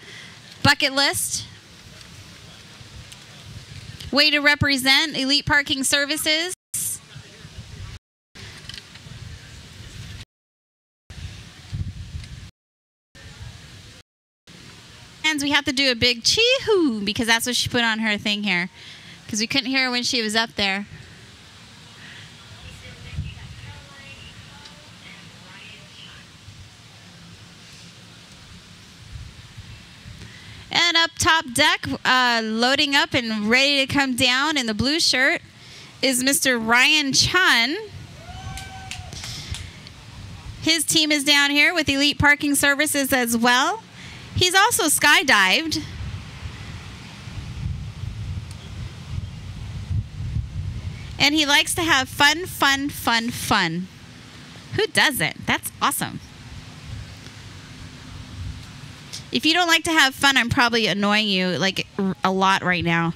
S13: bucket list. Way to represent Elite Parking Services. Caroline's, we have to do a big chee-hoo because that's what she put on her thing here. Because we couldn't hear her when she was up there. And up top deck, loading up and ready to come down in the blue shirt is Mr. Ryan Chun. His team is down here with Elite Parking Services as well. He's also skydived. And he likes to have fun, fun, fun, fun. Who doesn't? That's awesome. If you don't like to have fun, I'm probably annoying you like a lot right now.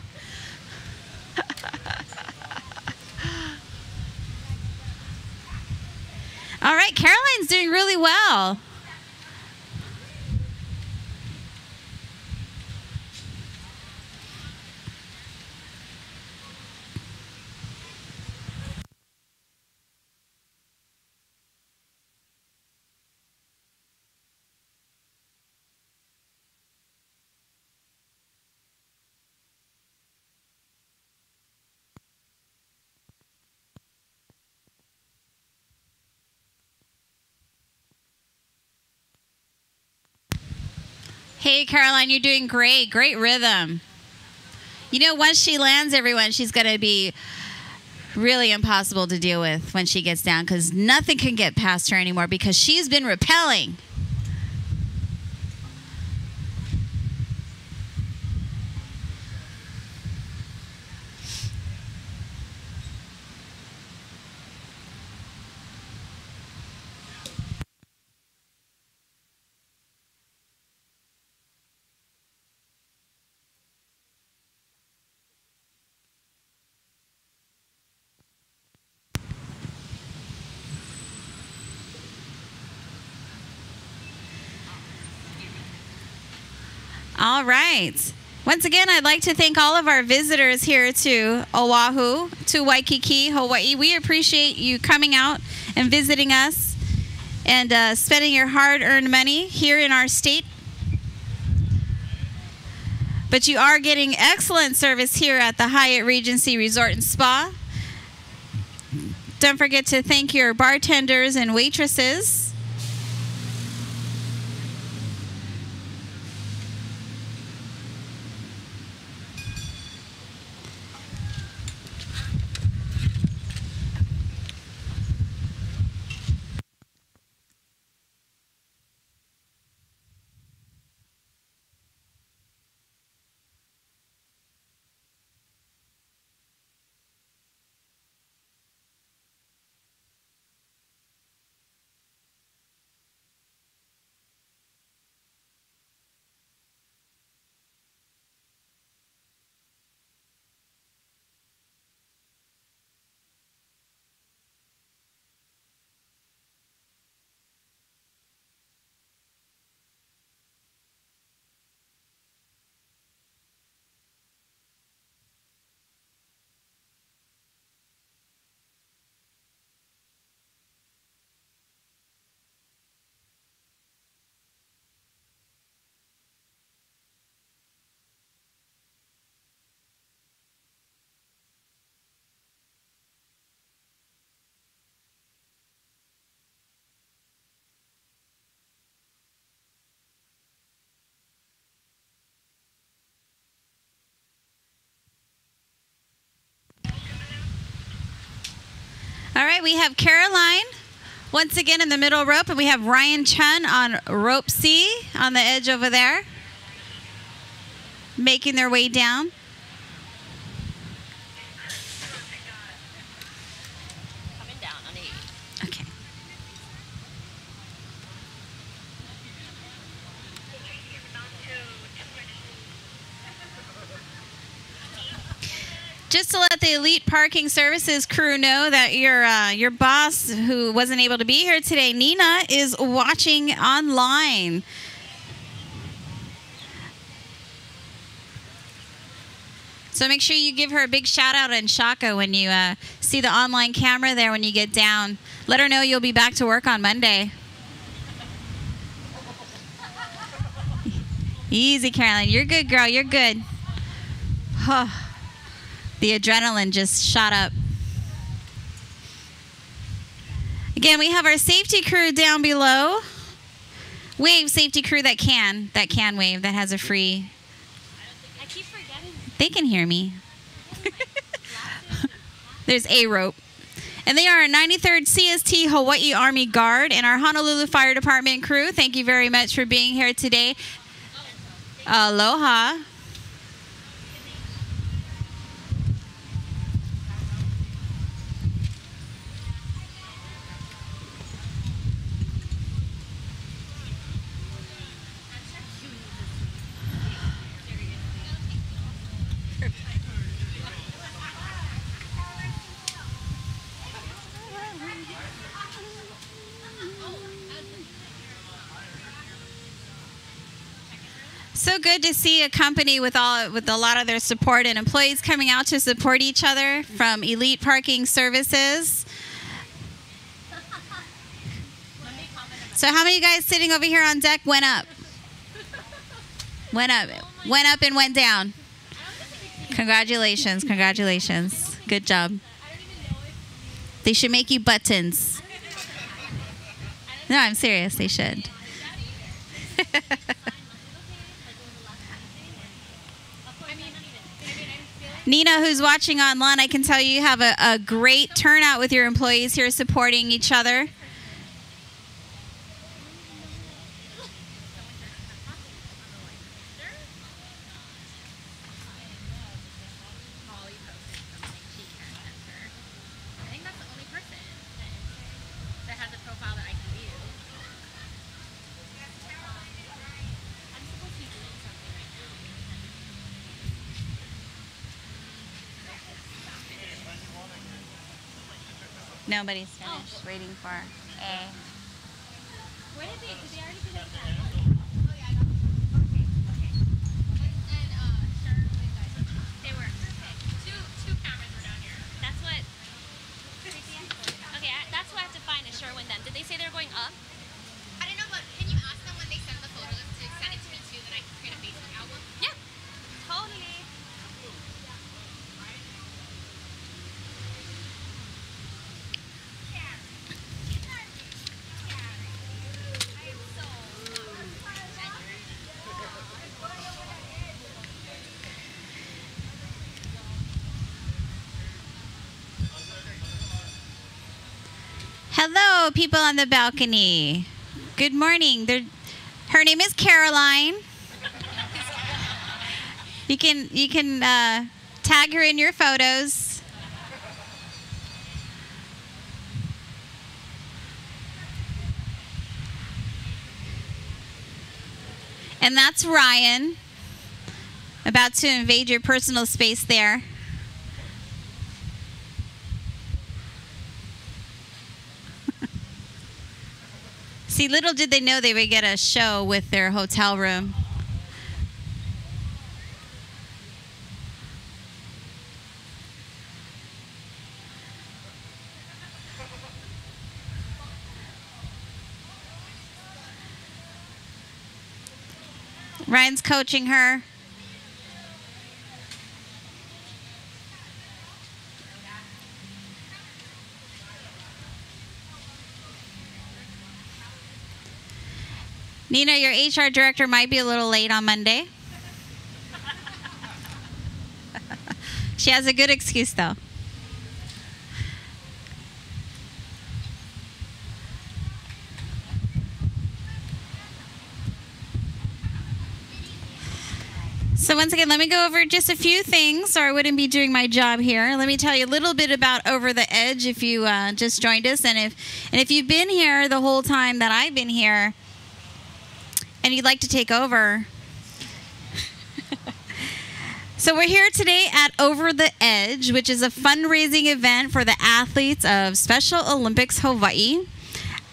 S13: All right, Caroline's doing really well. Hey, Caroline, you're doing great. Great rhythm. You know, once she lands, everyone, she's going to be really impossible to deal with when she gets down because nothing can get past her anymore because she's been rappelling. All right. Once again, I'd like to thank all of our visitors here to Oahu, to Waikiki, Hawaii. We appreciate you coming out and visiting us and spending your hard-earned money here in our state. But you are getting excellent service here at the Hyatt Regency Resort and Spa. Don't forget to thank your bartenders and waitresses. All right, we have Caroline once again in the middle rope, and we have Ryan Chun on rope C on the edge over there, making their way down.
S2: Coming down on the 8.
S13: Okay. Just to let the Elite Parking Services crew know that your boss, who wasn't able to be here today, Nina, is watching online. So make sure you give her a big shout out in Shaka when you see the online camera there when you get down. Let her know you'll be back to work on Monday. Easy, Caroline. You're good, girl. You're good. The adrenaline just shot up. Again, we have our safety crew down below. Wave safety crew that can wave, that has a free.
S7: I keep forgetting.
S13: They can hear me. There's a rope. And they are our 93rd CST Hawaii Army Guard and our Honolulu Fire Department crew. Thank you very much for being here today. Aloha. So good to see a company with a lot of their support and employees coming out to support each other from Elite Parking Services. So how many of you guys sitting over here on deck went up? Went up and went down. Congratulations, congratulations. Good job. They should make you buttons. No, I'm serious, they should. Nina, who's watching online, I can tell you have a great turnout with your employees here supporting each other.
S7: I think that's the only person that has a profile that I can view. I'm supposed to be doing something right now.
S13: Nobody's finished waiting for A.
S7: Where did they? Did they already do that? Oh yeah, I got them. Okay. And Sharon, what guys? They were perfect. Two cameras were down here. That's what. Okay, that's what I have to find is Sherwin then. Did they say they were going up? I don't know, but can you ask them when they send the photos to send it to me too, then I can create a Facebook album? Yeah, totally.
S13: Hello, people on the balcony. Good morning. Her name is Caroline. You can tag her in your photos. And that's Ryan, about to invade your personal space there. See, little did they know they would get a show with their hotel room. Ryan's coaching her. Nina, your HR director might be a little late on Monday. She has a good excuse, though. So once again, let me go over just a few things, or I wouldn't be doing my job here. Let me tell you a little bit about Over the Edge if you just joined us, and if you've been here the whole time that I've been here, and you'd like to take over. So we're here today at Over the Edge, which is a fundraising event for the athletes of Special Olympics Hawaii.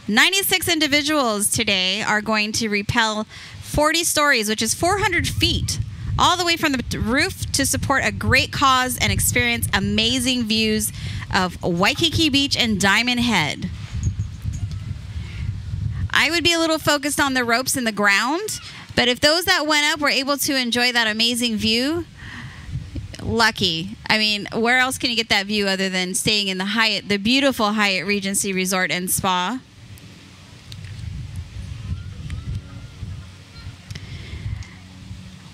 S13: 96 individuals today are going to rappel 40 stories, which is 400 feet, all the way from the roof to support a great cause and experience amazing views of Waikiki Beach and Diamond Head. I would be a little focused on the ropes in the ground, But if those that went up were able to enjoy that amazing view, lucky. I mean, where else can you get that view other than staying in the Hyatt, the beautiful Hyatt Regency Resort and Spa?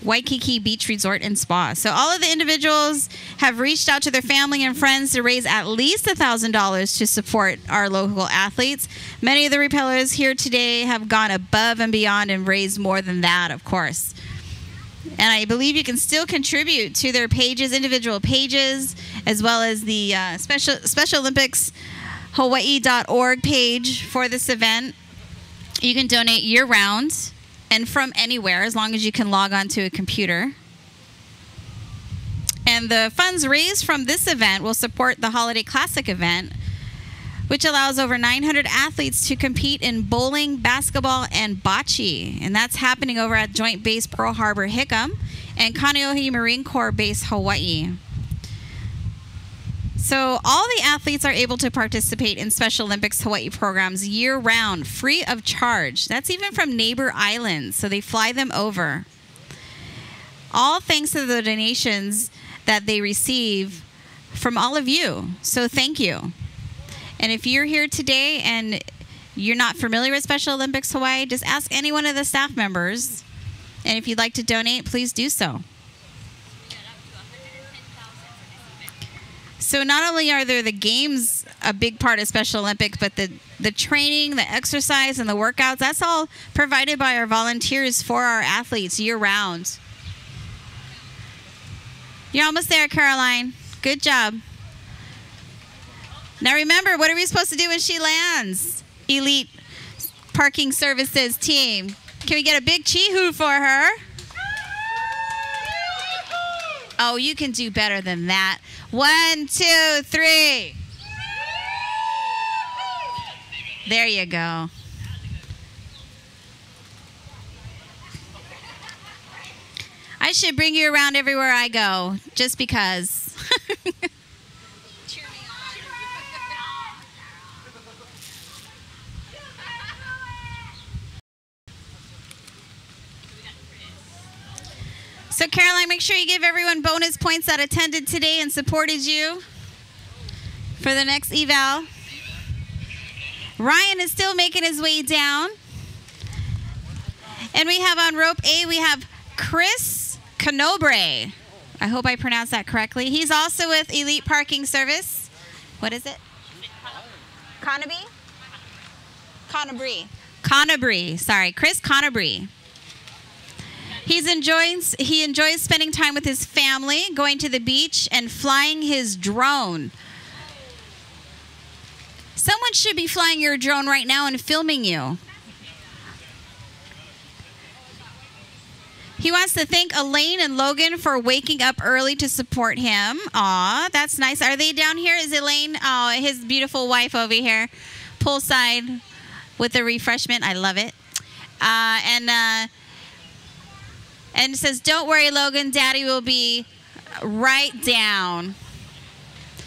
S13: Waikiki Beach Resort and Spa. So all of the individuals have reached out to their family and friends to raise at least $1,000 to support our local athletes. Many of the repellers here today have gone above and beyond and raised more than that, of course. And I believe you can still contribute to their pages, individual pages, as well as the Special Olympics Hawaii.org page for this event. You can donate year-round and from anywhere, as long as you can log on to a computer. And the funds raised from this event will support the Holiday Classic event, which allows over 900 athletes to compete in bowling, basketball, and bocce. And that's happening over at Joint Base Pearl Harbor Hickam and Kaneohe Marine Corps Base, Hawaii. So all the athletes are able to participate in Special Olympics Hawaii programs year-round, free of charge. That's even from neighbor islands, so they fly them over. All thanks to the donations that they receive from all of you. So thank you. And if you're here today and you're not familiar with Special Olympics Hawaii, just ask any one of the staff members. And if you'd like to donate, please do so. So not only are there the games a big part of Special Olympics, but the training, the exercise, and the workouts, that's all provided by our volunteers for our athletes year-round. You're almost there, Caroline. Good job. Now remember, what are we supposed to do when she lands? Elite Parking Services team. Can we get a big chee-hoo for her? Oh, you can do better than that. 1, 2, 3. There you go. I should bring you around everywhere I go, just because. So Caroline, make sure you give everyone bonus points that attended today and supported you for the next eval. Ryan is still making his way down. And we have on rope A, we have Chris Canobre. I hope I pronounced that correctly. He's also with Elite Parking Service. What is it? Conaby? Conabre. Sorry, Chris Conabre. He enjoys spending time with his family, going to the beach, and flying his drone. Someone should be flying your drone right now and filming you. He wants to thank Elaine and Logan for waking up early to support him. Aw, that's nice. Are they down here? Is Elaine, his beautiful wife over here, poolside with the refreshment? I love it. And it says, don't worry, Logan, Daddy will be right down.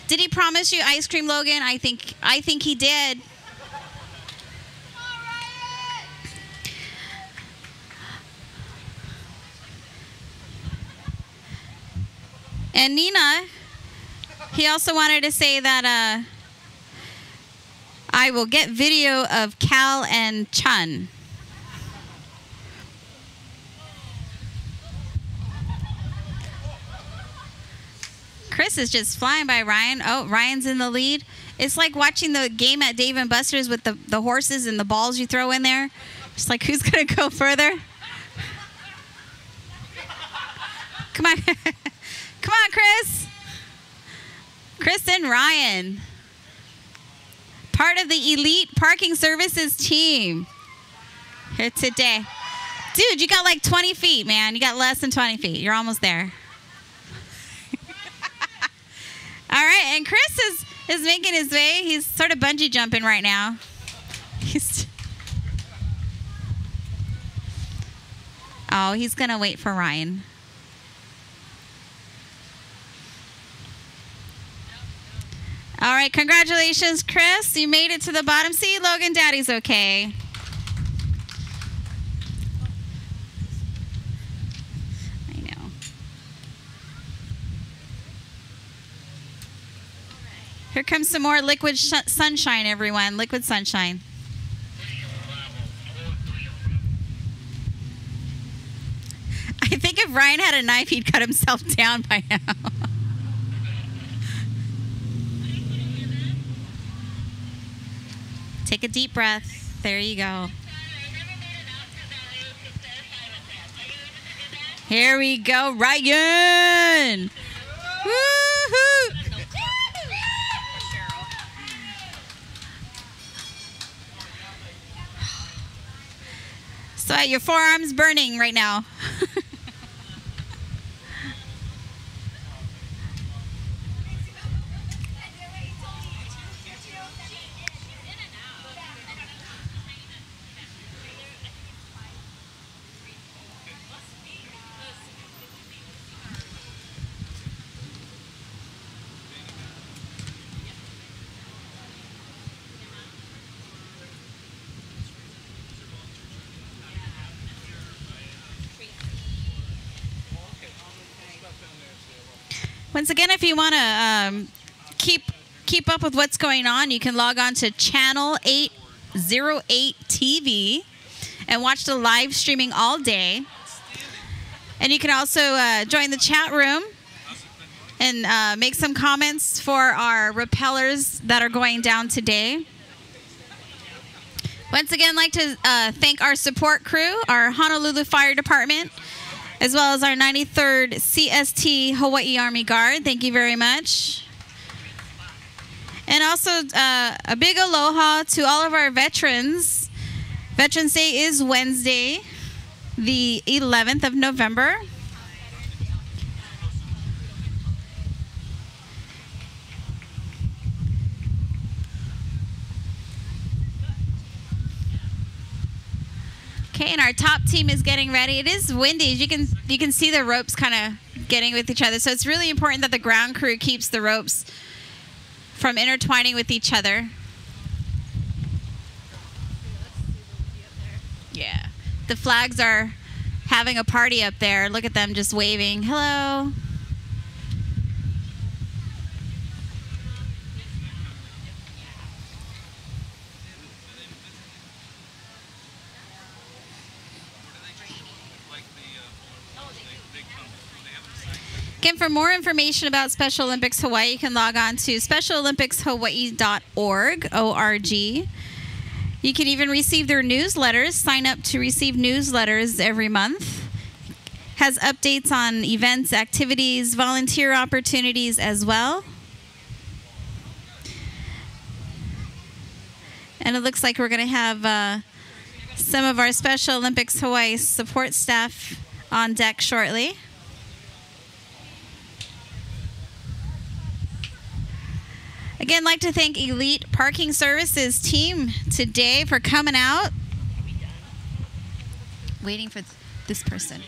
S13: Did he promise you ice cream, Logan? I think he did. And Nina, he also wanted to say that I will get video of Cal and Chun. Chris is just flying by Ryan. Oh, Ryan's in the lead. It's like watching the game at Dave & Buster's with the horses and the balls you throw in there. It's like, who's going to go further? Come on. Come on, Chris. Chris and Ryan. Part of the Elite Parking Services team here today. Dude, you got like 20 feet, man. You got less than 20 feet. You're almost there. All right, and Chris is making his way. He's sort of bungee jumping right now. He's going to wait for Ryan. All right, congratulations, Chris. You made it to the bottom. See, Logan, Daddy's okay. Here comes some more liquid sunshine, everyone. Liquid sunshine. I think if Ryan had a knife, he'd cut himself down by now. Take a deep breath. There you go. Here we go, Ryan! Woo-hoo! So your forearm's burning right now. Once again, if you want to keep up with what's going on, you can log on to channel 808 TV and watch the live streaming all day. And you can also join the chat room and make some comments for our rappellers that are going down today. Once again, I'd like to thank our support crew, our Honolulu Fire Department, as well as our 93rd CST Hawaii Army Guard. Thank you very much. And also a big aloha to all of our veterans. Veterans Day is Wednesday, the 11th of November. Okay, and our top team is getting ready. It is windy. You can see the ropes kind of getting with each other. So it's really important that the ground crew keeps the ropes from intertwining with each other. Yeah. The flags are having a party up there. Look at them just waving. Hello. Again, for more information about Special Olympics Hawaii, you can log on to specialolympicshawaii.org, O-R-G. You can even receive their newsletters. Sign up to receive newsletters every month. Has updates on events, activities, volunteer opportunities as well. And it looks like we're going to have some of our Special Olympics Hawaii support staff on deck shortly. Again, I'd like to thank Elite Parking Services team today for coming out. Waiting for this person.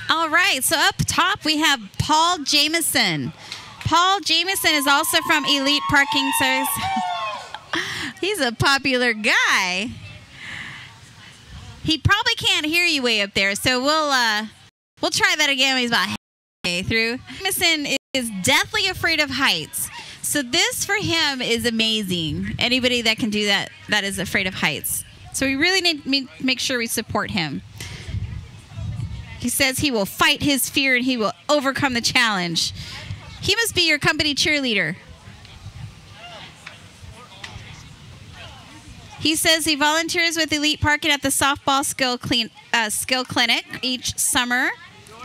S13: All right, so up top we have Paul Jameson. Paul Jameson is also from Elite Parking Services. He's a popular guy. He probably can't hear you way up there, so we'll try that again when he's about halfway through. Jameson is deathly afraid of heights, so this for him is amazing. Anybody that can do that is afraid of heights. So we really need to make sure we support him. He says he will fight his fear and he will overcome the challenge. He must be your company cheerleader. He says he volunteers with Elite Parking at the softball skill clinic each summer.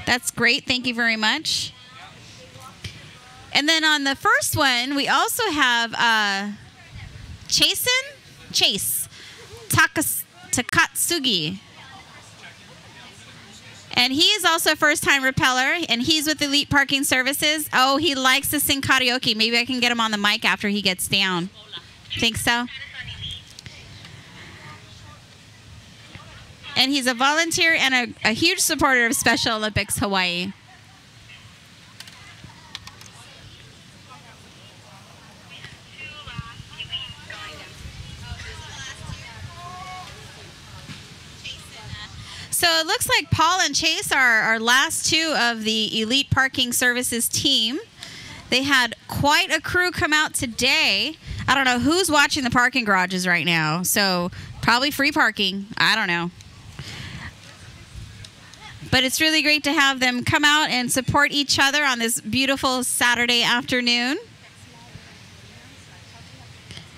S13: That's great. Thank you very much. And then on the first one, we also have Chase Takatsugi. And he is also a first-time rappeller, and he's with Elite Parking Services. Oh, he likes to sing karaoke. Maybe I can get him on the mic after he gets down. Think so? And he's a volunteer and a huge supporter of Special Olympics Hawaii. So it looks like Paul and Chase are our last two of the Elite Parking Services team. They had quite a crew come out today. I don't know who's watching the parking garages right now. So probably free parking. I don't know. But it's really great to have them come out and support each other on this beautiful Saturday afternoon.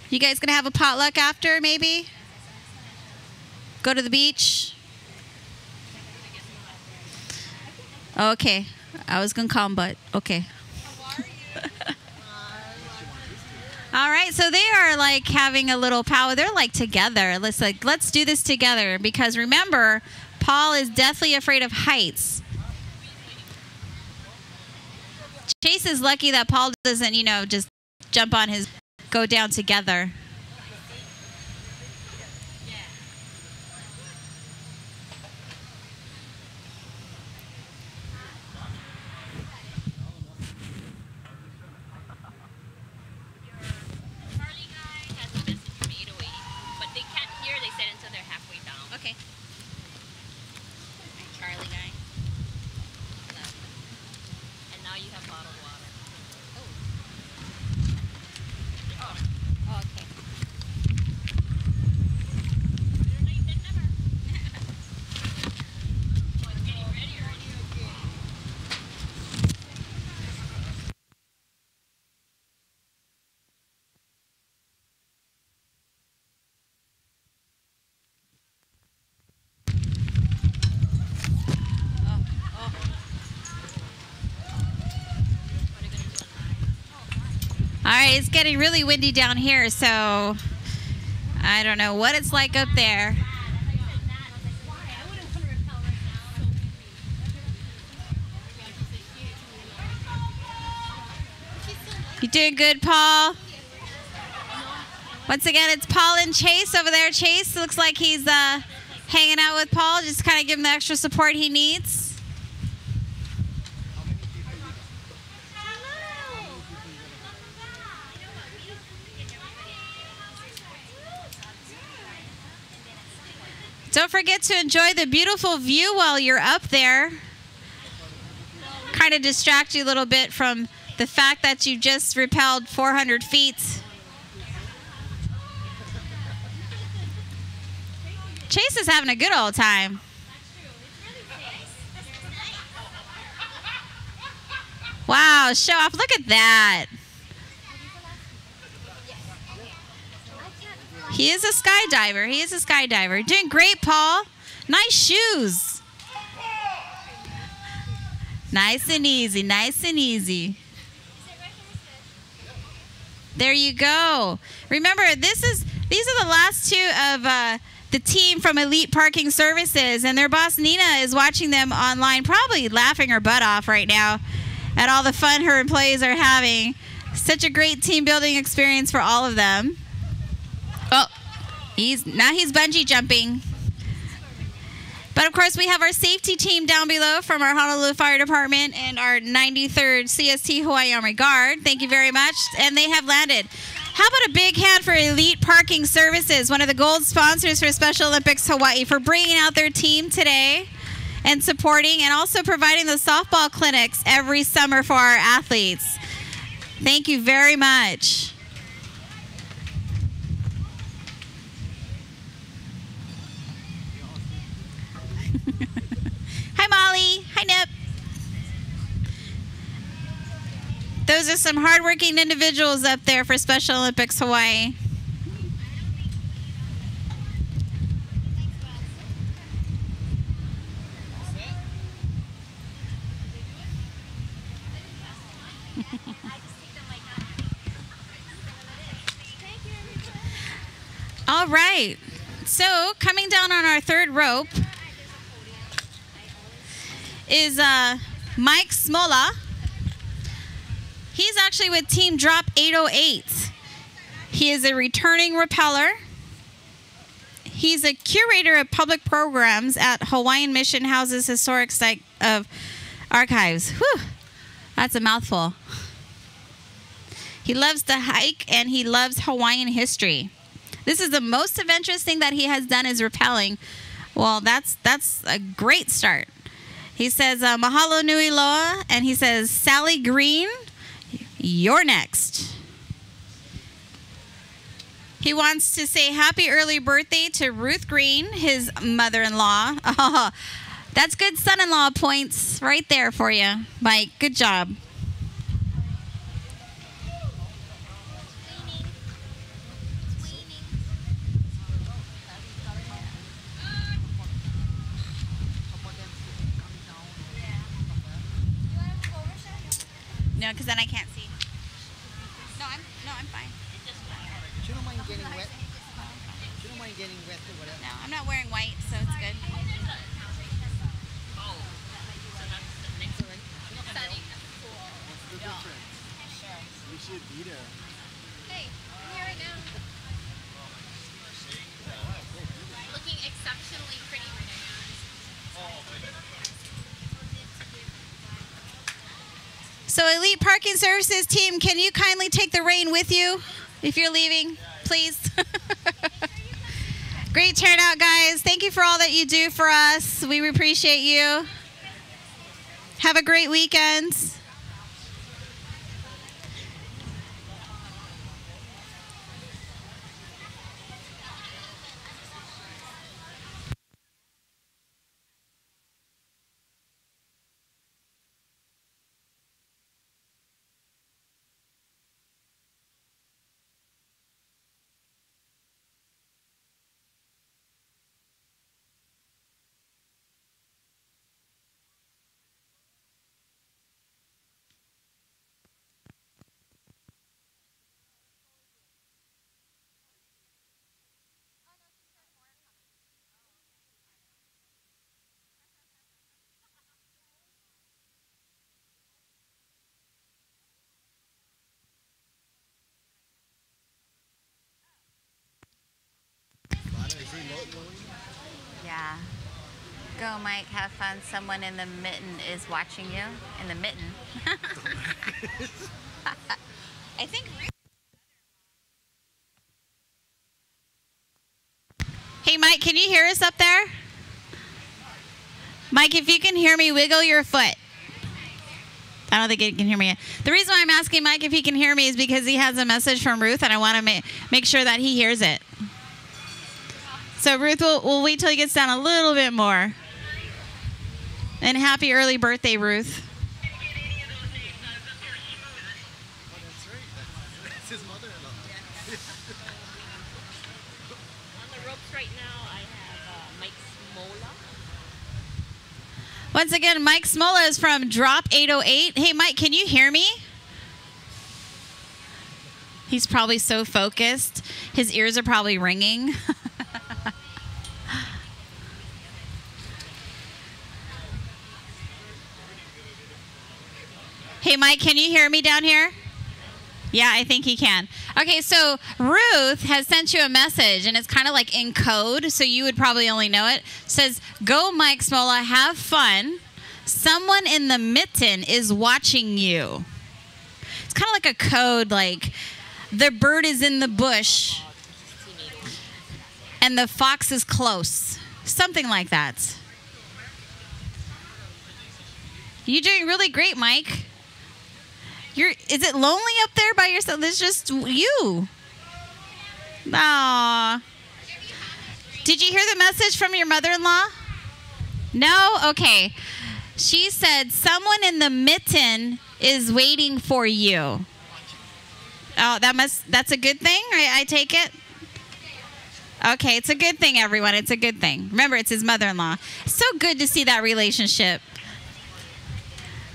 S13: You guys gonna have a potluck after, maybe? Go to the beach? Okay. I was gonna call them, but okay. All right, so they are like having a little powwow. They're like together. Let's do this together, because remember, Paul is deathly afraid of heights. Chase is lucky that Paul doesn't, just jump on his, go down together.
S7: Okay. Charlie guy. And now you have bottled water. Oh. Okay.
S13: All right, it's getting really windy down here, so I don't know what it's like up there. You doing good, Paul? Once again, it's Paul and Chase over there. Chase looks like he's hanging out with Paul, just kind of give him the extra support he needs. Don't forget to enjoy the beautiful view while you're up there. Kind of distract you a little bit from the fact that you just rappelled 400 feet. Chase is having a good old time. Wow, show off. Look at that. He is a skydiver. He is a skydiver. Doing great, Paul. Nice shoes. Nice and easy. Nice and easy. There you go. Remember, these are the last two of the team from Elite Parking Services, and their boss Nina is watching them online, probably laughing her butt off right now at all the fun her employees are having. Such a great team building experience for all of them. Oh, he's bungee jumping. But of course, we have our safety team down below from our Honolulu Fire Department and our 93rd CST Hawaii Army Guard. Thank you very much. And they have landed. How about a big hand for Elite Parking Services, one of the gold sponsors for Special Olympics Hawaii, for bringing out their team today and supporting and also providing the softball clinics every summer for our athletes. Thank you very much. Hi, Molly. Hi, Nip. Those are some hardworking individuals up there for Special Olympics Hawaii. All right. So coming down on our third rope is Mike Smola. He's actually with Team Drop 808. He is a returning rappeller. He's a curator of public programs at Hawaiian Mission House's Historic Site of Archives. Whew, that's a mouthful. He loves to hike and he loves Hawaiian history. This is the most adventurous thing that he has done is rappelling Well, that's a great start. He says, mahalo nui loa, and he says, Sally Green, you're next. He wants to say happy early birthday to Ruth Green, his mother-in-law. Oh, that's good son-in-law points right there for you, Mike. Good job. No, because then I can't see. No, I'm fine.
S14: You don't mind getting wet? You don't mind getting wet or whatever?
S13: No, I'm not wearing white, so it's good.
S14: We should be there.
S7: Hey, I'm here right now. Looking exceptionally pretty right now.
S13: So Elite Parking Services team, can you kindly take the rain with you if you're leaving, please? Great turnout, guys. Thank you for all that you do for us. We appreciate you. Have a great weekend. Yeah. Go, Mike. Have fun. Someone in the mitten is watching you. In the mitten. I think. Hey, Mike, can you hear us up there? Mike, if you can hear me, wiggle your foot. I don't think he can hear me yet. The reason why I'm asking Mike if he can hear me is because he has a message from Ruth, and I want to make sure that he hears it. So, Ruth, we'll wait till he gets down a little bit more. And happy early birthday, Ruth.
S14: That's his mother-in-law.
S2: On the ropes right now, I have Mike Smola.
S13: Once again, Mike Smola is from Drop 808. Hey, Mike, can you hear me? He's probably so focused. His ears are probably ringing. Hey, Mike, can you hear me down here? Yeah, I think he can. Okay, so Ruth has sent you a message, and it's kind of like in code, so you would probably only know it. It says, go, Mike Smola, have fun. Someone in the mitten is watching you. It's kind of like a code, like the bird is in the bush, and the fox is close. Something like that. You're doing really great, Mike. Is it lonely up there by yourself? It's just you. Aww. Did you hear the message from your mother-in-law? No? Okay. She said, someone in the mitten is waiting for you. Oh, that's a good thing? I take it? Okay, it's a good thing, everyone. It's a good thing. Remember, it's his mother-in-law. So good to see that relationship.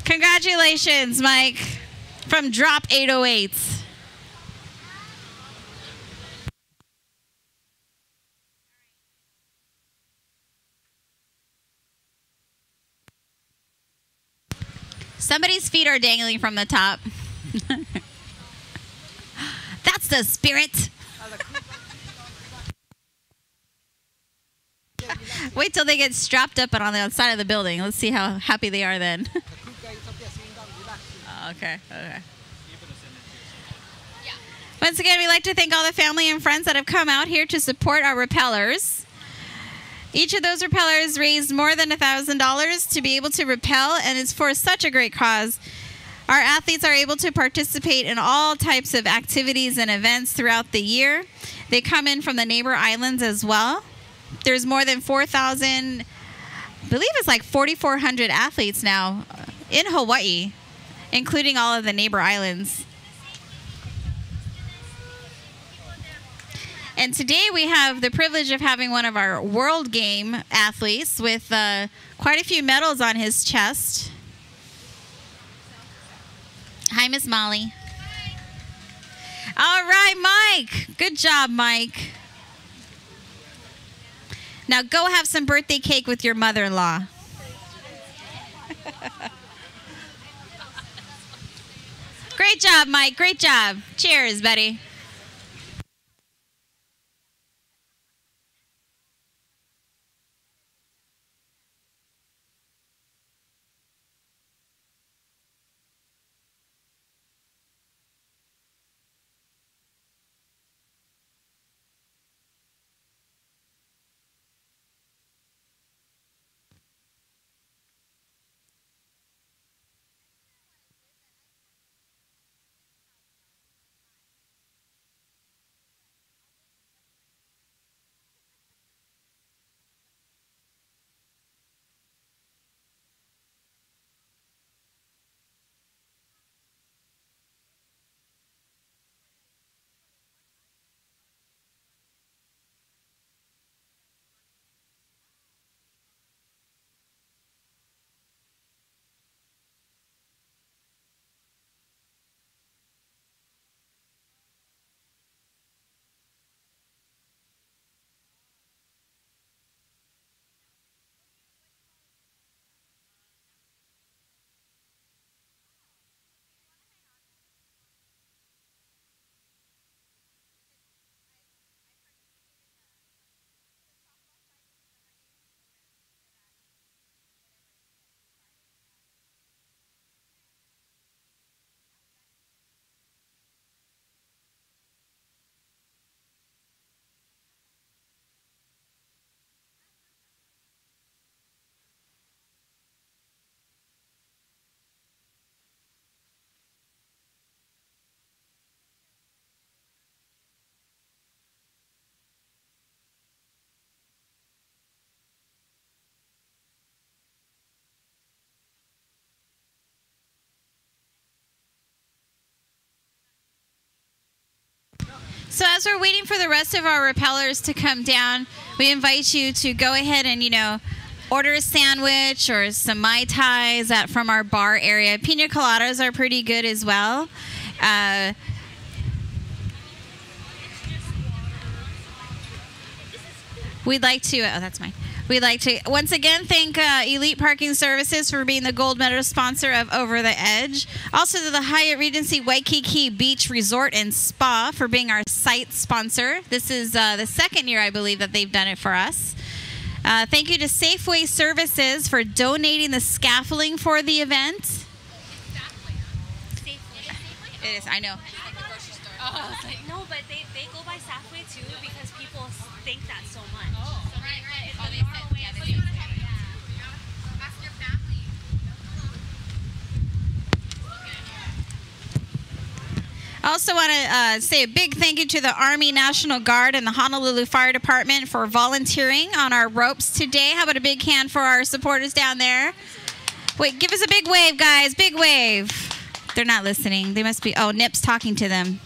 S13: Congratulations, Mike. From Drop 808. Somebody's feet are dangling from the top. That's the spirit. Wait till they get strapped up and on the outside of the building. Let's see how happy they are then. Okay. Once again, we'd like to thank all the family and friends that have come out here to support our rappellers. Each of those repellers raised more than $1,000 to be able to repel, and it's for such a great cause. Our athletes are able to participate in all types of activities and events throughout the year. They come in from the neighbor islands as well. There's more than 4,000, I believe it's like 4,400 athletes now in Hawaii, including all of the neighbor islands. And today we have the privilege of having one of our World Game athletes with quite a few medals on his chest. Hi, Miss Molly. All right, Mike. Good job, Mike. Now go have some birthday cake with your mother-in-law. Great job, Mike. Great job. Cheers, buddy. So as we're waiting for the rest of our repellers to come down, we invite you to go ahead and, order a sandwich or some Mai Tais from our bar area. Pina coladas are pretty good as well. We'd like to, that's mine. We'd like to once again thank Elite Parking Services for being the gold medal sponsor of Over the Edge. Also to the Hyatt Regency Waikiki Beach Resort and Spa for being our site sponsor. This is the second year, I believe, that they've done it for us. Thank you to Safeway Services for donating the scaffolding for the event. It is, I know.
S7: Oh, it's like, no, but they go by Safeway too because people think that so much. Oh, right. Oh, they said, yeah, they do.
S3: Ask your family.
S13: I also want to say a big thank you to the Army National Guard and the Honolulu Fire Department for volunteering on our ropes today. How about a big hand for our supporters down there? Wait, give us a big wave, guys. Big wave. They're not listening. They must be. Oh, Nip's talking to them.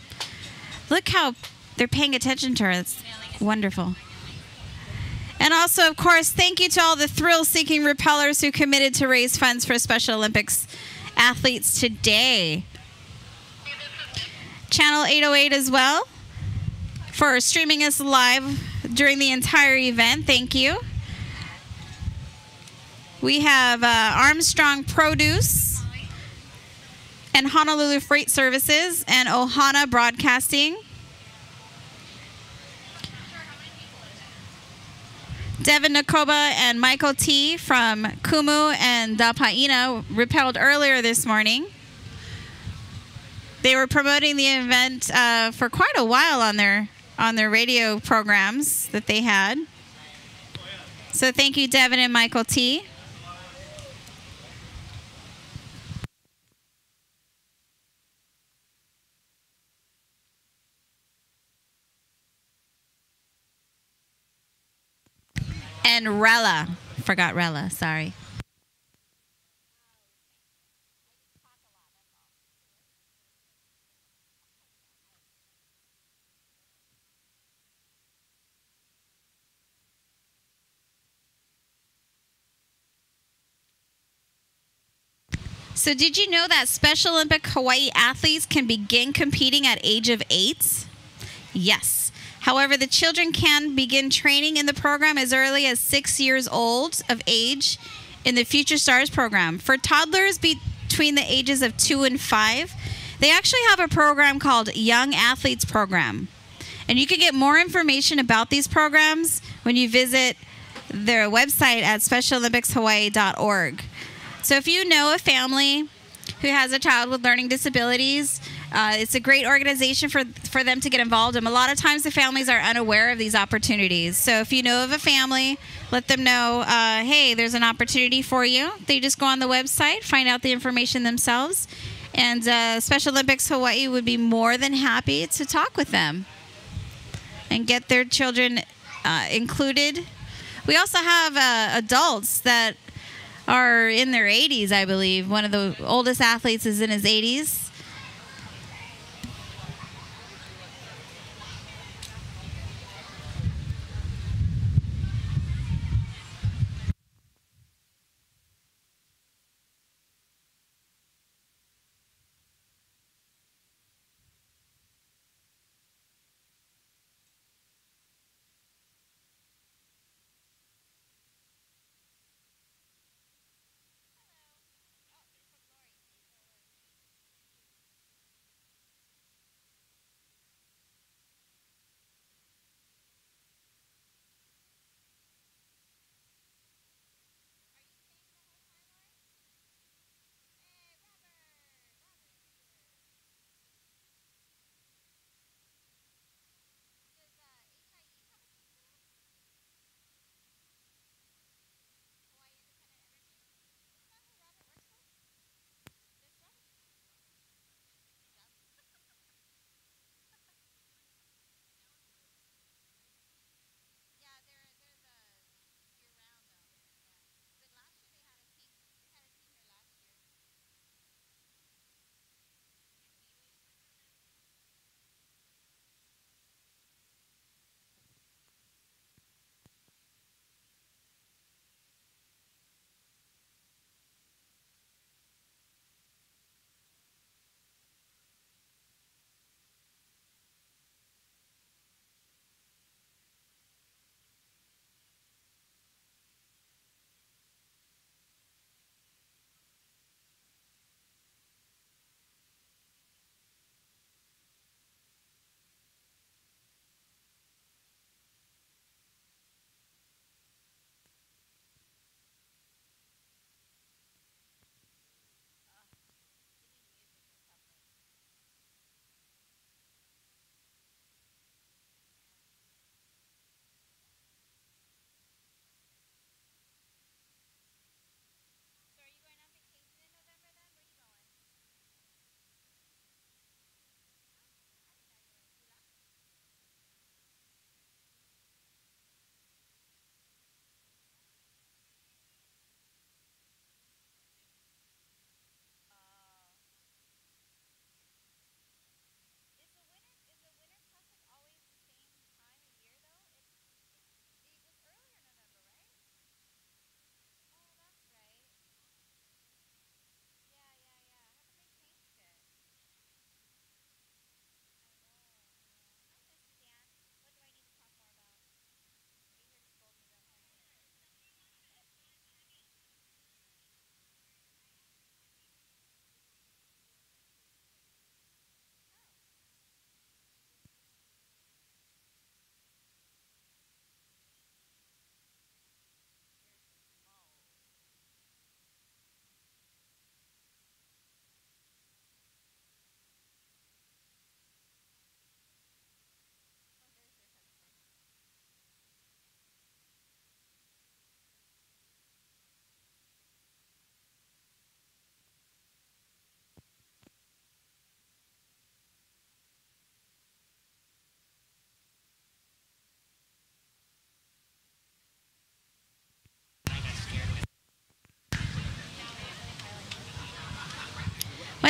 S13: Look how they're paying attention to her. It's wonderful. And also, of course, thank you to all the thrill-seeking repellers who committed to raise funds for Special Olympics athletes today. Channel 808 as well for streaming us live during the entire event. Thank you. We have Armstrong Produce and Honolulu Freight Services and Ohana Broadcasting. Devin Nakoba and Michael T. from Kumu and Dapaina repelled earlier this morning. They were promoting the event for quite a while on their radio programs that they had. So thank you, Devin and Michael T. And Rella. Forgot Rella, sorry. So did you know that Special Olympic Hawaii athletes can begin competing at age of 8? Yes. However, the children can begin training in the program as early as 6 years old of age in the Future Stars program. For toddlers between the ages of 2 and 5, they actually have a program called Young Athletes Program. And you can get more information about these programs when you visit their website at specialolympicshawaii.org. So if you know a family who has a child with learning disabilities, it's a great organization for them to get involved in. A lot of times the families are unaware of these opportunities. So if you know of a family, let them know, hey, there's an opportunity for you. They just go on the website, find out the information themselves, and Special Olympics Hawaii would be more than happy to talk with them and get their children included. We also have adults that are in their 80s, I believe. One of the oldest athletes is in his 80s.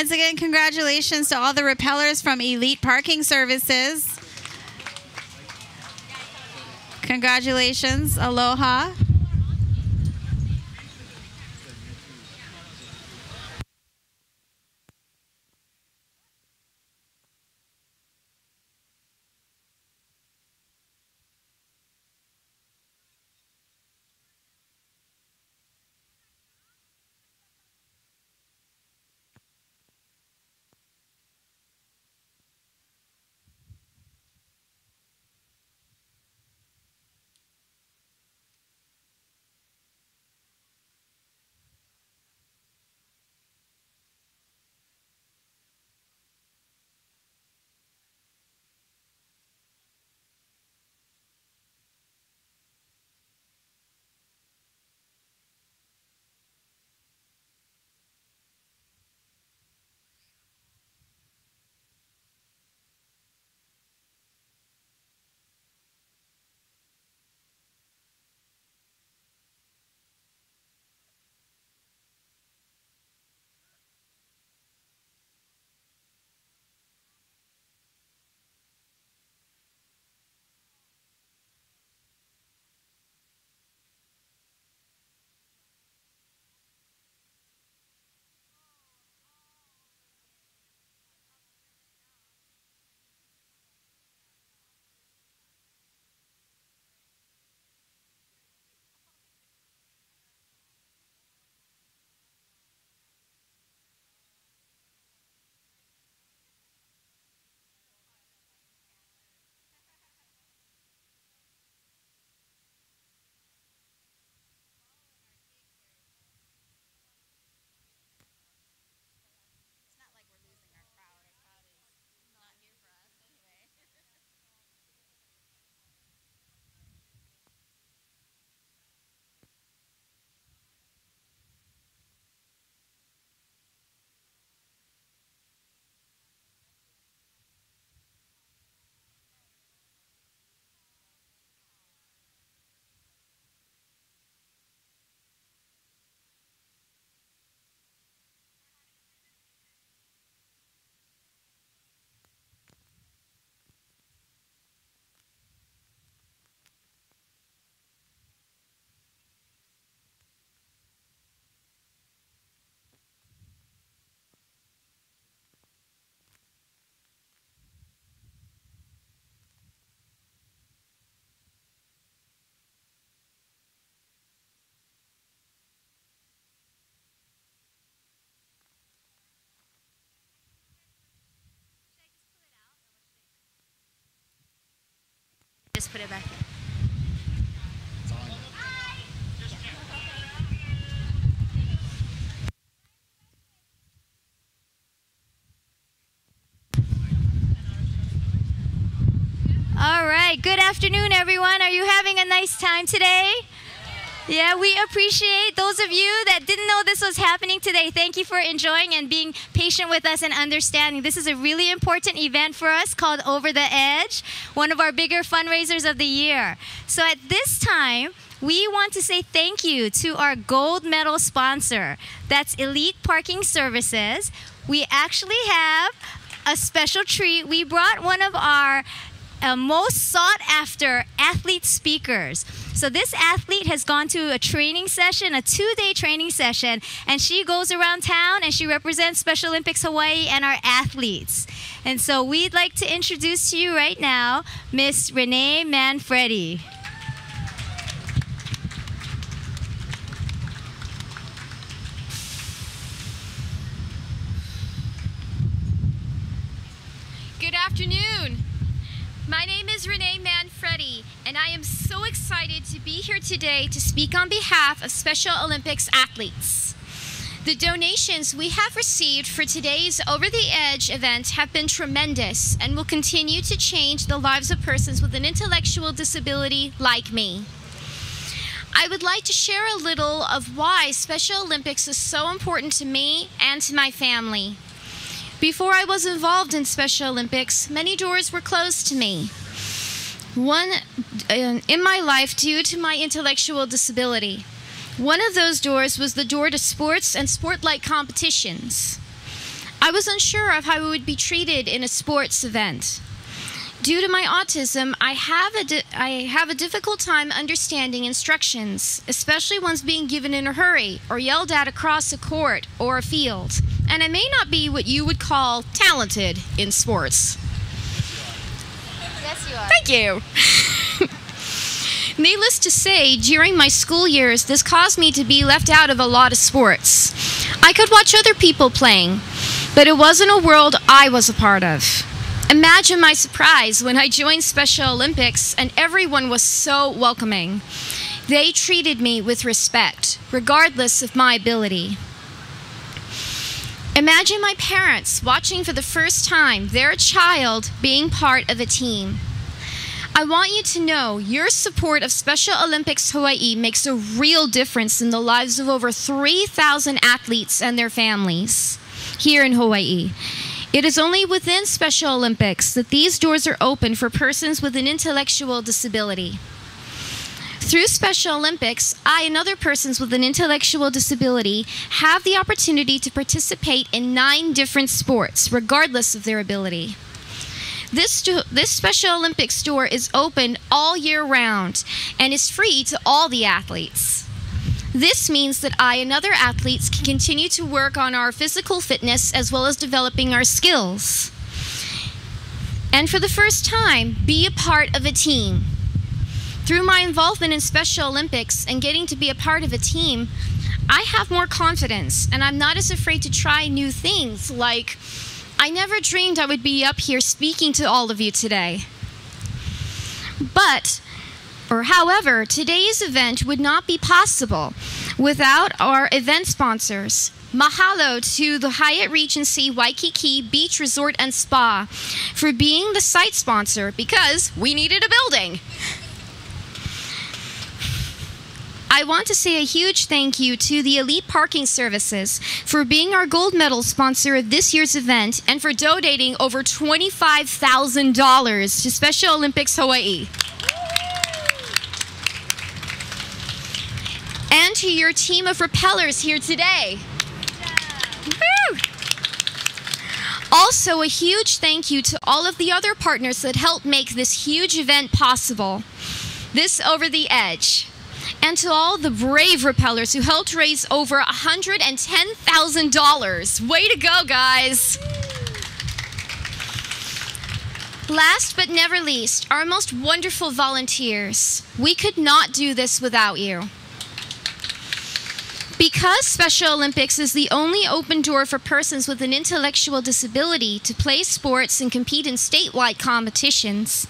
S13: Once again, congratulations to all the rappellers from Elite Parking Services. Congratulations. Aloha.
S15: Just put it back. All right. Good afternoon, everyone. Are you having a nice time today? Yeah, we appreciate those of you that didn't know this was happening today. Thank you for enjoying and being patient with us and understanding. This is a really important event for us called Over the Edge, one of our bigger fundraisers of the year. So at this time, we want to say thank you to our gold medal sponsor. That's Elite Parking Services. We actually have a special treat. We brought one of our most sought after athlete speakers. So this athlete has gone to a training session, a 2-day training session, and she goes around town and she represents Special Olympics Hawaii and our athletes. And so we'd like to introduce to you right now Miss Renee Manfredi.
S16: Good afternoon. My name is Renee Manfredi, and I am so excited to be here today to speak on behalf of Special Olympics athletes. The donations we have received for today's Over the Edge event have been tremendous and will continue to change the lives of persons with an intellectual disability like me. I would like to share a little of why Special Olympics is so important to me and to my family. Before I was involved in Special Olympics, many doors were closed to me. One in my life due to my intellectual disability. One of those doors was the door to sports and sport-like competitions. I was unsure of how I would be treated in a sports event. Due to my autism, I have a difficult time understanding instructions, especially ones being given in a hurry or yelled at across a court or a field. And I may not be what you would call talented in sports.
S15: Yes, you are.
S16: Thank you. Needless to say, during my school years, this caused me to be left out of a lot of sports. I could watch other people playing, but it wasn't a world I was a part of. Imagine my surprise when I joined Special Olympics and everyone was so welcoming. They treated me with respect, regardless of my ability. Imagine my parents watching for the first time their child being part of a team. I want you to know your support of Special Olympics Hawaii makes a real difference in the lives of over 3,000 athletes and their families here in Hawaii. It is only within Special Olympics that these doors are open for persons with an intellectual disability. Through Special Olympics, I and other persons with an intellectual disability have the opportunity to participate in 9 different sports, regardless of their ability. This Special Olympics store is open all year round and is free to all the athletes. This means that I and other athletes can continue to work on our physical fitness as well as developing our skills. And for the first time, be a part of a team. Through my involvement in Special Olympics and getting to be a part of a team, I have more confidence and I'm not as afraid to try new things like I never dreamed I would be up here speaking to all of you today. However, today's event would not be possible without our event sponsors. Mahalo to the Hyatt Regency Waikiki Beach Resort and Spa for being the site sponsor because we needed a building. I want to say a huge thank you to the Elite Parking Services for being our gold medal sponsor of this year's event and for donating over $25,000 to Special Olympics Hawaii. And to your team of propellers here today. Woo! Also, a huge thank you to all of the other partners that helped make this huge event possible. This Over the Edge. And to all the brave rappellers who helped raise over $110,000. Way to go, guys! Last but never least, our most wonderful volunteers. We could not do this without you. Because Special Olympics is the only open door for persons with an intellectual disability to play sports and compete in statewide competitions,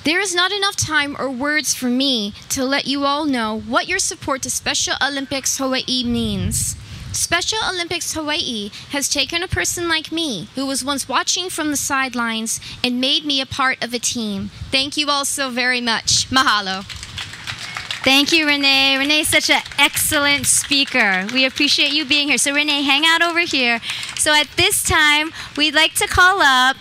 S16: there is not enough time or words for me to let you all know what your support to Special Olympics Hawaii means. Special Olympics Hawaii has taken a person like me, who was once watching from the sidelines, and made me a part of a team. Thank you all so very much. Mahalo.
S15: Thank you, Renee. Renee is such an excellent speaker. We appreciate you being here. So Renee, hang out over here. So at this time, we'd like to call up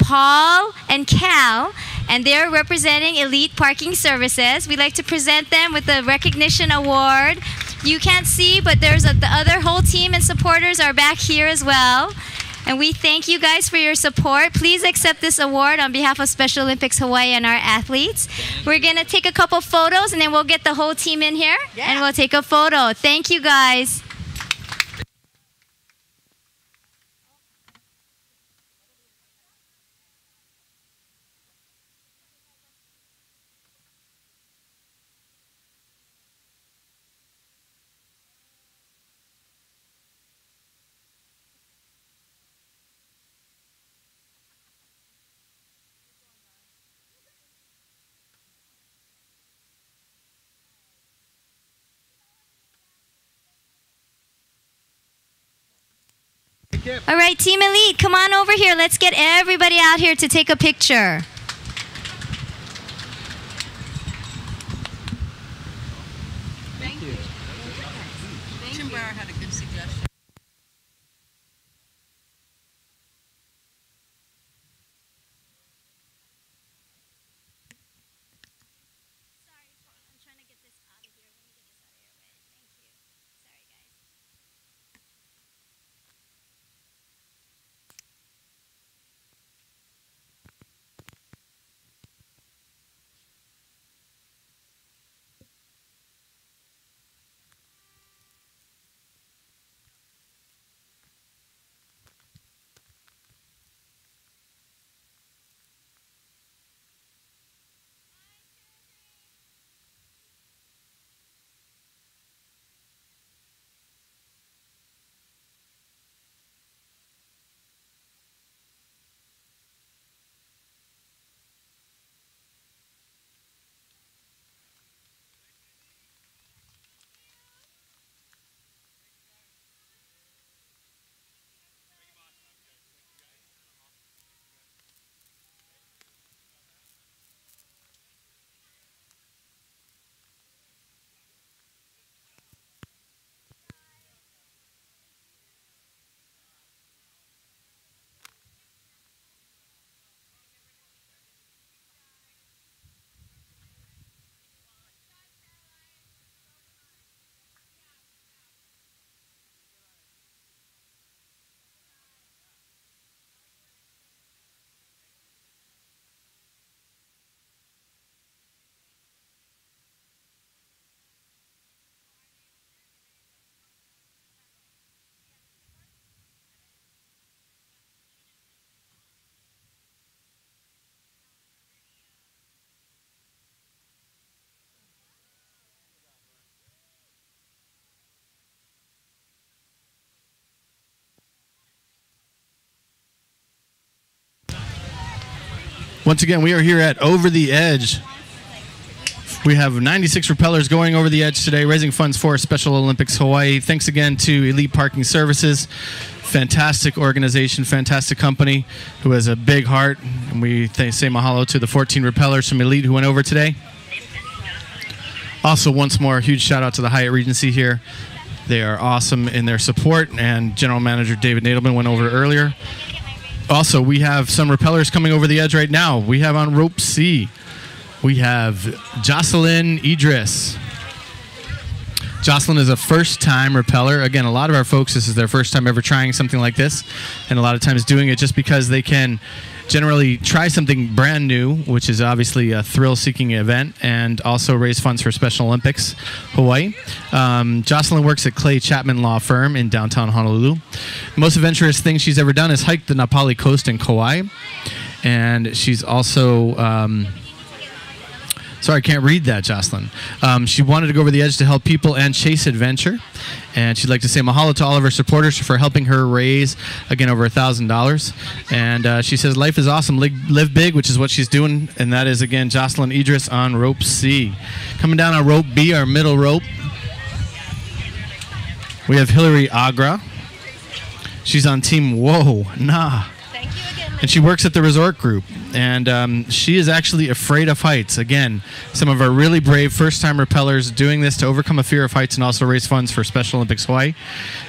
S15: Paul and Cal, and they're representing Elite Parking Services. We'd like to present them with the recognition award. You can't see, but there's the other whole team and supporters are back here as well. And we thank you guys for your support. Please accept this award on behalf of Special Olympics Hawaii and our athletes. We're going to take a couple photos, and then we'll get the whole team in here, and we'll take a photo. Thank you, guys. All right, Team Elite, come on over here. Let's get everybody out here to take a picture.
S6: Thank you. Tim Brower had a good suggestion.
S12: Once again, we are here at Over the Edge. We have 96 propellers going over the edge today, raising funds for Special Olympics Hawaii. Thanks again to Elite Parking Services. Fantastic organization, fantastic company who has a big heart. And we say mahalo to the 14 propellers from Elite who went over today. Also, once more, a huge shout out to the Hyatt Regency here. They are awesome in their support, and General Manager David Nadelman went over earlier. Also, we have some rappellers coming over the edge right now. We have on rope C, we have Jocelyn Idris. Jocelyn is a first-time rappeller. Again, a lot of our folks, this is their first time ever trying something like this, and a lot of times doing it just because they can generally try something brand new, which is obviously a thrill-seeking event, and also raise funds for Special Olympics Hawaii. Jocelyn works at Clay Chapman Law Firm in downtown Honolulu. The most adventurous thing she's ever done is hike the Napali Coast in Kauai, and she's also... Sorry, I can't read that, Jocelyn. She wanted to go over the edge to help people and chase adventure. And she'd like to say mahalo to all of her supporters for helping her raise, again, over $1,000. And she says, life is awesome. Live big, which is what she's doing. And that is, again, Jocelyn Idris on rope C. Coming down on rope B, our middle rope, we have Hillary Agra. She's on team Whoa, Nah. And she works at the resort group. And she is actually afraid of heights. Again, some of our really brave first-time rappellers doing this to overcome a fear of heights and also raise funds for Special Olympics Hawaii.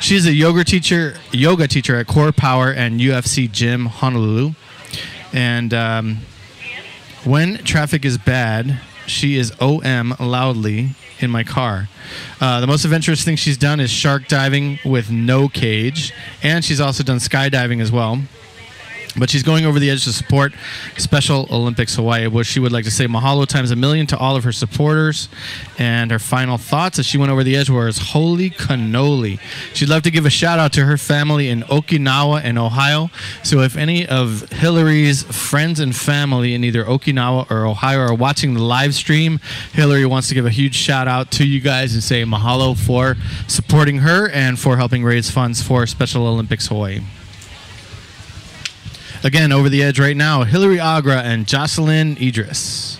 S12: She's a yoga teacher at Core Power and UFC Gym Honolulu. And when traffic is bad, she is OM loudly in my car. The most adventurous thing she's done is shark diving with no cage. And she's also done skydiving as well. But she's going over the edge to support Special Olympics Hawaii, where she would like to say mahalo times 1,000,000 to all of her supporters. And her final thoughts as she went over the edge were, holy cannoli. She'd love to give a shout out to her family in Okinawa and Ohio. So if any of Hillary's friends and family in either Okinawa or Ohio are watching the live stream, Hillary wants to give a huge shout out to you guys and say mahalo for supporting her and for helping raise funds for Special Olympics Hawaii. Again, over the edge right now, Hillary Agra and Jocelyn Idris.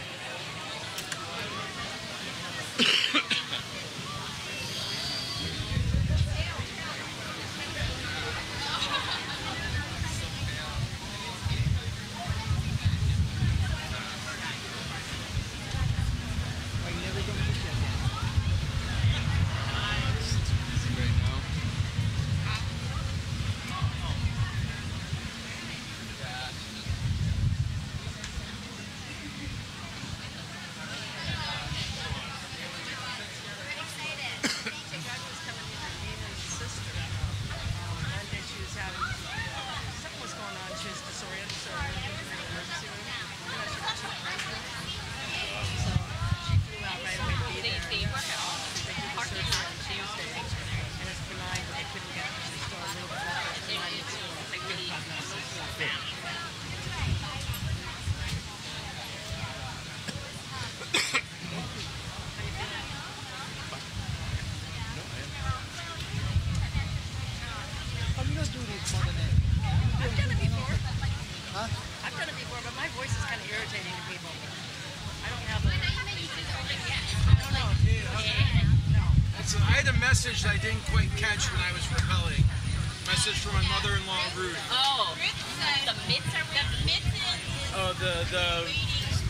S11: Message I didn't quite catch when I was rappelling. Message from my mother-in-law, Ruth.
S2: Oh, the mitts are with
S11: Oh, the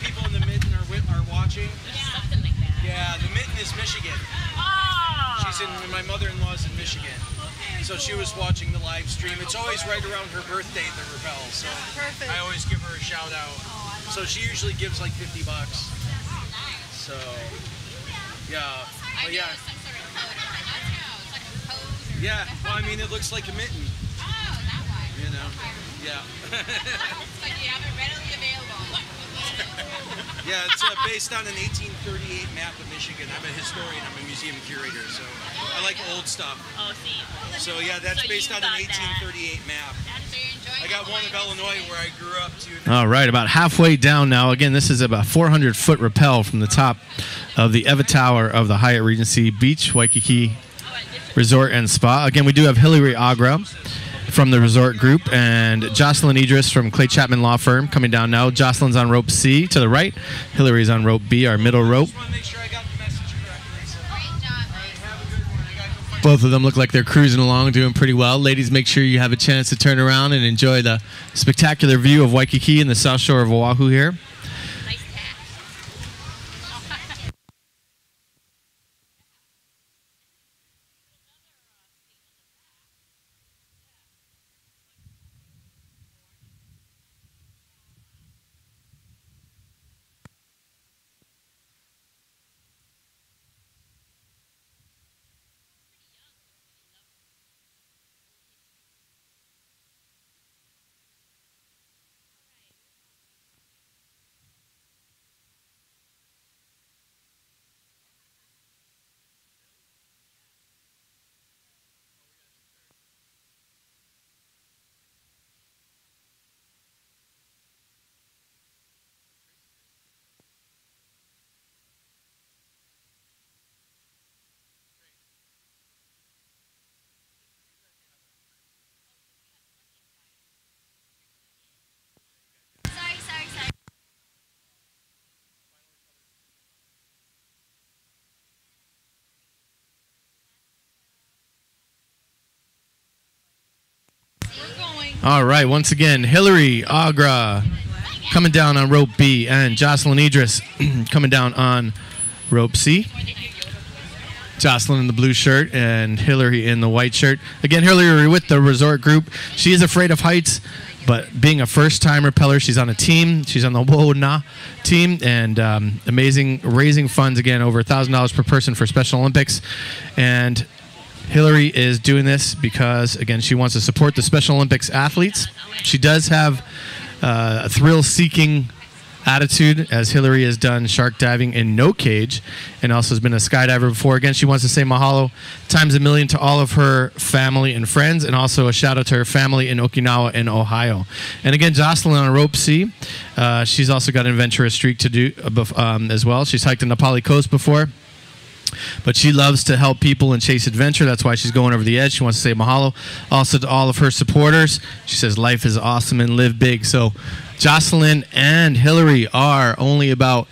S11: people in the mitten are watching.
S2: Something like that.
S11: Yeah, the mitten is Michigan.
S2: Oh.
S11: She's in. My mother-in-law's in Michigan, so she was watching the live stream. It's always right around her birthday, the rappel. So
S6: Perfect.
S11: I always give her a shout out. So she usually gives like $50. So yeah, but yeah. Yeah, well, I mean, it looks like a mitten.
S2: Oh, that way.
S11: You know, yeah.
S2: It's like you have it readily available.
S11: Yeah, it's based on an 1838 map of Michigan. I'm a historian, I'm a museum curator, so I like old stuff.
S2: Oh, see.
S11: So yeah, that's based on an 1838 map. I got one of Illinois where I grew up to.
S12: All right, about halfway down now. Again, this is about 400-foot rappel from the top of the Eva Tower of the Hyatt Regency Beach Waikiki Resort and Spa. Again, we do have Hillary Agra from the resort group, and Jocelyn Idris from Clay Chapman Law Firm coming down now. Jocelyn's on rope C to the right. Hillary's on rope B, our middle rope. Both of them look like they're cruising along, doing pretty well. Ladies, make sure you have a chance to turn around and enjoy the spectacular view of Waikiki and the South Shore of Oahu here. All right, once again, Hillary Agra coming down on rope B, and Jocelyn Idris coming down on rope C. Jocelyn in the blue shirt and Hillary in the white shirt. Again, Hillary with the resort group. She is afraid of heights, but being a first-time rappeller, she's on a team. She's on the Wo'ona team, and amazing, raising funds, again, over $1,000 per person for Special Olympics. And Hillary is doing this because, again, she wants to support the Special Olympics athletes. She does have a thrill-seeking attitude, as Hillary has done shark diving in no cage and also has been a skydiver before. Again, she wants to say mahalo times a million to all of her family and friends, and also a shout out to her family in Okinawa and Ohio. And again, Jocelyn on rope C. She's also got an adventurous streak to do as well. She's hiked the Nepali coast before, but she loves to help people and chase adventure. That's why she's going over the edge. She wants to say mahalo also to all of her supporters. She says life is awesome and live big. So Jocelyn and Hillary are only about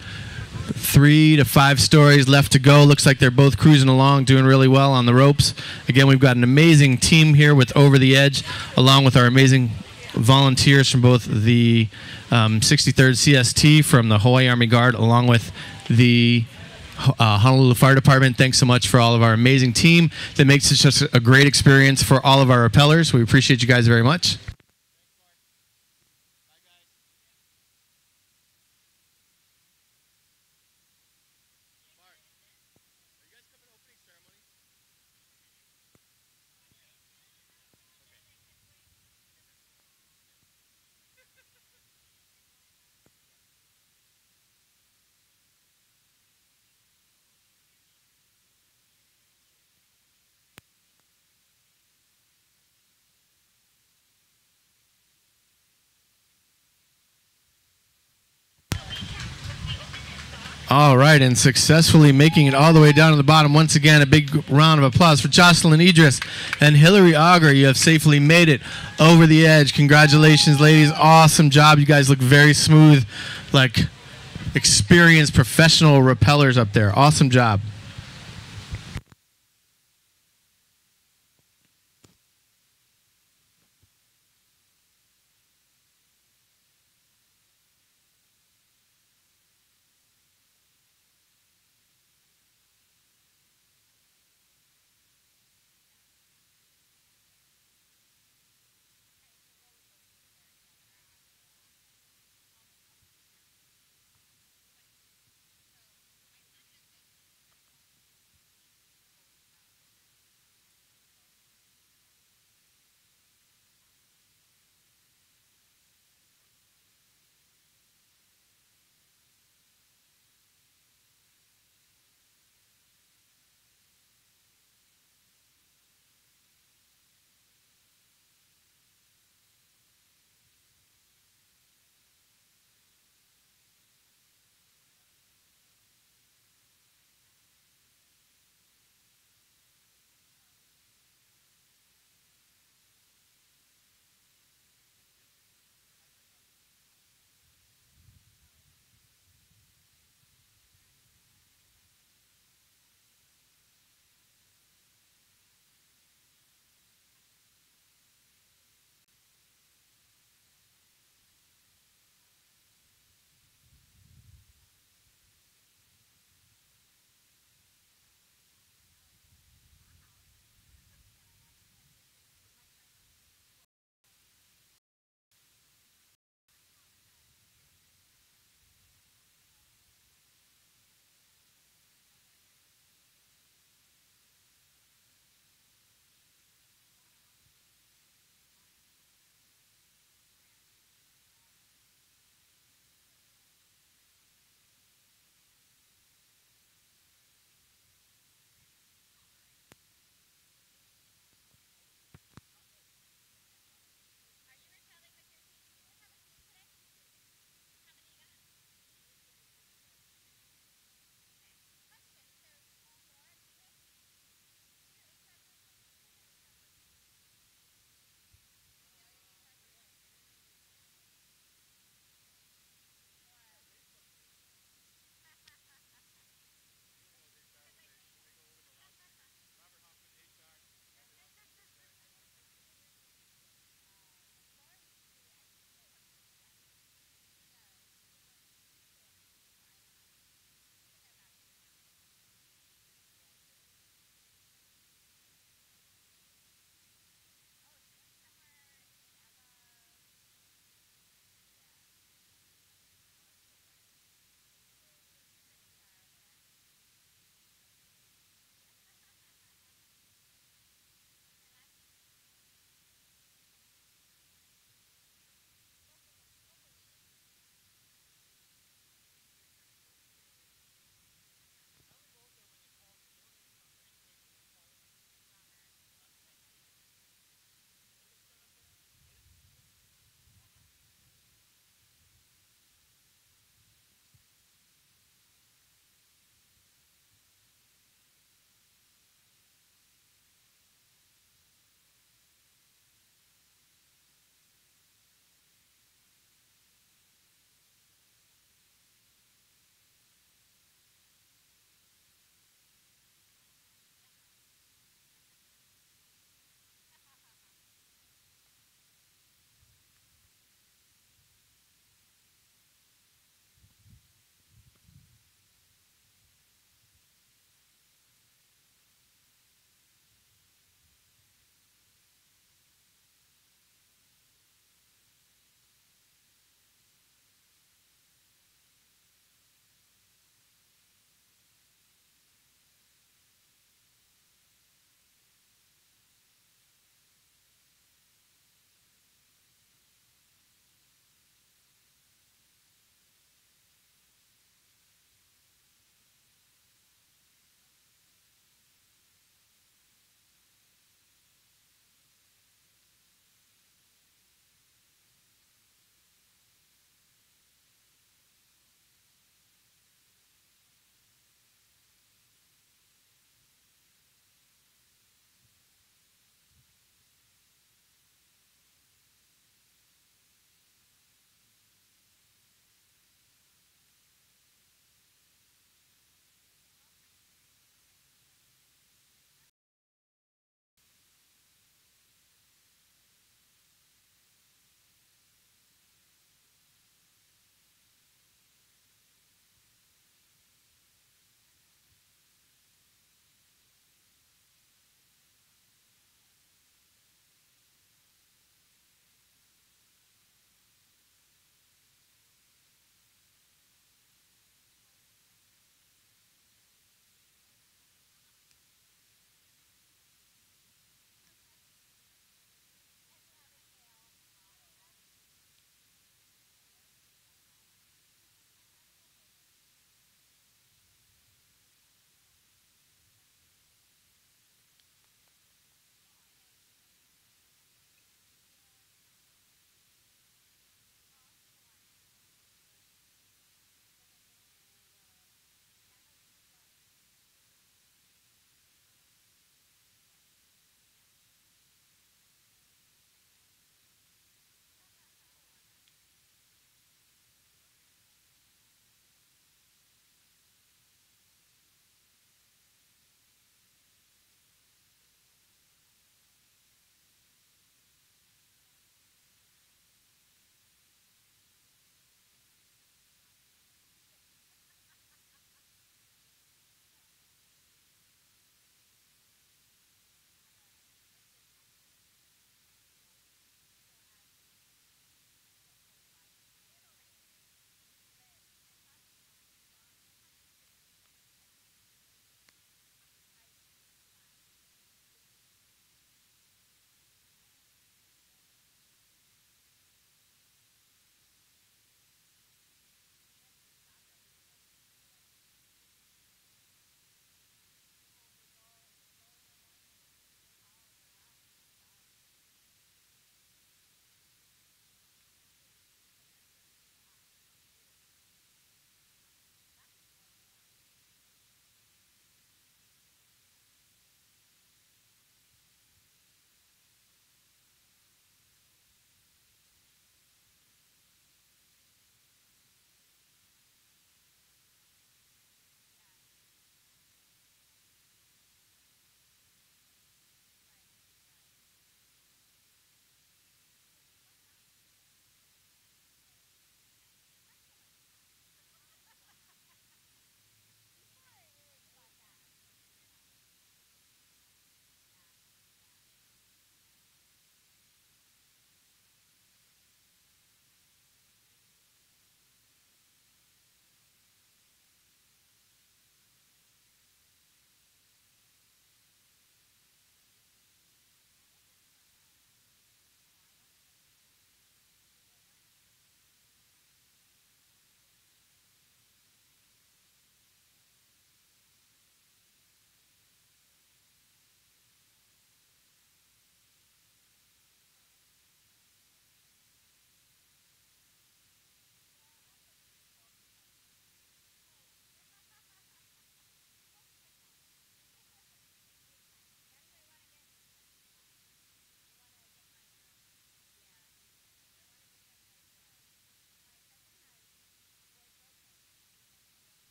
S12: 3 to 5 stories left to go. Looks like they're both cruising along, doing really well on the ropes. Again, we've got an amazing team here with Over the Edge, along with our amazing volunteers from both the 63rd CST, from the Hawaii Army Guard, along with the Honolulu Fire Department. Thanks so much for all of our amazing team that makes it just a great experience for all of our rappellers. We appreciate you guys very much. All right, and successfully making it all the way down to the bottom. Once again, a big round of applause for Jocelyn Idris and Hillary Auger. You have safely made it over the edge. Congratulations, ladies. Awesome job. You guys look very smooth, like experienced professional rappellers up there. Awesome job.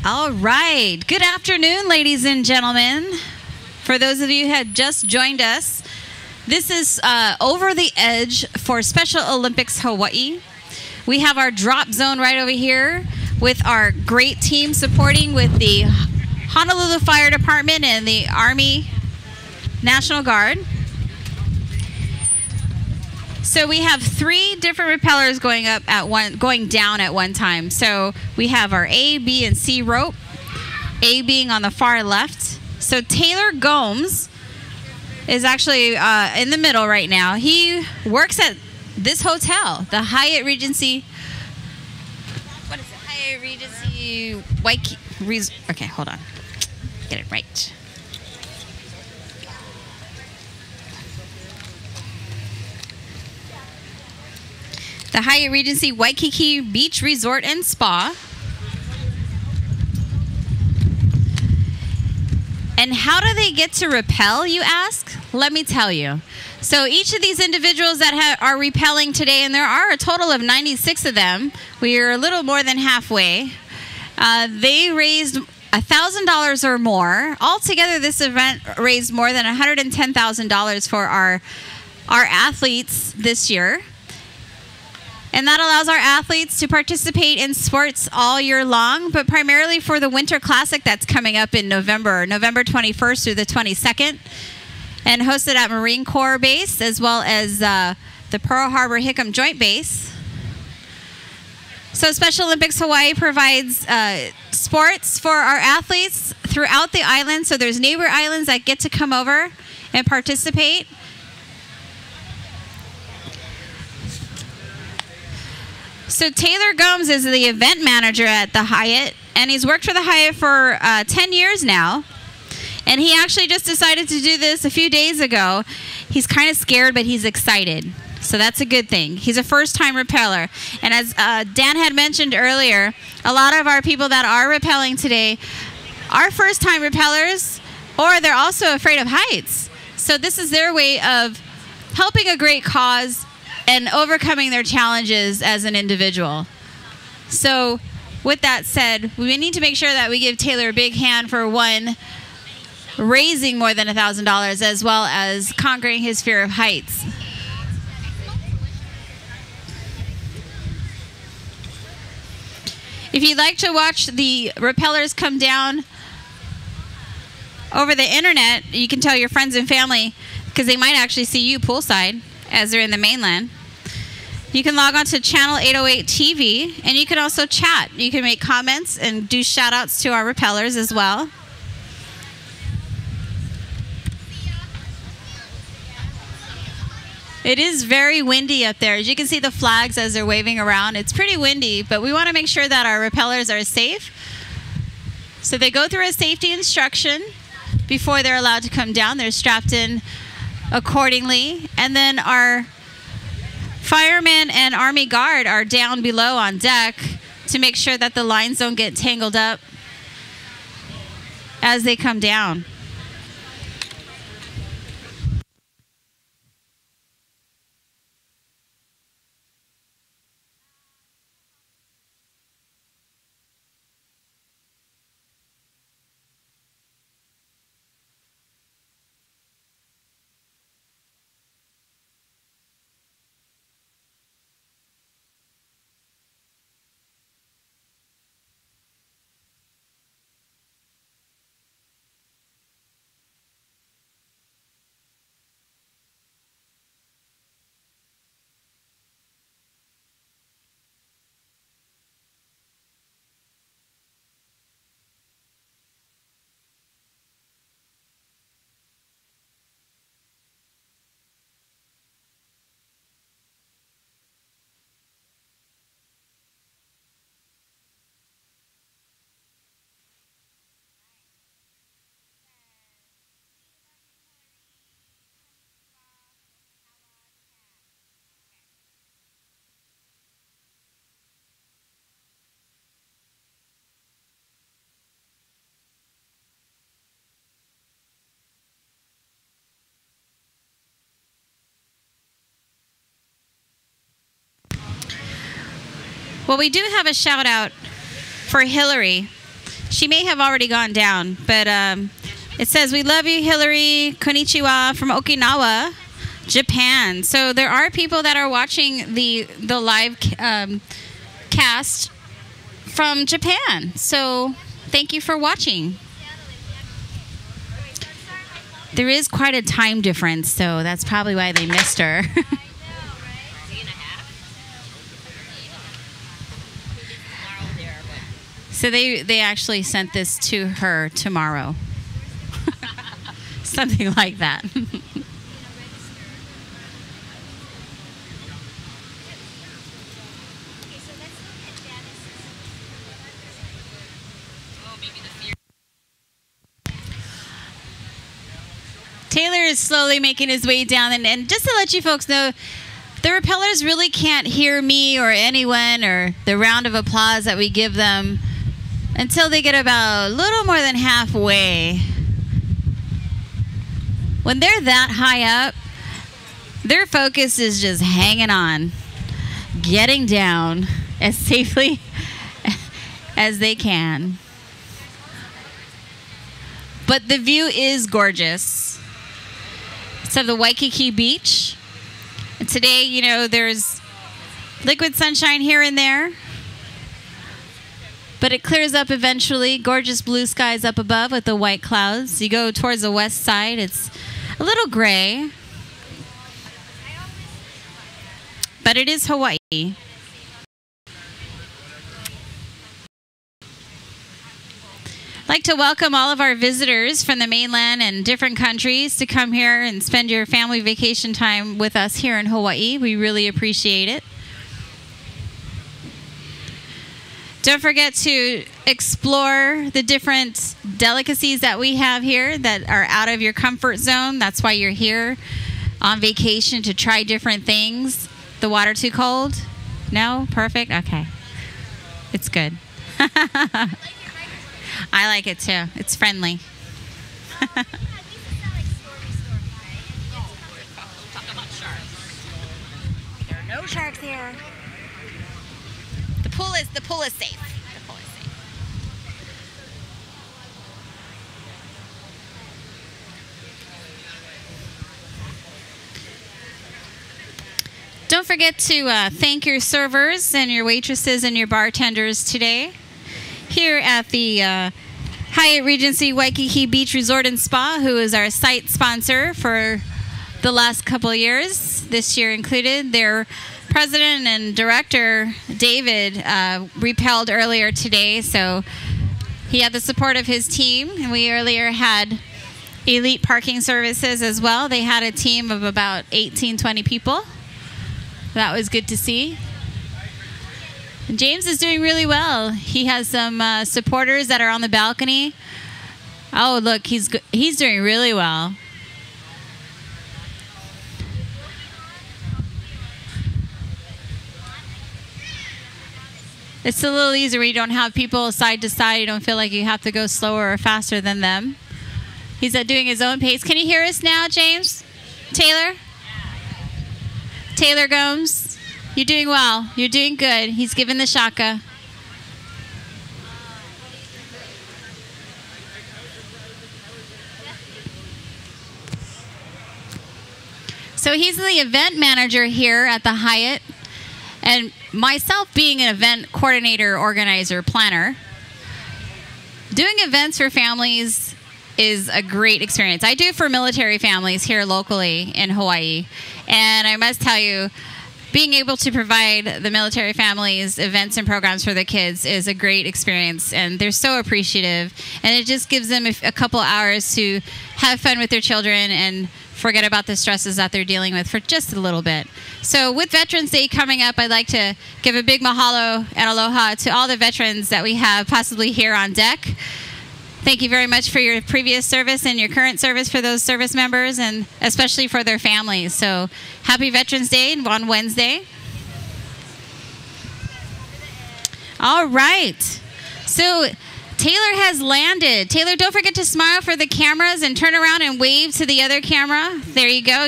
S13: All right. Good afternoon, ladies and gentlemen. For those of you who had just joined us, this is Over the Edge for Special Olympics Hawaii. We have our drop zone right over here with our great team supporting with the Honolulu Fire Department and the Army National Guard. So we have 3 different rappellers going down at one time. So we have our A, B, and C rope. A being on the far left. So Taylor Gomes is actually in the middle right now. He works at this hotel, the Hyatt Regency. What is it? Hyatt Regency Waikiki. Okay, hold on. Get it right. The Hyatt Regency Waikiki Beach Resort and Spa. And how do they get to rappel, you ask? Let me tell you. So each of these individuals that are rappelling today, and there are a total of 96 of them, we are a little more than halfway, they raised $1,000 or more. Altogether, this event raised more than $110,000 for our athletes this year. And that allows our athletes to participate in sports all year long, but primarily for the Winter Classic that's coming up in November 21st through the 22nd, and hosted at Marine Corps Base, as well as the Pearl Harbor Hickam Joint Base. So Special Olympics Hawaii provides sports for our athletes throughout the island. So there's neighbor islands that get to come over and participate. So Taylor Gomes is the event manager at the Hyatt, and he's worked for the Hyatt for 10 years now. And he actually just decided to do this a few days ago. He's kind of scared, but he's excited. So that's a good thing. He's a first-time rappeller. And as Dan had mentioned earlier, a lot of our people that are rappelling today are first-time rappellers, or they're also afraid of heights. So this is their way of helping a great cause and overcoming their challenges as an individual. So with that said, we need to make sure that we give Taylor a big hand for one, raising more than $1,000, as well as conquering his fear of heights. If you'd like to watch the rappellers come down over the internet, you can tell your friends and family, because they might actually see you poolside as they're in the mainland. You can log on to channel 808 TV, and you can also chat. You can make comments and do shout outs to our rappellers as well. It is very windy up there. As you can see the flags as they're waving around. It's pretty windy, but we want to make sure that our rappellers are safe. So they go through a safety instruction before they're allowed to come down. They're strapped in accordingly. And then our firemen and Army Guard are down below on deck to make sure that the lines don't get tangled up as they come down. Well, we do have a shout out for Hillary. She may have already gone down, but it says, "We love you, Hillary. Konnichiwa from Okinawa, Japan." So there are people that are watching the live cast from Japan. So thank you for watching. There is quite a time difference, so that's probably why they missed her. So they actually sent this to her tomorrow. Something like that. Taylor is slowly making his way down, and just to let you folks know, the rappellers really can't hear me or anyone or the round of applause that we give them until they get about a little more than halfway. When they're that high up, their focus is just hanging on, getting down as safely as they can. But the view is gorgeous. It's of the Waikiki beach. And today, you know, there's liquid sunshine here and there. But it clears up eventually. Gorgeous blue skies up above with the white clouds. You go towards the west side, it's a little gray. But it is Hawaii. I'd like to welcome all of our visitors from the mainland and different countries to come here and spend your family vacation time with us here in Hawaii. We really appreciate it. Don't forget to explore the different delicacies that we have here that are out of your comfort zone. That's why you're here on vacation, to try different things. The water too cold? No? Perfect? Okay. It's good. I like it too. It's friendly.
S15: There are no sharks here.
S13: The pool is safe. The pool is safe. Don't forget to thank your servers and your waitresses and your bartenders today here at the Hyatt Regency Waikiki Beach Resort and Spa, who is our site sponsor for the last couple of years, this year included. Their president and director, David, repelled earlier today, so he had the support of his team. And we earlier had elite parking services as well. They had a team of about 18, 20 people. That was good to see. And James is doing really well. He has some supporters that are on the balcony. Oh, look, he's doing really well. It's a little easier when you don't have people side to side. You don't feel like you have to go slower or faster than them. He's doing his own pace. Can you hear us now, James? Taylor? Taylor Gomes? You're doing well. You're doing good. He's giving the shaka. So he's the event manager here at the Hyatt. And myself being an event coordinator, organizer, planner, doing events for families is a great experience. I do it for military families here locally in Hawaii. And I must tell you, being able to provide the military families events and programs for the kids is a great experience. And they're so appreciative. And it just gives them a couple hours to have fun with their children and forget about the stresses that they're dealing with for just a little bit. So with Veterans Day coming up, I'd like to give a big mahalo and aloha to all the veterans that we have possibly here on deck. Thank you very much for your previous service and your current service for those service members, and especially for their families. So happy Veterans Day on Wednesday. All right. So Taylor has landed. Taylor, don't forget to smile for the cameras and turn around and wave to the other camera. There you go.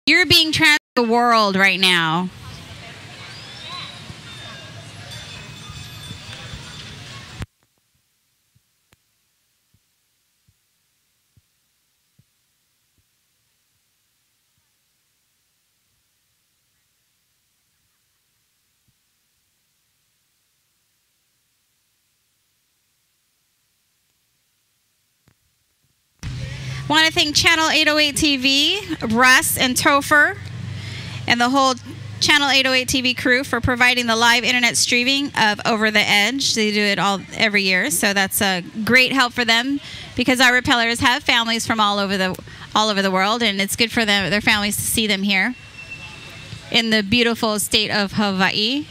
S13: You're being transferred to the world right now. Want to thank Channel 808 TV, Russ and Topher, and the whole Channel 808 TV crew for providing the live internet streaming of Over the Edge. They do it every year, so that's a great help for them because our repellers have families from all over the world, and it's good for their families to see them here in the beautiful state of Hawaii.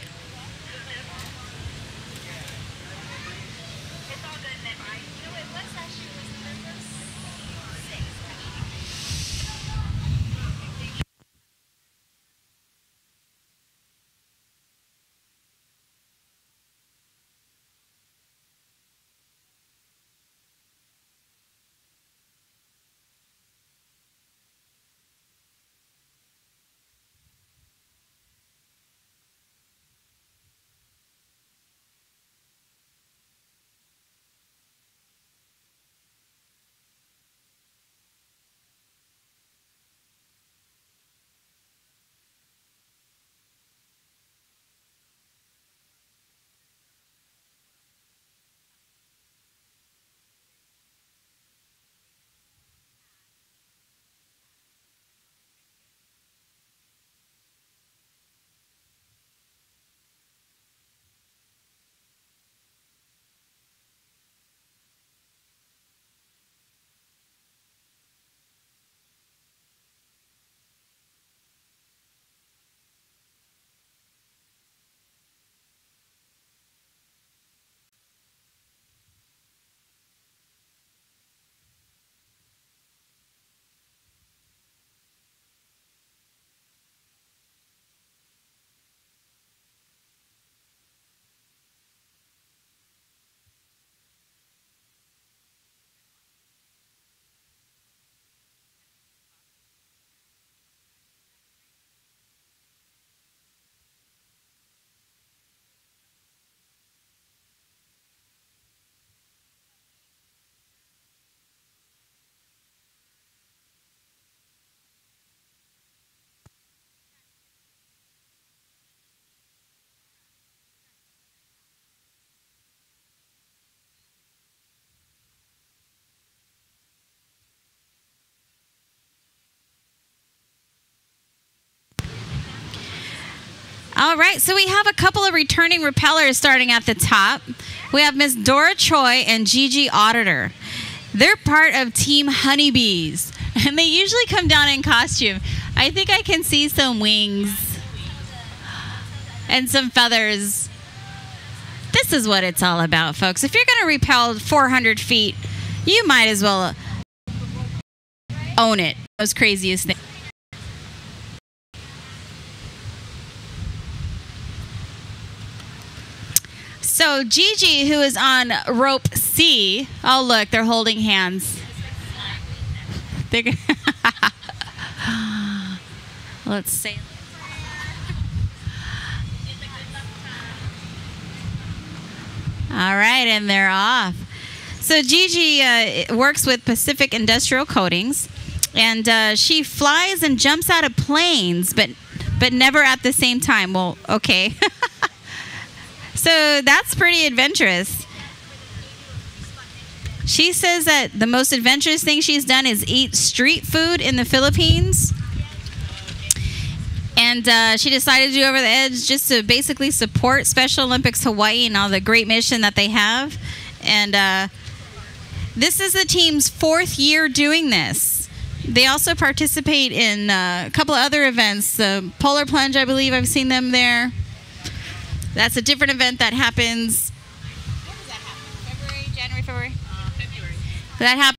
S13: All right, so we have a couple of returning repellers starting at the top. We have Miss Dora Choi and Gigi Auditor. They're part of Team Honeybees, and they usually come down in costume. I think I can see some wings and some feathers. This is what it's all about, folks. If you're going to repel 400 feet, you might as well own it. Most craziest thing. So Gigi, who is on rope C, oh look, they're holding hands. Let's see. All right, and they're off. So Gigi works with Pacific Industrial Coatings, and she flies and jumps out of planes, but never at the same time. Well, okay. So that's pretty adventurous. She says that the most adventurous thing she's done is eat street food in the Philippines. And she decided to do Over the Edge just to basically support Special Olympics Hawaii and all the great mission that they have. And this is the team's 4th year doing this. They also participate in a couple of other events. The Polar Plunge, I believe I've seen them there. That's a different event that happens. When does that happen? February, January, February? February. That happens.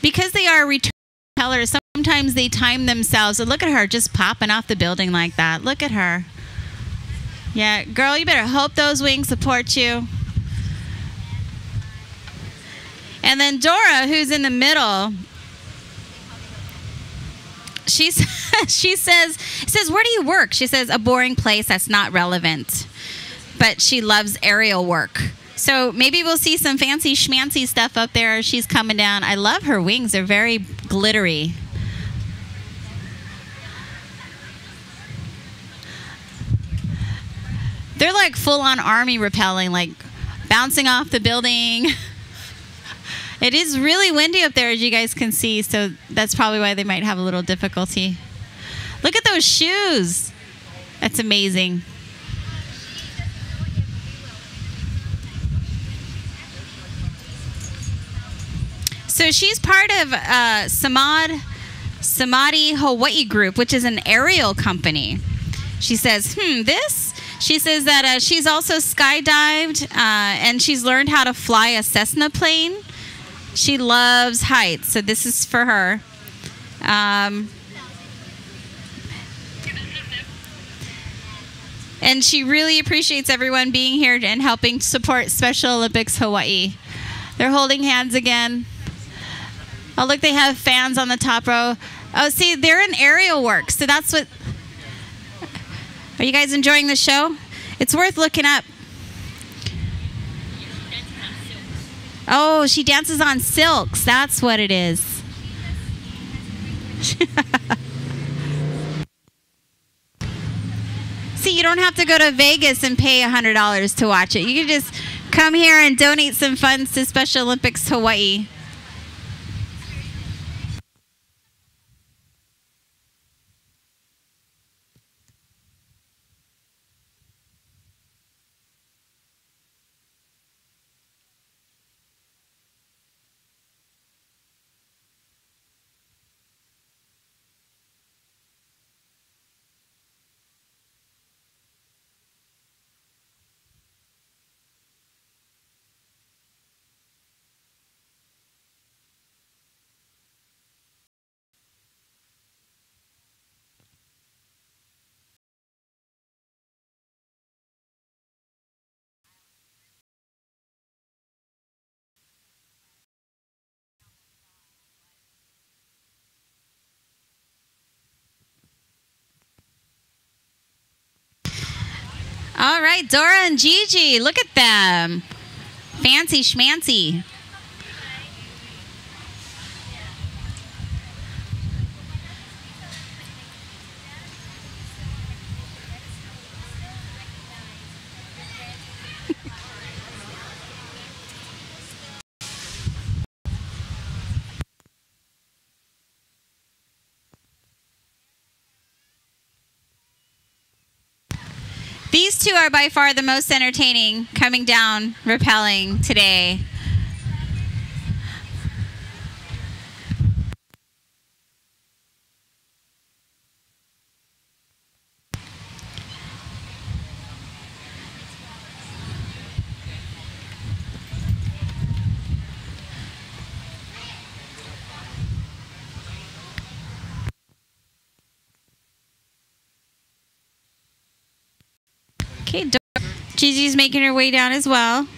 S13: Because they are return repellers, sometimes they time themselves. So look at her just popping off the building like that. Look at her. Yeah, girl, you better hope those wings support you. And then Dora, who's in the middle, she says, where do you work? She says, a boring place that's not relevant. But she loves aerial work. So maybe we'll see some fancy schmancy stuff up there as she's coming down. I love her wings. They're very glittery. They're like full-on army rappelling, like bouncing off the building. It is really windy up there, as you guys can see, so that's probably why they might have a little difficulty. Look at those shoes. That's amazing. So she's part of Samadhi Hawaii Group, which is an aerial company. She says, She says that she's also skydived and she's learned how to fly a Cessna plane. She loves heights, so this is for her. And she really appreciates everyone being here and helping support Special Olympics Hawaii. They're holding hands again. Oh, look, they have fans on the top row. Oh, see, they're in aerial work, so that's what... Are you guys enjoying the show? It's worth looking up. Oh, she dances on silks. That's what it is. See, you don't have to go to Vegas and pay $100 to watch it. You can just come here and donate some funds to Special Olympics Hawaii. All right, Dora and Gigi, look at them. Fancy schmancy. These two are by far the most entertaining coming down, rappelling today. Okay, Gigi's making her way down as well.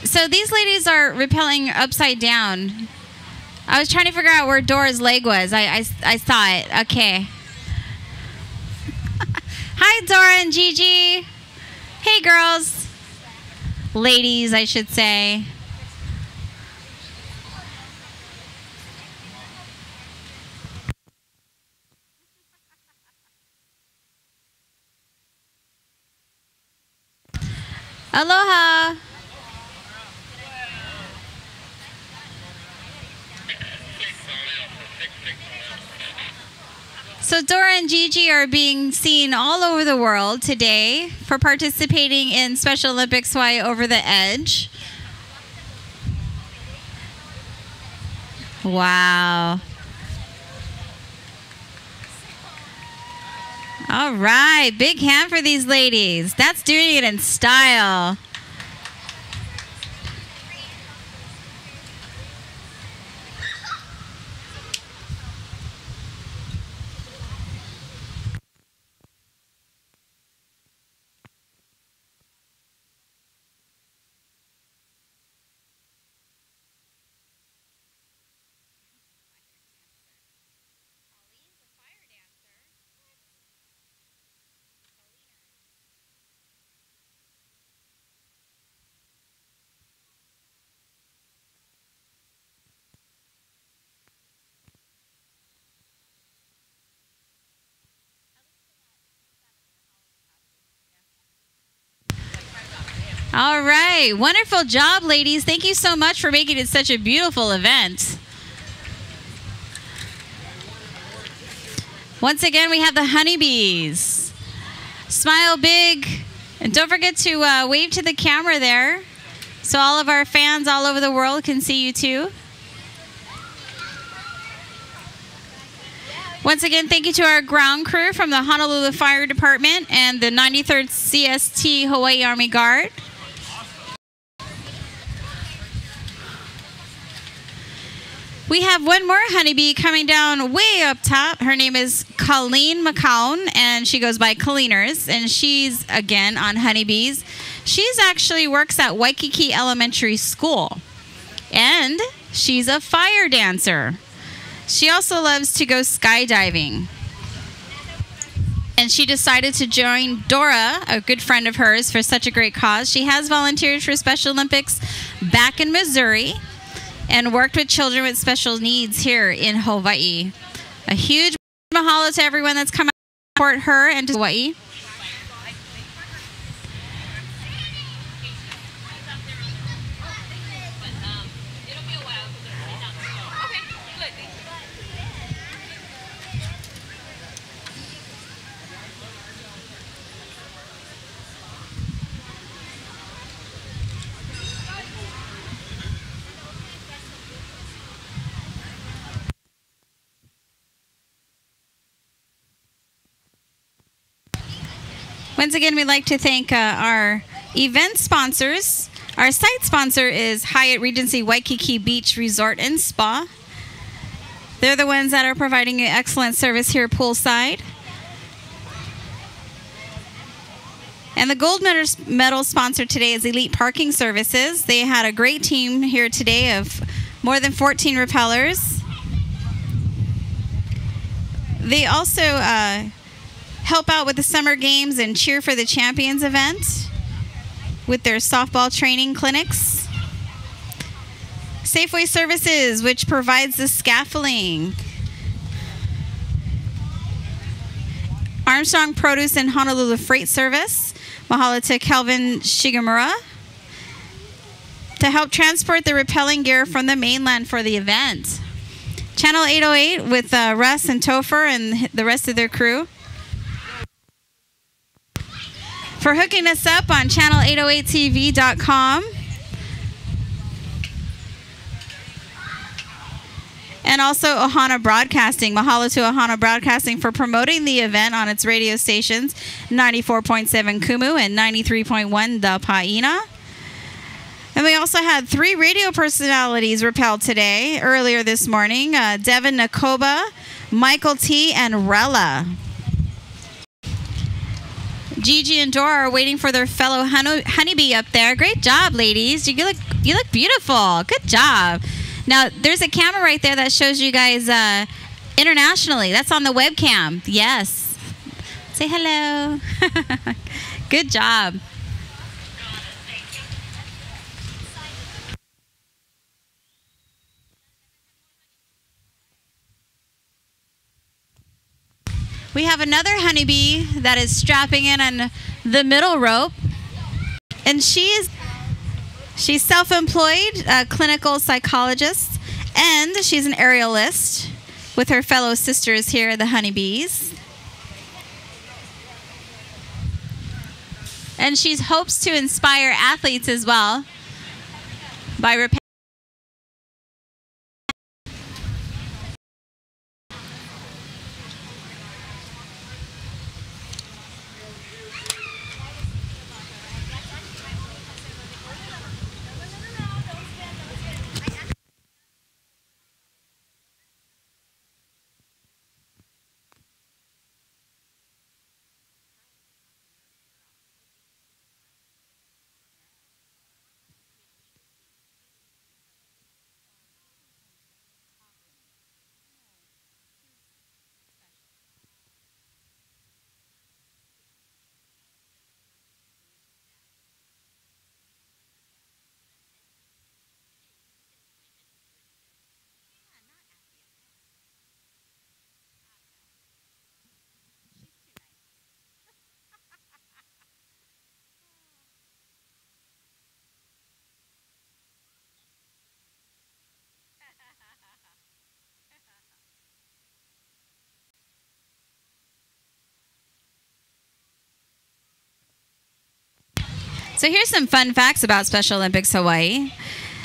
S13: So these ladies are rappelling upside down. I was trying to figure out where Dora's leg was. I saw it. Okay. Hi, Dora and Gigi. Hey, girls. Ladies, I should say. Aloha. So Dora and Gigi are being seen all over the world today for participating in Special Olympics Hawaii Over the Edge. Wow. All right, big hand for these ladies. That's doing it in style. All right. Wonderful job, ladies. Thank you so much for making it such a beautiful event. Once again, we have the honeybees. Smile big. And don't forget to wave to the camera there so all of our fans all over the world can see you too. Once again, thank you to our ground crew from the Honolulu Fire Department and the 93rd CST Hawaii Army Guard. We have one more honeybee coming down way up top. Her name is Colleen McCown, and she goes by Colleeners, and she's, again, on honeybees. She's actually works at Waikiki Elementary School, and she's a fire dancer. She also loves to go skydiving. And she decided to join Dora, a good friend of hers, for such a great cause. She has volunteered for Special Olympics back in Missouri and worked with children with special needs here in Hawaii. A huge mahalo to everyone that's come out to support her and to Hawaii. Once again, we'd like to thank our event sponsors. Our site sponsor is Hyatt Regency Waikiki Beach Resort and Spa. They're the ones that are providing an excellent service here poolside. And the gold medal sponsor today is Elite Parking Services. They had a great team here today of more than 14 rappellers. They also help out with the summer games and cheer for the champions event with their softball training clinics. Safeway Services, which provides the scaffolding. Armstrong Produce and Honolulu Freight Service. Mahalo to Kelvin Shigemura to help transport the rappelling gear from the mainland for the event. Channel 808 with Russ and Topher and the rest of their crew for hooking us up on channel808tv.com. And also Ohana Broadcasting. Mahalo to Ohana Broadcasting for promoting the event on its radio stations, 94.7 Kumu and 93.1 The Paina. And we also had 3 radio personalities rappelled today, earlier this morning. Devin Nakoba, Michael T., and Rella. Gigi and Dora are waiting for their fellow honeybee up there. Great job, ladies. You look beautiful. Good job. Now, there's a camera right there that shows you guys internationally. That's on the webcam. Yes. Say hello. Good job. We have another honeybee that is strapping in on the middle rope. And she's self-employed, a clinical psychologist, and she's an aerialist with her fellow sisters here, the honeybees. And she hopes to inspire athletes as well by So here's some fun facts about Special Olympics Hawaii.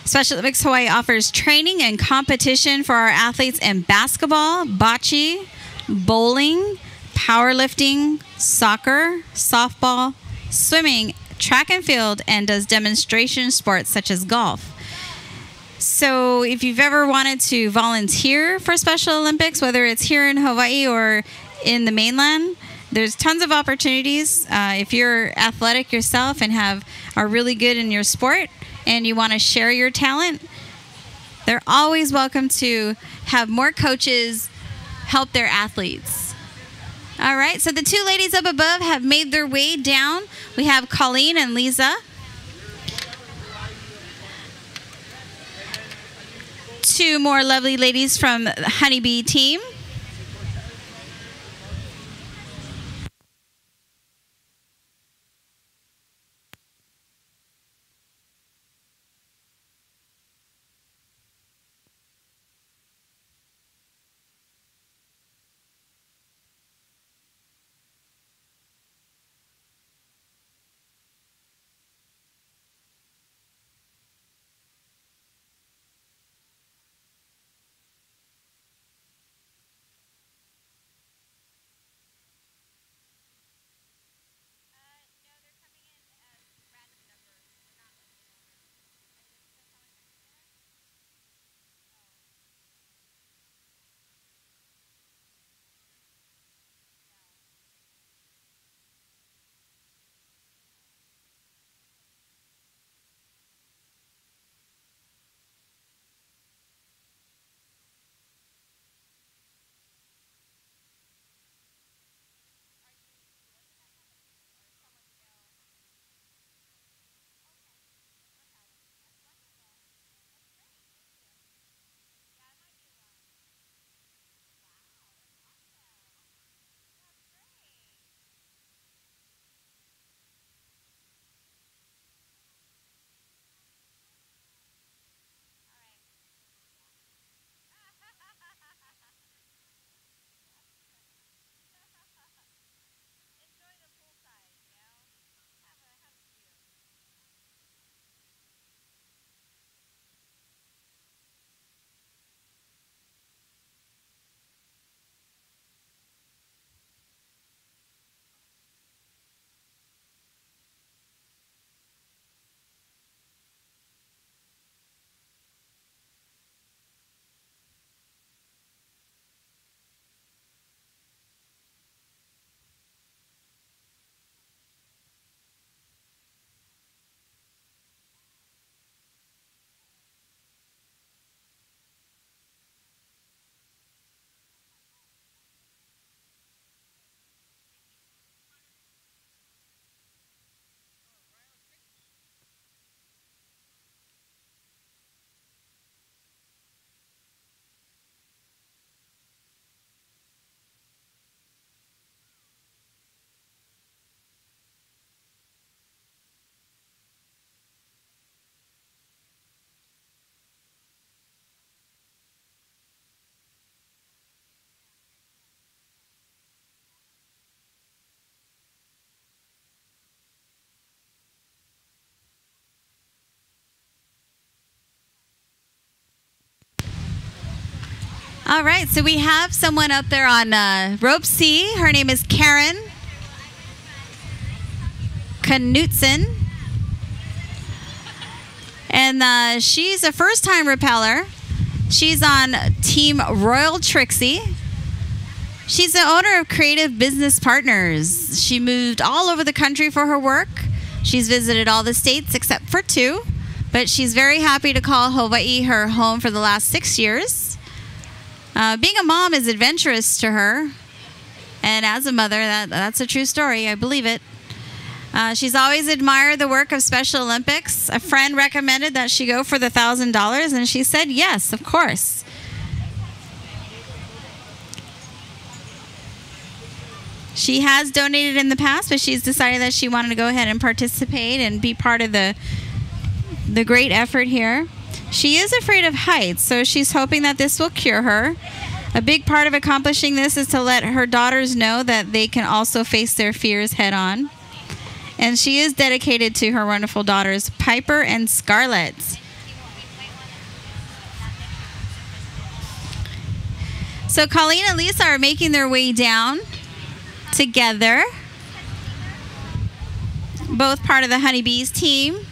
S13: Special Olympics Hawaii offers training and competition for our athletes in basketball, bocce, bowling, powerlifting, soccer, softball, swimming, track and field, and does demonstration sports such as golf. So if you've ever wanted to volunteer for Special Olympics, whether it's here in Hawaii or in the mainland, there's tons of opportunities. If you're athletic yourself and are really good in your sport and you want to share your talent, they're always welcome to have more coaches help their athletes. All right, so the two ladies up above have made their way down. We have Colleen and Lisa. Two more lovely ladies from the Honeybee team. All right, so we have someone up there on rope C. Her name is Karen Knutson. And she's a first-time rappeller. She's on Team Royal Trixie. She's the owner of Creative Business Partners. She moved all over the country for her work. She's visited all the states except for 2. But she's very happy to call Hawaii her home for the last 6 years. Being a mom is adventurous to her. And as a mother, that's a true story. I believe it. She's always admired the work of Special Olympics. A friend recommended that she go for the $1,000, and she said yes, of course. She has donated in the past, but she's decided that she wanted to go ahead and participate and be part of the great effort here. She is afraid of heights, so she's hoping that this will cure her. A big part of accomplishing this is to let her daughters know that they can also face their fears head on. And she is dedicated to her wonderful daughters, Piper and Scarlett. So Colleen and Lisa are making their way down together. Both part of the Honeybees team.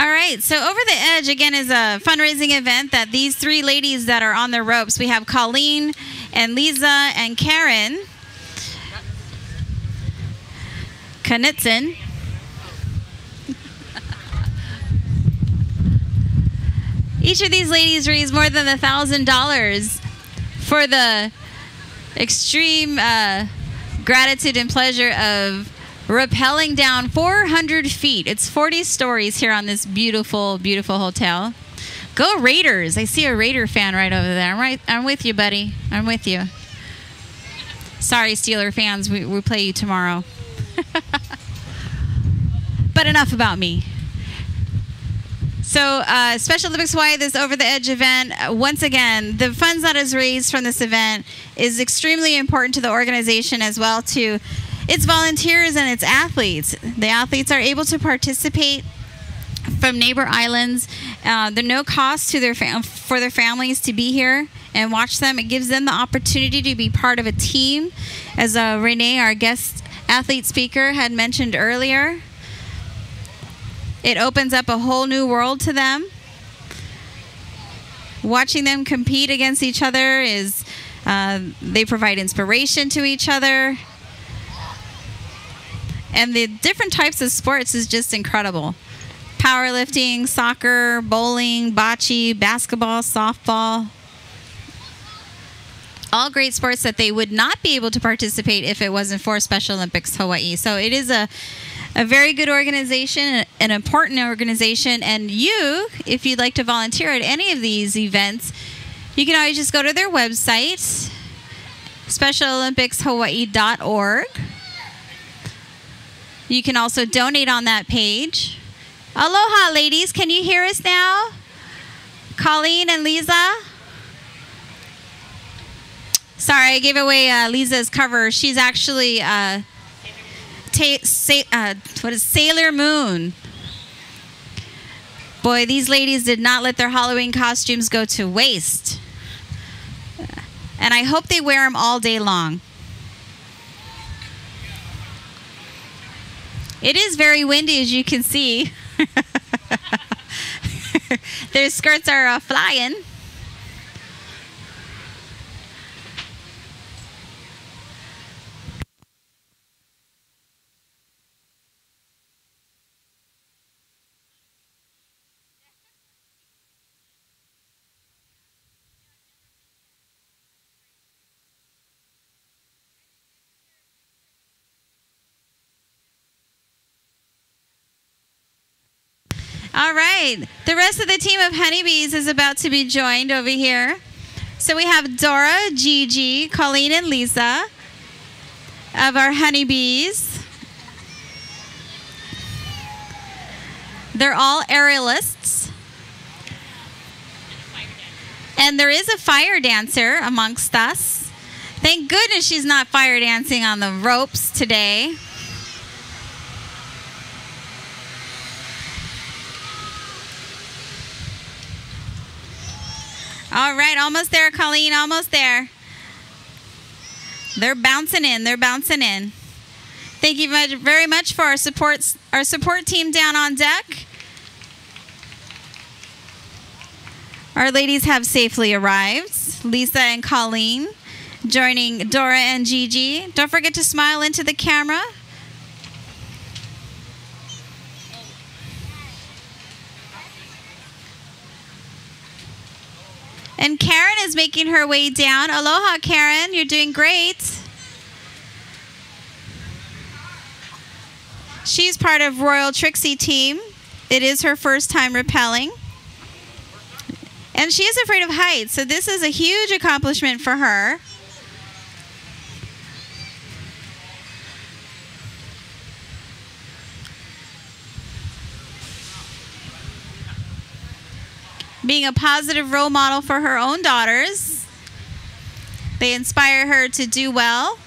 S13: All right, so Over the Edge, again, is a fundraising event that these three ladies that are on the ropes, we have Colleen and Lisa and Karen Knutson. Each of these ladies raised more than $1,000 for the extreme gratitude and pleasure of rappelling down 400 feet. It's 40 stories here on this beautiful, beautiful hotel. Go Raiders. I see a Raider fan right over there. I'm with you, buddy. I'm with you. Sorry, Steeler fans. We play you tomorrow. But enough about me. So, Special Olympics Hawaii, this Over the Edge event, once again, the funds that is raised from this event is extremely important to the organization as well to its volunteers and its athletes. The athletes are able to participate from neighbor islands. There's no cost to for their families to be here and watch them. It gives them the opportunity to be part of a team, as Renee, our guest athlete speaker, had mentioned earlier. It opens up a whole new world to them. Watching them compete against each other is, they provide inspiration to each other. And the different types of sports is just incredible. Powerlifting, soccer, bowling, bocce, basketball, softball. All great sports that they would not be able to participate if it wasn't for Special Olympics Hawaii. So it is a very good organization, an important organization. And you, if you'd like to volunteer at any of these events, you can always just go to their website, SpecialOlympicsHawaii.org. You can also donate on that page. Aloha, ladies. Can you hear us now? Colleen and Lisa? Sorry, I gave away Lisa's cover. She's actually Sailor Moon. Boy, these ladies did not let their Halloween costumes go to waste. And I hope they wear them all day long. It is very windy, as you can see. Their skirts are flying. All right. The rest of the team of honeybees is about to be joined over here. So we have Dora, Gigi, Colleen, and Lisa of our honeybees. They're all aerialists. And there is a fire dancer amongst us. Thank goodness she's not fire dancing on the ropes today. All right, almost there, Colleen, almost there. They're bouncing in, they're bouncing in. Thank you very much for our support team down on deck. Our ladies have safely arrived. Lisa and Colleen joining Dora and Gigi. Don't forget to smile into the camera. And Karen is making her way down. Aloha, Karen. You're doing great. She's part of Royal Trixie team. It is her first time rappelling. And she is afraid of heights, so this is a huge accomplishment for her. Being a positive role model for her own daughters. They inspire her to do well.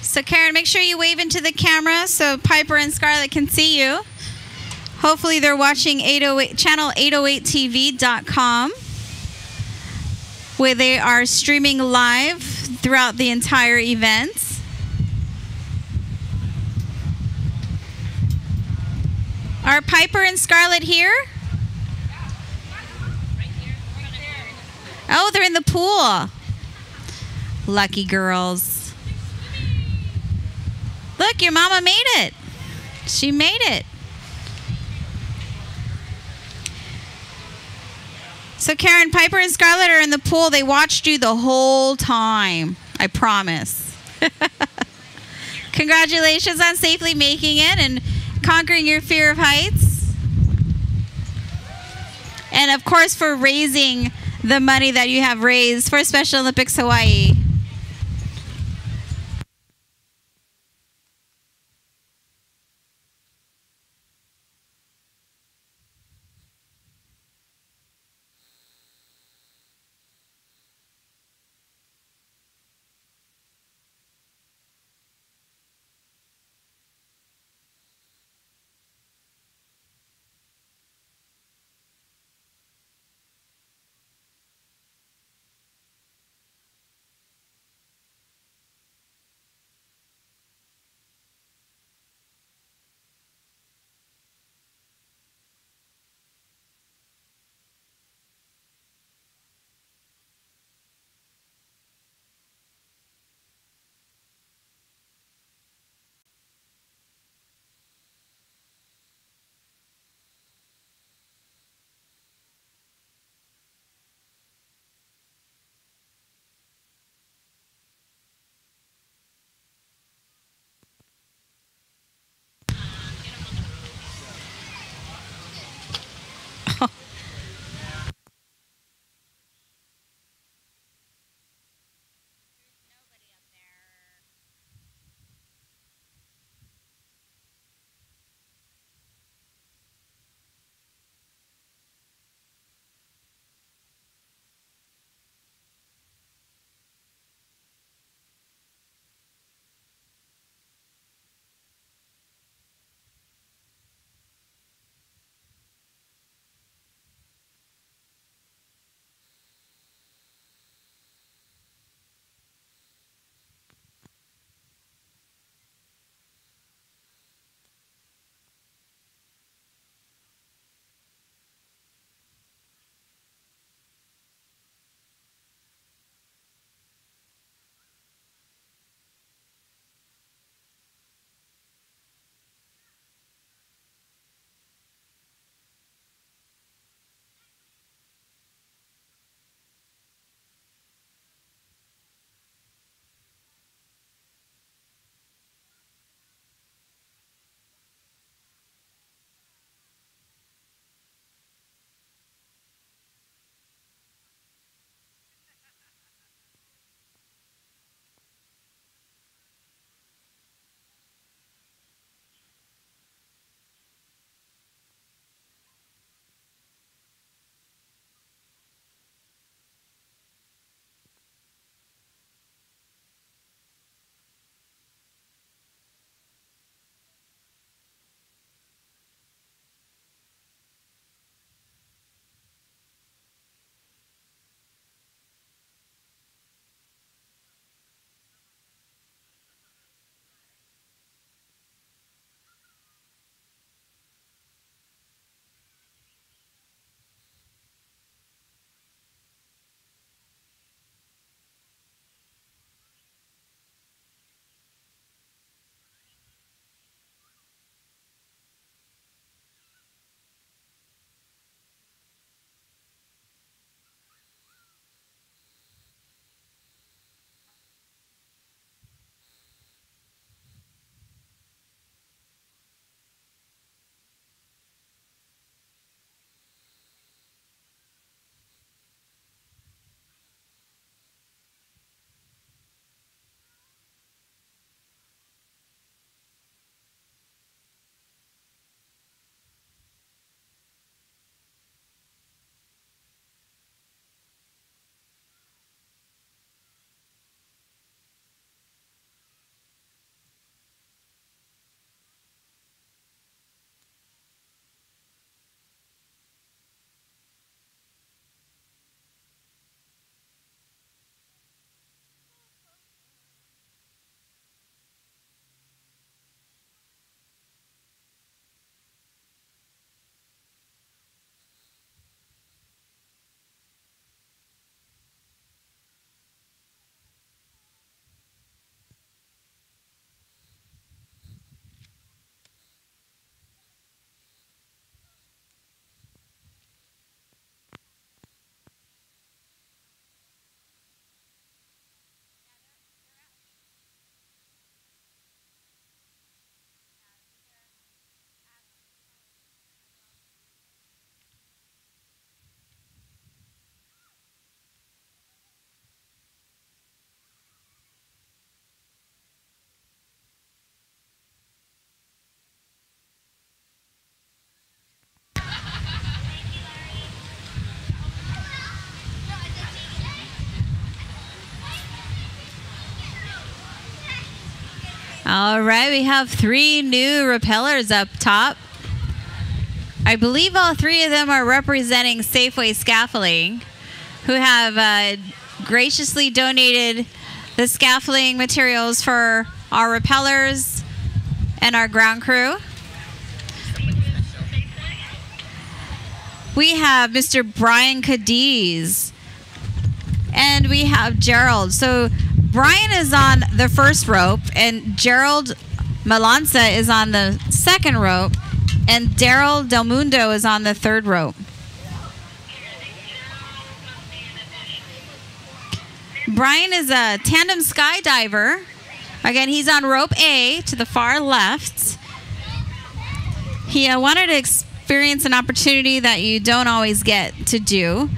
S13: So Karen, make sure you wave into the camera so Piper and Scarlett can see you. Hopefully they're watching 808, channel 808tv.com, where they are streaming live throughout the entire event. Are Piper and Scarlett here? Oh, they're in the pool. Lucky girls. Look, your mama made it. She made it. So Karen, Piper, and Scarlett are in the pool. They watched you the whole time. I promise. Congratulations on safely making it and conquering your fear of heights. And of course for raising the money that you have raised for Special Olympics Hawaii. All right, we have 3 new rappellers up top. I believe all 3 of them are representing Safeway Scaffolding, who have graciously donated the scaffolding materials for our rappellers and our ground crew. We have Mr. Brian Cadiz, and we have Gerald. So Brian is on the first rope, and Gerald Malanza is on the second rope, and Daryl Del Mundo is on the third rope. Brian is a tandem skydiver. Again, he's on rope A to the far left. He wanted to experience an opportunity that you don't always get to do.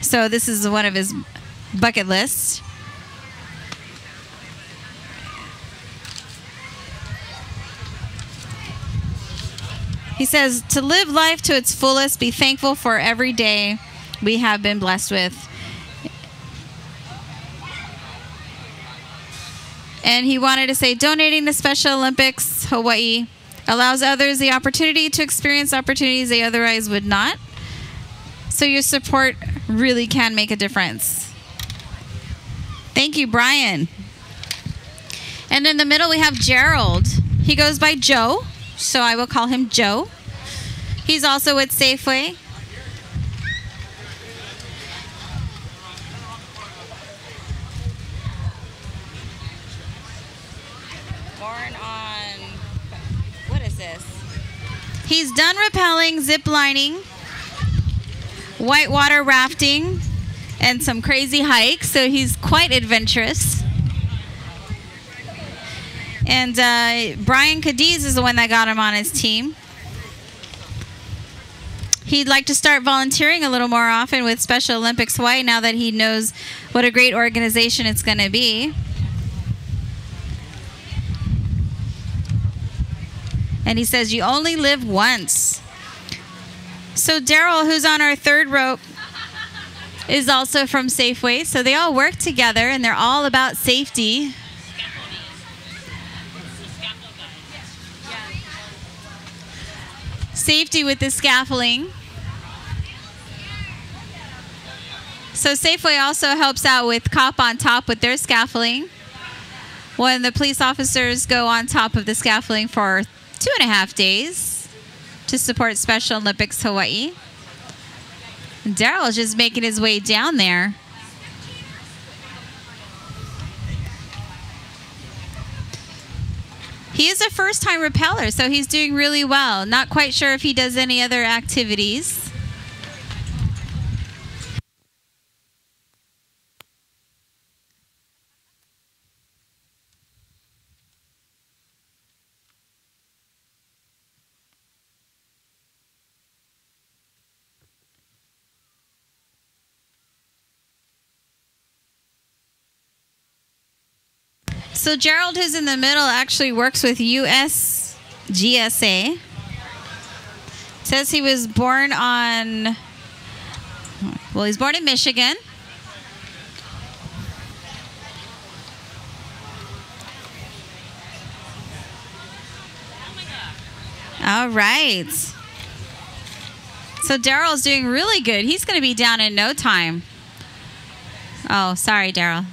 S13: So this is one of his bucket lists. He says, to live life to its fullest, be thankful for every day we have been blessed with. And he wanted to say, donating to Special Olympics Hawaii allows others the opportunity to experience opportunities they otherwise would not. So your support really can make a difference. Thank you, Brian. And in the middle, we have Gerald. He goes by Joe, so I will call him Joe. He's also with Safeway. Born on, what is this? He's done rappelling, zip lining, whitewater rafting, and some crazy hikes, so he's quite adventurous. And Brian Cadiz is the one that got him on his team. He'd like to start volunteering a little more often with Special Olympics Hawaii now that he knows what a great organization it's going to be. And he says, you only live once. So Daryl, who's on our third rope, is also from Safeway. So they all work together, and they're all about safety. Safety with the scaffolding. So Safeway also helps out with Cop on Top with their scaffolding. When the police officers go on top of the scaffolding for 2.5 days to support Special Olympics Hawaii. Daryl is just making his way down there. He is a first-time rappeller, so he's doing really well. Not quite sure if he does any other activities. So Gerald, who's in the middle, actually works with USGSA. Says he was born on, well, he's born in Michigan. All right. So Daryl's doing really good. He's going to be down in no time. Oh, sorry, Daryl.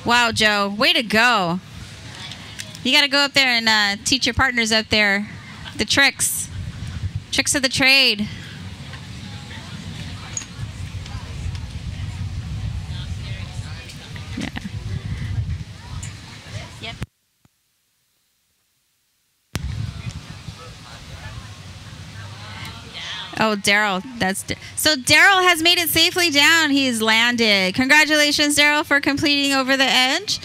S13: Wow, Joe, way to go. You got to go up there and teach your partners up there the tricks of the trade. Yeah. Yep. Oh, Daryl, so Daryl has made it safely down. He's landed. Congratulations, Daryl, for completing over the edge.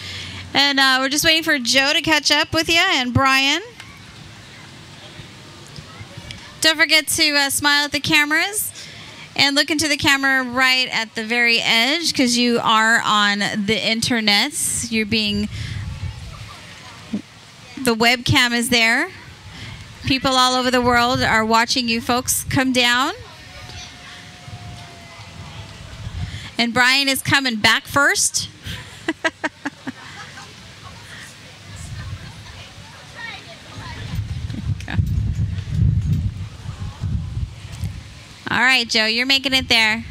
S13: And we're just waiting for Joe to catch up with you and Brian. Don't forget to smile at the cameras and look into the camera right at the very edge because you are on the internet. You're being The webcam is there. People all over the world are watching you folks come down. And Brian is coming back first. All right, Joe, you're making it there.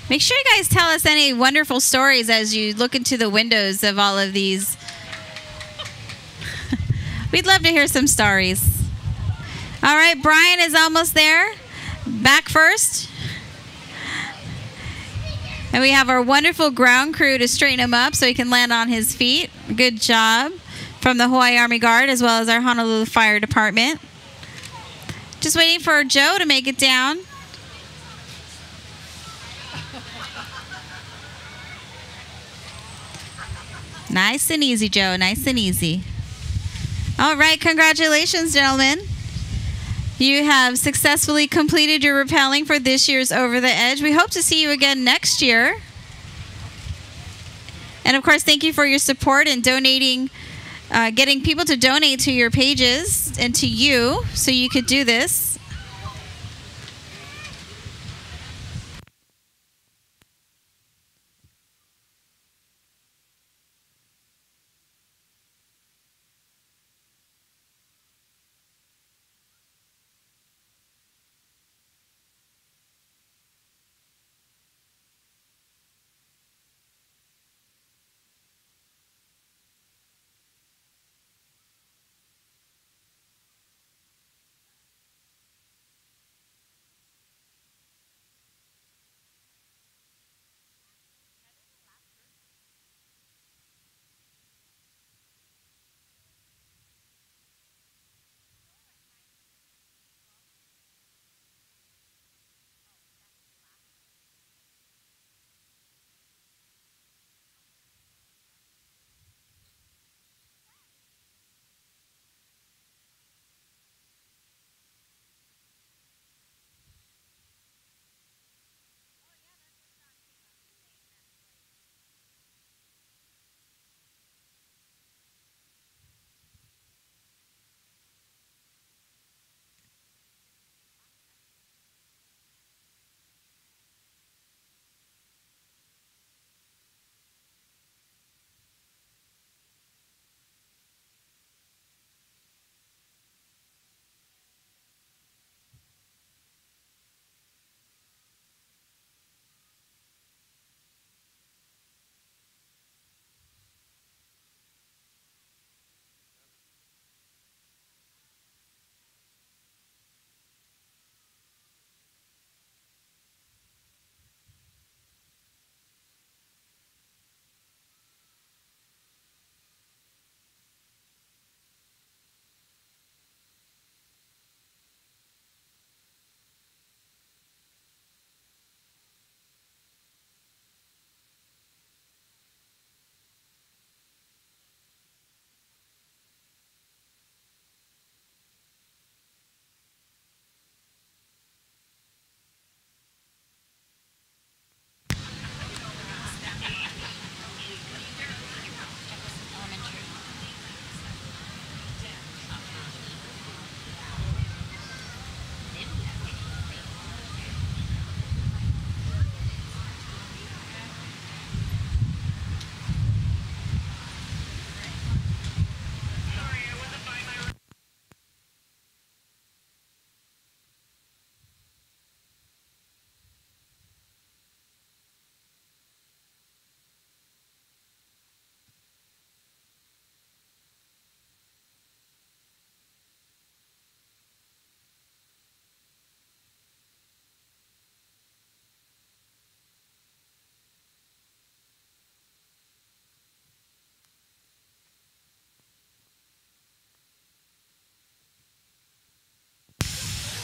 S13: Make sure you guys tell us any wonderful stories as you look into the windows of all of these. We'd love to hear some stories. All right, Brian is almost there. Back first. And we have our wonderful ground crew to straighten him up so he can land on his feet. Good job from the Hawaii Army Guard as well as our Honolulu Fire Department. Just waiting for Joe to make it down. Nice and easy, Joe. Nice and easy. All right. Congratulations, gentlemen. You have successfully completed your rappelling for this year's Over the Edge. We hope to see you again next year. And, of course, thank you for your support in donating, getting people to donate to your pages and to you so you could do this.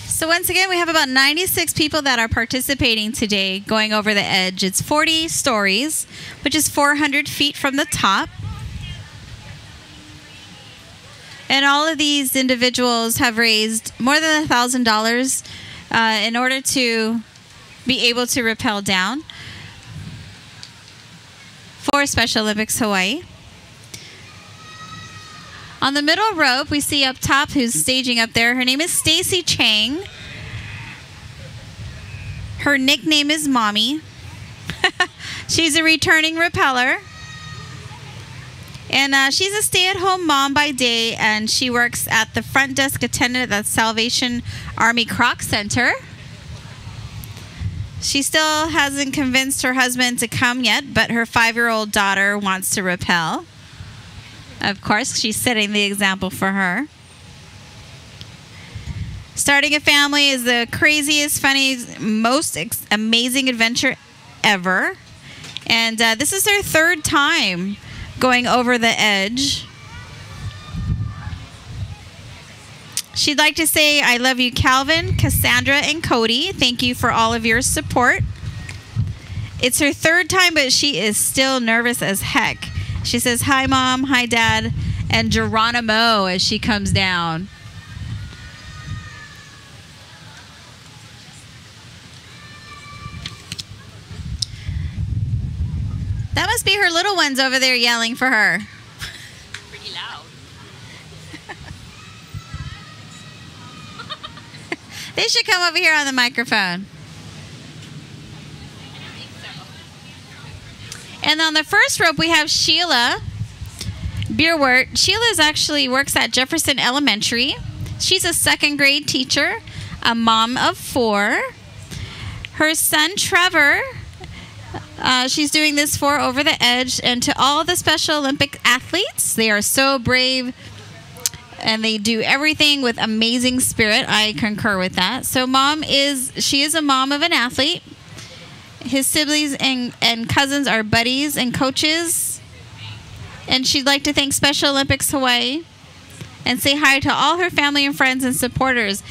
S13: So once again, we have about 96 people that are participating today going over the edge. It's 40 stories, which is 400 feet from the top. And all of these individuals have raised more than $1,000 in order to be able to rappel down for Special Olympics Hawaii. On the middle rope, we see up top who's staging up there. Her name is Stacy Chang. Her nickname is Mommy. She's a returning rappeller. And she's a stay-at-home mom by day, and she works at the front desk attendant at the Salvation Army Croc Center. She still hasn't convinced her husband to come yet, but her 5-year-old daughter wants to rappel. Of course, she's setting the example for her. Starting a family is the craziest, funniest, most amazing adventure ever. And this is their 3rd time going over the edge. She'd like to say, I love you, Calvin, Cassandra, and Cody. Thank you for all of your support. It's her 3rd time, but she is still nervous as heck. She says, hi, Mom, hi, Dad, and Geronimo as she comes down. That must be her little ones over there yelling for her.
S2: Pretty loud.
S13: They should come over here on the microphone. And on the first rope, we have Sheila Beerwort. Sheila actually works at Jefferson Elementary. She's a 2nd grade teacher, a mom of 4. Her son, Trevor, she's doing this for Over the Edge. And to all the Special Olympic athletes, they are so brave and they do everything with amazing spirit. I concur with that. So she is a mom of an athlete. His siblings and cousins are buddies and coaches. And she'd like to thank Special Olympics Hawaii and say hi to all her family and friends and supporters.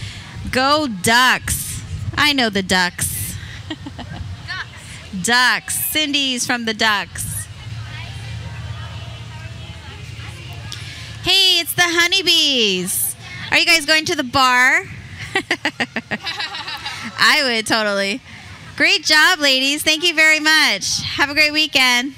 S13: Go Ducks. I know the Ducks. Ducks. Cindy's from the Ducks. Hey, it's the Honeybees. Are you guys going to the bar? I would totally. Great job, ladies. Thank you very much. Have a great weekend.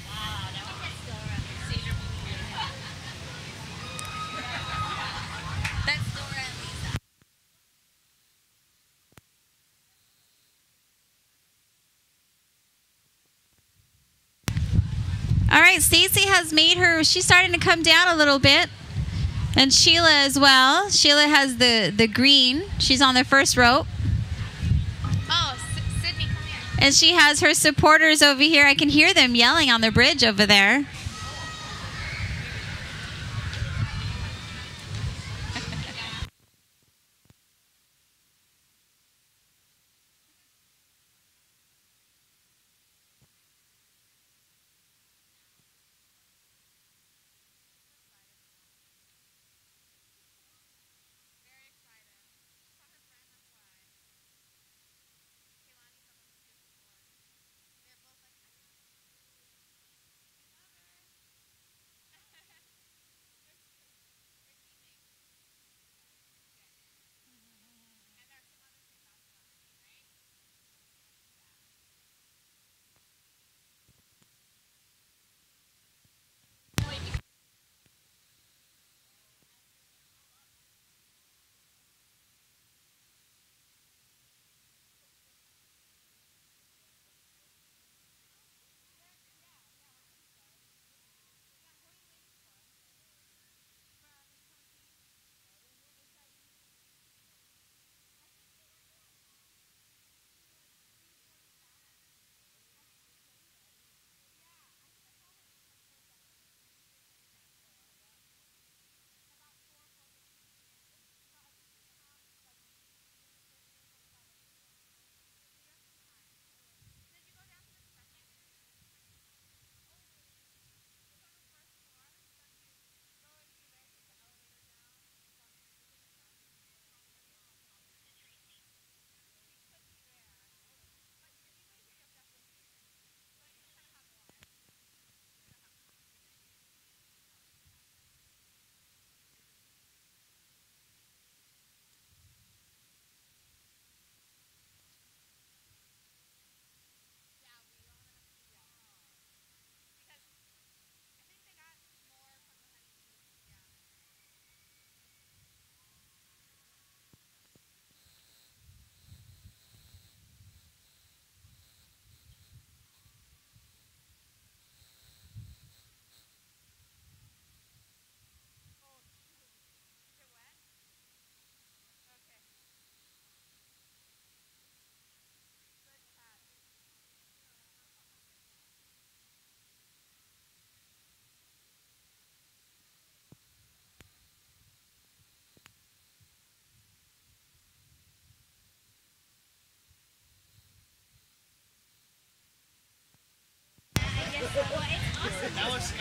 S13: All right, Stacy has made she's starting to come down a little bit. And Sheila as well. Sheila has the green. She's on the first rope. And she has her supporters over here. I can hear them yelling on the bridge over there.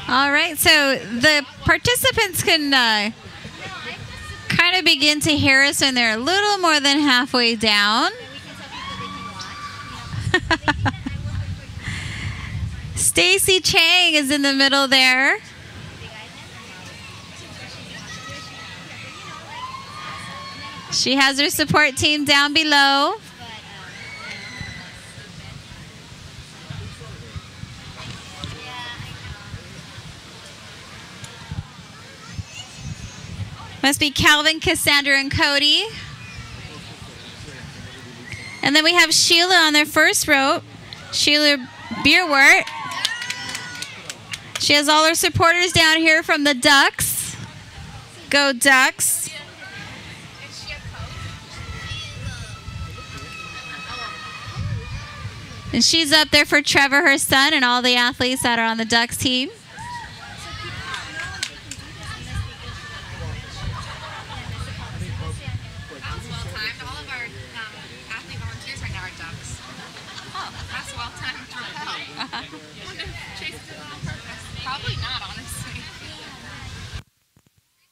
S13: All right, so the participants can kind of begin to hear us when they're a little more than halfway down. Stacy Chang is in the middle there. She has her support team down below. Must be Calvin, Cassandra, and Cody. And then we have Sheila on their first rope. Sheila Beerwart. She has all her supporters down here from the Ducks. Go Ducks. And she's up there for Trevor, her son, and all the athletes that are on the Ducks team.
S16: Probably not, honestly.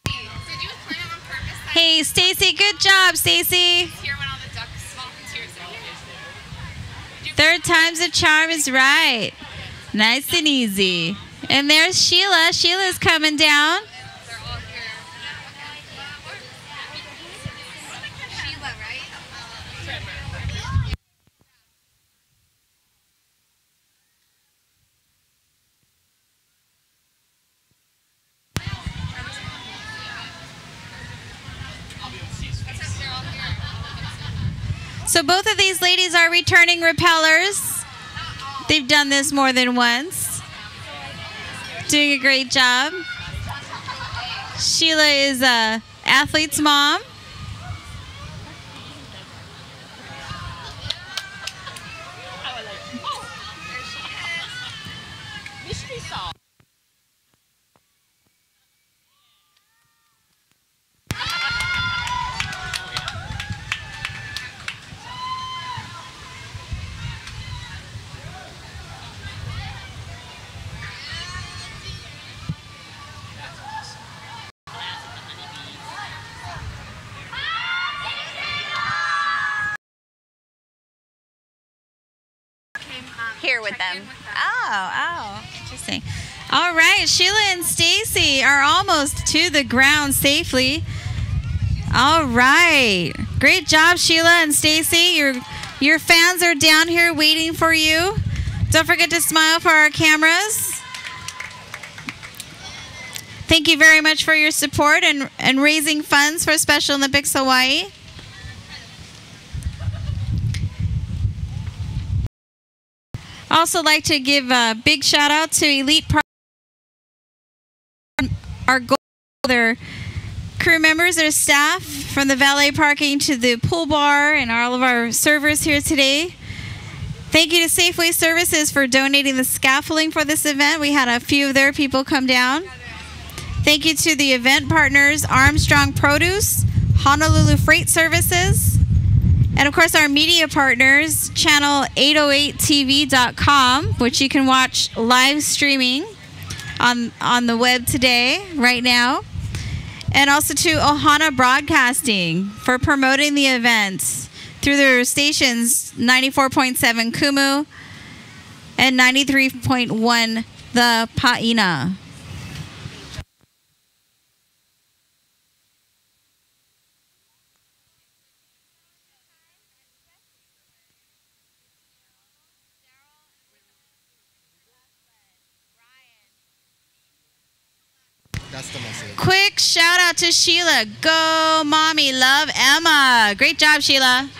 S16: Did you plan it on purpose?
S13: Hey, Stacy, good job, Stacy.
S16: Here when all the ducks volunteers are.
S13: Third time's a charm is right. Nice and easy. And there's Sheila. Sheila's coming down.
S16: They're all here. Sheila, right? Trevor.
S13: So both of these ladies are returning repellers. They've done this more than once. Doing a great job. Sheila is a athlete's mom.
S15: Here with them.
S13: Oh, interesting. All right, Sheila and Stacy are almost to the ground safely. All right, great job, Sheila and Stacy. Your fans are down here waiting for you. Don't forget to smile for our cameras. Thank you very much for your support and raising funds for Special Olympics Hawaii. Also like to give a big shout out to Elite our goal, their crew members, their staff, from the valet parking to the pool bar, and all of our servers here today. Thank you to Safeway Services for donating the scaffolding for this event. We had a few of their people come down. Thank you to the event partners, Armstrong Produce, Honolulu Freight Services, and of course our media partners, channel808tv.com, which you can watch live streaming on the web today, right now. And also to Ohana Broadcasting for promoting the event through their stations 94.7 Kumu and 93.1 The Paina.
S14: That's the message.
S13: Quick shout out to Sheila. Go, mommy, love Emma. Great job, Sheila.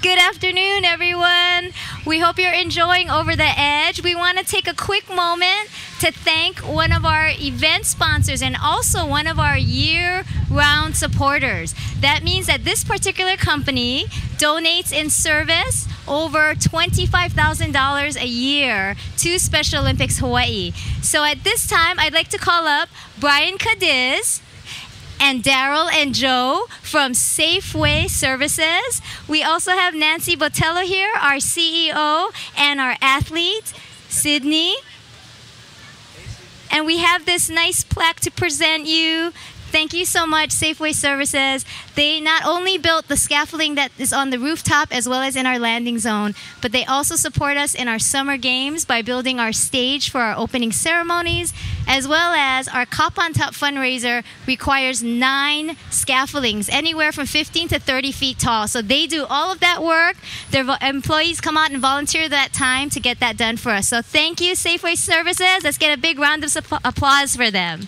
S15: Good afternoon, everyone. We hope you're enjoying Over the Edge. We want to take a quick moment to thank one of our event sponsors and also one of our year-round supporters. That means that this particular company donates in service over $25,000 a year to Special Olympics Hawaii. So at this time, I'd like to call up Brian Cadiz and Daryl and Joe from Safeway Services. We also have Nancy Botello here, our CEO, and our athlete, Sydney. And we have this nice plaque to present you. Thank you so much, Safeway Services. They not only built the scaffolding that is on the rooftop as well as in our landing zone, but they also support us in our summer games by building our stage for our opening ceremonies, as well as our Cop on Top fundraiser requires 9 scaffoldings, anywhere from 15 to 30 feet tall. So they do all of that work. Their employees come out and volunteer that time to get that done for us. So thank you, Safeway Services. Let's get a big round of applause for them.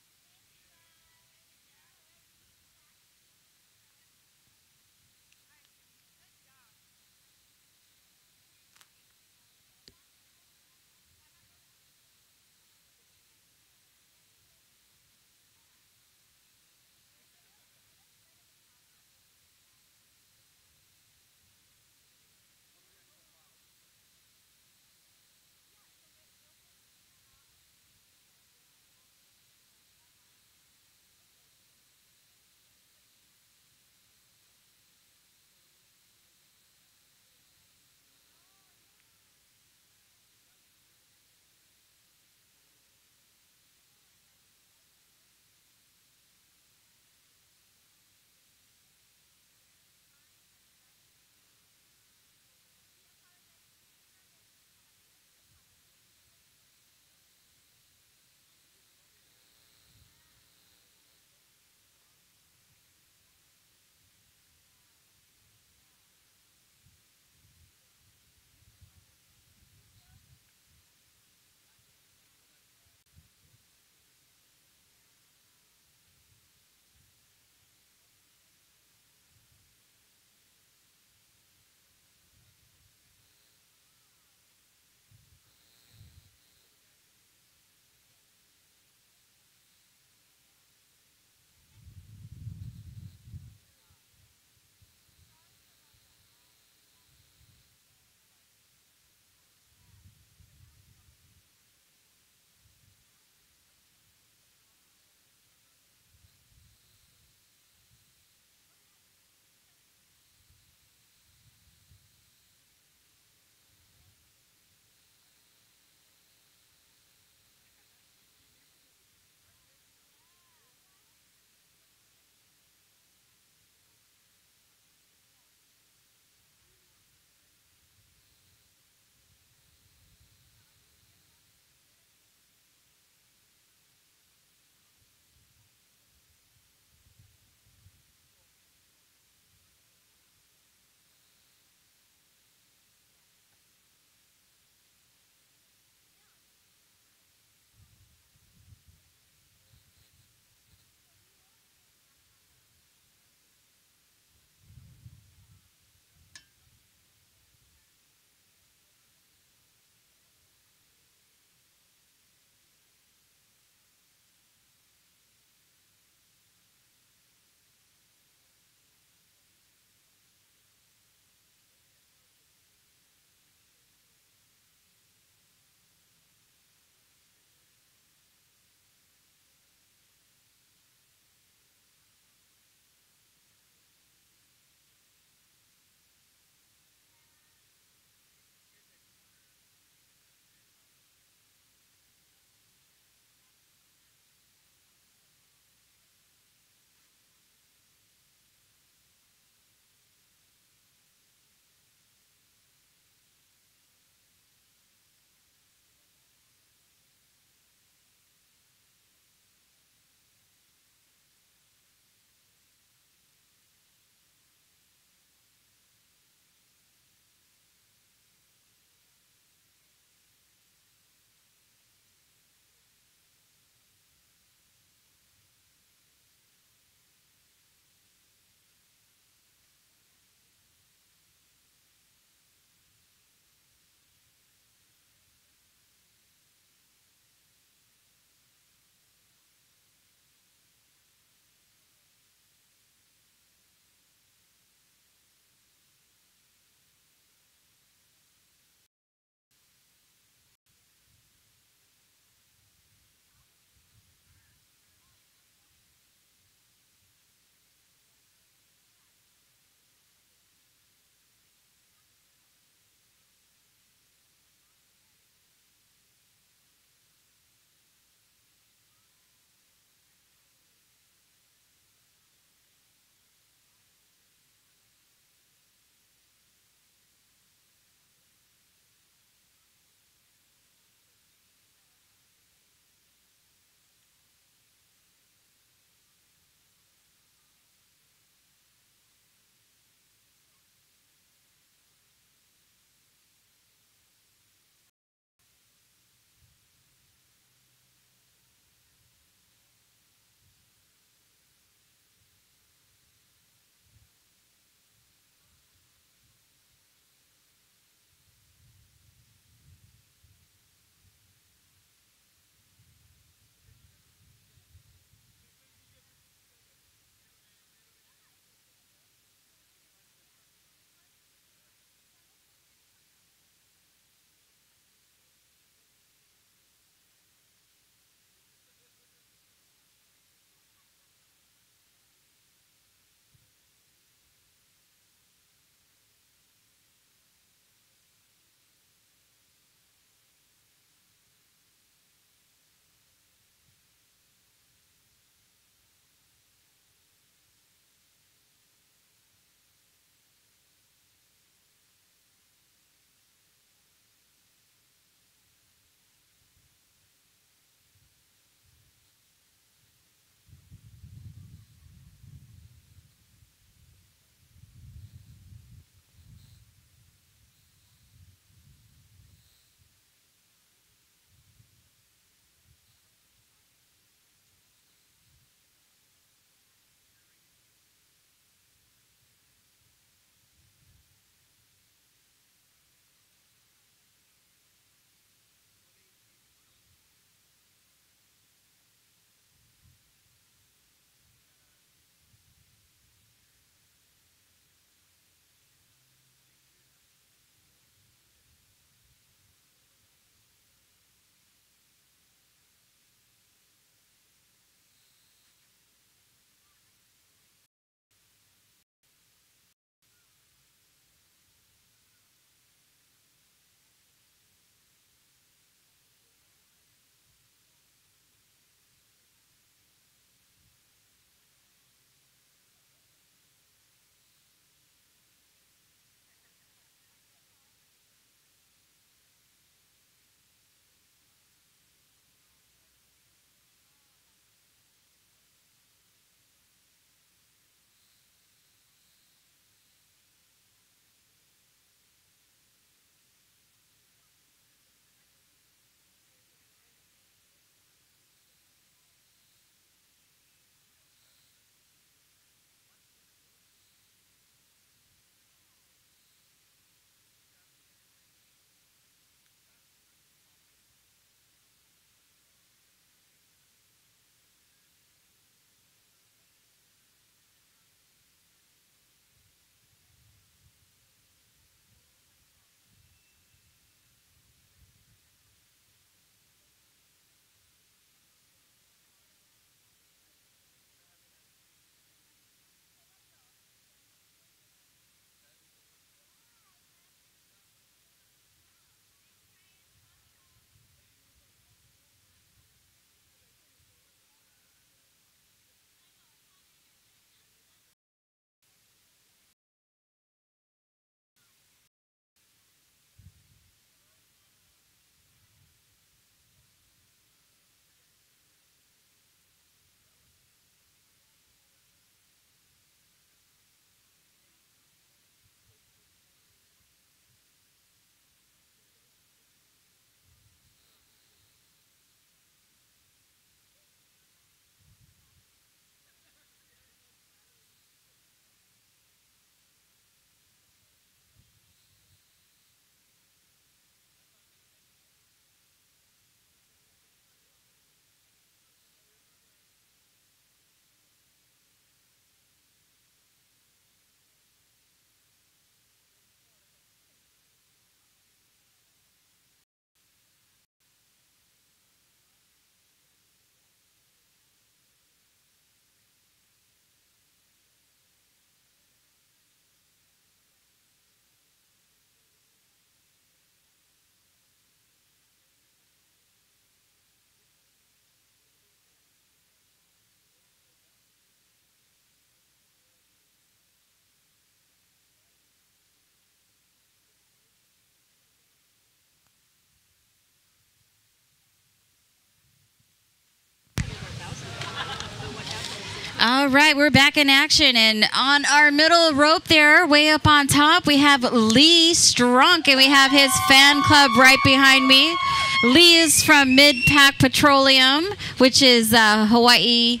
S13: All right, we're back in action, and on our middle rope there, way up on top, we have Lee Strunk, and we have his fan club right behind me. Lee is from Mid-Pac Petroleum, which is Hawaii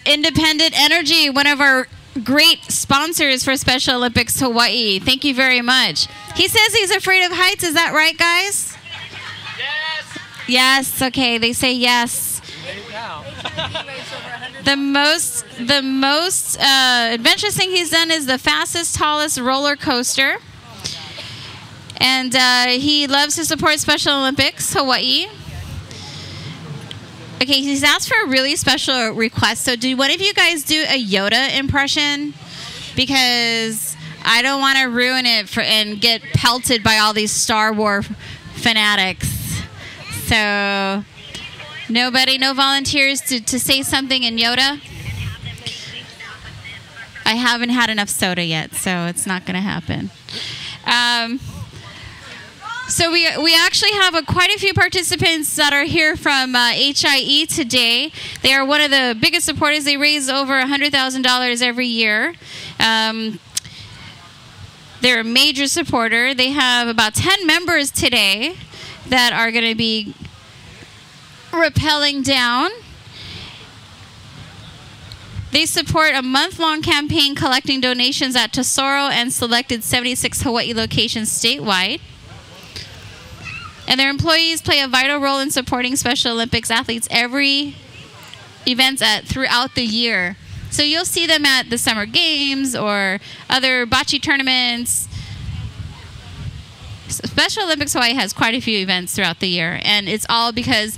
S13: Independent Energy, one of our great sponsors for Special Olympics Hawaii. Thank you very much. He says he's afraid of heights. Is that right, guys? Yes. Yes. Okay. They say yes. The most adventurous thing he's done is the fastest, tallest roller coaster. And he loves to support Special Olympics Hawaii. Okay, he's asked for a really special request. So do one of you guys do a Yoda impression? Because I don't want to ruin it and get pelted by all these Star Wars fanatics. So nobody, no volunteers to say something in Yoda? I haven't had enough soda yet, so it's not going to happen. So we actually have quite a few participants that are here from HIE today. They are one of the biggest supporters. They raise over $100,000 every year. They're a major supporter. They have about 10 members today that are going to be rappelling down. They support a month-long campaign collecting donations at Tesoro and selected 76 Hawaii locations statewide. And their employees play a vital role in supporting Special Olympics athletes every events throughout the year. So you'll see them at the Summer Games or other bocce tournaments. Special Olympics Hawaii has quite a few events throughout the year, and it's all because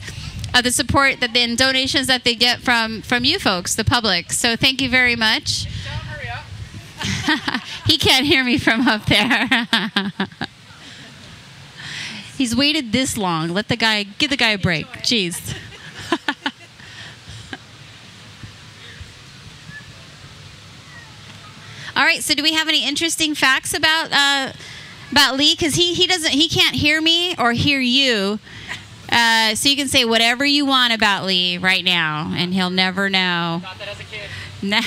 S13: of the support and donations that they get from you folks, the public. So thank you very much. Hurry up. He can't hear me from up there. He's waited this long. Give the guy a break. Jeez. All right. So, do we have any interesting facts about Lee? Because he can't hear me or hear you. So you can say whatever you want about Lee right now, and he'll never know. Not that as a kid. No.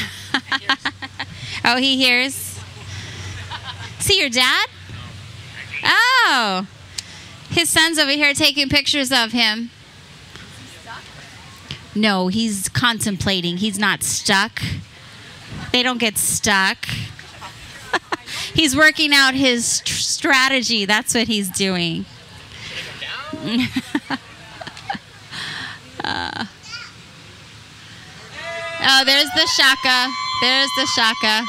S13: Oh, he hears. See your dad? Oh. His son's over here taking pictures of him. No, he's contemplating. He's not stuck. They don't get stuck. He's working out his strategy. That's what he's doing. Oh, there's the shaka. There's the shaka.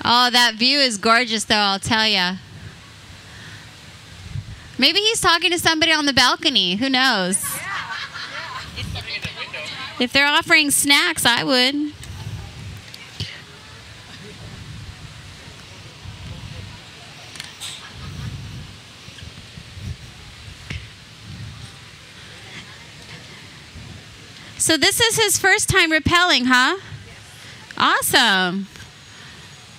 S13: Oh, that view is gorgeous, though, I'll tell you. Maybe he's talking to somebody on the balcony. Who knows? If they're offering snacks, I would. So this is his first time rappelling, huh? Awesome.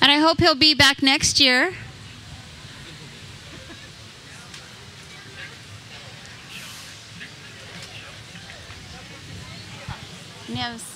S13: And I hope he'll be back next year. Yes.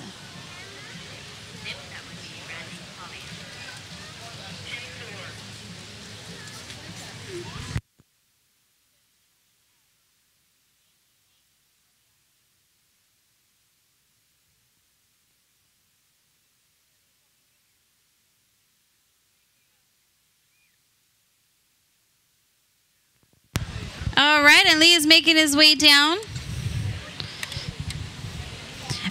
S13: All right, and Lee is making his way down.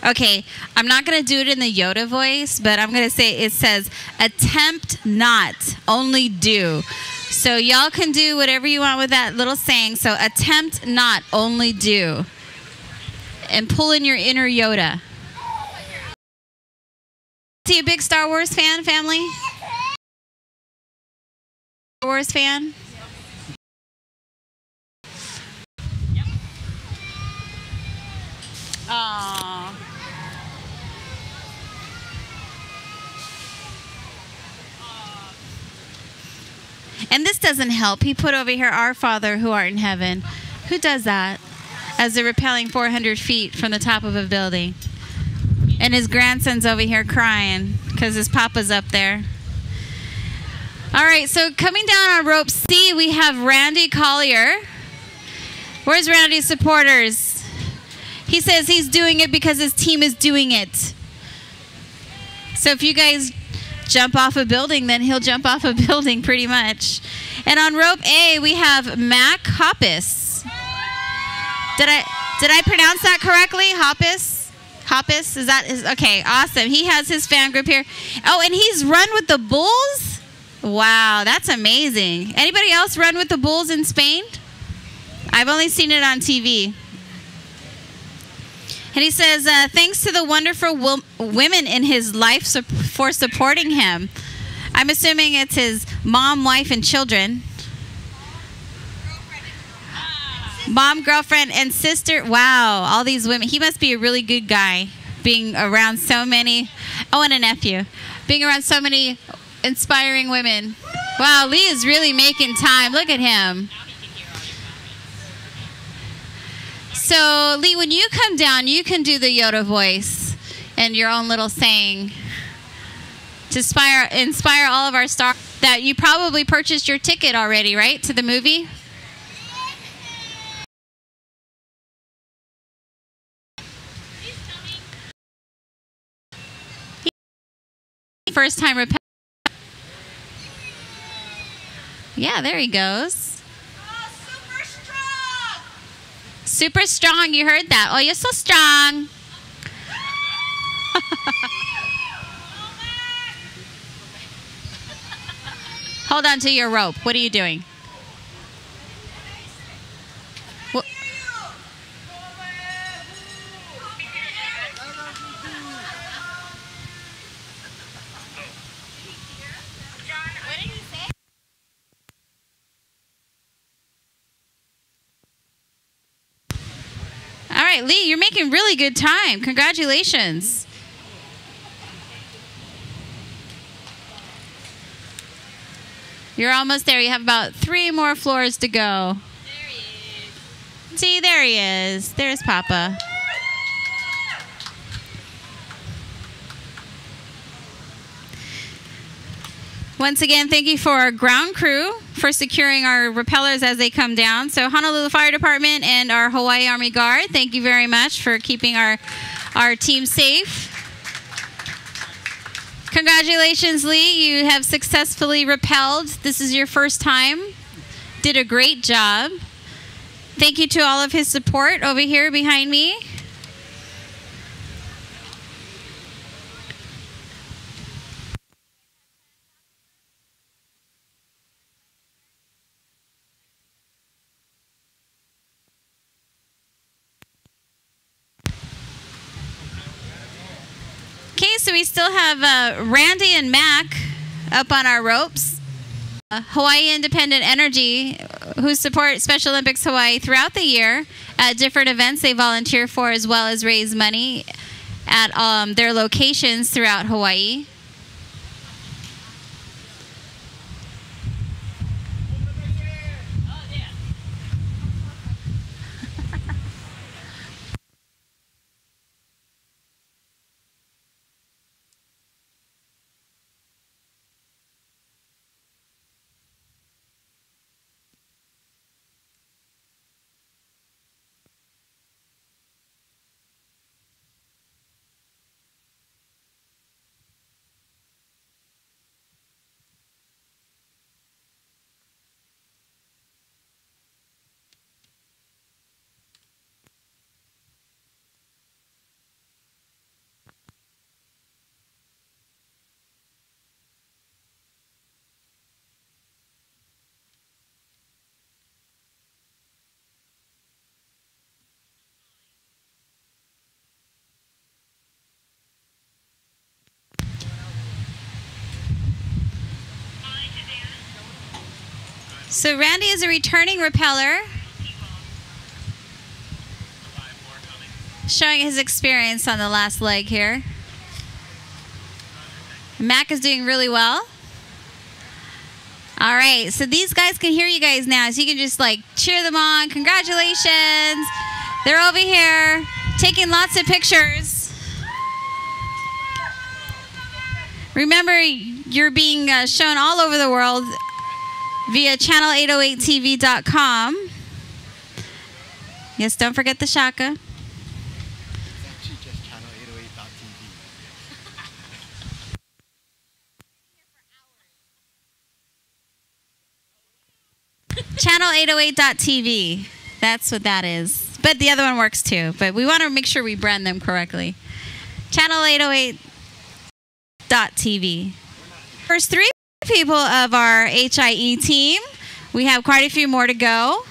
S13: Okay, I'm not going to do it in the Yoda voice, but I'm going to say it says, attempt not, only do. So y'all can do whatever you want with that little saying. So attempt not, only do. And pull in your inner Yoda. Is he a big Star Wars fan, family? Star Wars fan? Aww. And this doesn't help. He put over here, Our Father who art in heaven. Who does that? As they're rappelling 400 feet from the top of a building. And his grandson's over here crying because his papa's up there. All right, so coming down on rope C, we have Randy Collier. Where's Randy's supporters? He says he's doing it because his team is doing it. So if you guys jump off a building, then he'll jump off a building pretty much. And on rope A, we have Mac Hoppus. Did I pronounce that correctly? Hoppus? Hoppus? Is that his? Okay, awesome. He has his fan group here. Oh, and he's run with the Bulls? Wow, that's amazing. Anybody else run with the Bulls in Spain? I've only seen it on TV. And he says, thanks to the wonderful women in his life for supporting him. I'm assuming it's his mom, wife, and children. Mom, girlfriend, and sister. Wow, all these women. He must be a really good guy, being around so many. Oh, and a nephew. Being around so many inspiring women. Wow, Lee is really making time. Look at him. So, Lee, when you come down, you can do the Yoda voice and your own little saying to inspire all of our stars. That you probably purchased your ticket already, right, to the movie? First time repel. Yeah, there he goes. Oh, super strong. Super strong, you heard that. Oh, you're so strong. Hold on to your rope. What are you doing? What? All right, Lee, you're making really good time. Congratulations. You're almost there. You have about 3 more floors to go. There he is. See, there he is. There's Papa. Once again, thank you for our ground crew for securing our rappellers as they come down. So Honolulu Fire Department and our Hawaii Army Guard, thank you very much for keeping our team safe. Congratulations, Lee. You have successfully rappelled. This is your first time. Did a great job. Thank you to all of his support over here behind me. Okay, so we still have Randy and Mac up on our ropes. Hawaii Independent Energy, who support Special Olympics Hawaii throughout the year at different events they volunteer for, as well as raise money at their locations throughout Hawaii. So Randy is a returning rappeller, showing his experience on the last leg here. Mac is doing really well. All right, so these guys can hear you guys now, so you can just like cheer them on. Congratulations. They're over here taking lots of pictures. Remember, you're being shown all over the world via channel808tv.com. Yes, don't forget the shaka.
S14: It's actually just
S13: Channel808.tv.
S14: channel808.tv.
S13: Channel808.tv. That's what that is. But the other one works too. But we want to make sure we brand them correctly. Channel808.tv. First 3 people of our HIE team. We have quite a few more to go.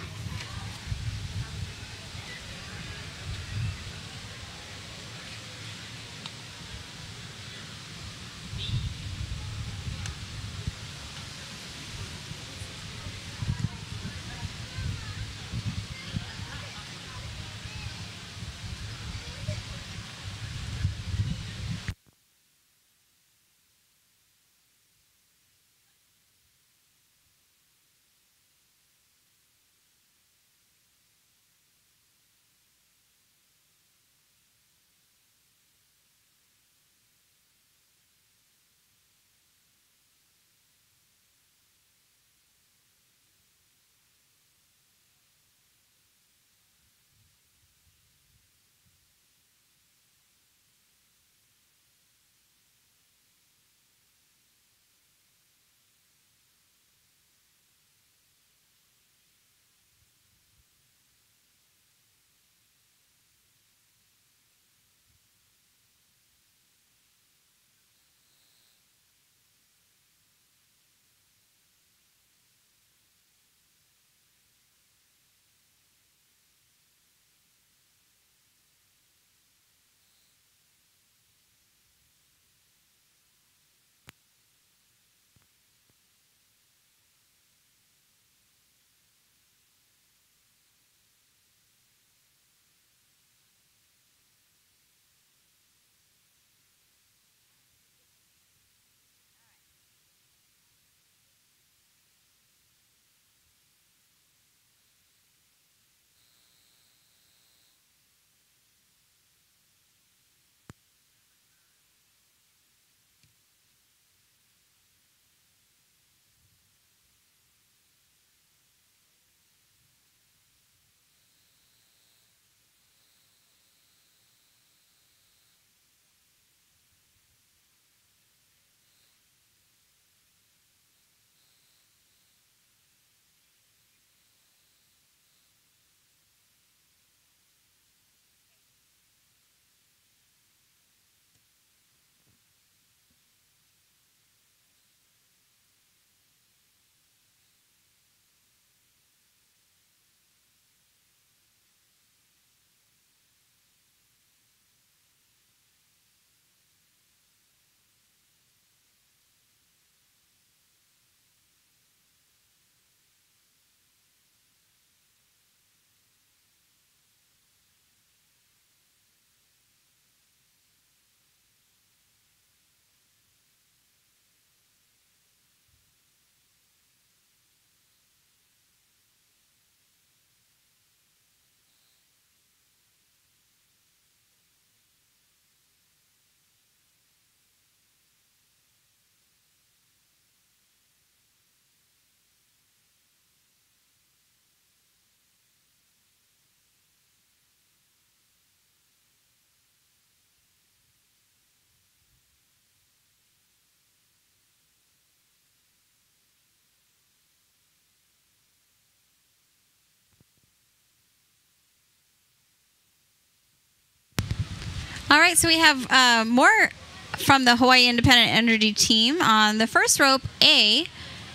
S13: All right, so we have more from the Hawaii Independent Energy team. On the first rope, A,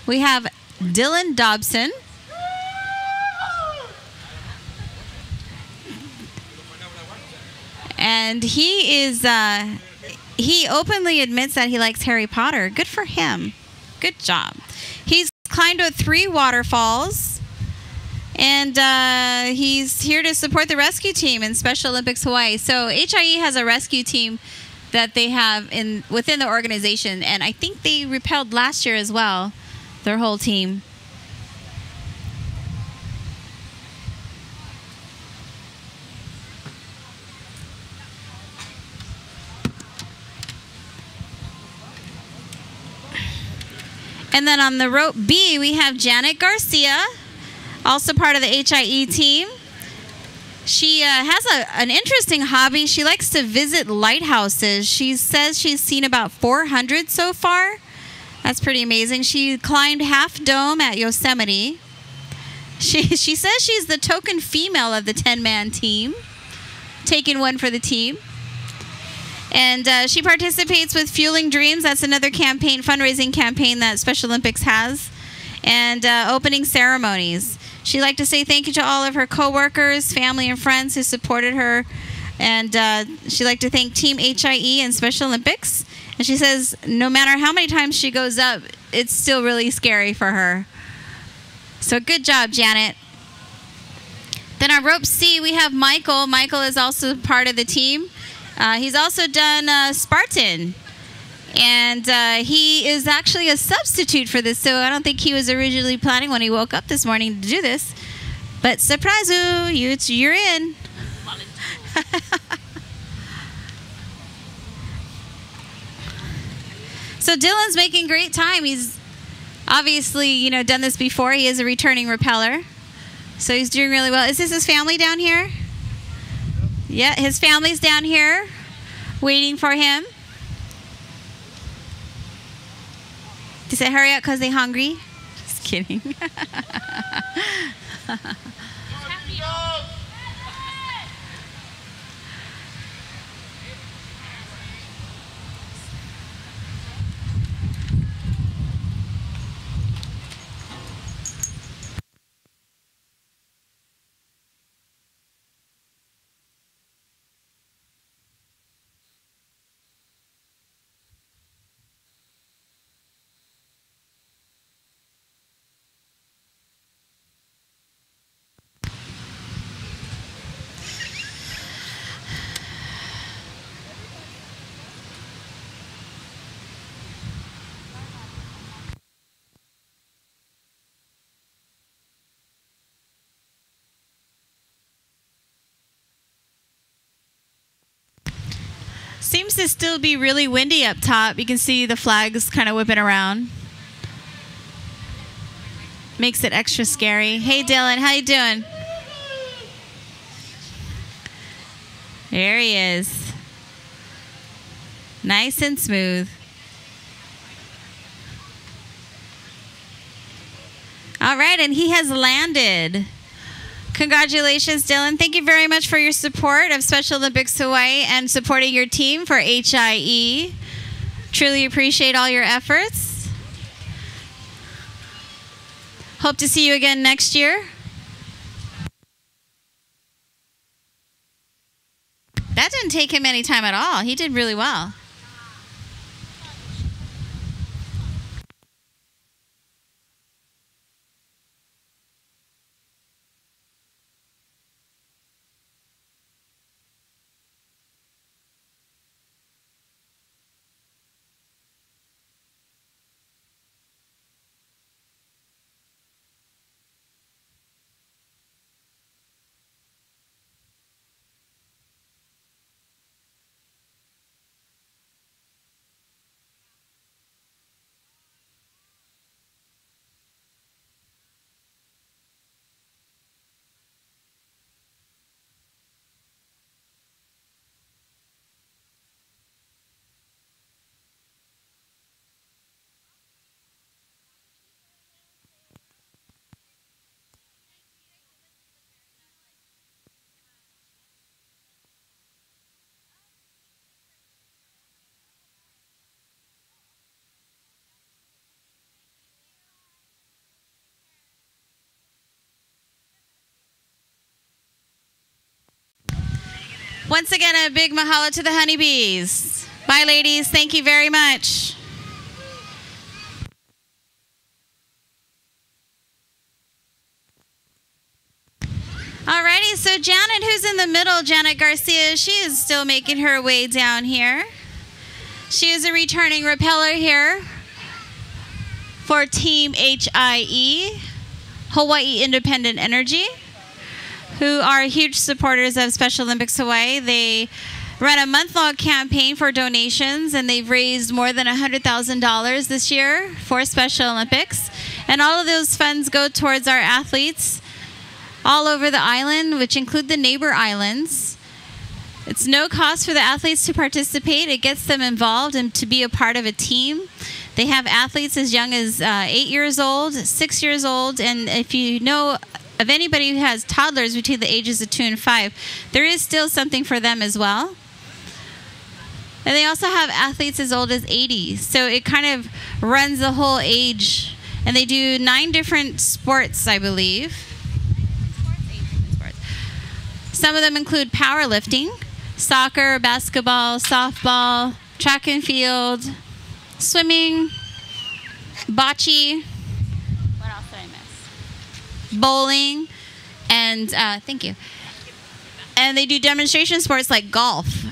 S13: we have Dylan Dobson. And he openly admits that he likes Harry Potter. Good for him. Good job. He's climbed 3 waterfalls. And he's here to support the rescue team in Special Olympics Hawaii. So HIE has a rescue team that they have within the organization. And I think they repelled last year as well, their whole team. And then on the rope B, we have Janet Garcia, also part of the HIE team. She has an interesting hobby. She likes to visit lighthouses. She says she's seen about 400 so far. That's pretty amazing. She climbed Half Dome at Yosemite. She says she's the token female of the 10-man team, taking one for the team. And she participates with Fueling Dreams. That's another campaign, fundraising campaign that Special Olympics has. And opening ceremonies. She'd like to say thank you to all of her coworkers, family, and friends who supported her. And she'd like to thank Team HIE and Special Olympics. And she says no matter how many times she goes up, it's still really scary for her. So good job, Janet. Then on rope C, we have Michael. Michael is also part of the team. He's also done Spartan. And he is actually a substitute for this, so I don't think he was originally planning when he woke up this morning to do this. But surprise you're in. So Dylan's making great time. He's obviously, done this before. He is a returning rappeller. So he's doing really well. Is this his family down here? Yeah, his family's down here waiting for him. They said hurry up because they're hungry. Just kidding. Seems to still be really windy up top. You can see the flags kind of whipping around. Makes it extra scary. Hey Dylan, how you doing? There he is. Nice and smooth. All right, and he has landed. Congratulations, Dylan. Thank you very much for your support of Special Olympics Hawaii and supporting your team for HIE. Truly appreciate all your efforts. Hope to see you again next year. That didn't take him any time at all. He did really well. Once again, a big mahalo to the honeybees. Bye, ladies. Thank you very much. Alrighty, so Janet, who's in the middle, Janet Garcia, she is still making her way down here. She is a returning rappeller here for Team HIE, Hawaii Independent Energy, who are huge supporters of Special Olympics Hawaii. They run a month-long campaign for donations, and they've raised more than $100,000 this year for Special Olympics. And all of those funds go towards our athletes all over the island, which include the neighbor islands. It's no cost for the athletes to participate. It gets them involved and to be a part of a team. They have athletes as young as 8 years old, 6 years old, and if you know of anybody who has toddlers between the ages of 2 and 5, there is still something for them as well. And they also have athletes as old as 80, so it kind of runs the whole age. And they do 9 different sports, I believe. 8 different sports. Some of them include powerlifting, soccer, basketball, softball, track and field, swimming, bocce. What else did I miss? Bowling, and thank you. And they do demonstration sports like golf.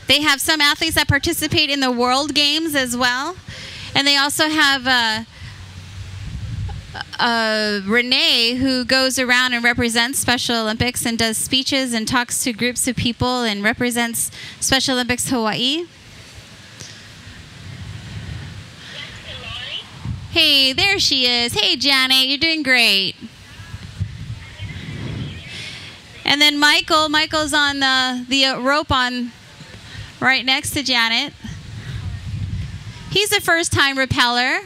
S13: They have some athletes that participate in the World Games as well. And they also have Renee, who goes around and represents Special Olympics and does speeches and talks to groups of people and represents Special Olympics Hawaii. Hey, there she is. Hey, Janet, you're doing great. And then Michael's on the rope on right next to Janet. He's a first-time rappeller,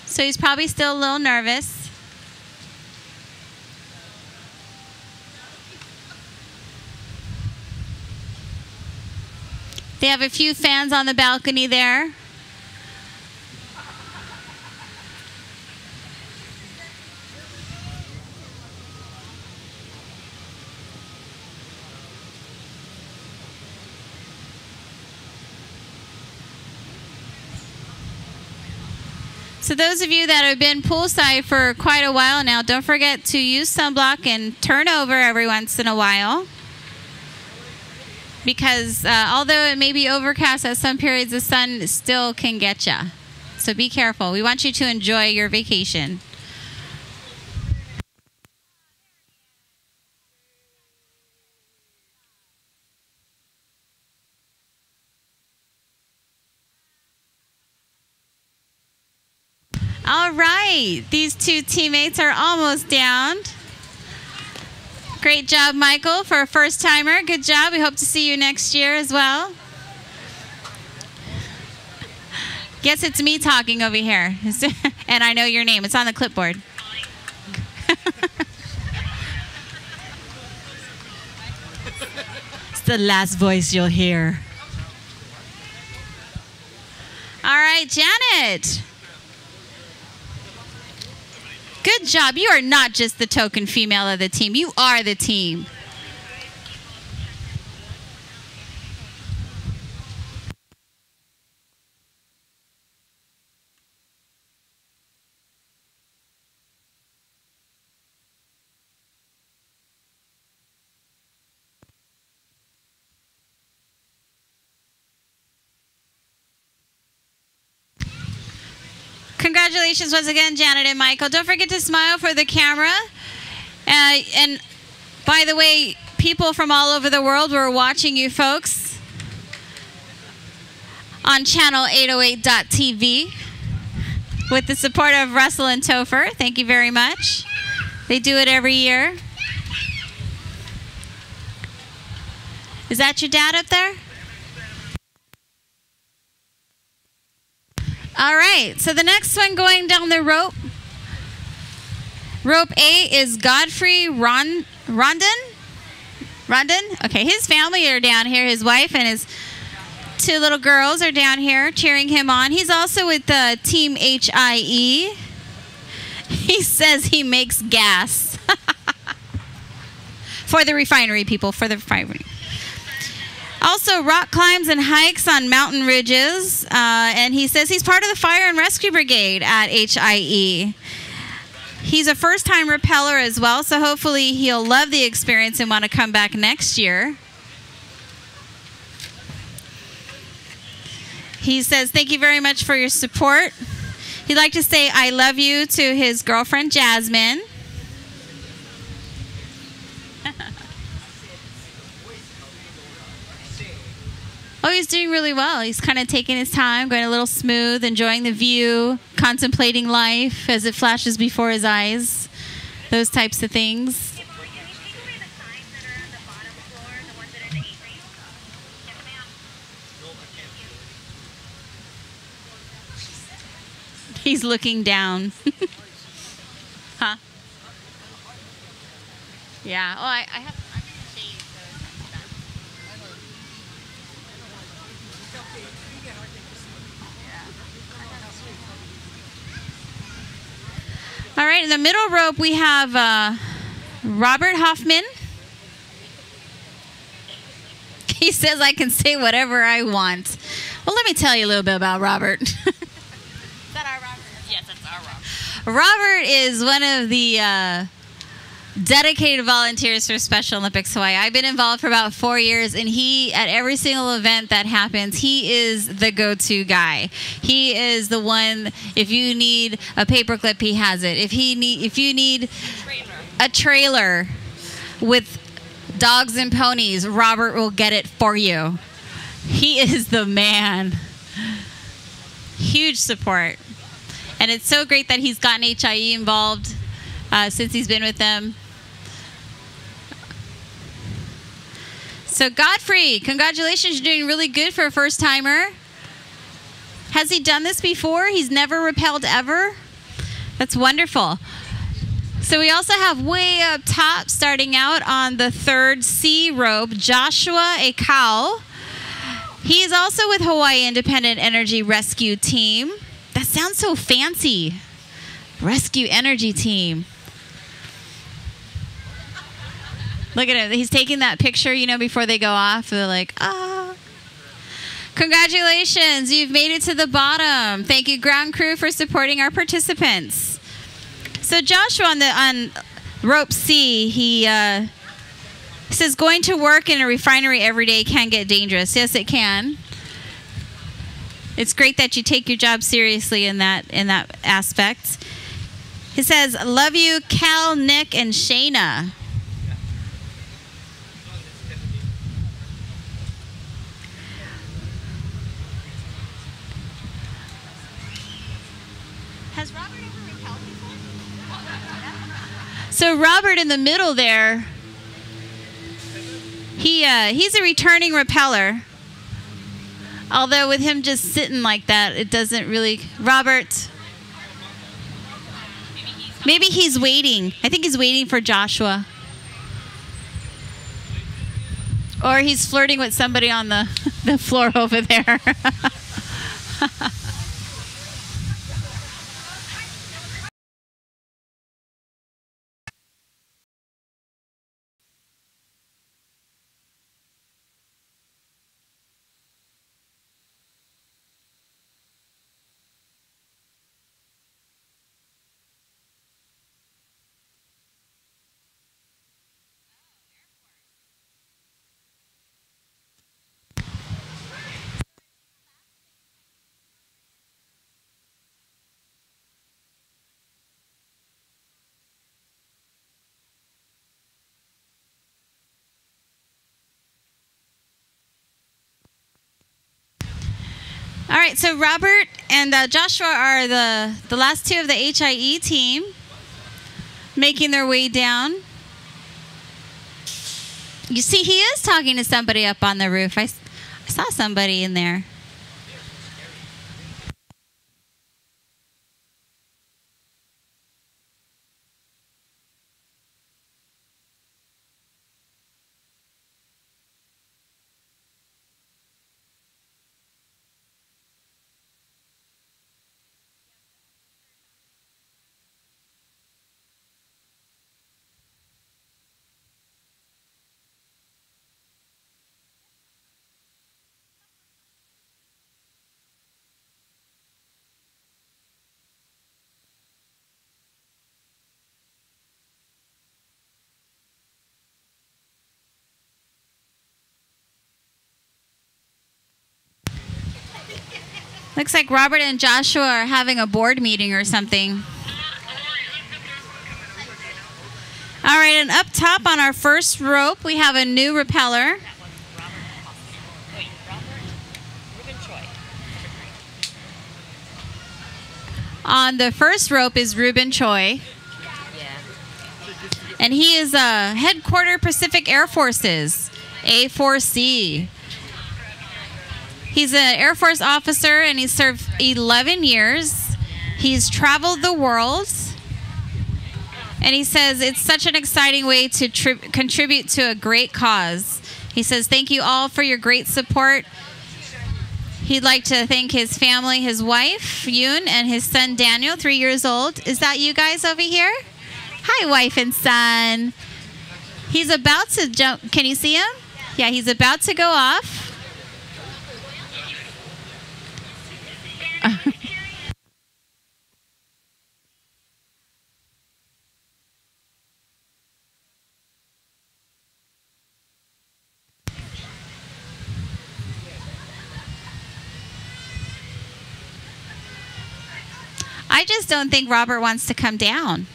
S13: so he's probably still a little nervous. They have a few fans on the balcony there. So those of you that have been poolside for quite a while now, don't forget to use sunblock and turn over every once in a while. Because although it may be overcast at some periods, the sun still can get you. So be careful. We want you to enjoy your vacation. All right, these 2 teammates are almost down. Great job, Michael, for a first-timer. Good job. We hope to see you next year as well. Guess it's me talking over here. And I know your name. It's on the clipboard. It's the last voice you'll hear. All right, Janet. Good job. You are not just the token female of the team. You are the team. Congratulations once again, Janet and Michael. Don't forget to smile for the camera. And by the way, people from all over the world were watching you folks on channel 808.tv with the support of Russell and Topher. Thank you very much. They do it every year. Is that your dad up there? All right, so the next one going down the rope. Rope A is Godfrey Rondon? Okay, his family are down here. His wife and his 2 little girls are down here cheering him on. He's also with Team HIE. He says he makes gas. For the refinery, people, for the refinery. Also, rock climbs and hikes on mountain ridges. And he says he's part of the Fire and Rescue Brigade at HIE. He's a first-time rappeller as well, so hopefully he'll love the experience and want to come back next year. He says, thank you very much for your support. He'd like to say I love you to his girlfriend, Jasmine. he's doing really well. He's kind of taking his time, going a little smooth, enjoying the view, contemplating life as it flashes before his eyes. Those types of things. He's looking down. Huh? Yeah. Oh, I'm in the shade, so it's not too bad. All right, in the middle rope we have Robert Hoffman. He says I can say whatever I want. Well, let me tell you a little bit about Robert. Is that our Robert? Yes, that's our Robert. Robert is one of the dedicated volunteers for Special Olympics Hawaii. I've been involved for about 4 years, and he, at every single event that happens, he is the go-to guy. He is the one. If you need a paperclip, he has it. If you need a trailer with dogs and ponies, Robert will get it for you. He is the man. Huge support. And it's so great that he's gotten HIE involved since he's been with them. So Godfrey, congratulations. You're doing really good for a first-timer. Has he done this before? He's never rappelled ever? That's wonderful. So we also have way up top, starting out on the 3rd C rope, Joshua Akau. He is also with Hawaii Independent Energy Rescue Team. That sounds so fancy. Rescue Energy Team. Look at him. He's taking that picture, you know, before they go off. They're like, ah. Congratulations. You've made it to the bottom. Thank you, ground crew, for supporting our participants. So Joshua on rope C, he says going to work in a refinery every day can get dangerous. Yes, it can. It's great that you take your job seriously in that aspect. He says, love you, Cal, Nick, and Shayna. Has Robert ever repelled before? So Robert in the middle there, he's a returning repeller. Although with him just sitting like that, it doesn't really... Robert, maybe he's waiting. I think he's waiting for Joshua. Or he's flirting with somebody on the floor over there. All right, so Robert and Joshua are the last two of the HIE team making their way down. You see, he is talking to somebody up on the roof. I saw somebody in there. Looks like Robert and Joshua are having a board meeting or something. All right, and up top on our first rope, we have a new repeller. On the first rope is Ruben Choi. And he is Headquarter Pacific Air Forces, A4C. He's an Air Force officer and he served 11 years. He's traveled the world. And he says it's such an exciting way to contribute to a great cause. He says, thank you all for your great support. He'd like to thank his family, his wife, Yoon, and his son, Daniel, 3 years old. Is that you guys over here? Hi, wife and son. He's about to jump. Can you see him? Yeah, he's about to go off. I just don't think Robert wants to come down.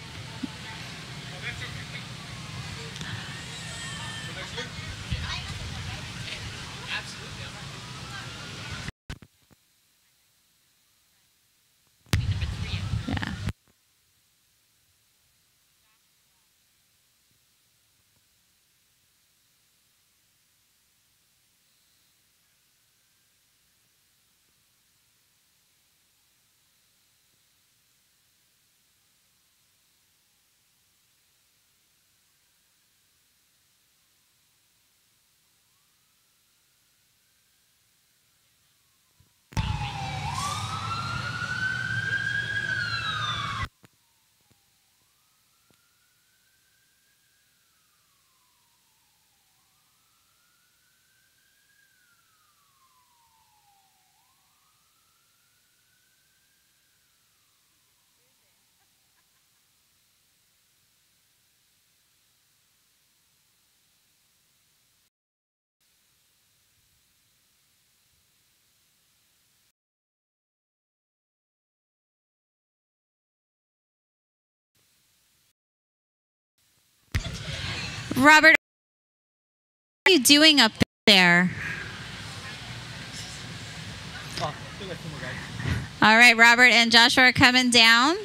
S13: Yeah. Robert, what are you doing up there? All right, Robert and Joshua are coming down.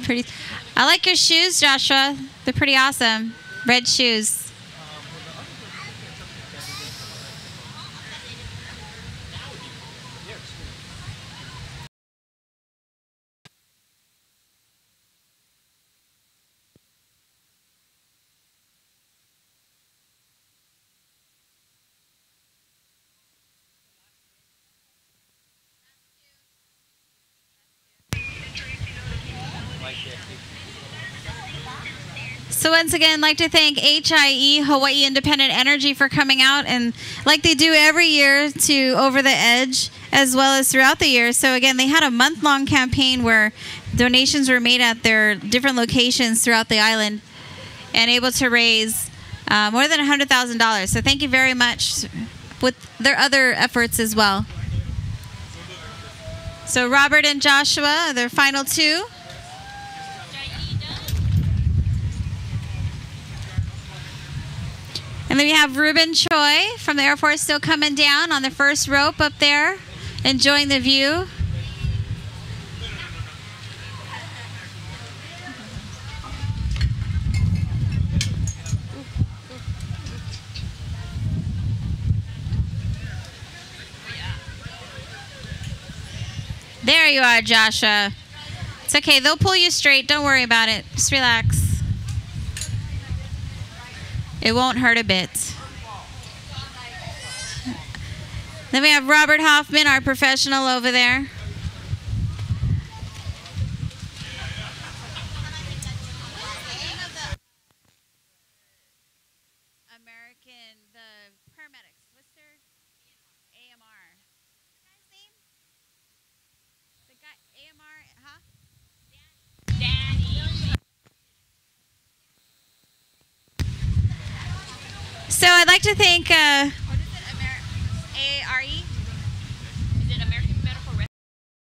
S13: Pretty. I like your shoes, Joshua. They're pretty awesome. Red shoes. So once again, I'd like to thank HIE, Hawaii Independent Energy, for coming out and like they do every year to Over the Edge as well as throughout the year. So again, they had a month-long campaign where donations were made at their different locations throughout the island and able to raise more than $100,000. So thank you very much with their other efforts as well. So Robert and Joshua, their final two. And then we have Ruben Choi from the Air Force still coming down on the first rope up there, enjoying the view. There you are, Joshua. It's okay. They'll pull you straight. Don't worry about it. Just relax. It won't hurt a bit. Then we have Robert Hoffman, our professional over there. American, the paramedics. What's their AMR? The guy's name? The guy, AMR, huh? Danny. So I'd like to thank, what is it, ARE? Is it American Medical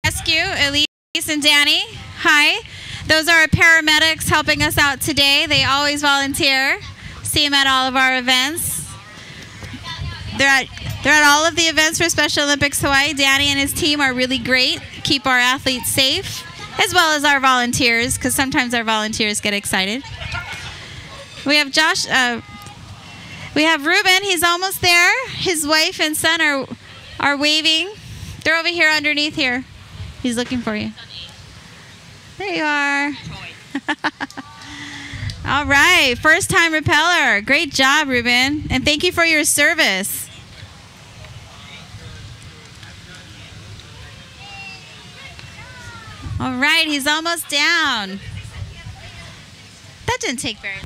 S13: Rescue? Elise and Danny, hi. Those are our paramedics helping us out today. They always volunteer. See them at all of our events. They're at all of the events for Special Olympics Hawaii. Danny and his team are really great. Keep our athletes safe. as well as our volunteers, because sometimes our volunteers get excited. We have Josh. We have Ruben. He's almost there. His wife and son are waving. They're over here underneath here. He's looking for you. There you are. All right. First time rappeller. Great job, Ruben. And thank you for your service. All right. He's almost down. That didn't take very long.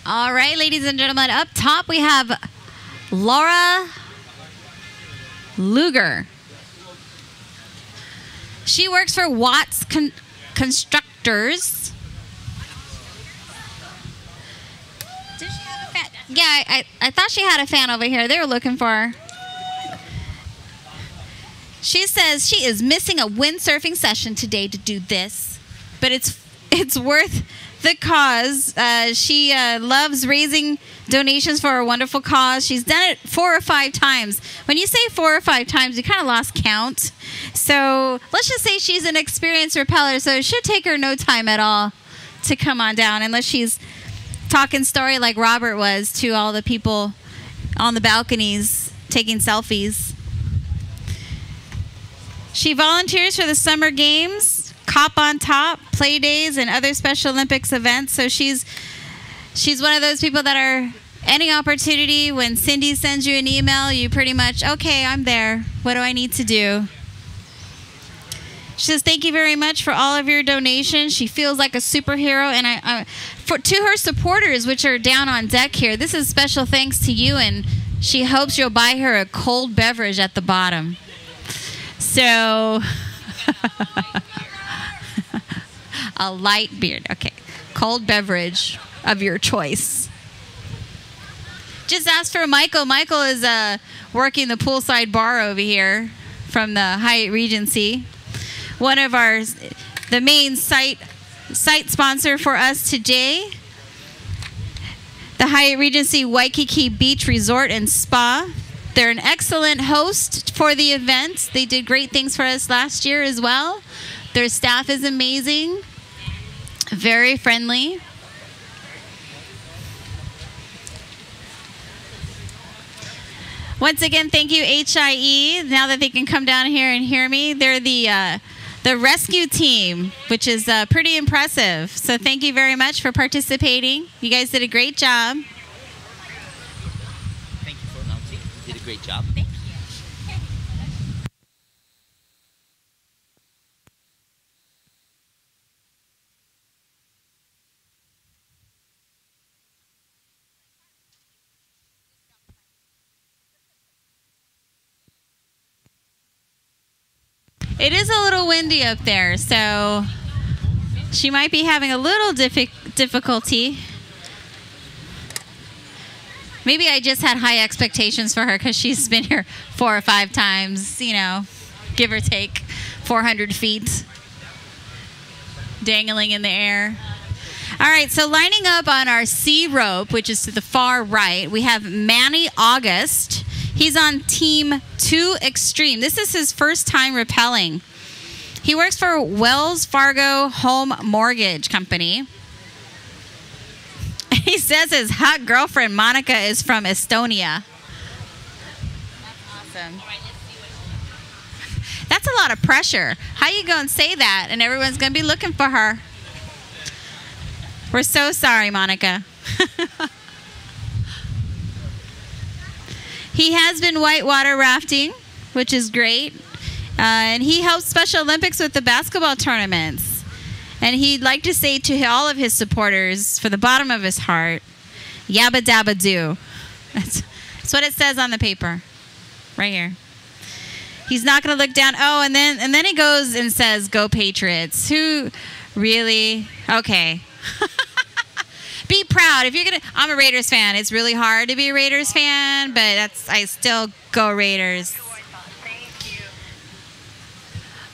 S13: All right, ladies and gentlemen, up top we have Laura Luger. She works for Watts Constructors. Did she have a fan? Yeah, I thought she had a fan over here. They were looking for her. She says she is missing a windsurfing session today to do this, but it's worth the cause. She loves raising donations for a wonderful cause. She's done it 4 or 5 times. When you say 4 or 5 times, you kind of lost count. So let's just say she's an experienced rappeller, so it should take her no time at all to come on down, unless she's talking story like Robert was to all the people on the balconies taking selfies. She volunteers for the Summer Games, Cop on Top, Play Days, and other Special Olympics events. So she's one of those people that are any opportunity. When Cindy sends you an email, you pretty much, okay, I'm there. What do I need to do? She says, thank you very much for all of your donations. She feels like a superhero. And to her supporters, which are down on deck here, this is special thanks to you. And she hopes you'll buy her a cold beverage at the bottom. So, a light beer. Okay. Cold beverage of your choice. Just ask for Michael. Michael is working the poolside bar over here from the Hyatt Regency. One of the main site sponsor for us today. The Hyatt Regency Waikiki Beach Resort and Spa. They're an excellent host for the event. They did great things for us last year as well. Their staff is amazing. Very friendly. Once again, thank you, HIE. Now that they can come down here and hear me, they're the rescue team, which is pretty impressive. So thank you very much for participating. You guys did a great job.
S17: Thank you for announcing. You did a great job. Thank you.
S13: It is a little windy up there, so she might be having a little difficulty. Maybe I just had high expectations for her because she's been here 4 or 5 times, you know, give or take 400 feet, dangling in the air. All right, so lining up on our C rope, which is to the far right, we have Manny August. He's on Team 2 Extreme. This is his first time rappelling. He works for Wells Fargo Home Mortgage Company. He says his hot girlfriend, Monica, is from Estonia. That's awesome. That's a lot of pressure. How you going to say that and everyone's going to be looking for her? We're so sorry, Monica. He has been whitewater rafting, which is great. And he helps Special Olympics with the basketball tournaments. And he'd like to say to all of his supporters, from the bottom of his heart, yabba dabba do. That's what it says on the paper, right here. He's not going to look down. Oh, and then he goes and says, "Go Patriots." Who really? Okay. Be proud. If you're gonna, I'm a Raiders fan. It's really hard to be a Raiders fan, but I still go Raiders.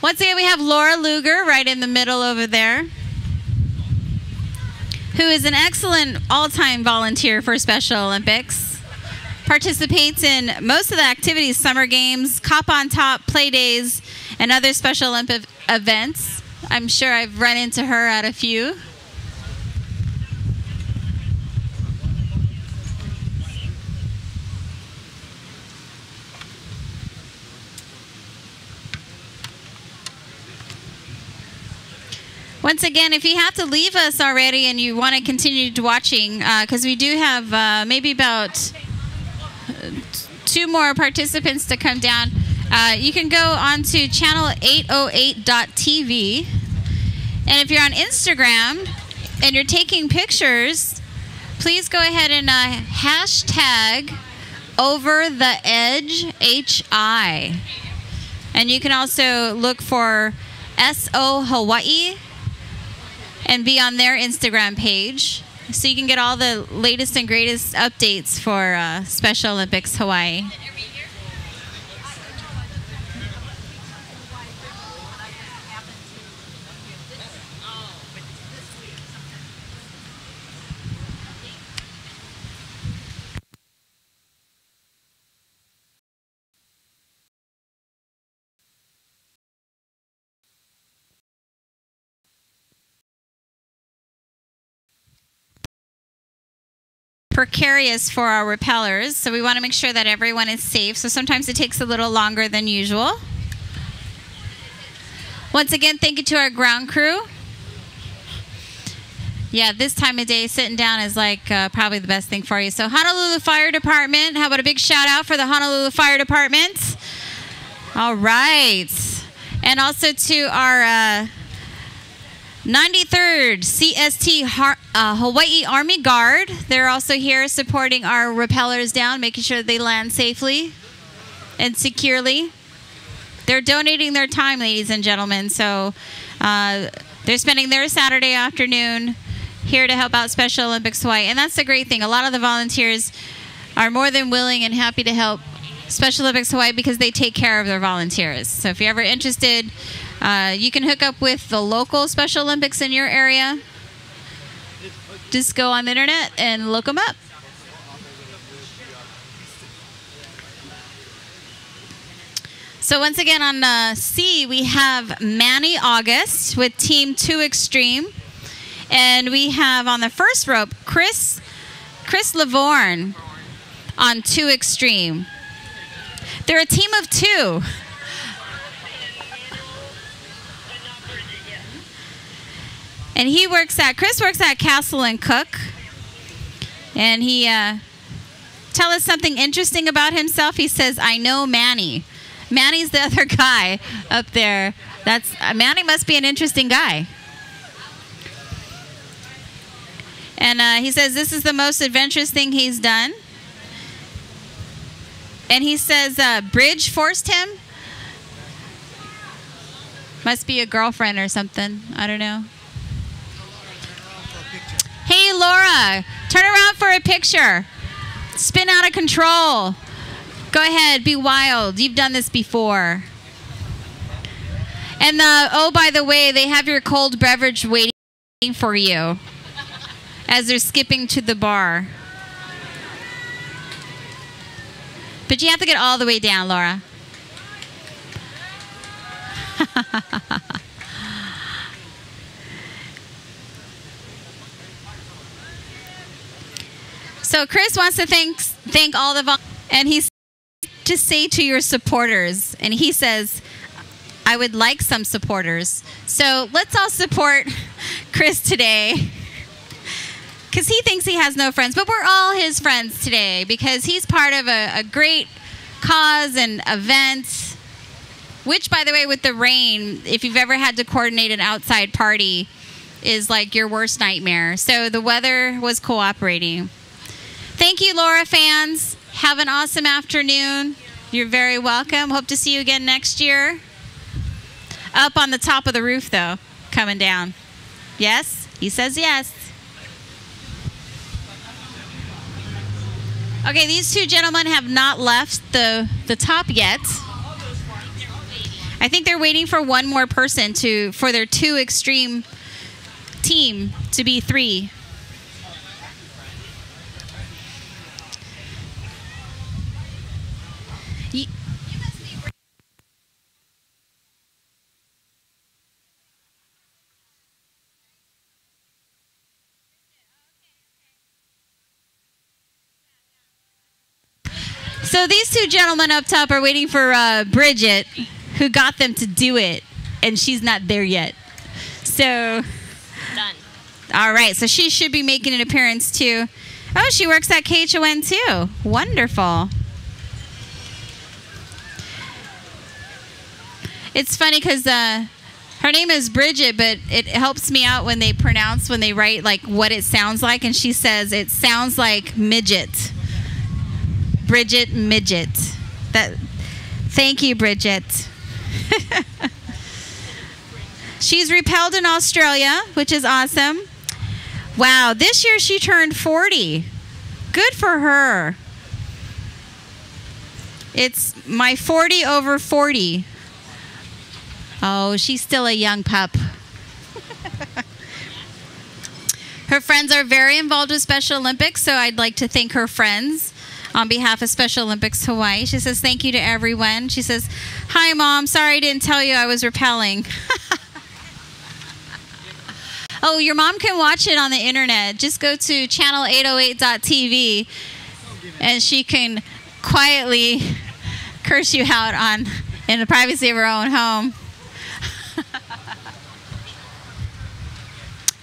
S13: Once again, we have Laura Luger right in the middle over there, who is an excellent all-time volunteer for Special Olympics. Participates in most of the activities, summer games, Cop on Top, play days, and other Special Olympic events. I'm sure I've run into her at a few. Once again, if you have to leave us already and you want to continue watching, because we do have maybe about 2 more participants to come down, you can go on to channel808.tv. And if you're on Instagram and you're taking pictures, please go ahead and hashtag #OverTheEdgeHI. And you can also look for SO Hawaii and be on their Instagram page, so you can get all the latest and greatest updates for Special Olympics Hawaii. Precarious for our rappellers, so we want to make sure that everyone is safe, so sometimes it takes a little longer than usual. Once again, thank you to our ground crew. Yeah, this time of day, sitting down is like probably the best thing for you. So Honolulu Fire Department, how about a big shout out for the Honolulu Fire Department? All right. And also to our 93rd CST Hawaii Army Guard. They're also here supporting our rappellers down, making sure they land safely and securely. They're donating their time, ladies and gentlemen. So they're spending their Saturday afternoon here to help out Special Olympics Hawaii. And that's the great thing. A lot of the volunteers are more than willing and happy to help Special Olympics Hawaii because they take care of their volunteers. So if you're ever interested, you can hook up with the local Special Olympics in your area. Just go on the internet and look them up. So once again on C, we have Manny August with Team 2 Extreme. And we have on the first rope, Chris Lavorne on 2 Extreme. They're a team of 2. And Chris works at Castle and Cook. And he tell us something interesting about himself. He says, "I know Manny." Manny's the other guy up there. Manny must be an interesting guy. And he says this is the most adventurous thing he's done. And he says Bridge forced him. Must be a girlfriend or something. I don't know. Hey, Laura, turn around for a picture. Spin out of control. Go ahead, be wild. You've done this before. And oh, by the way, they have your cold beverage waiting for you as they're skipping to the bar. But you have to get all the way down, Laura. So Chris wants to thank all the and he's to say to your supporters, and he says, I would like some supporters. So let's all support Chris today, because he thinks he has no friends, but we're all his friends today because he's part of a great cause and event, which, by the way, with the rain, if you've ever had to coordinate an outside party, is like your worst nightmare. So the weather was cooperating. Thank you, Laura fans. Have an awesome afternoon. You're very welcome. Hope to see you again next year. Up on the top of the roof, though, coming down. Yes? He says yes. Okay, these two gentlemen have not left the top yet. I think they're waiting for one more person for their two extreme team to be three. So these two gentlemen up top are waiting for Bridget, who got them to do it, and she's not there yet. So, done. All right, so she should be making an appearance too. Oh, she works at KHON too. Wonderful. It's funny because her name is Bridget, but it helps me out when they write like what it sounds like, and she says it sounds like midget. Bridget Midget. Thank you, Bridget. She's repelled in Australia, which is awesome. Wow, this year she turned 40. Good for her. It's my 40 over 40. Oh, she's still a young pup. Her friends are very involved with Special Olympics, so I'd like to thank her friends on behalf of Special Olympics Hawaii. She says, thank you to everyone. She says, hi, Mom. Sorry I didn't tell you I was rappelling. Oh, your mom can watch it on the internet. Just go to channel808.tv and she can quietly curse you out in the privacy of her own home.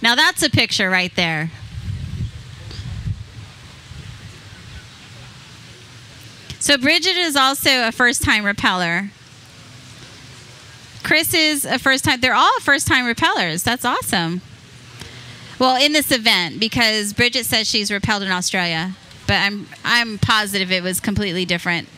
S13: Now that's a picture right there. So Bridget is also a first-time rappeller. Chris is a first-time. They're all first-time rappellers. That's awesome. Well, in this event, because Bridget says she's rappelled in Australia, but I'm positive it was completely different.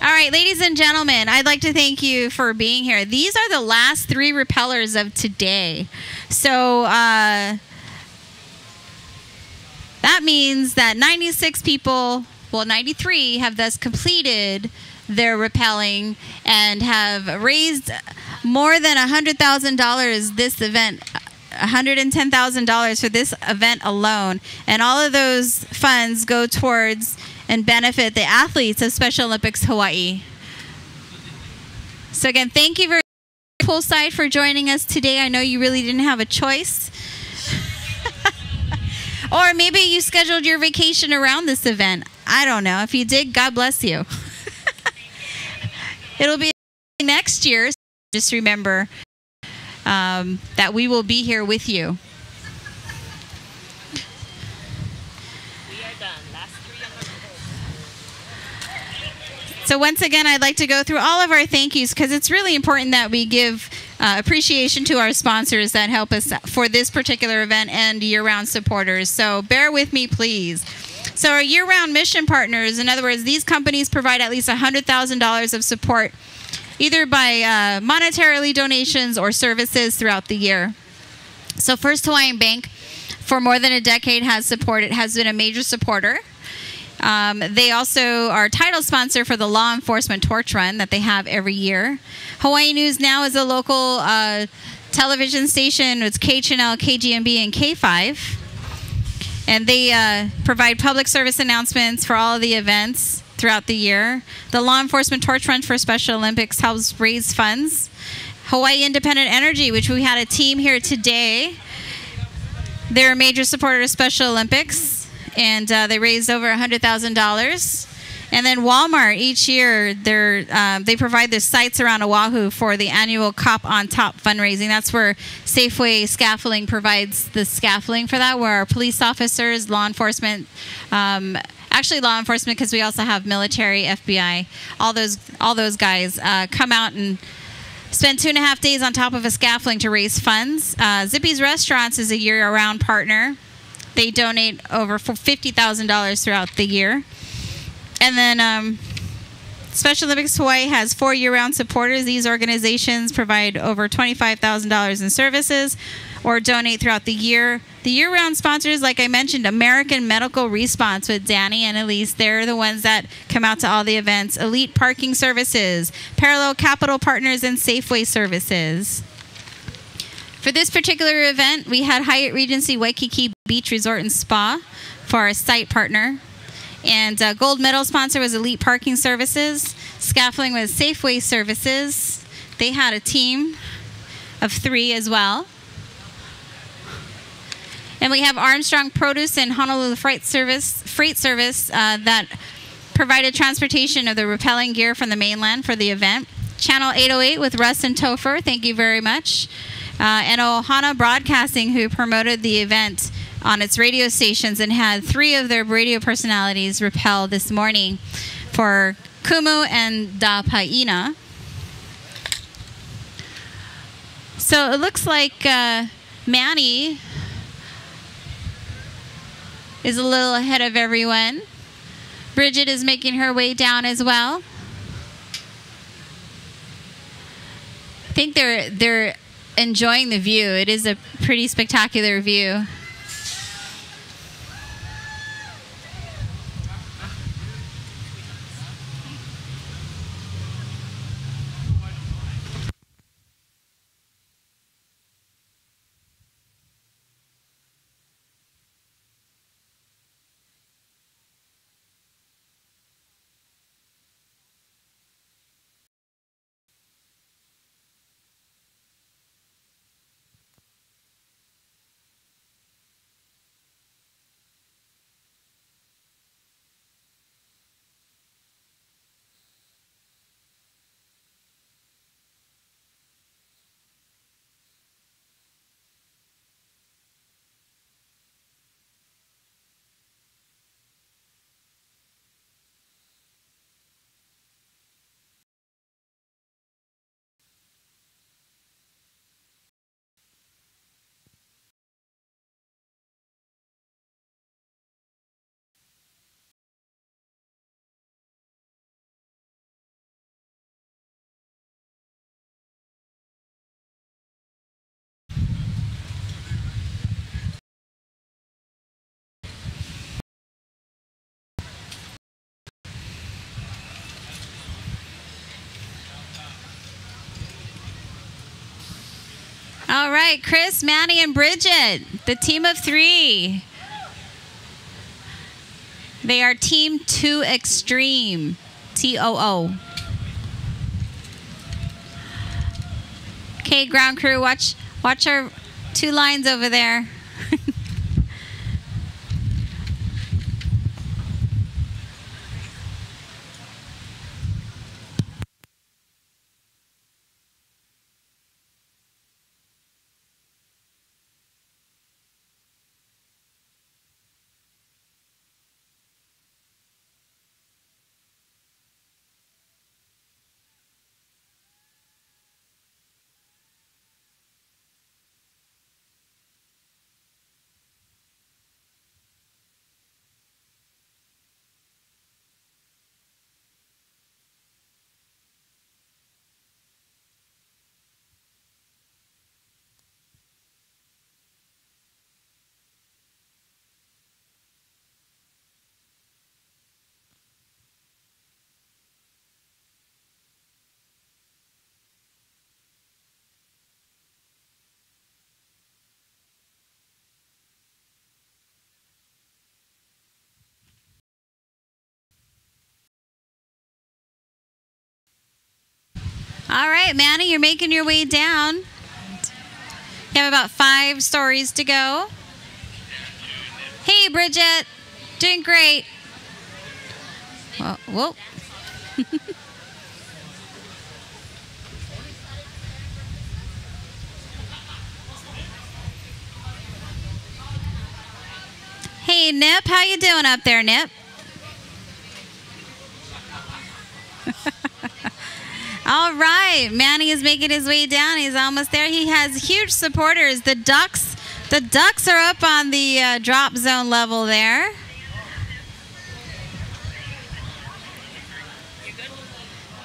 S13: All right, ladies and gentlemen, I'd like to thank you for being here. These are the last three rappellers of today. So that means that 96 people, well, 93 have thus completed their rappelling and have raised more than $100,000 this event, $110,000 for this event alone. And all of those funds go towards and benefit the athletes of Special Olympics Hawaii. So again, thank you very much, Poolside, for joining us today. I know you really didn't have a choice. Or maybe you scheduled your vacation around this event. I don't know. If you did, God bless you. It'll be next year. Just remember that we will be here with you. So once again, I'd like to go through all of our thank yous because it's really important that we give appreciation to our sponsors that help us for this particular event and year-round supporters. So bear with me, please. So our year-round mission partners, in other words, these companies provide at least $100,000 of support either by monetarily donations or services throughout the year. So First Hawaiian Bank, for more than a decade, has been a major supporter. They also are title sponsor for the law enforcement torch run that they have every year. Hawaii News Now is a local television station. It's KHNL, KGMB, and K5. And they provide public service announcements for all of the events throughout the year. The law enforcement torch run for Special Olympics helps raise funds. Hawaii Independent Energy, which we had a team here today. They're a major supporter of Special Olympics, and they raised over $100,000. And then Walmart, each year, they provide their sites around Oahu for the annual Cop on Top fundraising. That's where Safeway Scaffolding provides the scaffolding for that, where our police officers, law enforcement, actually law enforcement, because we also have military, FBI, all those guys come out and spend 2.5 days on top of a scaffolding to raise funds. Zippy's Restaurants is a year-round partner. They donate over $50,000 throughout the year. And then Special Olympics Hawaii has 4 year-round supporters. These organizations provide over $25,000 in services or donate throughout the year. The year-round sponsors, like I mentioned, American Medical Response with Danny and Elise. They're the ones that come out to all the events. Elite Parking Services, Parallel Capital Partners, and Safeway Services. For this particular event, we had Hyatt Regency Waikiki Beach Resort and Spa for our site partner. And gold medal sponsor was Elite Parking Services. Scaffolding was Safeway Services. They had a team of 3 as well. And we have Armstrong Produce and Honolulu Freight Service that provided transportation of the rappelling gear from the mainland for the event. Channel 808 with Russ and Topher, thank you very much. And Ohana Broadcasting, who promoted the event on its radio stations and had 3 of their radio personalities rappel this morning for Kumu and Da Paina. So it looks like Manny is a little ahead of everyone. Bridget is making her way down as well. I think they're enjoying the view. It is a pretty spectacular view. All right, Chris, Manny, and Bridget, the team of 3. They are Team 2 Extreme, TOO. Okay, ground crew, watch our 2 lines over there. All right, Manny, you're making your way down. You have about 5 stories to go. Hey, Bridget. Doing great. Whoa. Hey, Nip. How you doing up there, Nip? All right, Manny is making his way down. He's almost there. He has huge supporters. The Ducks are up on the drop zone level there.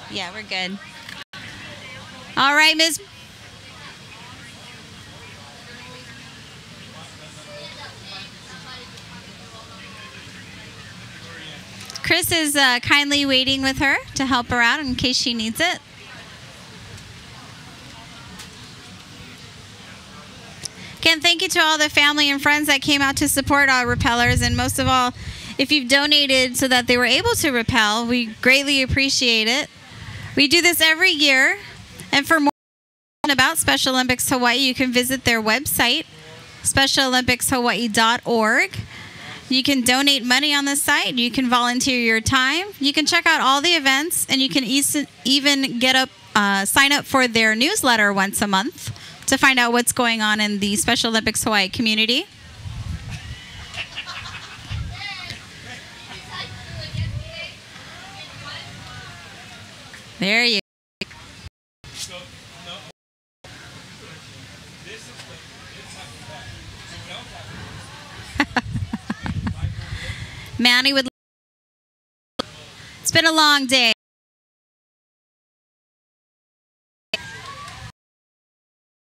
S13: Yeah, we're good. All right, Miss. Chris is kindly waiting with her to help her out in case she needs it. Again, thank you to all the family and friends that came out to support our rappellers, and most of all, if you've donated so that they were able to rappel, we greatly appreciate it. We do this every year, and for more about Special Olympics Hawaii, you can visit their website, specialolympicshawaii.org. You can donate money on the site. You can volunteer your time. You can check out all the events, and you can even sign up for their newsletter once a month to find out what's going on in the Special Olympics Hawaii community. There you go. Manny would. It's been a long day.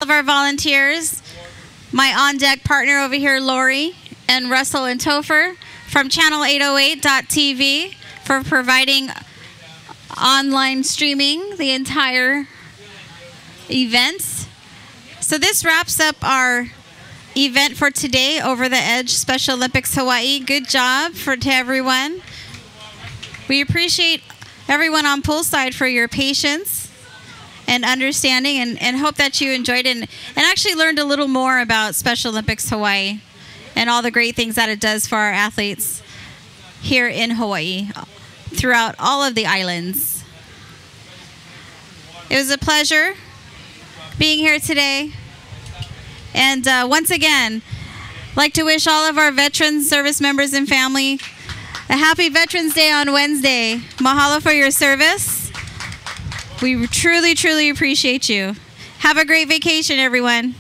S13: All of our volunteers, my on-deck partner over here, Lori, and Russell and Topher from channel808.tv for providing online streaming the entire events. So this wraps up our event for today, Over the Edge Special Olympics Hawaii. Good job to everyone. We appreciate everyone on poolside for your patience and understanding, and hope that you enjoyed it and actually learned a little more about Special Olympics Hawaii and all the great things that it does for our athletes here in Hawaii throughout all of the islands. It was a pleasure being here today. And once again, I'd like to wish all of our veterans, service members, and family a happy Veterans Day on Wednesday. Mahalo for your service. We truly, truly appreciate you. Have a great vacation, everyone.